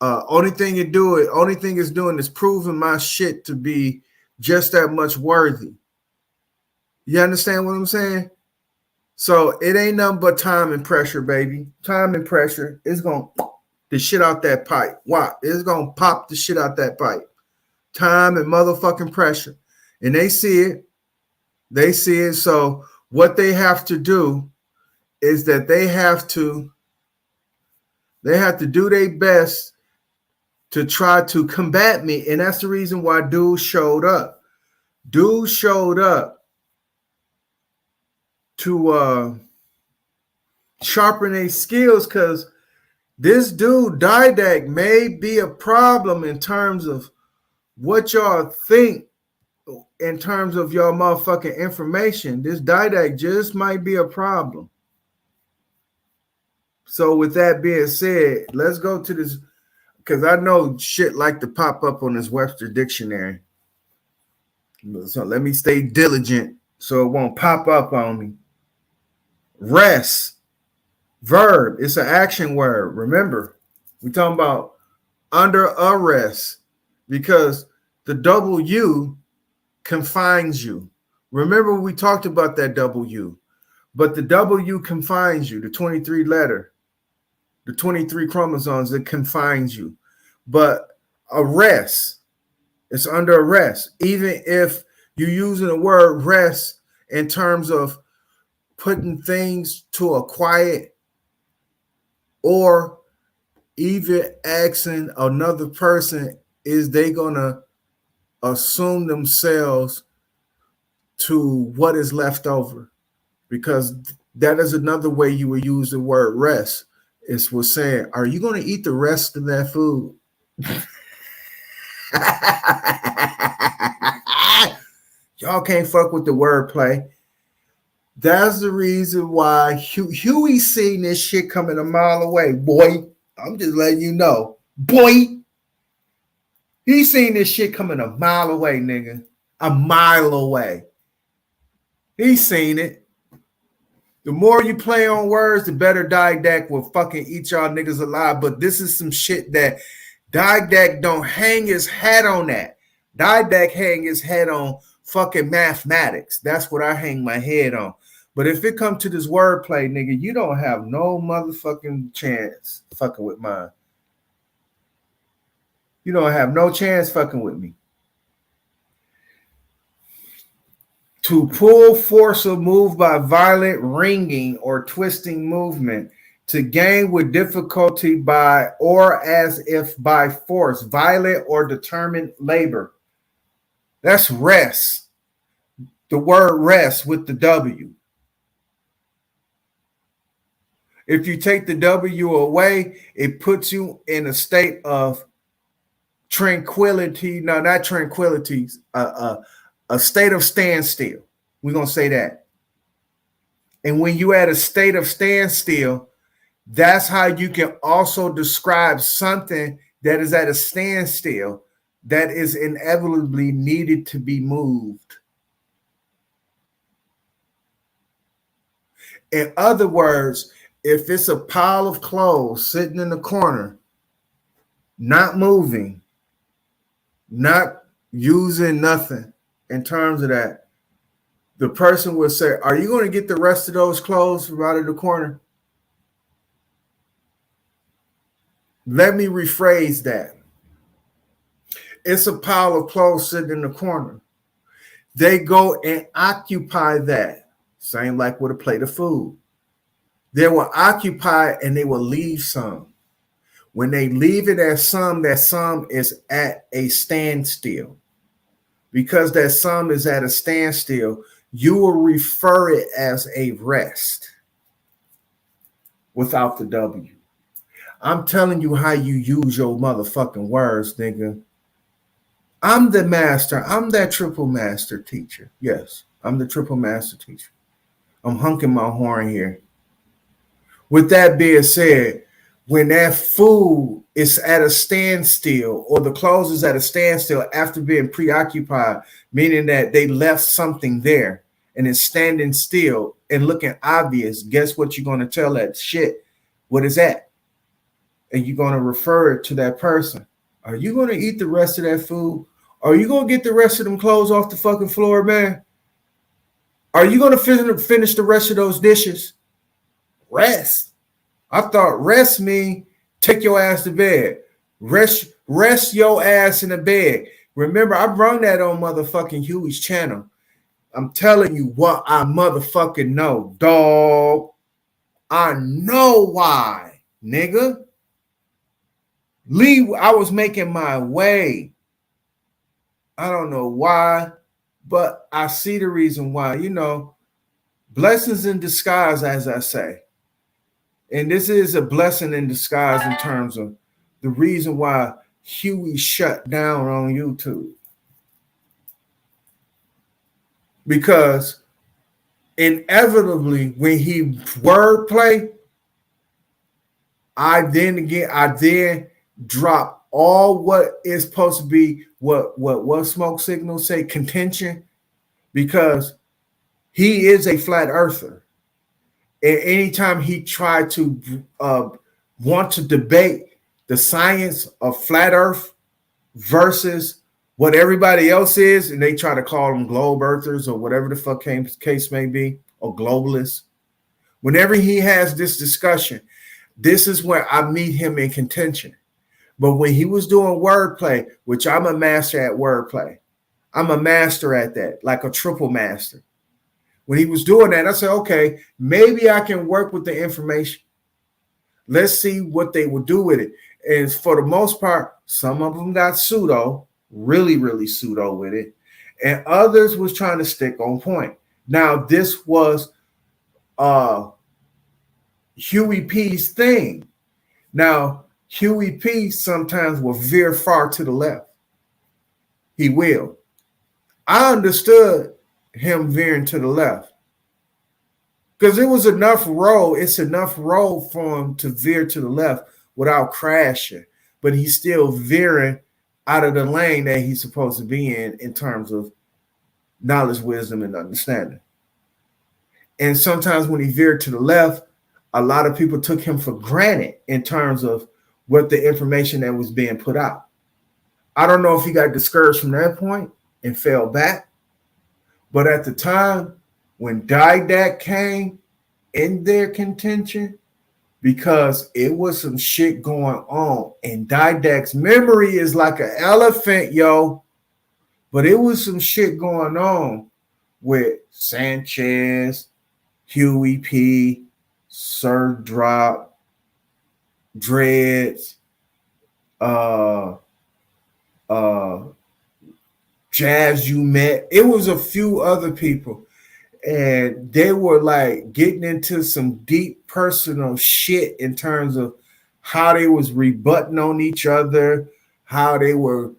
only thing it's doing is proving my shit to be just that much worthy. You understand what I'm saying? So it ain't nothing but time and pressure, baby. Time and pressure is gonna the shit out that pipe. What? It's gonna pop the shit out that pipe. Time and motherfucking pressure. And they see it. They see it. So what they have to do is that they have to do their best to try to combat me. And that's the reason why dude showed up. Dude showed up to sharpen their skills, because this dude, Didac, may be a problem in terms of what y'all think, in terms of your motherfucking information. This Didac just might be a problem. So with that being said, let's go to this, because I know shit like to pop up on this Webster dictionary. So let me stay diligent so it won't pop up on me. Rest, verb, it's an action word. Remember, we're talking about under arrest, because the W confines you. Remember, we talked about that W, but the W confines you, the 23 letter, the 23 chromosomes that confines you. But arrest, it's under arrest. Even if You're using the word rest in terms of putting things to a quiet, or even asking another person, is they gonna assume themselves to what is left over? Because that is another way you would use the word rest. Is was saying, are you going to eat the rest of that food? Y'all can't fuck with the wordplay. That's the reason why Huey seen this shit coming a mile away. Boy, I'm just letting you know. Boy, he seen this shit coming a mile away, nigga. A mile away. He seen it. The more you play on words, the better Didact will fucking eat y'all niggas alive. But this is some shit that Didact don't hang his hat on that. Didact hang his head on fucking mathematics. That's what I hang my head on. But if it comes to this wordplay, nigga, you don't have no motherfucking chance fucking with mine. You don't have no chance fucking with me. To pull, force, or move by violent wringing or twisting movement. To gain with difficulty by or as if by force, violent or determined labor. That's rest. The word rest with the W. If you take the W away, it puts you in a state of tranquility. No, not tranquility. A state of standstill. We're going to say that. And when you're at a state of standstill, that's how you can also describe something that is at a standstill that is inevitably needed to be moved. In other words, if it's a pile of clothes sitting in the corner, not moving, not using nothing in terms of that, the person would say, are you going to get the rest of those clothes from out of the corner? Let me rephrase that. It's a pile of clothes sitting in the corner. They go and occupy that. Same like with a plate of food. They will occupy and they will leave some. When they leave it as some, that some is at a standstill. Because that some is at a standstill, you will refer it as a rest without the W. I'm telling you how you use your motherfucking words, nigga. I'm the master. I'm that triple master teacher. Yes, I'm the triple master teacher. I'm honking my horn here. With that being said, when that food is at a standstill or the clothes is at a standstill after being preoccupied, meaning that they left something there and it's standing still and looking obvious, guess what you're going to tell that shit? What is that? And you're going to refer it to that person. Are you going to eat the rest of that food? Are you going to get the rest of them clothes off the fucking floor, man? Are you going to finish the rest of those dishes? Rest. I thought rest mean take your ass to bed. Rest your ass in the bed. Remember, I brung that on motherfucking Huey's channel. I'm telling you what I motherfucking know, dog. I know why, nigga. Lee, I was making my way. I don't know why, but I see the reason why. You know, blessings in disguise, as I say. And this is a blessing in disguise in terms of the reason why Huey shut down on YouTube. Because inevitably, when he wordplay, I then drop all what is supposed to be what smoke signals say, contention, because he is a flat earther. And anytime he tried to want to debate the science of flat earth versus what everybody else is, and they try to call them globe earthers or whatever the fuck case may be, or globalists, whenever he has this discussion, this is where I meet him in contention. But when he was doing wordplay, which I'm a master at wordplay, I'm a master at that, like a triple master. When he was doing that, I said, okay, maybe I can work with the information. Let's see what they will do with it. And for the most part, some of them got pseudo, really, really pseudo with it. And others was trying to stick on point. Now, this was Huey P's thing. Now, Huey P sometimes will veer far to the left. He will. I understood him veering to the left because it was enough road. It's enough road for him to veer to the left without crashing, but he's still veering out of the lane that he's supposed to be in terms of knowledge, wisdom, and understanding. And sometimes when he veered to the left, a lot of people took him for granted in terms of what the information that was being put out. I don't know if he got discouraged from that point and fell back. But at the time when Didact came in their contention, because it was some shit going on, and Didact's memory is like an elephant, yo. But it was some shit going on with Sanchez, Huey P, Sir Drop, Dreads, Jazz You Met. It was a few other people, and they were like getting into some deep personal shit in terms of how they was rebutting on each other, how they were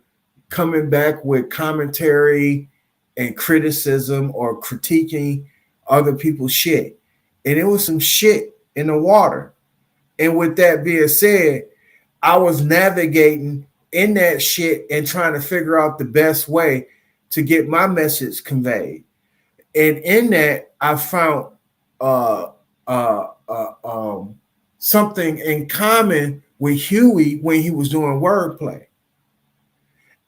coming back with commentary and criticism or critiquing other people's shit. And it was some shit in the water. And with that being said, I was navigating in that shit and trying to figure out the best way to get my message conveyed. And in that, I found something in common with Huey when he was doing wordplay.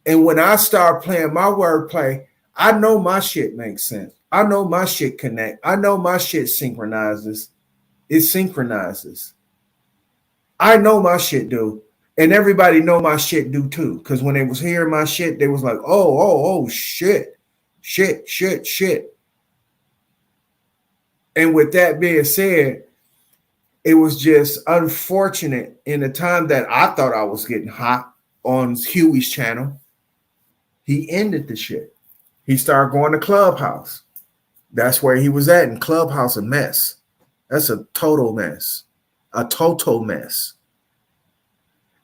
And when I start playing my wordplay, I know my shit makes sense. I know my shit connect. I know my shit synchronizes. It synchronizes. I know my shit do. And everybody know my shit do too. Because when they was hearing my shit, they was like, oh, shit. And with that being said, it was just unfortunate in the time that I thought I was getting hot on Huey's channel. He ended the shit. He started going to Clubhouse. That's where he was at in Clubhouse, a mess. That's a total mess. A total mess.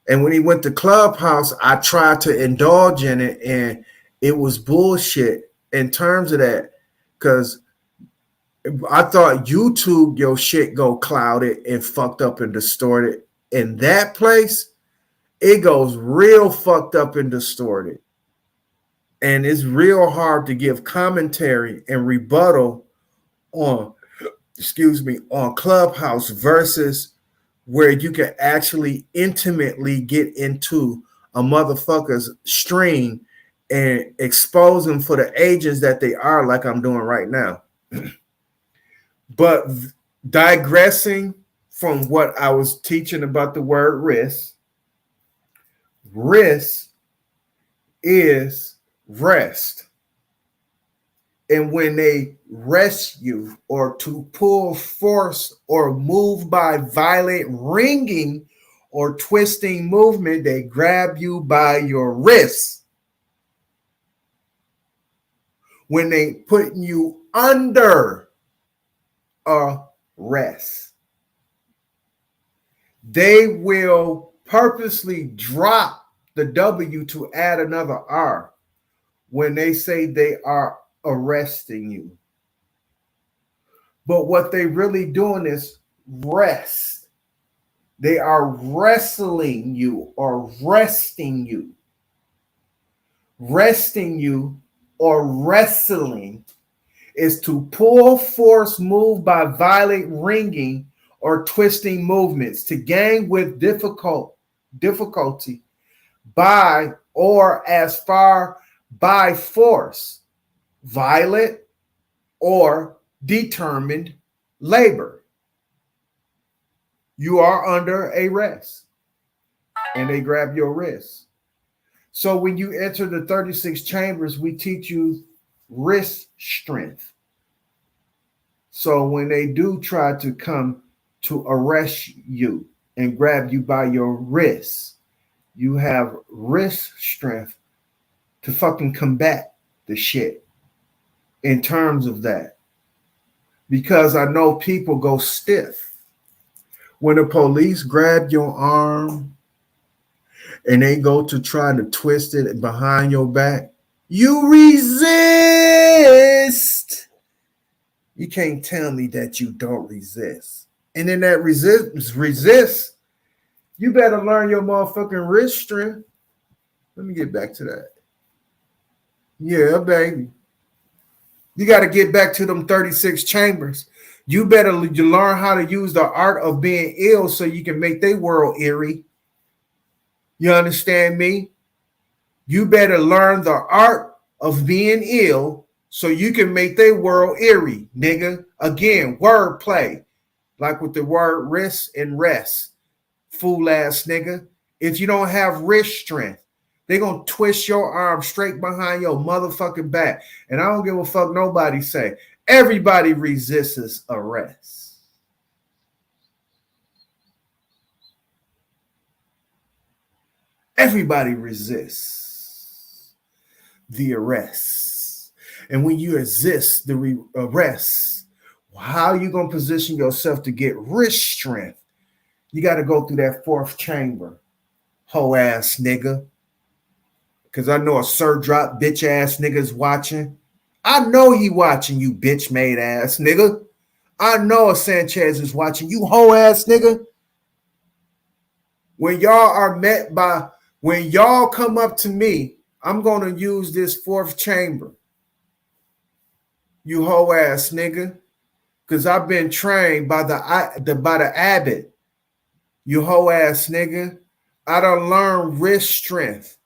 And when he went to Clubhouse, I tried to indulge in it, and it was bullshit in terms of that, because I thought YouTube, your shit go clouded and fucked up and distorted. In that place, it goes real fucked up and distorted. And it's real hard to give commentary and rebuttal on Clubhouse versus where you can actually intimately get into a motherfucker's stream and expose them for the agents that they are, like I'm doing right now. But digressing from what I was teaching about the word risk is rest. And when they rest you, or to pull force or move by violent ringing or twisting movement, they grab you by your wrist. When they putting you under arrest, they will purposely drop the W to add another R when they say they are arresting you. But what they really doing is rest. They are wrestling you or resting you. Resting you or wrestling is to pull, force, move by violent ringing or twisting movements, to gain with difficulty by or as far by force, violent or determined labor. You are under arrest, and they grab your wrist. So when you enter the 36 chambers, we teach you wrist strength. So when they do try to come to arrest you and grab you by your wrists, you have wrist strength to fucking combat the shit in terms of that. Because I know people go stiff. When the police grab your arm and they go to try to twist it behind your back, you resist. You can't tell me that you don't resist. And in that resist, you better learn your motherfucking wrist strength. Let me get back to that. Yeah, baby. You got to get back to them 36 chambers. You better learn how to use the art of being ill so you can make their world eerie. You understand me? You better learn the art of being ill so you can make their world eerie, nigga. Again, wordplay. Like with the word wrist and rest. Fool ass nigga. If you don't have wrist strength, they're going to twist your arm straight behind your motherfucking back. And I don't give a fuck nobody say. Everybody resists arrest. Everybody resists the arrest. And when you resist the arrest, how are you going to position yourself to get wrist strength? You got to go through that fourth chamber. Hoe ass nigga. Because I know a Sir Drop bitch ass nigga's watching. I know he watching, you bitch made ass nigga. I know a Sanchez is watching, you hoe ass nigga. When y'all come up to me, I'm going to use this fourth chamber. You hoe ass nigga. Because I've been trained by the abbot. You hoe ass nigga. I done learned wrist strength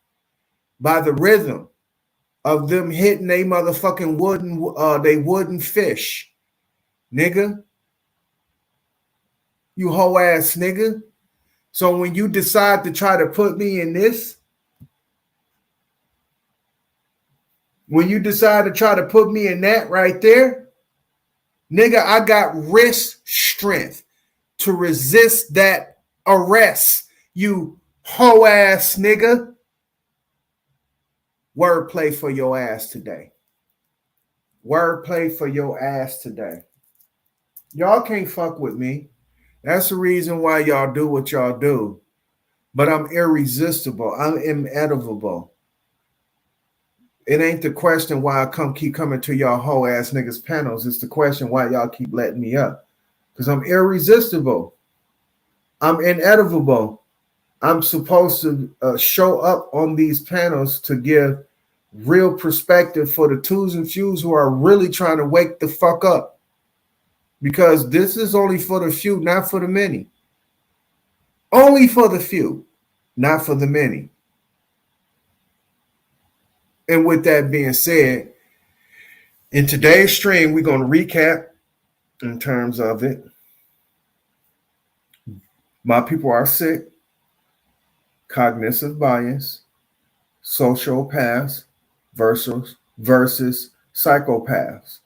by the rhythm of them hitting they motherfucking wooden fish. Nigga. You hoe ass nigga. So when you decide to try to put me in this, when you decide to try to put me in that right there, nigga, I got wrist strength to resist that arrest, you hoe ass nigga. Wordplay for your ass today. Wordplay for your ass today. Y'all can't fuck with me. That's the reason why y'all do what y'all do. But I'm irresistible. I'm inevitable. It ain't the question why I keep coming to y'all hoe ass niggas panels. It's the question why y'all keep letting me up. Because I'm irresistible. I'm inevitable. I'm supposed to show up on these panels to give real perspective for the twos and fews who are really trying to wake the fuck up. Because this is only for the few, not for the many. Only for the few, not for the many. And with that being said, in today's stream, we're going to recap in terms of it. My people are sick. Cognitive bias. Sociopaths versus psychopaths.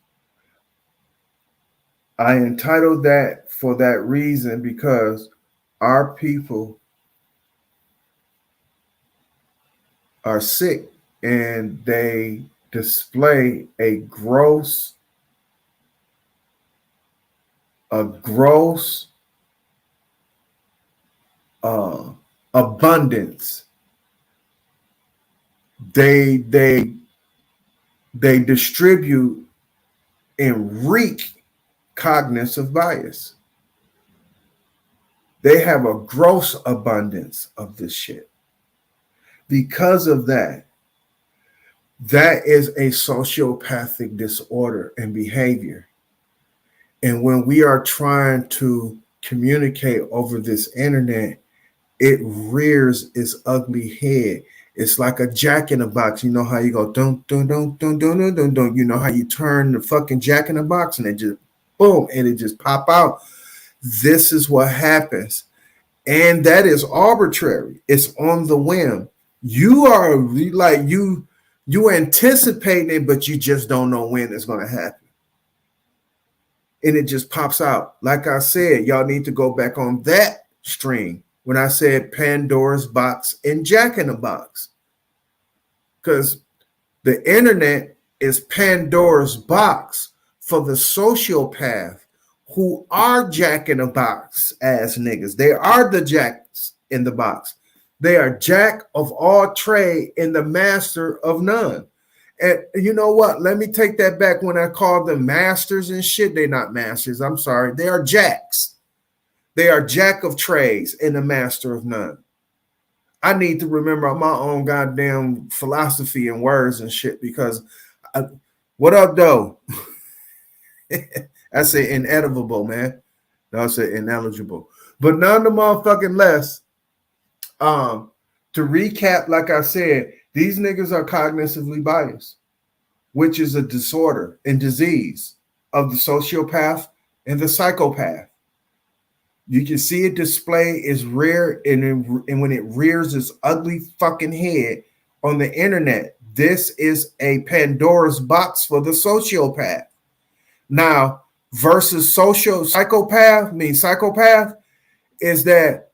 I entitled that for that reason because our people are sick and they display a gross abundance. They distribute and wreak cognitive bias. They have a gross abundance of this shit. Because of that, that is a sociopathic disorder and behavior. And when we are trying to communicate over this internet, it rears its ugly head. It's like a jack in a box. You know how you go, dun, dun, dun, dun, dun, dun, dun, dun. You know how you turn the fucking jack in the box and it just, boom, and it just pop out. This is what happens. And that is arbitrary. It's on the whim. You are like you anticipating it, but you just don't know when it's going to happen. And it just pops out. Like I said, y'all need to go back on that stream when I said Pandora's box and Jack in the Box. Because the internet is Pandora's box for the sociopath who are Jack in the Box ass niggas. They are the jacks in the box. They are jack of all trade and the master of none. And you know what? Let me take that back. When I call them masters and shit, they're not masters. I'm sorry. They are jacks. They are jack of trades and the master of none. I need to remember my own goddamn philosophy and words and shit because what up, though? I say inedible, man. No, I say ineligible. But none the motherfucking less, to recap, like I said, these niggas are cognitively biased, which is a disorder and disease of the sociopath and the psychopath. You can see it display its rear, and when it rears its ugly fucking head on the internet, this is a Pandora's box for the sociopath. Now, versus psychopath is that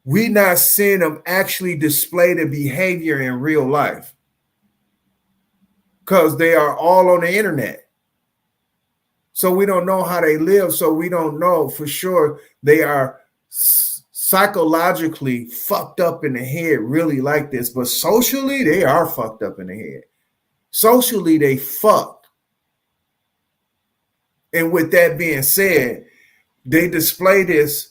we not seeing them actually display the behavior in real life because they are all on the internet. So we don't know how they live. So we don't know for sure they are psychologically fucked up in the head really like this. But socially, they are fucked up in the head. Socially, they fucked. And with that being said, they display this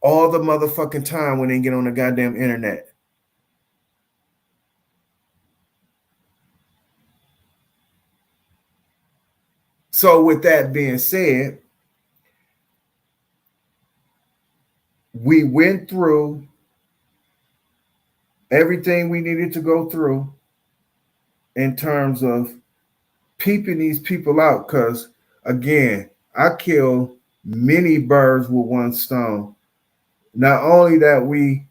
all the motherfucking time when they get on the goddamn internet. So with that being said, we went through everything we needed to go through in terms of peeping these people out. Because again, I kill many birds with one stone. Not only that we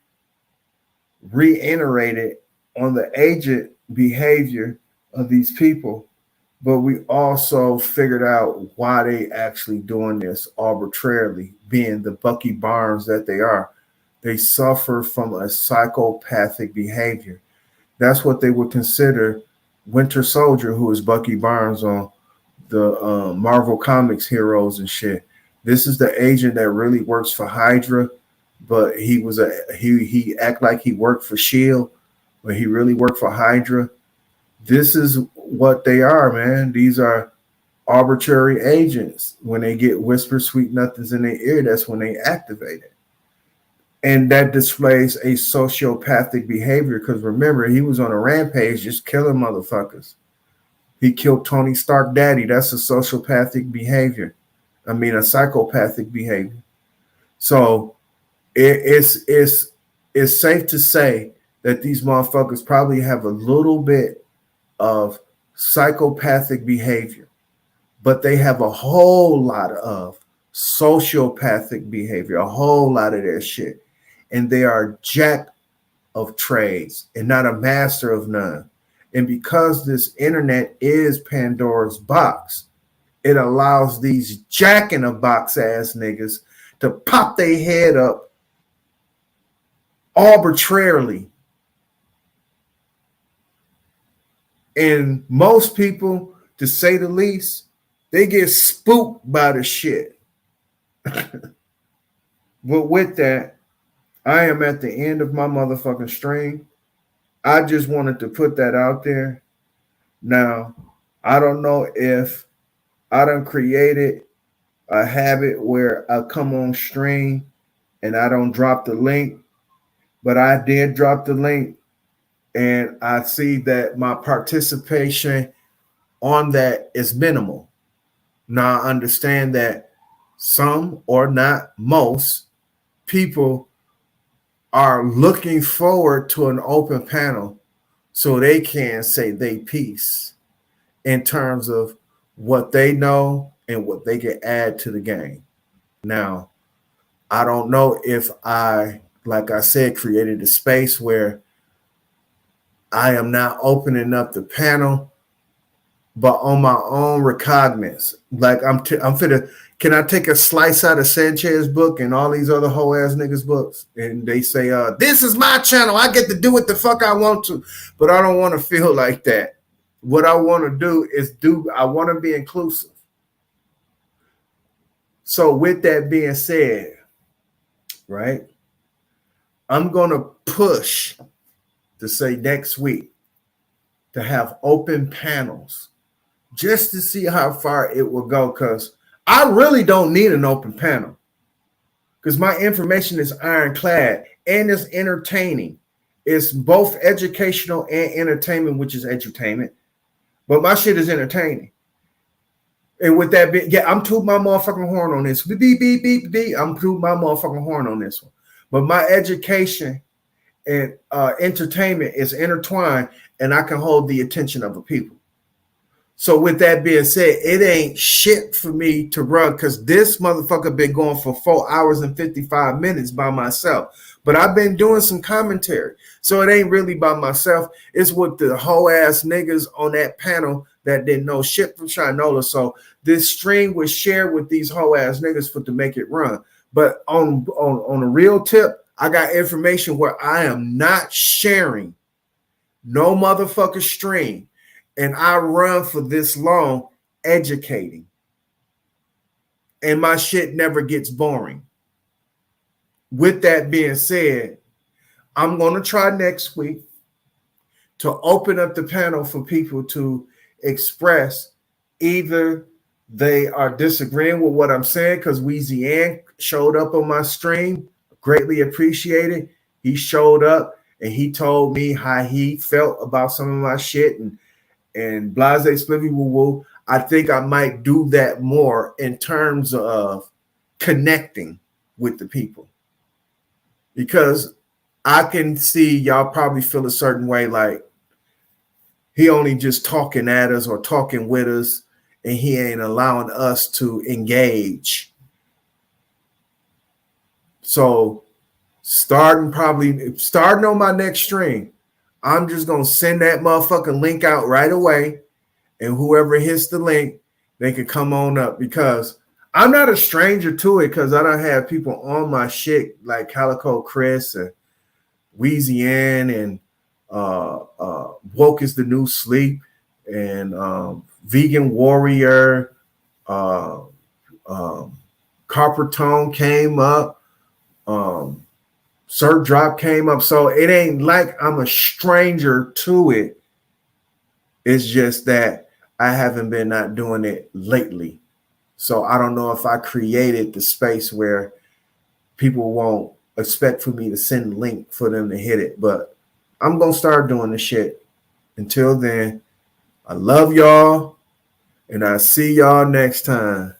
reiterated on the agent behavior of these people, but we also figured out why they actually doing this arbitrarily, being the Bucky Barnes that they are. They suffer from a psychopathic behavior. That's what they would consider Winter Soldier, who is Bucky Barnes on the Marvel Comics heroes and shit. This is the agent that really works for Hydra, but he act like he worked for SHIELD, but he really worked for Hydra. This is what they are, man. These are arbitrary agents. When they get whisper sweet nothings in their ear, that's when they activate it. And that displays a sociopathic behavior because remember, he was on a rampage just killing motherfuckers. He killed Tony Stark daddy. That's a sociopathic behavior. I mean, a psychopathic behavior. So it's safe to say that these motherfuckers probably have a little bit of psychopathic behavior, but they have a whole lot of sociopathic behavior, a whole lot of their shit. And they are jack of trades and not a master of none. And because this internet is Pandora's box, it allows these jack in a box ass niggas to pop their head up arbitrarily. And most people, to say the least, they get spooked by the shit. But with that, I am at the end of my motherfucking stream. I just wanted to put that out there. Now, I don't know if I done created a habit where I come on stream and I don't drop the link, but I did drop the link. And I see that my participation on that is minimal. Now I understand that some or not most people are looking forward to an open panel so they can say they piece in terms of what they know and what they can add to the game. Now, I don't know if I like I said, created a space where I am not opening up the panel, but on my own recognizance. Like I'm finna, can I take a slice out of Sanchez's book and all these other whole ass niggas books? And they say, this is my channel. I get to do what the fuck I want to, but I don't want to feel like that. What I want to do is I want to be inclusive. So with that being said, right, I'm going to push to say next week to have open panels just to see how far it will go, because I really don't need an open panel because my information is ironclad and it's entertaining. It's both educational and entertainment, which is edutainment, but my shit is entertaining. And with that, yeah, I'm tooting my motherfucking horn on this. Beep, beep, beep, beep, beep. I'm tooting my motherfucking horn on this one. But my education and entertainment is intertwined, and I can hold the attention of the people. So with that being said, it ain't shit for me to run because this motherfucker been going for 4 hours and 55 minutes by myself. But I've been doing some commentary. So it ain't really by myself. It's with the whole ass niggas on that panel that didn't know shit from Shinola. So this stream was shared with these whole ass niggas to make it run. But on a real tip, I got information where I am not sharing no motherfucker stream. And I run for this long educating. And my shit never gets boring. With that being said, I'm going to try next week to open up the panel for people to express either they are disagreeing with what I'm saying, because Weezy Ann showed up on my stream, greatly appreciated. He showed up and he told me how he felt about some of my shit and blase spliffy woo woo. I think I might do that more in terms of connecting with the people, because I can see y'all probably feel a certain way, like he only just talking at us or talking with us, and he ain't allowing us to engage. So starting on my next stream, I'm just going to send that motherfucking link out right away. And whoever hits the link, they can come on up, because I'm not a stranger to it, because I don't have people on my shit like Calico Chris and Weezy Ann and Woke is the New Sleep and Vegan Warrior. Copper Tone came up. Sir Drop came up. So it ain't like I'm a stranger to it. It's just that I haven't been not doing it lately. So I don't know if I created the space where people won't expect for me to send a link for them to hit it. But I'm going to start doing the shit. Until then, I love y'all, and I'll see y'all next time.